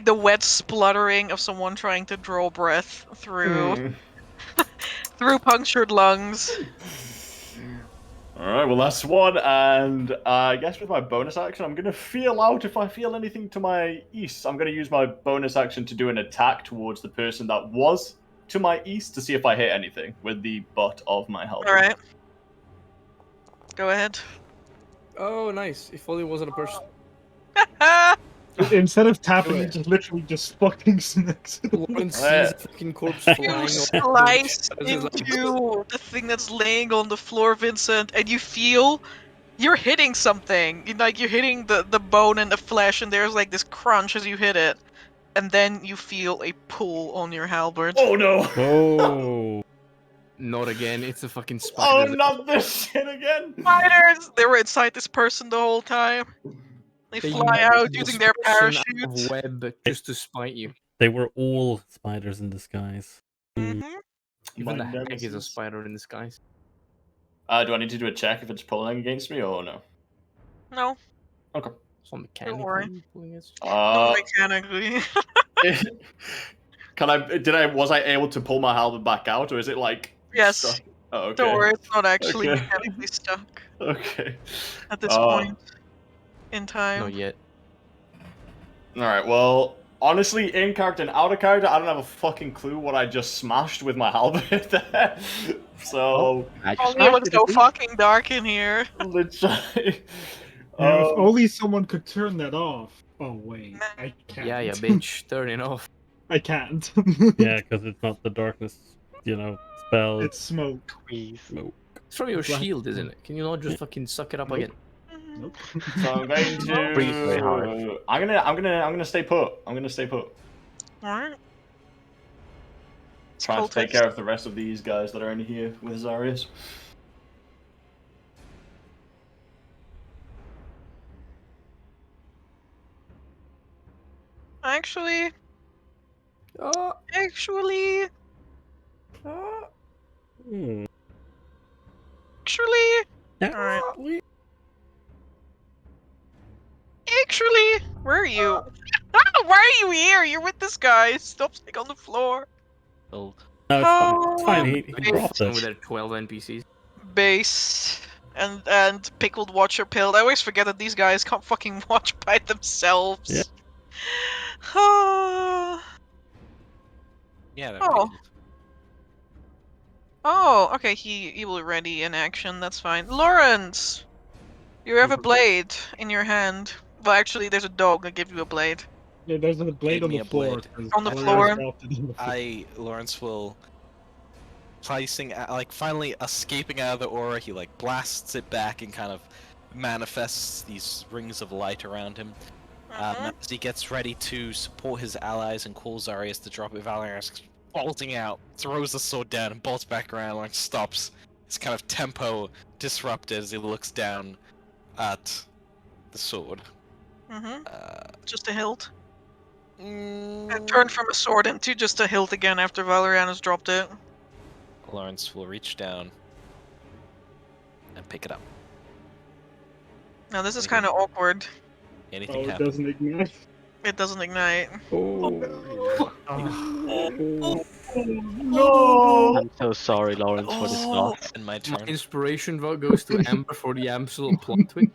the wet spluttering of someone trying to draw breath through through punctured lungs.
Alright, well that's one, and I guess with my bonus action, I'm going to feel out if I feel anything to my east. I'm going to use my bonus action to do an attack towards the person that was to my east to see if I hit anything with the butt of my helmet.
Alright. Go ahead.
Oh, nice. If only it wasn't a person.
Instead of tapping,
Do
he
it.
just literally just fucking smacks it.
Lawrence sees a fucking corpse flying
You
off
slice
the shadows, like,
into the thing that's laying on the floor, Vincent, and you feel you're hitting something. Like you're hitting the bone and the flesh, and there's like this crunch as you hit it, and then you feel a pull on your halberd.
Oh no!
Oh.
Not again. It's a fucking spider.
Oh, not this shit again!
Spiders! They were inside this person the whole time. They fly out
use
using their
portion of
parachutes.
web just to spite you.
They were all spiders in disguise.
hmm
Even the
My
hag is a
nemesis.
spider in disguise.
Do I need to do a check if it's pulling against me or no?
No,
Okay.
So
worry.
mechanically pulling it.
not mechanically.
Was I able to pull my halberd back out, or is it like
Yes.
stuck? Oh, okay.
Don't worry, it's not actually
Okay.
mechanically stuck
Okay.
at this point. in time.
Not yet.
Alright, well, honestly, in character and out of character, I don't have a fucking clue what I just smashed with my halberd there. So,
Only it was so fucking dark in here.
literally.
Now, if only someone could turn that off. Oh wait, I can't.
Yeah, bitch, turn it off.
I can't.
Yeah, because it's not the darkness, spell.
It's smoke.
Smoke.
It's from your
Black-
shield, isn't it? Can you not just fucking suck it up again?
Nope.
So I'm going to.
Breathe very hard.
I'm gonna stay put. I'm gonna stay put.
Alright.
Trying to take care of the rest of these guys that are in here with Zarius.
Actually,
Oh,
actually,
Hmm.
alright. Actually, where are you? Why are you here? You're with this guy. Stop sitting on the floor.
Build.
No, it's fine. It's
Oh,
fine. He dropped
with
it.
their 12 NPCs.
Base and pickled watcher pilled. I always forget that these guys can't fucking watch by themselves.
Yeah.
Yeah.
Oh. Oh, okay. He will ready in action. That's fine. Lawrence, you have a blade in your hand. Well, actually, there's a dog that gives you a blade.
Yeah, there's a blade
Gave
on
me
the
a
floor.
blade.
'cause
On the
Valerian's
floor.
dropped it on the floor.
Lawrence will finally escaping out of the aura, he blasts it back and kind of manifests these rings of light around him. As he gets ready to support his allies and calls Zarius to drop it, Valerian is bolting out, throws the sword down and bolts back around, Lawrence stops. His kind of tempo disrupted as he looks down at the sword.
Just a hilt. It turned from a sword into just a hilt again after Valerian has dropped it.
Lawrence will reach down and pick it up.
Now this is kind of awkward.
Anything
Oh, it
happens.
doesn't ignite.
It doesn't ignite.
No!
I'm so sorry, Lawrence, for this loss.
And my
My
turn.
inspiration vote goes to Amber for the absolute plot twist.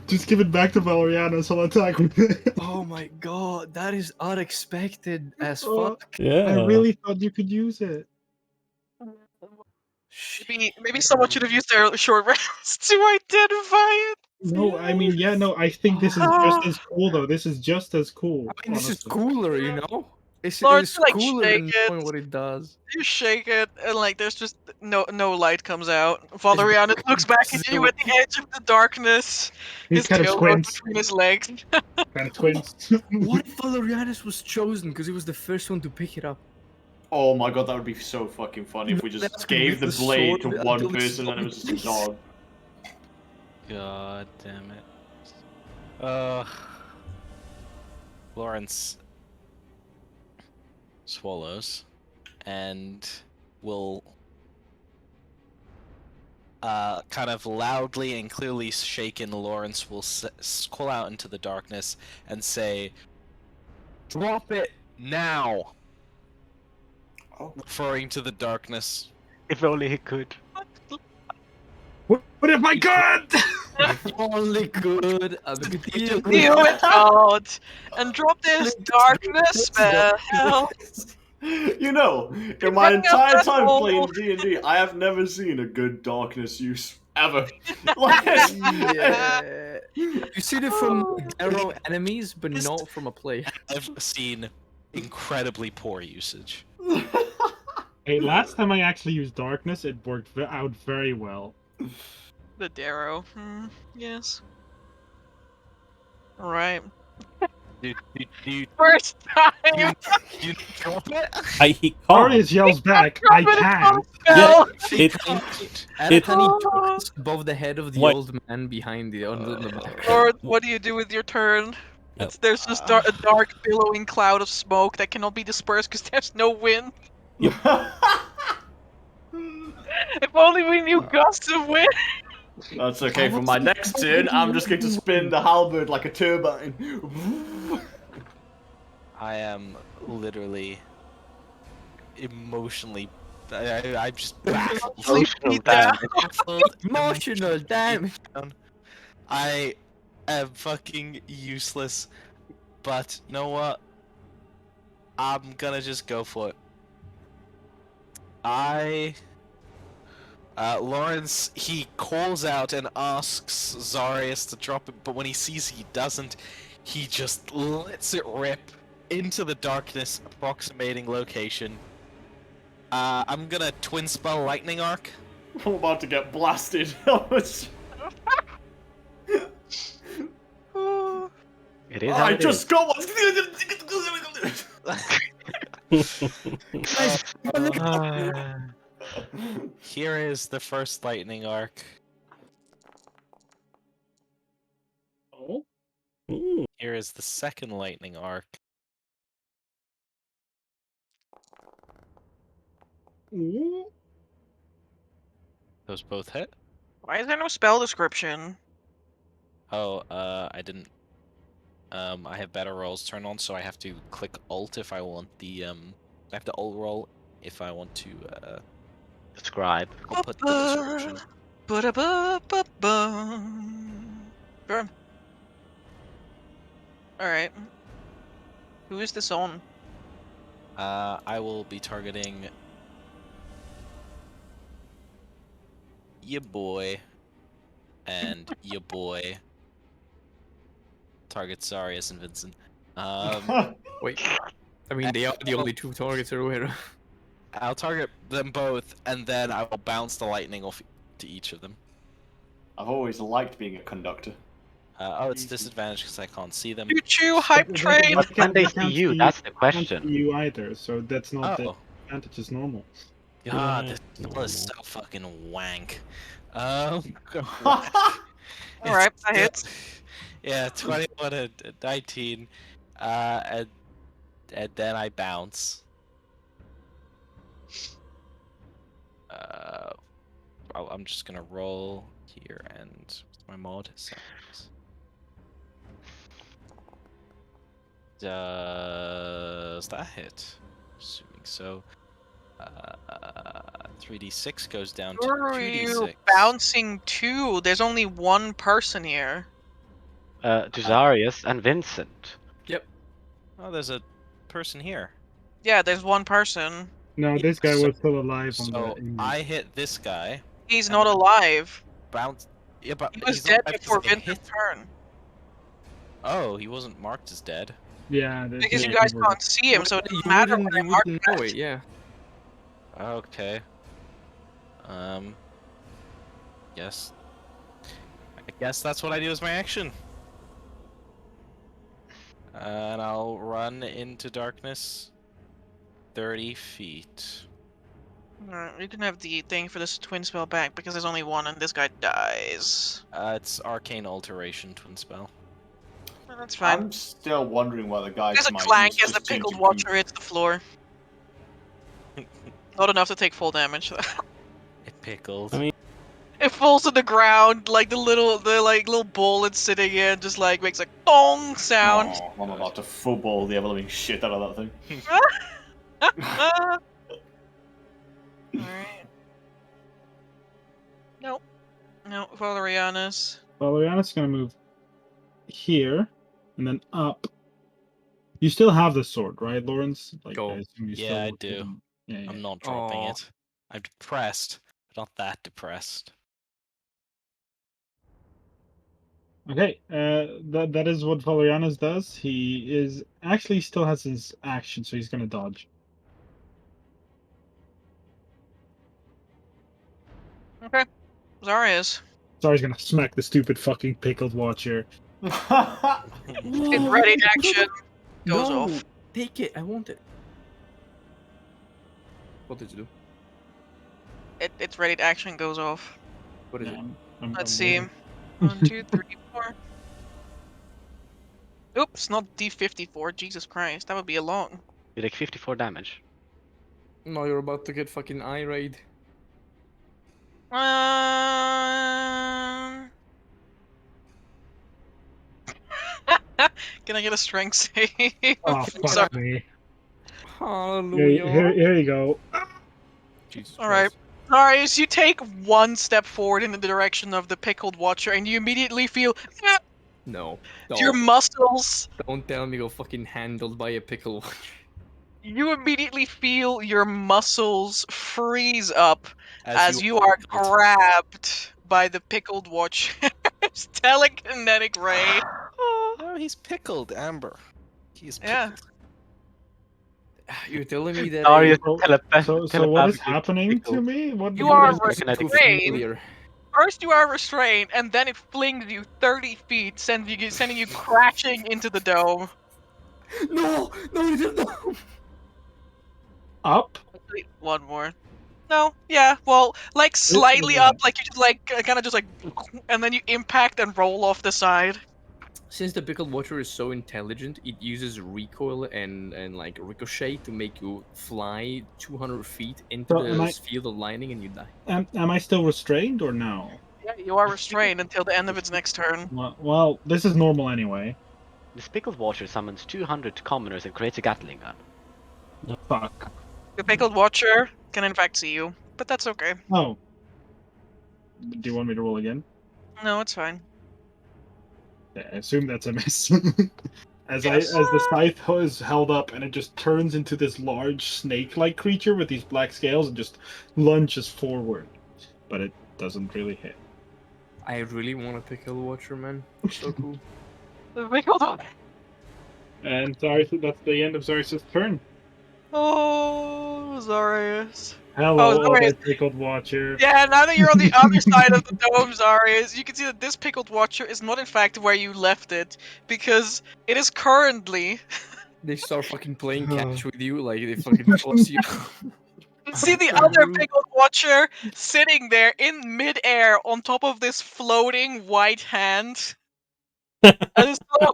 Just give it back to Valeriana, so I'll attack with it.
Oh my god, that is unexpected as
Oh,
fuck.
Yeah.
I really thought you could use it.
Maybe someone should have used their short rounds to identify it.
No, I mean, yeah, no, I think this is just as cool, though. This is just as cool.
I mean, this is
honestly.
cooler, you know? It's
Lawrence, like,
cooler
shake
than
it.
knowing what it does.
You shake it, and there's just no light comes out. Valerian looks back at you at the edge of the darkness.
He
His
kind of
tail goes
squints.
between his legs.
Kind of squints.
What if Valerianus was chosen because he was the first one to pick it up?
Oh my god, that would be so fucking funny if we just
That's gonna
gave
be
the
the
blade to
sword
one
until it's
person and it was just a dog.
God damn it. Lawrence swallows and will kind of loudly and clearly shaken, Lawrence will call out into the darkness and say, "Drop it now!" Referring to the darkness.
If only he could.
What if I could?
Only good.
Deal it out and drop this darkness spell.
You know, in my entire time playing D&D, I have never seen a good darkness use ever.
Yeah. You see it from arrow enemies, but not from a player.
I've seen incredibly poor usage.
Hey, last time I actually used darkness, it worked out very well.
The Darrow. Yes. Alright.
Dude,
First time!
you drop it?
He can't.
Arius yells back, I can't.
Yeah,
At a tiny twice above the head of the
What?
old man behind the on the back.
Lord, what do you do with your turn? There's just a dark, billowing cloud of smoke that cannot be dispersed because there's no wind. If only we knew gusts of wind!
That's okay, for my next turn, I'm just going to spin the halberd like a turbine.
I am literally emotionally. I'm just baffled.
Emotional damage.
Emotional damage.
I am fucking useless. But you know what? I'm gonna just go for it. Lawrence, he calls out and asks Zarius to drop it, but when he sees he doesn't, he just lets it rip into the darkness, approximating location. I'm gonna twin spell lightning arc.
I'm about to get blasted.
It is.
I just got one.
Here is the first lightning arc.
Oh.
Ooh.
Here is the second lightning arc.
Ooh.
Those both hit.
Why is there no spell description?
Oh, I didn't. I have better rolls turned on, so I have to click Alt if I want the I have to Alt roll if I want to
Describe.
I'll put the description.
Sure. Alright. Who is this on?
I will be targeting ya boy and ya boy. Target Zarius and Vincent.
Wait. I mean, they are the only two targets are aware.
I'll target them both, and then I will bounce the lightning off to each of them.
I've always liked being a conductor.
Oh, it's disadvantage because I can't see them.
Choo-choo, hype train!
But can they see
can't
you?
see-
That's the
Can't see
question.
you either, so that's not the
Oh,
advantage is normal.
God,
Yeah,
this
normal.
is so fucking wank.
Alright,
It's
that hits.
Yeah, 21 and 19. And then I bounce. I'm just gonna roll here and what's my mod? Settings. Does that hit? Assuming so. 3d6 goes down to
Who are
2d6.
you bouncing to? There's only one person here.
Duzarius and Vincent.
Yep.
Oh, there's a person here.
Yeah, there's one person.
No,
Yeah,
this guy
so-
was still alive on
So
the image.
I hit this guy.
He's not alive.
Bounce. Yeah, but
He was
he's not
dead
alive 'cause
before
I hit.
Vincent's turn.
Oh, he wasn't marked as dead.
Yeah,
Because you guys can't see him, so it
You
doesn't matter
wouldn't,
when I
you
mark
wouldn't know
that.
it, yeah.
Okay. Yes. I guess that's what I do as my action. And I'll run into darkness 30 feet.
Alright, you can have the thing for this twin spell back because there's only one and this guy dies.
It's arcane alteration twin spell.
Oh, that's fine.
I'm still wondering why the guys
There's a
might
clank
use
as the
just changing
pickled watcher hits the floor. Not enough to take full damage.
It pickled.
I mean-
It falls to the ground, like the little bowl it's sitting in, just like makes a gong sound.
Oh, I'm about to football the ever-living shit out of that thing.
Alright. Nope. No, Valerianus.
Valerianus is gonna move here and then up. You still have the sword, right, Lawrence? Like,
Go.
I assume you
Yeah, I
still
do.
Yeah.
I'm not dropping
Aw.
it. I'm depressed, but not that depressed.
Okay, that is what Valerianus does. He is actually still has his action, so he's gonna dodge.
Okay. Zarius.
Sorry, he's gonna smack the stupid fucking pickled watcher.
It's ready action. Goes
No!
off.
Take it, I want it. What did you do?
It's ready action goes off.
What is it?
Let's see. 1, 2, 3, 4. Oops, not D54. Jesus Christ, that would be a long.
You take 54 damage.
No, you're about to get fucking eye-raid.
Can I get a strength save?
Oh,
Sorry.
fuck me.
Hallelujah.
Here you go.
Jesus
All right.
Christ.
Darius, you take one step forward in the direction of the pickled watcher, and you immediately feel
No.
your muscles.
Don't tell me you're fucking handled by a pickle.
You immediately feel your muscles freeze up as you
are
are grabbed by the pickled watcher's telekinetic ray.
No, he's pickled, Amber. He's
Yeah.
pickled.
You're telling me that
Darius
So what is
telepathically
happening to
pickled.
me? What
You
what
are
is this?
Telekinetic
restrained. First you are restrained, and then it flings you 30 feet, sending you crashing into the dome.
No, you didn't.
Up?
Wait, one more. No, yeah, well, like slightly up, like you just like kind of just like, and then you impact and roll off the side.
Since the pickled watcher is so intelligent, it uses recoil and like ricochet to make you fly 200 feet into
So am
the
I-
field of lightning and you die.
Am I still restrained or no?
Yeah, you are restrained until the end of its next turn.
Well, this is normal anyway.
This pickled watcher summons 200 commoners and creates a Gatling gun.
Fuck.
The pickled watcher can in fact see you, but that's okay.
Oh. Do you want me to roll again?
No, it's fine.
Yeah, I assume that's a miss. As
Yes.
the scythe is held up and it just turns into this large snake-like creature with these black scales and just lunges forward, but it doesn't really hit.
I really want a pickled watcher, man. So cool.
The pickled watcher.
And Zarius, that's the end of Zarius' turn.
Oh, Zarius.
Hello,
Zarius.
other pickled watcher.
Yeah, now that you're on the other side of the dome, Zarius, you can see that this pickled watcher is not in fact where you left it, because it is currently...
They start fucking playing catch with you, like they fucking toss you.
You see the other pickled watcher sitting there in midair on top of this floating white hand. And so,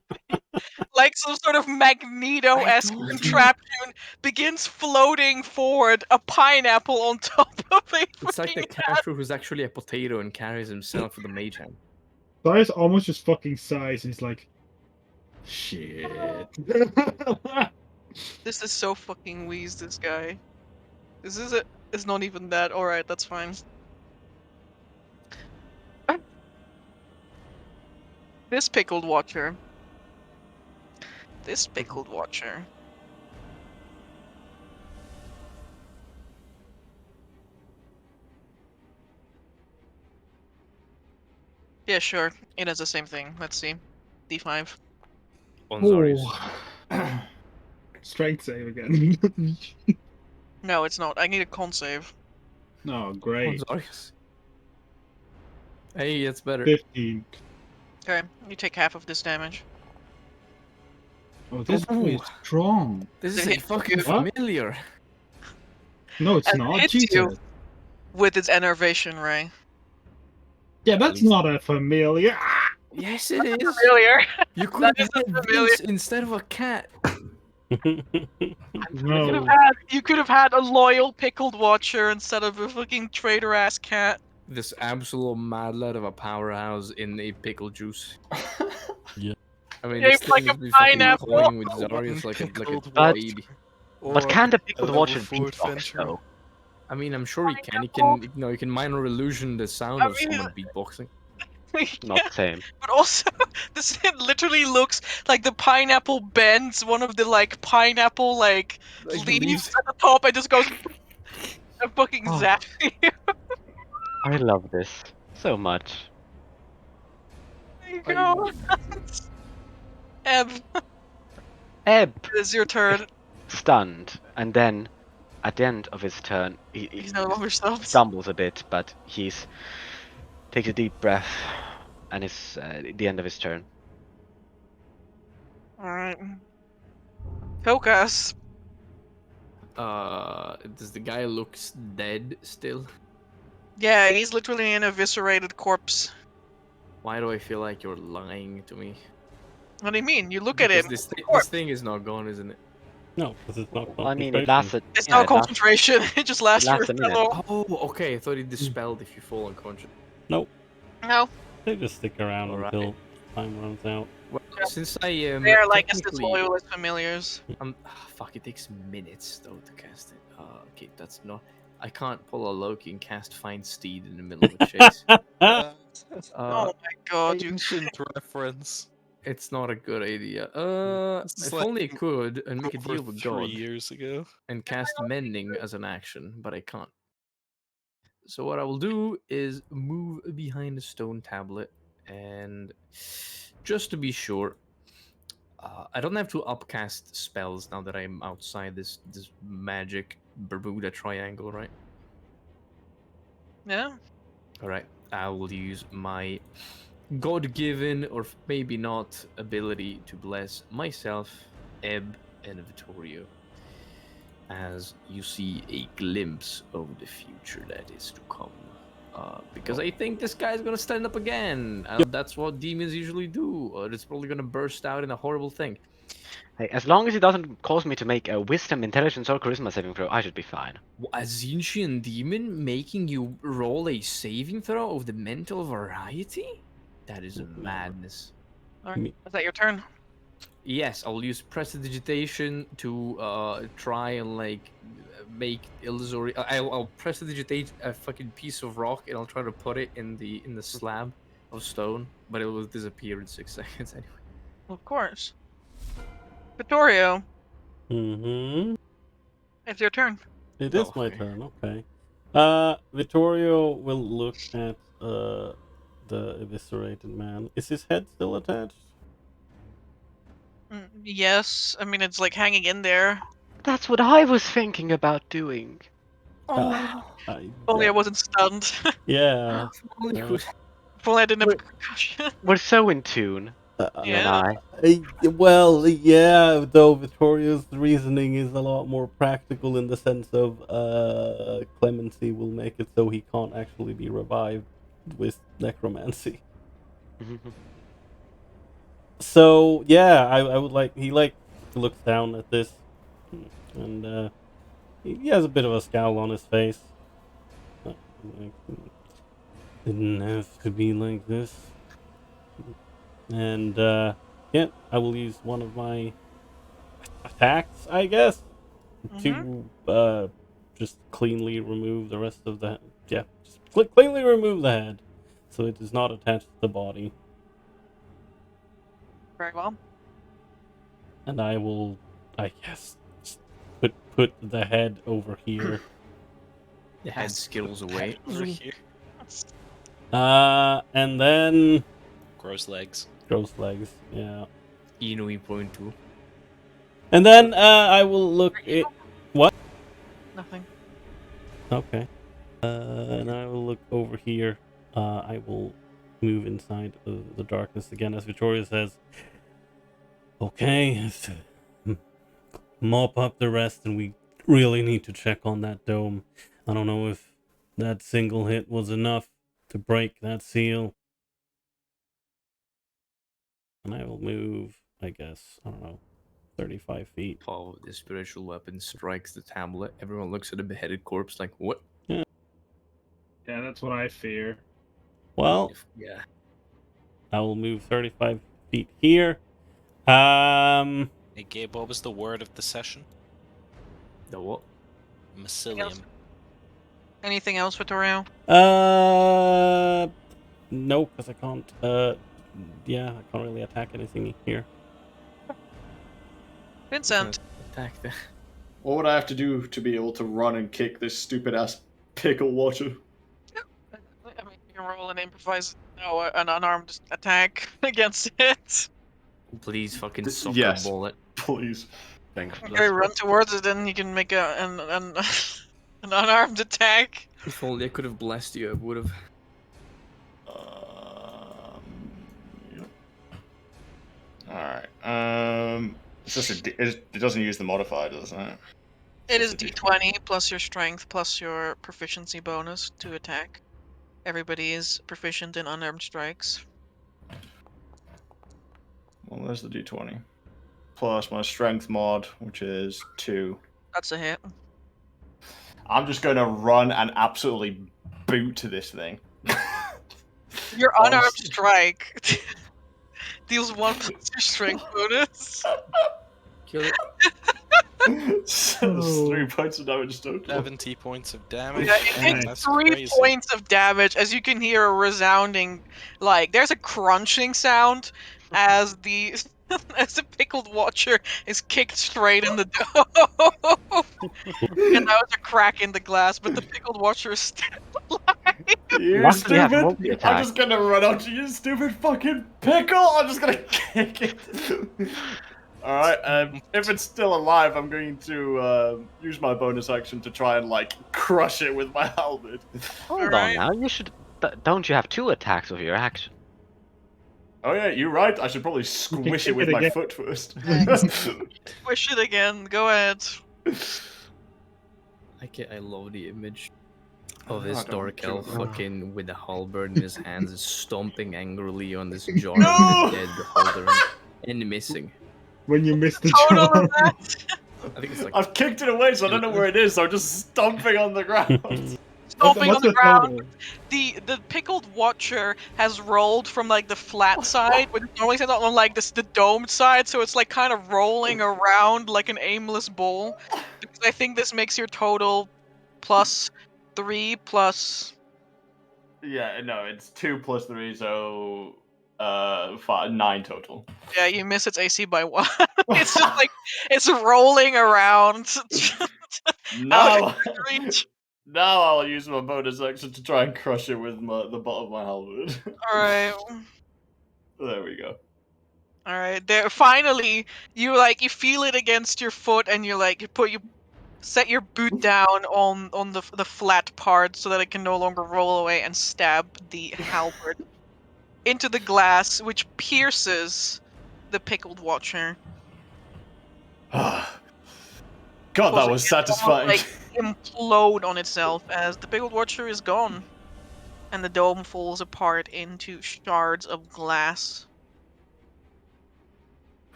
like some sort of Magneto-esque contraption begins floating forward, a pineapple on top of a
It's like the character who's actually a potato and carries himself with a mage hand.
Zarius almost just fucking sighs and he's like, shit.
This is so fucking wheeze, this guy. This is it. It's not even that. Alright, that's fine. This pickled watcher. This pickled watcher. Yeah, sure. It does the same thing. Let's see. D5.
On Zarius.
Oh. Strength save again.
No, it's not. I need a con save.
No, great.
On Zarius. Hey, it's better.
15.
Okay, you take half of this damage.
Oh, this boy is strong.
This
Did
is
it
a
hit
fucking
you?
familiar.
No, it's
And
not.
hits
Jesus.
you with its enervation ray.
Yeah, that's not a familiar.
Yes, it is.
Familiar.
You could
That
have
is a
had
familiar.
Vince instead of a cat.
No.
You could have had a loyal pickled watcher instead of a fucking traitor ass cat.
This absolute mad lad of a powerhouse in a pickle juice.
Yeah.
I mean,
Shaped
this thing
like
has
a
been fucking
pineapple.
toying with Zarius like a
But-
baby.
But can the pickled
level
watcher
4
beatbox
adventure.
though?
I mean, I'm sure he can. He can, you know, he can minor illusion the sound of someone beatboxing.
Not the same.
But also, this thing literally looks like the pineapple bends one of the like pineapple like
Like
leaves at the top and just goes and fucking
Oh.
zaps you.
I love this so much.
There you go. Eb,
Ebb
it is your turn.
stunned, and then at the end of his turn, he
He's no longer stopped.
stumbles a bit, but he's takes a deep breath, and it's the end of his turn.
Alright. Focus.
Does the guy looks dead still?
Yeah, he's literally an eviscerated corpse.
Why do I feel like you're lying to me?
What do you mean? You look at
Because
him.
this thing is not gone, isn't it?
No, because it's not.
Well, I mean, it
concentration.
lasted.
It's
yeah,
not
it lasted-
concentration. It just lasts
It
for
lasts a minute.
long.
Oh, okay. I thought it dispelled if you fall unconscious.
No.
They just stick around
Alright.
until time runs out.
Well, since I
They are like as
technically-
loyal as familiars.
fuck, it takes minutes though to cast it. Okay, that's not. I can't pull a Loki and cast Find Steed in the middle of a chase.
Oh my god, you.
Ancient reference.
It's not a good idea.
This is
If
like
only I could and make a
over
deal with
3
God
years ago.
and cast Mending as an action, but I can't. So what I will do is move behind the stone tablet, and just to be sure, I don't have to upcast spells now that I'm outside this magic Bermuda Triangle, right?
Yeah.
All right, I will use my God-given or maybe not ability to bless myself, Ebb, and Vittorio, as you see a glimpse of the future that is to come. Because I think this guy's gonna stand up again. That's what demons usually do. Or it's probably gonna burst out in a horrible thing.
Hey, as long as it doesn't cause me to make a wisdom, intelligence, or charisma saving throw, I should be fine.
A Zinchian demon making you roll a saving throw of the mental variety? That is madness.
Alright, is that your turn?
Yes, I'll use prestidigitation to try and like make illusory. I'll prestidigitate a fucking piece of rock and I'll try to put it in the slab of stone, but it will disappear in 6 seconds anyway.
Of course. Vittorio,
Mm-hmm.
it's your turn.
It is my
Okay.
turn, okay. Vittorio will look at the eviscerated man. Is his head still attached?
Yes, I mean it's like hanging in there.
That's what I was thinking about doing.
If only I wasn't stunned.
Yeah.
Only could-
If only I didn't have a concussion.
We're so in tune, you and
Yeah.
I.
Well, yeah, though Vittorio's reasoning is a lot more practical in the sense of clemency will make it so he can't actually be revived with necromancy. So yeah, I would like he looks down at this, and he has a bit of a scowl on his face. Didn't have to be like this. And yeah, I will use one of my attacks, I guess, to just cleanly remove the rest of the just cleanly remove the head, so it is not attached to the body.
Very well.
And I will, I guess, just put the head over here.
The head skittles away.
Over here.
And then
Gross legs.
gross legs, yeah.
Inui point 2.
And then I will look at what?
Nothing.
Okay. And I will look over here. I will move inside the darkness again, as Victoria says. Okay, let's mop up the rest, and we really need to check on that dome. I don't know if that single hit was enough to break that seal. And I will move, I guess, I don't know, 35 feet.
Paul, the spiritual weapon strikes the tablet. Everyone looks at the beheaded corpse like, what?
Yeah, that's what I fear.
Well,
Yeah.
I will move 35 feet here. Um,
Hey Gabe, what was the word of the session?
The what?
Mycelium.
Anything else, Vittorio?
no, because I can't, yeah, I can't really attack anything here.
Vincent.
Attack the...
What would I have to do to be able to run and kick this stupid ass pickle water?
I mean, you can roll an improvise, an unarmed attack against it.
Please fucking suck
Yes.
a bullet.
Please.
Okay, run towards it, then you can make an an unarmed attack.
If only I could have blessed you, I would have.
Alright. It's just it doesn't use the modifier, does it?
It is d20 plus your strength plus your proficiency bonus to attack. Everybody is proficient in unarmed strikes.
Well, there's the d20. Plus my strength mod, which is 2.
That's a hit.
I'm just going to run and absolutely boot to this thing.
Your unarmed strike deals 1 plus your strength bonus.
Kill it.
That's 3 points of damage total.
70 points of damage.
Yeah, it takes
That's
3
crazy.
points of damage as you can hear a resounding, like, there's a crunching sound as the as the pickled watcher is kicked straight in the dome. And that was a crack in the glass, but the pickled watcher is still alive.
You
Luckily, I have
stupid!
multi-attack.
I'm just gonna run up to you, stupid fucking pickle! I'm just gonna kick it. Alright, if it's still alive, I'm going to use my bonus action to try and, like, crush it with my halberd.
Hold on
Alright.
now, you should. Don't you have 2 attacks with your action?
Oh yeah, you're right. I should probably squish it
kick
with
it
my
again.
foot first.
Push it again. Go ahead.
I love the image of this
I don't
dark
do
elf
it.
fucking with the halberd in his hands, stomping angrily on this jar
No!
with a dead beholder and missing.
When you miss the
Total
jar.
of that.
I think it's like
I've kicked it away, so I don't know where it is, so I'm just stomping on the ground.
Stomping on
What's
the ground.
total?
The pickled watcher has rolled from like the flat side, which normally sits on like the domed side, so it's like kind of rolling around like an aimless ball. Because I think this makes your total +3 plus.
Yeah, no, it's 2 plus 3, so 9 total.
Yeah, you miss its AC by 1. It's just like it's rolling around. Out of
Now,
reach.
now I'll use my bonus action to try and crush it with the butt of my halberd.
Alright.
There we go.
Alright. There finally you feel it against your foot and you set your boot down on the flat part so that it can no longer roll away and stab the halberd into the glass, which pierces the pickled watcher.
God,
Causing
that was
it to almost,
satisfying.
like, implode on itself as the pickled watcher is gone, and the dome falls apart into shards of glass.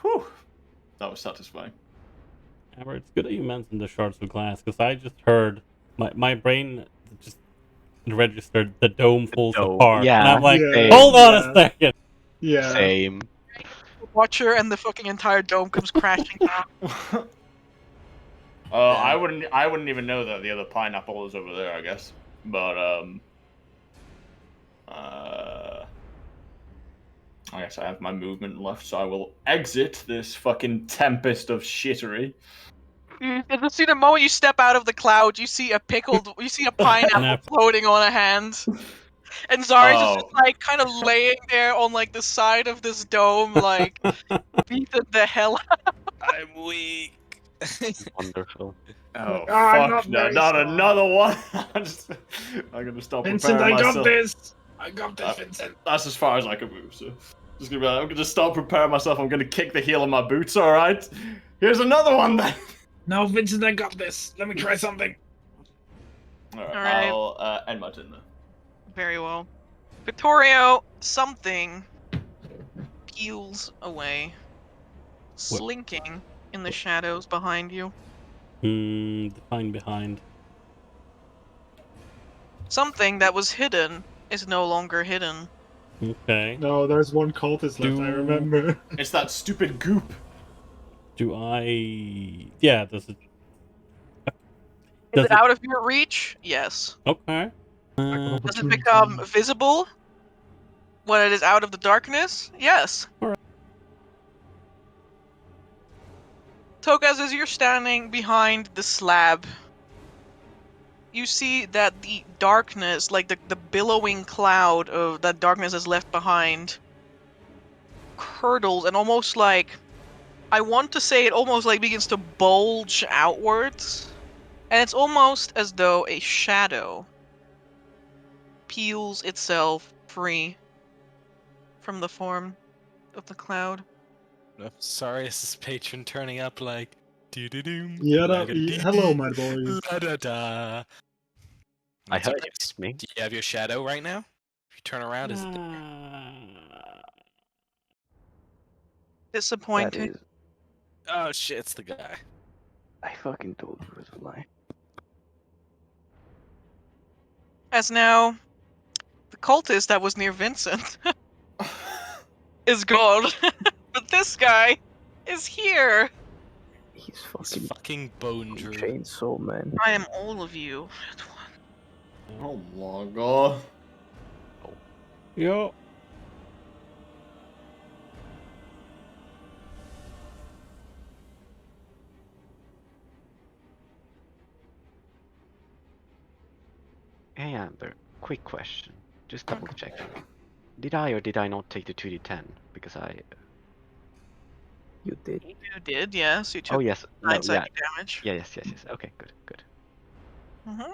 Whew. That was satisfying.
Amber, it's good that you mentioned the shards of glass, because I just heard my brain just registered the dome falls
dome,
apart, and
yeah.
I'm like,
Yeah,
hold on
yeah.
a second.
Yeah.
Same.
Watcher and the fucking entire dome comes crashing down.
I wouldn't even know that the other pineapple is over there, I guess. But I guess I have my movement left, so I will exit this fucking tempest of shittery.
You just see the moment you step out of the cloud, you see a pineapple floating on a hand. And Zari's is just like kind of laying there on like the side of this dome, like beating the hell out.
I'm weak.
Wonderful.
Oh
I'm
fuck!
not
No,
very
not
strong.
another one. I'm gonna stop
Vincent,
preparing
I got
myself.
this. I got this, Vincent.
That's as far as I can move. So just gonna be like, I'm gonna start preparing myself. I'm gonna kick the heel of my boots. All right. Here's another one then.
No, Vincent, I got this. Let me try something.
All right.
Alright.
I'll end my turn then.
Very well. Vittorio, something peels away, slinking in the shadows behind you.
Define behind.
Something that was hidden is no longer hidden.
Okay.
No, there's one cultist left, I remember.
It's that stupid goop.
Do I... Yeah, does it...
Is it out of your reach? Yes.
Okay.
Does it become visible when it is out of the darkness? Yes. Tokaz, as you're standing behind the slab, you see that the darkness, like the billowing cloud of that darkness is left behind, curdles and almost like, I want to say it almost like begins to bulge outwards. And it's almost as though a shadow peels itself free from the form of the cloud.
Sorry, this is patron turning up like doo-doo-doo.
Hello, my boys.
La-da-da.
I
That's
heard
okay.
it's me.
Do you have your shadow right now? If you turn around, is it
Disappointing.
Oh shit, it's the guy.
I fucking told you it was a lie.
As now, the cultist that was near Vincent is gone. But this guy is here.
He's
It's
fucking
fucking Bone Drew.
chainsaw, man.
I am all of you.
Oh my god.
Yo.
Hey Amber, quick question. Just double checking. Did I or did I not take the 2d10? Because I...
You did.
You did, yes. You took
Oh yes,
9
no,
psychic damage.
yeah, yes. Okay, good.
Mm-hmm.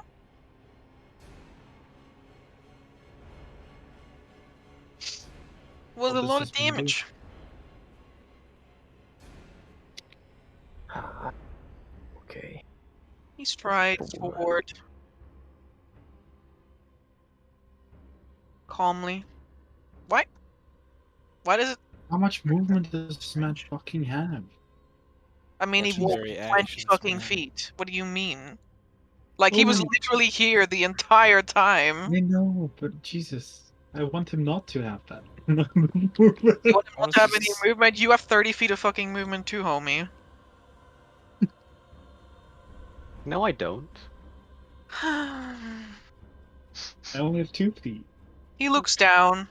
Was a lot of damage.
Okay.
He strides forward. Calmly. What? Why does it...
How much movement does this man fucking have?
I mean, he walked
Legendary
20
actions,
fucking
man.
feet. What do you mean? Like, he
Oh
was
my-
literally here the entire time.
I know, but Jesus, I want him not to have that.
You want him not to have any
Honestly,
movement? You have 30 feet of fucking movement too, homie.
No, I don't.
I only have 2 feet.
He looks down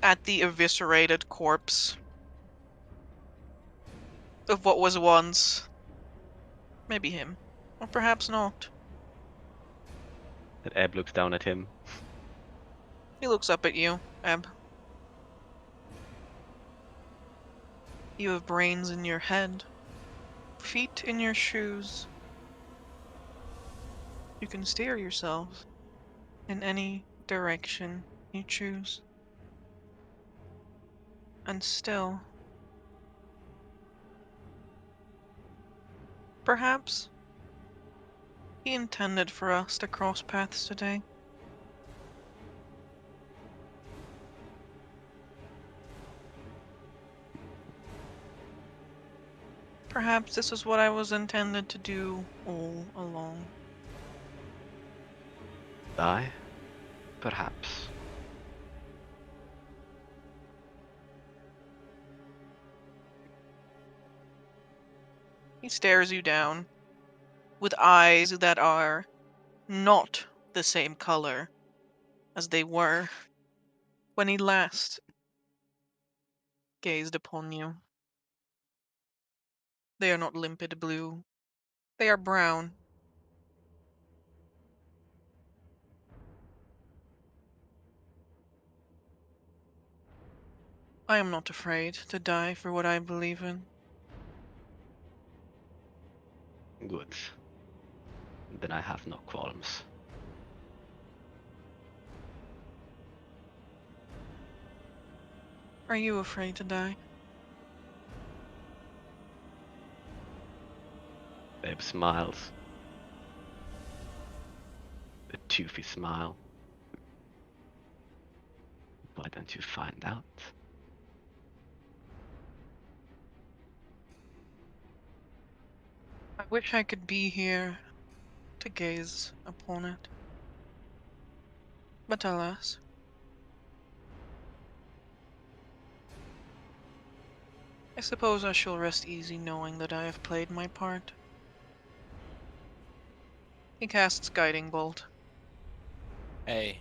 at the eviscerated corpse of what was once maybe him, or perhaps not.
And Ebb looks down at him.
He looks up at you, Ebb. You have brains in your head, feet in your shoes. You can steer yourself in any direction you choose. And still, perhaps he intended for us to cross paths today. Perhaps this is what I was intended to do all along.
Die? Perhaps.
He stares you down with eyes that are not the same color as they were when he last gazed upon you. They are not limpid blue. They are brown. I am not afraid to die for what I believe in.
Good. Then I have no qualms.
Are you afraid to die?
Ebb smiles. A toothy smile. Why don't you find out?
I wish I could be here to gaze upon it. But alas. I suppose I shall rest easy knowing that I have played my part. He casts Guiding Bolt
Hey.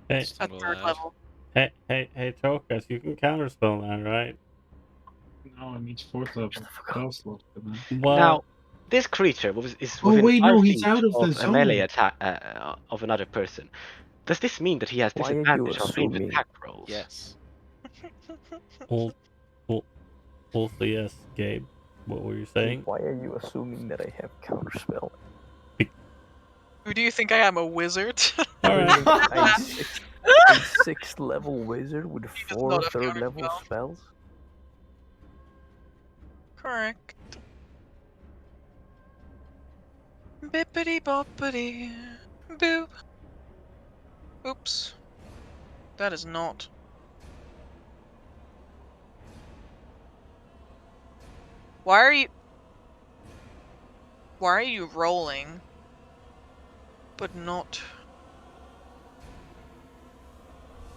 Hey,
Just
at
gonna
3rd
lad.
level.
hey, Tokas, you can counterspell that, right?
No, it needs 4th level. Spell slot for that.
Well,
Now, this creature is
Oh,
within
wait,
5
no, he's
feet
out of the
of a melee
zone.
attack of another person. Does this mean that he has
Why are you
disadvantage on ranged
assuming?
attack rolls?
Yes.
also yes, Gabe. What were you saying?
Why are you assuming that I have counterspell?
Who do you think I am, a wizard?
Alright.
I'm 6th level wizard with
He does
4
not have
3rd level
counterspell.
spells?
Correct. Bippity boppity boop. Oops. That is not. Why are you rolling? But not.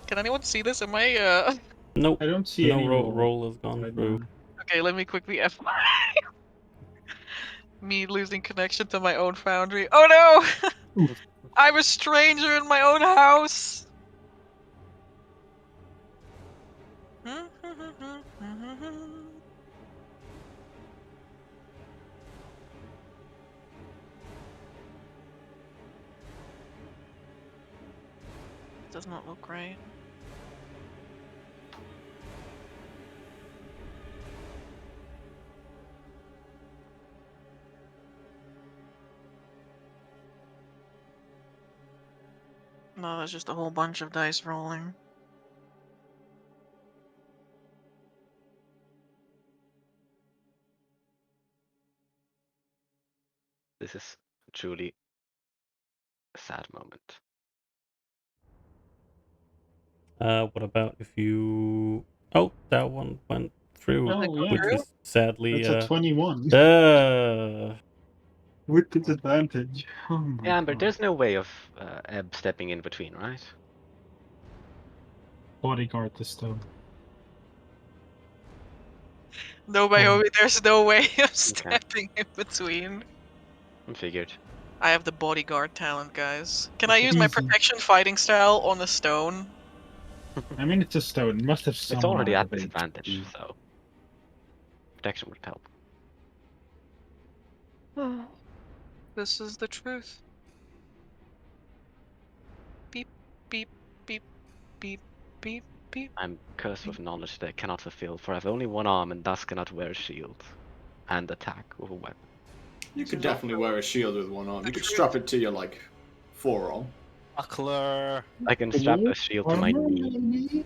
Can anyone see this? Am I
Nope.
I don't see
No
any
roll has gone
right
through.
now.
Okay, let me quickly F. Me losing connection to my own foundry. Oh no! I'm a stranger in my own house. Does not look right. No, that's just a whole bunch of dice rolling.
This is truly a sad moment.
What about if you... Oh, that one went through,
Oh, yeah.
which is sadly...
That's a 21. With disadvantage. Oh my
Yeah, but
god.
there's no way of Ebb stepping in between, right?
Bodyguard the stone.
No, Naomi, there's no way of stepping in between.
I figured.
I have the bodyguard talent, guys. Can I use my
Easy.
protection fighting style on a stone?
I mean, it's a stone. It must have some
It's already
amount
at
of
disadvantage,
HP.
so protection would help.
This is the truth. Beep, beep, beep, beep, beep, beep.
I'm cursed with knowledge that I cannot fulfill, for I have only one arm and thus cannot wear a shield and attack with a weapon.
You could definitely wear a shield with one arm. You could strap it to your like forearm.
Buckler.
I can strap a shield to my knee.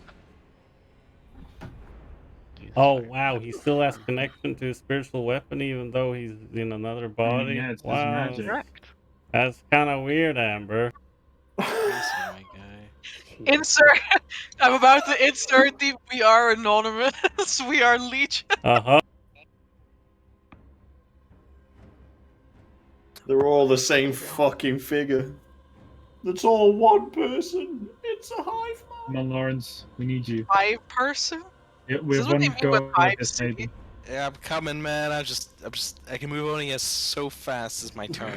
Oh wow, he still has connection to his spiritual weapon even though he's in another body.
Yeah, it's his
wow,
magic.
Correct.
that's kind of weird, Amber.
Crazy, my guy.
Insert. I'm about to insert the "We are anonymous. We are legion."
Uh-huh.
They're all the same fucking figure. That's all one person. It's a hive mind.
Come on, Lawrence. We need you.
Hive person?
Yeah,
Is
we
this
have
what they
one
mean with
go
hive
at this,
city?
maybe.
Yeah, I'm coming, man. I can move only as so fast as my turn.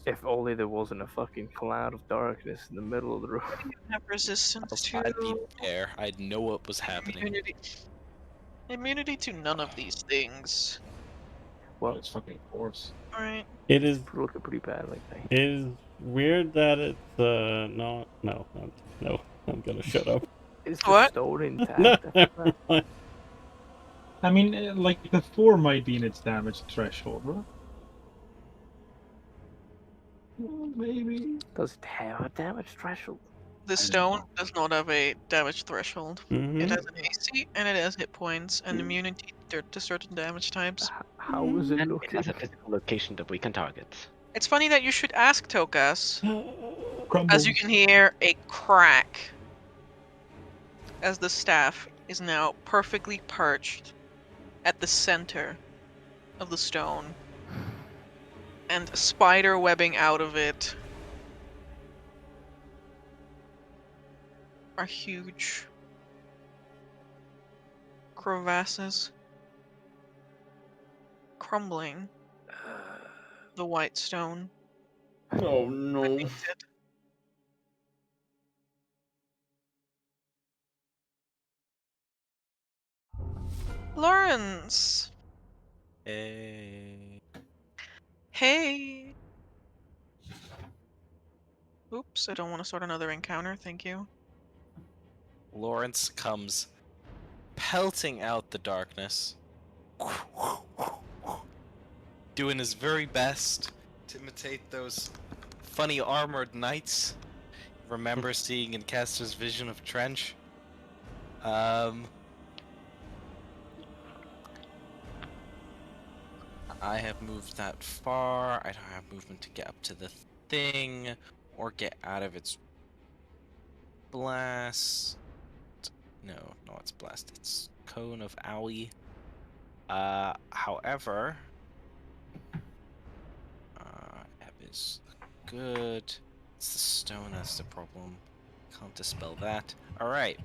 If only there wasn't a fucking cloud of darkness in the middle of the room.
Have resistance to
I'd be there. I'd know what was happening.
immunity. Immunity to none of these things.
Well, it's fucking force.
Alright.
It is
Looking pretty bad like that.
it is weird that it's no, I'm gonna shut up.
Is the
What?
stone intact?
No, never mind.
I mean, like, the 4 might be in its damage threshold, right? Well, maybe.
Does it have a damage threshold?
The stone does not have a damage threshold.
Mhm.
It has an AC and it has hit points and immunity to certain damage types.
How is it
And it
looking?
has a physical location that we can target.
It's funny that you should ask Tokas,
Crumbles.
as you can hear a crack as the staff is now perfectly perched at the center of the stone and spider webbing out of it are huge crevasses crumbling the white stone.
Oh no.
Lawrence!
Hey.
Hey! Oops, I don't want to start another encounter, thank you.
Lawrence comes pelting out the darkness, doing his very best to imitate those funny armored knights. Remember seeing in Caster's Vision of Trench? I have moved that far. I don't have movement to get up to the thing or get out of its blast. No, not its blast. It's cone of owie. However, Ebb is good. It's the stone that's the problem. Can't dispel that. All right.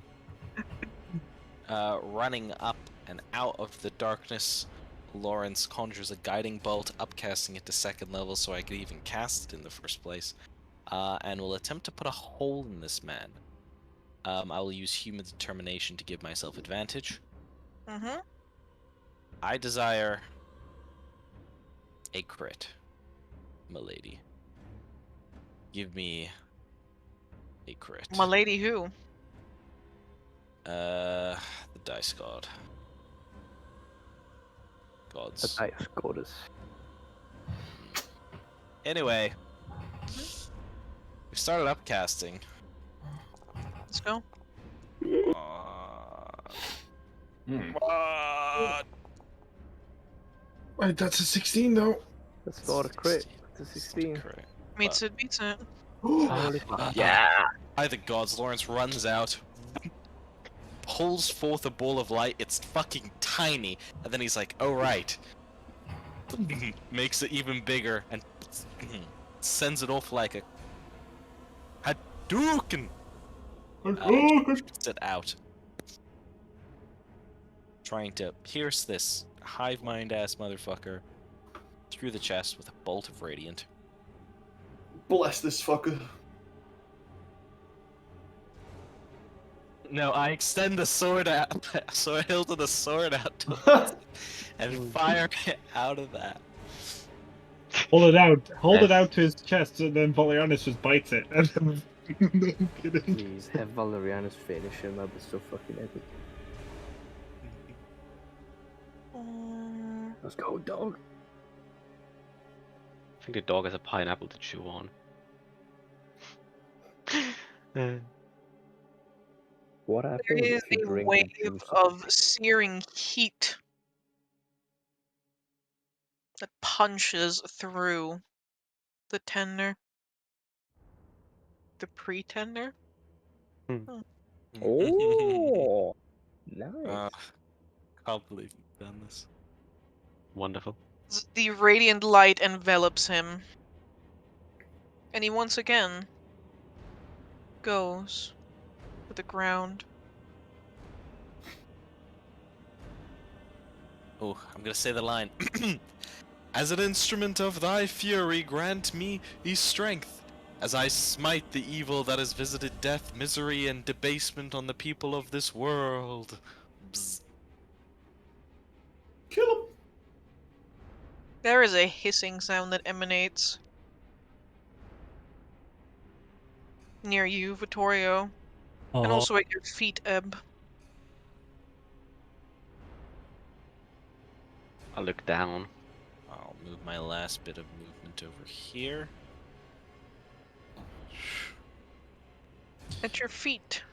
Running up and out of the darkness, Lawrence conjures a guiding bolt, upcasting it to 2nd level so I could even cast it in the first place, and will attempt to put a hole in this man. I will use human determination to give myself advantage.
Mm-hmm.
I desire a crit, milady. Give me a crit.
My lady who?
The dice god. Gods.
The dice goddess.
Anyway, we started upcasting.
Let's go.
What?
Wait, that's a 16 though.
That's not a crit. It's a 16.
Meets it, beats it.
Holy fuck.
Yeah! By the gods, Lawrence runs out, pulls forth a ball of light. It's fucking tiny, and then he's like, "Oh right," makes it even bigger and sends it off like a Hadouken. Shoots it out, trying to pierce this hive mind ass motherfucker through the chest with a bolt of radiant.
Bless this fucker.
No, I extend the sword out, so I hilted the sword out to and fire it out of that.
Hold it out to his chest, and then Valerianus just bites it. And then... No, I'm kidding.
Please, have Valerianus finish him. That'd be so fucking epic. Let's go, dog.
I think the dog has a pineapple to chew on.
What happens
There is
if you
a
drink
wave
the juice
of searing heat that punches through the tender. The pretender?
Oh, nice.
Can't believe you've done this.
Wonderful.
The radiant light envelops him. And he once again goes to the ground.
Oh, I'm gonna say the line. As an instrument of thy fury, grant me strength, as I smite the evil that has visited death, misery, and debasement on the people of this world. Bzz.
Kill him.
There is a hissing sound that emanates near you, Vittorio, and also at your feet, Ebb.
I look down.
I'll move my last bit of movement over here.
At your feet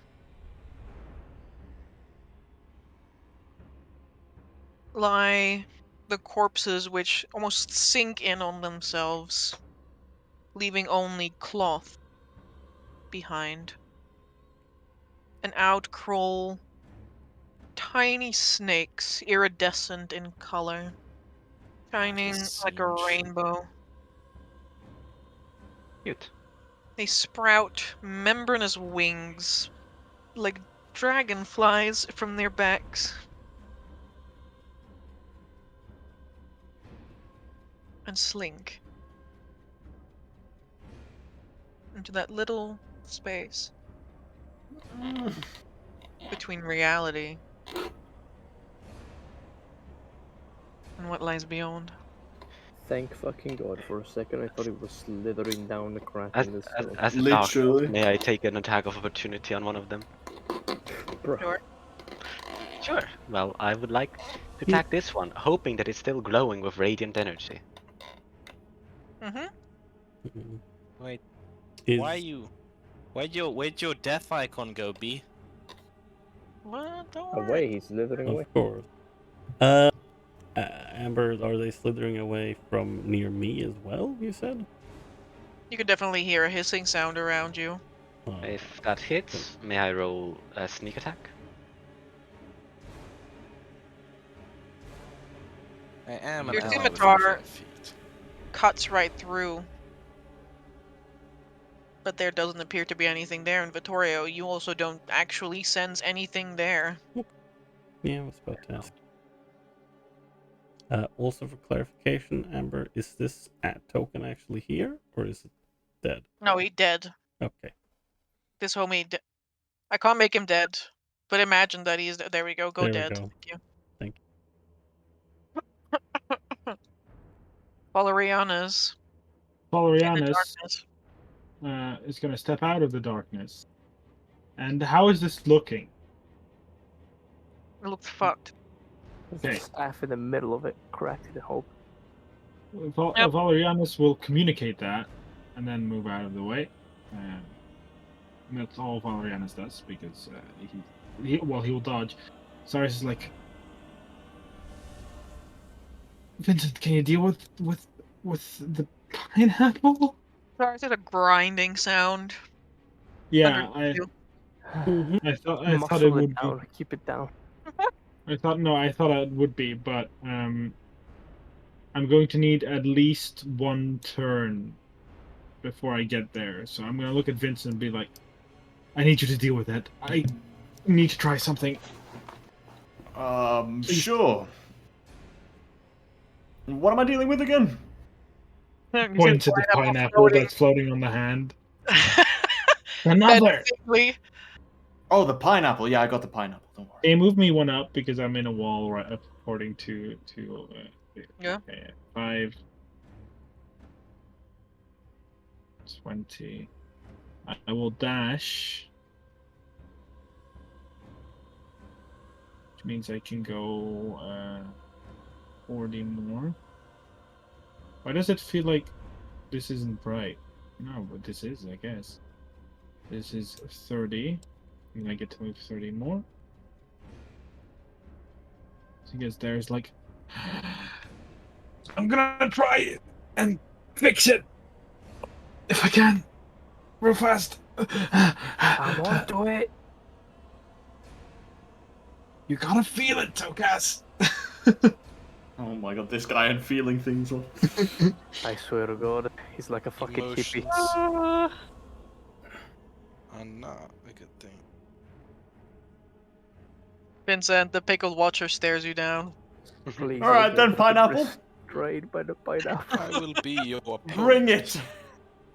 lie the corpses which almost sink in on themselves, leaving only cloth behind. And out crawl tiny snakes, iridescent in color, shining like a rainbow.
Cute.
They sprout membranous wings, like dragonflies from their backs. And slink into that little space between reality and what lies beyond.
Thank fucking God. For a second I thought it was slithering down the crack
As,
in the
as,
stone.
as a dark elf, may I take an attack of opportunity on one of them?
Bro.
Sure.
Sure. Well, I would like to attack this one, hoping that it's still glowing with radiant energy.
Mm-hmm.
Wait, where'd your death icon go, B?
Well, don't
Away,
worry.
he's slithering away.
Of course. Amber, are they slithering away from near me as well, you said?
You can definitely hear a hissing sound around you.
If that hits, may I roll a sneak attack?
I am an
Your
ally
scimitar
within 5 feet.
cuts right through. But there doesn't appear to be anything there. And Vittorio, you also don't actually sense anything there.
Yeah, I was about to ask. Also for clarification, Amber, is this token actually here or is it dead?
No, he dead.
Okay.
This homie. I can't make him dead, but imagine that he's. There we go. Go
There we
dead.
go.
Thank you.
Thank
Valeriana's in the
Valerianus
darkness.
is going to step out of the darkness. And how is this looking?
It looks fucked.
Okay.
Staff in the middle of it, cracked in the hope.
Valerianus will communicate that and then move out of the way. And that's all Valerianus does because he will dodge. Cyrus is like, Vincent, can you deal with the pineapple?
Sorry, is it a grinding sound?
Yeah,
underneath
Mhm.
I thought it
Muscle it
would
down.
be.
Keep it down.
I thought it would be, but I'm going to need at least one turn before I get there. So I'm gonna look at Vincent and be like, I need you to deal with it. I need to try something.
Sure. What am I dealing with again?
You said
Point to the pineapple that's floating on the hand. Another!
Basically.
Oh, the pineapple. Yeah, I got the pineapple. Don't worry.
They move me one up because I'm in a wall, right? According to
Yeah.
Okay, 5, 20. I will dash, which means I can go 40 more. Why does it feel like this isn't bright? No, but this is, I guess. This is 30. And I get to move 30 more. So I guess there's like... I'm gonna try it and fix it! If I can! Real fast!
I'm on to it.
You gotta feel it, Tokas!
Oh my god, this guy and feeling things up.
I swear to God, he's like a fucking hippie.
Emotions are not a good thing.
Vincent, the pickled watcher stares you down.
Please,
Alright then, pineapple.
Restrained by the pineapple.
I will be your opponent.
Bring it!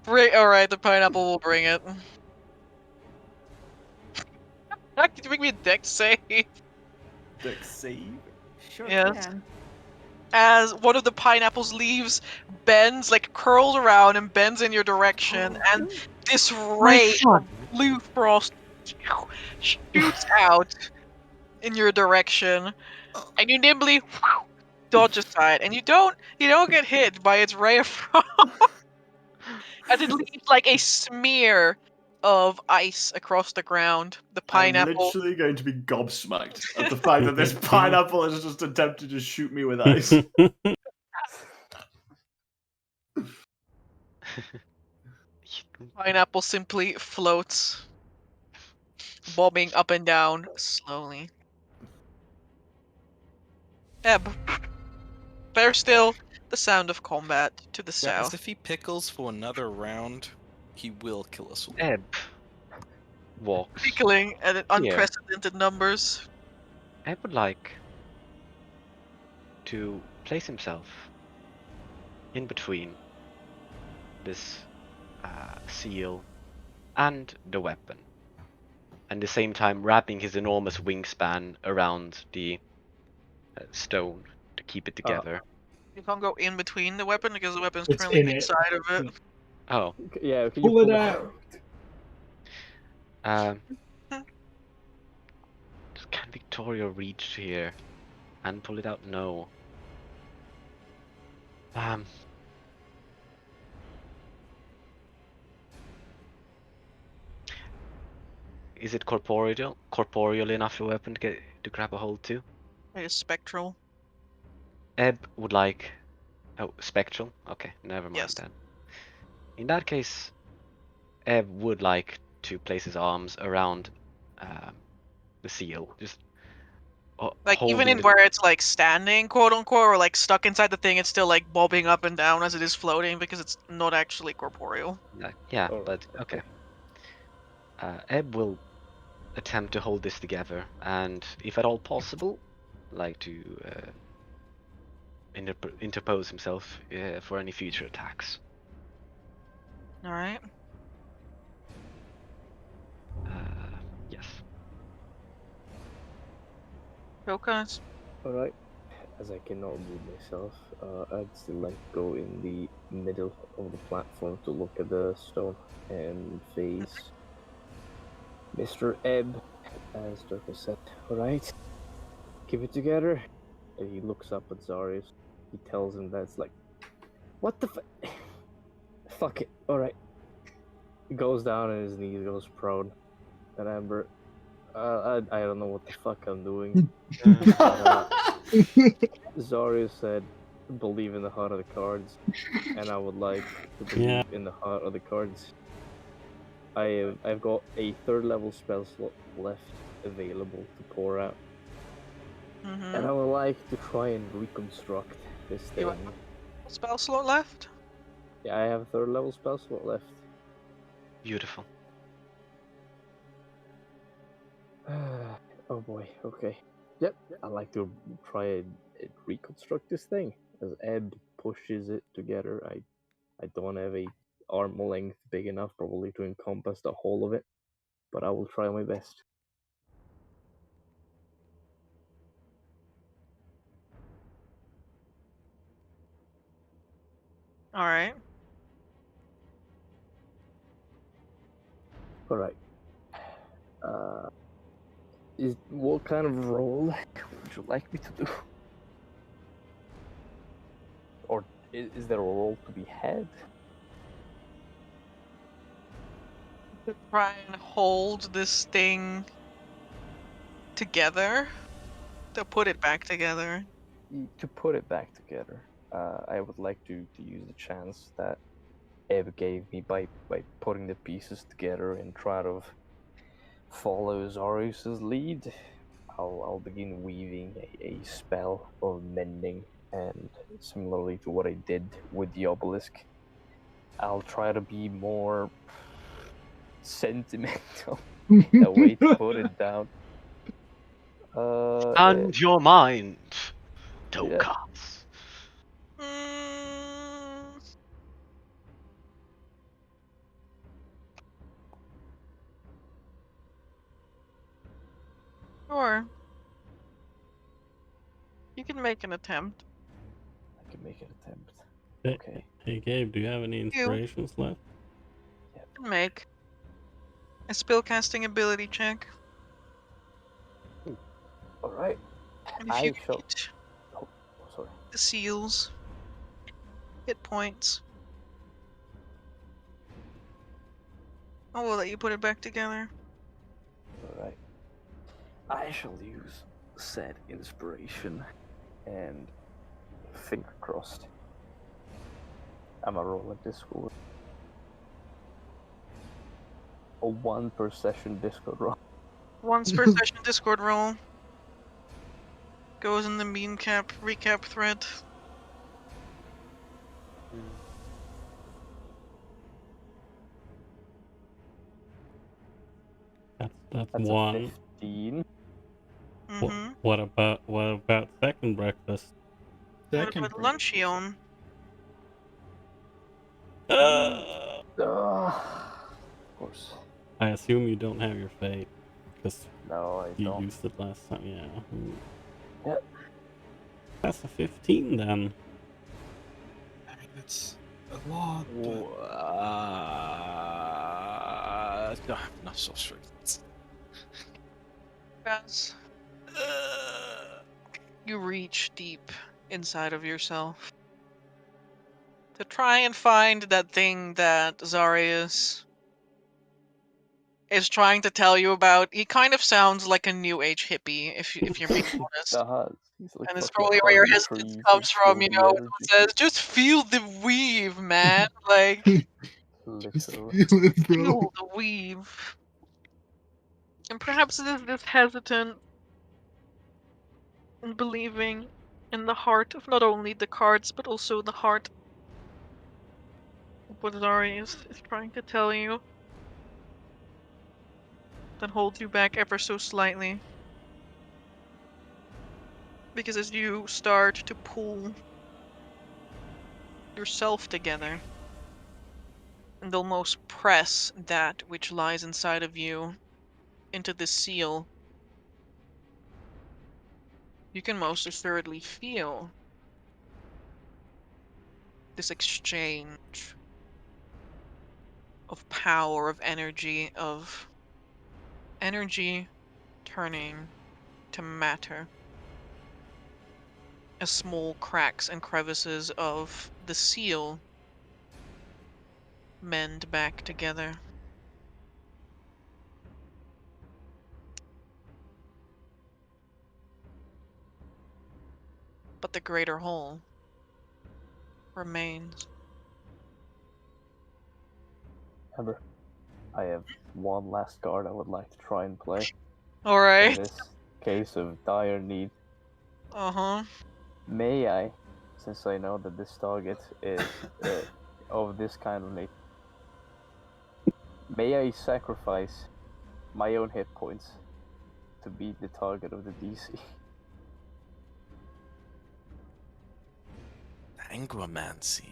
Alright, the pineapple will bring it. Can you make me a deck save?
Deck save? Sure
Yes.
can.
As one of the pineapple's leaves bends, like curls around and bends in your direction, and this ray of blue frost shoots out in your direction, and you nimbly dodge aside, and you don't get hit by its ray of frost, as it leaves like a smear of ice across the ground. The
I'm
pineapple.
literally going to be gobsmacked at the fact that this pineapple has just attempted to shoot me with ice.
Pineapple simply floats, bobbing up and down slowly. Ebb. There's still the sound of combat to the
Yeah,
south.
if he pickles for another round, he will kill us all.
Ebb walks.
Pickling at unprecedented numbers.
Ebb would like to place himself in between this seal and the weapon, and at the same time wrapping his enormous wingspan around the stone to keep it together.
You can't go in between the weapon because the weapon's
It's
currently
in it.
inside of it.
Oh.
Yeah, can
Pull
you
it out!
Can Victoria reach here and pull it out? No. Is it corporeal enough a weapon to grab a hold to?
It is spectral.
Ebb would like... Oh, spectral? Okay, never mind then. In that case, Ebb would like to place his arms around the seal. Just
like even in
holding
where it's like standing, quote unquote, or like stuck inside the thing, it's still like bobbing up and down as it is floating because it's not actually corporeal.
Yeah, but okay. Ebb will attempt to hold this together, and if at all possible, like to interpose himself for any future attacks.
All right.
Yes.
Focus.
Alright. As I cannot move myself, I'd still like to go in the middle of the platform to look at the stone and face Mr. Ebb, as Dirk said. Alright, keep it together. And he looks up at Zarius. He tells him that's like, what the fuck it, alright. He goes down on his knees, goes prone. And Amber, I don't know what the fuck I'm doing. Zarius said, believe in the heart of the cards, and I would like to believe in the heart of the cards. I've got a 3rd level spell slot left available to pour out, and I would like to try and reconstruct this thing.
You have a spell slot left?
Yeah, I have a 3rd level spell slot left.
Beautiful.
Oh boy, okay. Yep, I'd like to try and reconstruct this thing. As Ebb pushes it together, I don't have a arm length big enough probably to encompass the whole of it, but I will try my best.
Alright.
Alright. What kind of roll would you like me to do? Or is there a roll to be had?
To try and hold this thing together? To put it back together?
To put it back together, I would like to use the chance that Ebb gave me by putting the pieces together and try to follow Zarius's lead. I'll begin weaving a spell of mending, and similarly to what I did with the obelisk, I'll try to be more sentimental. A way to put it down.
And your mind, Tokas.
Sure. You can make an attempt.
I can make an attempt.
Okay. Hey Gabe, do you have any inspirations left?
You can make a spellcasting ability check.
Alright.
And if you hit the seals, hit points, I will let you put it back together.
Alright. I shall use said inspiration and finger crossed. I'm a roll at Discord. A 1 per session Discord roll.
Once per session Discord roll. Goes in the recap thread.
That's
a
1.
15.
What about second breakfast?
What about Luncheon?
Of course.
I assume you don't have your fate, because
no,
you
don't.
used it last time. Yeah.
Yep.
That's a 15 then.
I mean, it's a lot.
No, I'm not so sure.
Guys, you reach deep inside of yourself to try and find that thing that Zarius is trying to tell you about. He kind of sounds like a new age hippie, if you're being honest.
Like
And it's probably where your hesitance comes from, you know, when someone says, just feel the weave, man. Like,
Just feel it, bro.
feel the weave. And perhaps it is this hesitant in believing in the heart of not only the cards, but also the heart of what Zarius is trying to tell you that holds you back ever so slightly. Because as you start to pull yourself together and almost press that which lies inside of you into the seal, you can most assuredly feel this exchange of power, of energy turning to matter as small cracks and crevices of the seal mend back together. But the greater whole remains.
Ember, I have one last card I would like to try and play. In
Alright.
this case of dire need,
Uh-huh.
may I, since I know that this target is of this kind of nature, may I sacrifice my own hit points to beat the target of the DC?
Angromancy.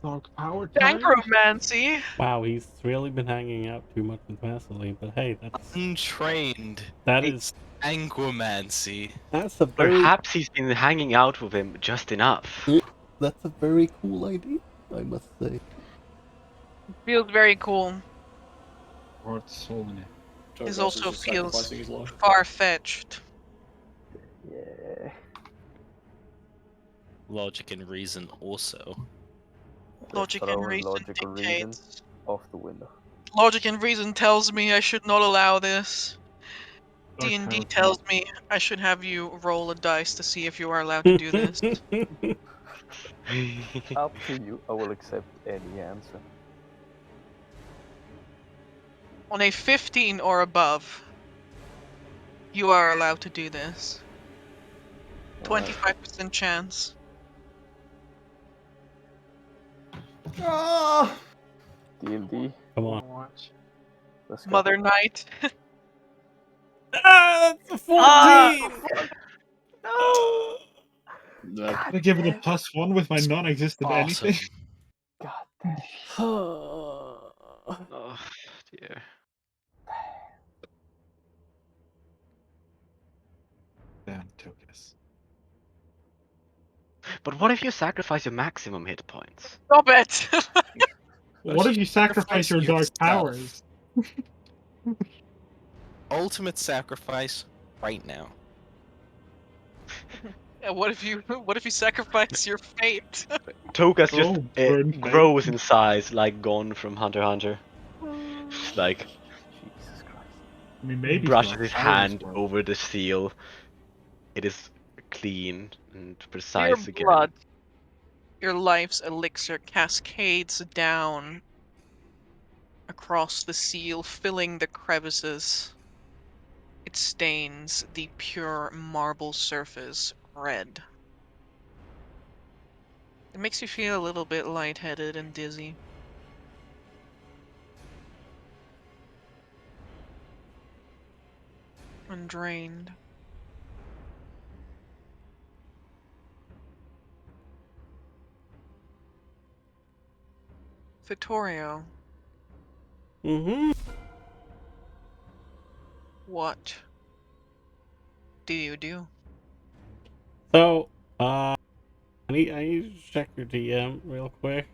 Dark power time.
Angromancy.
Wow, he's really been hanging out too much with Vaseline, but hey, that's
Untrained.
that is
Angromancy.
that's a very
Perhaps he's been hanging out with him just enough.
that's a very cool idea, I must say.
Feels very cool.
Heart, soul, and
This
TaleChasers
also
is
feels
sacrificing his life.
far-fetched.
Yeah.
Logic and reason also.
Logic and
Throwing
reason
logical reason
dictates.
off the window.
Logic and reason tells me I should not allow this.
Dark
D&D
power
tells me I should have you roll a dice to see if you are allowed to do this.
Up to you. I will accept any answer.
On a 15 or above, you are allowed to do this. 25% chance.
Ah!
D&D.
Come on.
Let's go.
Mother Knight.
Ah, that's a 14!
No!
I give it a +1 with my non-existent
Awesome.
anything.
God damn.
Oh dear.
Damn, Tokus.
But what if you sacrifice your maximum hit points?
Stop it!
What if you sacrifice your dark powers?
Ultimate sacrifice right now.
Yeah, what if you sacrifice your fate?
Tokas just
burn
grows in size like Gon from Hunter x Hunter. Just like
Jesus Christ.
I mean, maybe
brushes
dark
his
powers
hand
work.
over the seal. It is clean and
Your
precise again.
blood, your life's elixir cascades down across the seal, filling the crevices. It stains the pure marble surface red. It makes you feel a little bit lightheaded and dizzy. And drained. Vittorio,
Mm-hmm.
what do you do?
So, I need to check your DM real quick.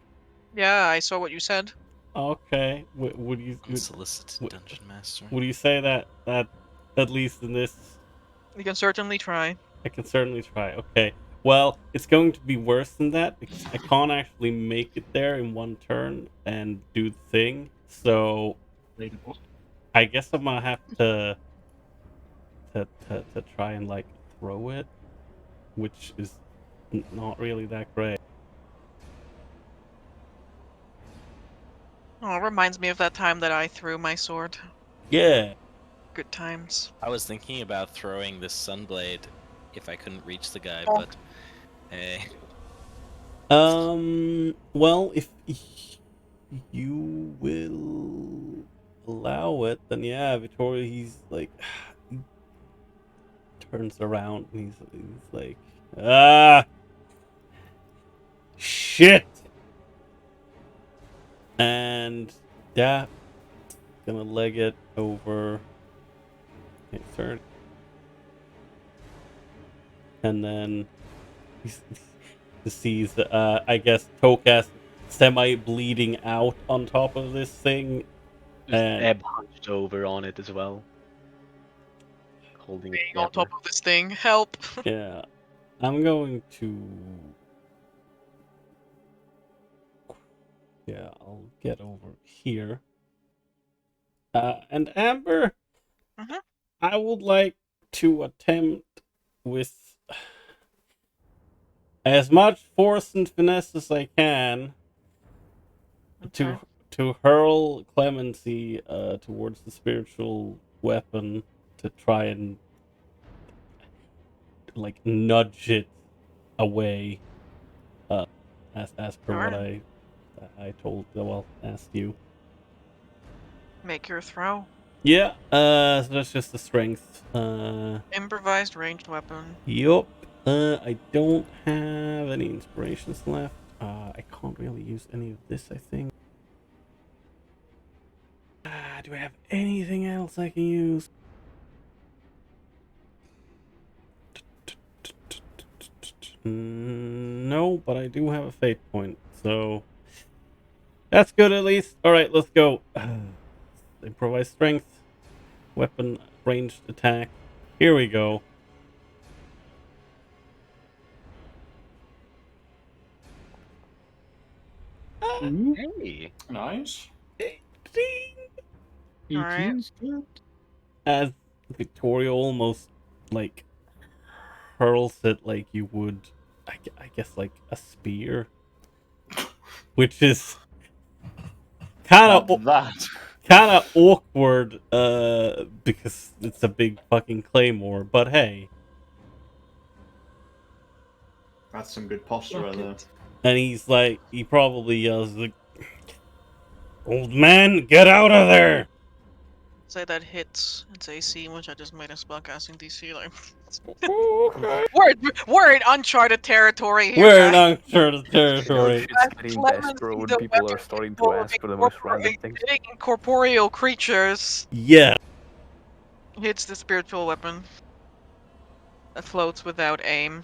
Yeah, I saw what you said.
Okay. Would you
Unsolicited Dungeon Master.
would you say that at least in this
You can certainly try.
I can certainly try. Okay. Well, it's going to be worse than that because I can't actually make it there in one turn and do the thing. So I guess I'm gonna have to try and like throw it, which is not really that great.
Oh, it reminds me of that time that I threw my sword.
Yeah.
Good times.
I was thinking about throwing this sunblade if I couldn't reach the guy,
Oh.
but hey.
Well, if you will allow it, then yeah, Vittoria, he's like, he turns around and he's like, shit. And that gonna leg it over. Okay, 30. And then he sees, I guess, Tokas semi-bleeding out on top of this thing. And
Ebb hunched over on it as well, holding it
Being on
together.
top of this thing. Help.
yeah, I'm going to... Yeah, I'll get over here. And Amber,
Mhm.
I would like to attempt with as much force and finesse as I can
Okay.
to hurl clemency towards the spiritual weapon to try and like nudge it away. As per what
Alright.
I told, well, asked you.
Make your throw.
Yeah, so that's just the strength.
Improvised ranged weapon.
Yup. I don't have any inspirations left. I can't really use any of this, I think. Do I have anything else I can use? No, but I do have a fate point, so that's good at least. Alright, let's go. Improvise strength. Weapon, ranged attack. Here we go.
Hey!
Nice.
18's good.
As Victoria almost, like, hurls it like you would, I guess, like a spear. Which is kind of awkward, because it's a big fucking claymore, but hey.
That's some good posture right there.
And he's like, he probably yells, like, "Old man, get out of there!"
Say that hits its AC, which I just made a spellcasting DC. Like,
Okay.
we're in uncharted territory here.
We're in
guys.
uncharted territory.
It's getting desperate when people are starting to ask for the most random things.
Hitting incorporeal creatures
Yeah.
hits the spiritual weapon that floats without aim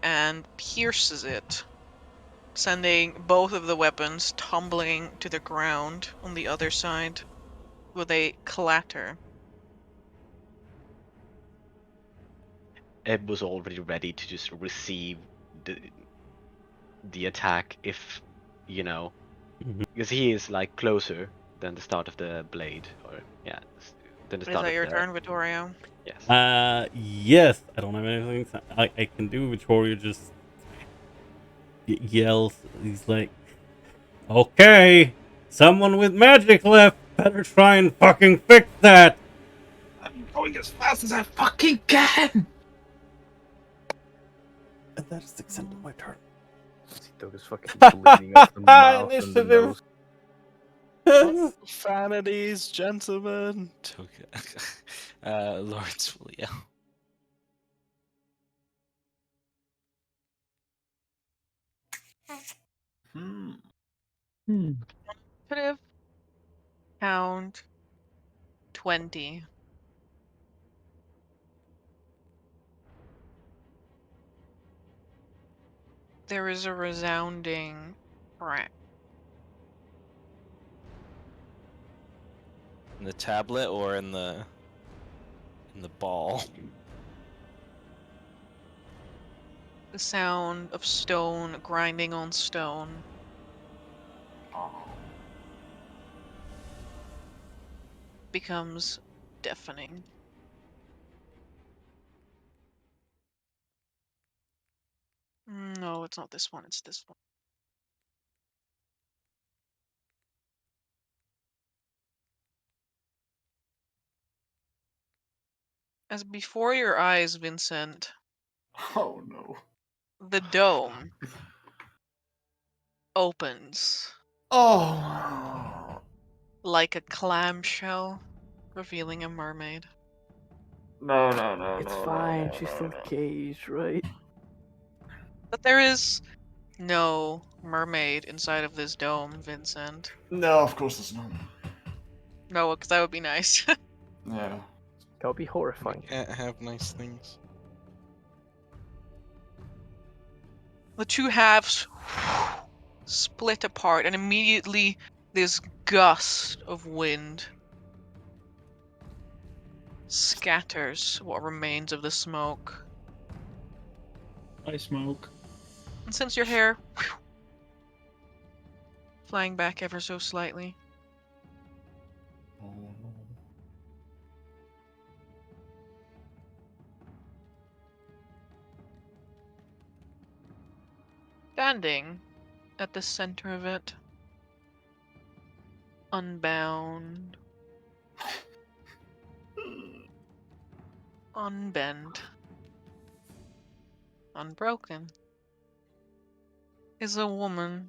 and pierces it, sending both of the weapons tumbling to the ground on the other side with a clatter.
Ebb was already ready to just receive the attack if, you know, because he is like closer than the start of the blade, or yeah, than the
Is
start
that
of
your
the.
turn, Vittorio?
Yes.
Yes. I don't have anything I can do. Victoria just yells. He's like, "Okay, someone with magic left better try and fucking fix that."
I'm going as fast as I fucking can.
And that's the extent of my turn.
Dog is fucking bleeding out the mouth and the nose.
Profanities, gentlemen. Lawrence will yell.
Initiative count 20. There is a resounding crack.
In the tablet or in the ball?
The sound of stone grinding on stone. Becomes deafening. No, it's not this one, it's this one. As before your eyes, Vincent,
Oh no.
the dome opens
Oh.
like a clamshell, revealing a mermaid.
No.
It's fine, she's still caged, right?
But there is no mermaid inside of this dome, Vincent.
No, of course there's not.
No, because that would be nice.
Yeah.
That would be horrifying.
Can't have nice things.
The two halves split apart, and immediately this gust of wind scatters what remains of the smoke.
I smoke.
And since your hair flying back ever so slightly. Standing at the center of it, unbound, unbent, unbroken, is a woman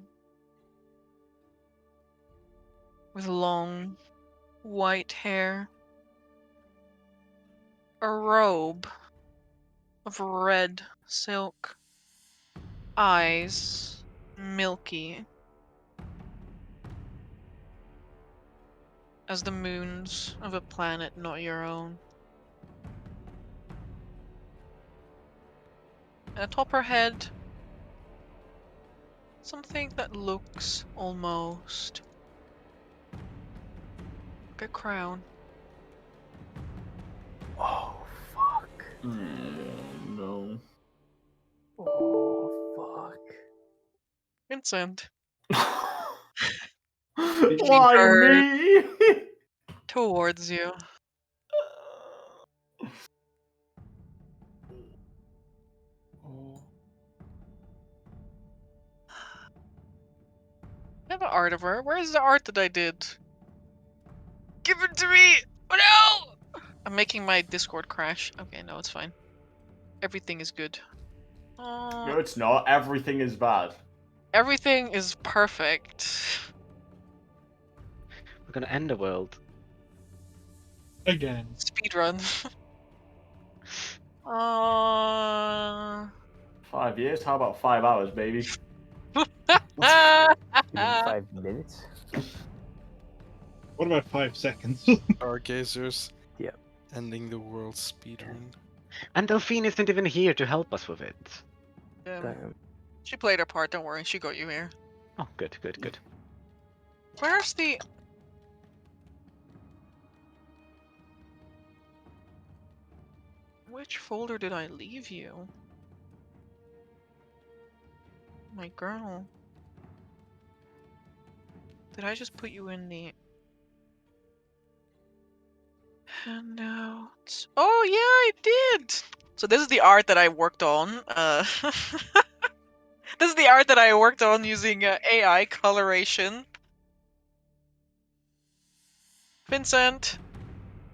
with long white hair, a robe of red silk, eyes milky as the moons of a planet not your own. And atop her head, something that looks almost like a crown.
Oh, fuck.
No.
Oh, fuck.
Vincent.
Why
bird.
me?
Towards you. I have an art of her. Where's the art that I did? Give it to me! Oh no! I'm making my Discord crash. Okay, no, it's fine. Everything is good.
No, it's not. Everything is bad.
Everything is perfect.
We're gonna end the world.
Again.
Speedrun.
5 years? How about 5 hours, baby?
Even 5 minutes?
What about 5 seconds?
Stargazers.
Yep.
Ending the world speedrun.
And Delphine isn't even here to help us with it.
Damn.
She played her part, don't worry, she got you here.
Oh, good, good, good.
Where's the... Which folder did I leave you? My girl. Did I just put you in the... handouts? Oh yeah, I did! So this is the art that I worked on. This is the art that I worked on using AI coloration. Vincent,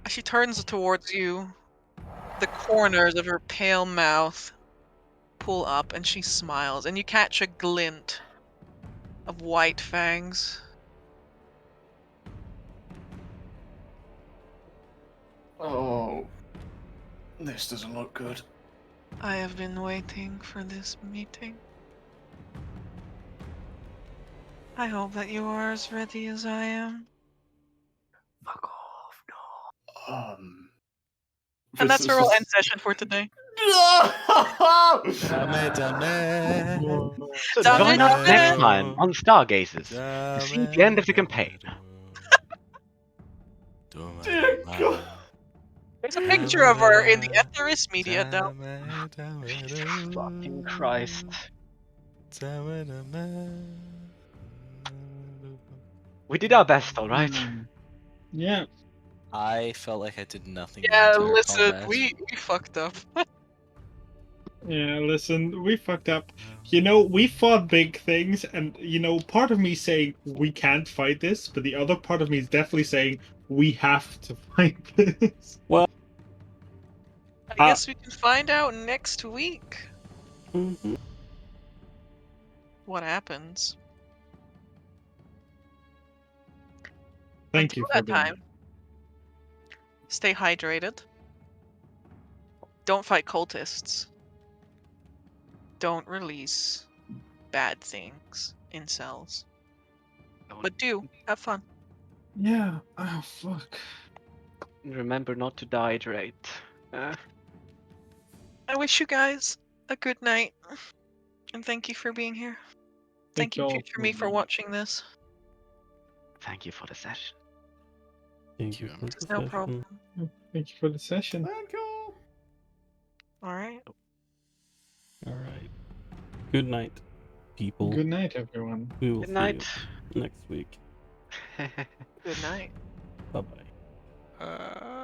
as she turns towards you, the corners of her pale mouth pull up and she smiles, and you catch a glint of white fangs.
Oh. This doesn't look good.
I have been waiting for this meeting. I hope that you are as ready as I am.
Fuck off,
no.
And that's our whole end session for today.
So join us next time on Stargazers to see the end of the campaign.
There's a picture of her in the Etharis media now.
Fucking Christ. We did our best, alright?
Yeah.
I felt like I did nothing.
Yeah,
the entire
listen,
combat.
we fucked up.
Yeah, listen, we fucked up. You know, we fought big things, and, you know, part of me saying we can't fight this, but the other part of me is definitely saying we have to fight this.
Well,
I guess we can find out next week what happens.
Thank you for
that time. Stay hydrated. Don't fight cultists. Don't release bad things in cells.
Don't
But do have fun.
Yeah. Oh fuck.
remember not to dehydrate.
I wish you guys a good night. And thank you for being here. Thank you,
all
future me, for watching this.
Thank you for the session.
Thank you for
It's
the
no
session.
problem.
Thank you for the session.
Thank you.
All right.
All right. Good night, people.
Good night, everyone.
We will
Good
see
night.
you next week.
Good night.
Bye bye.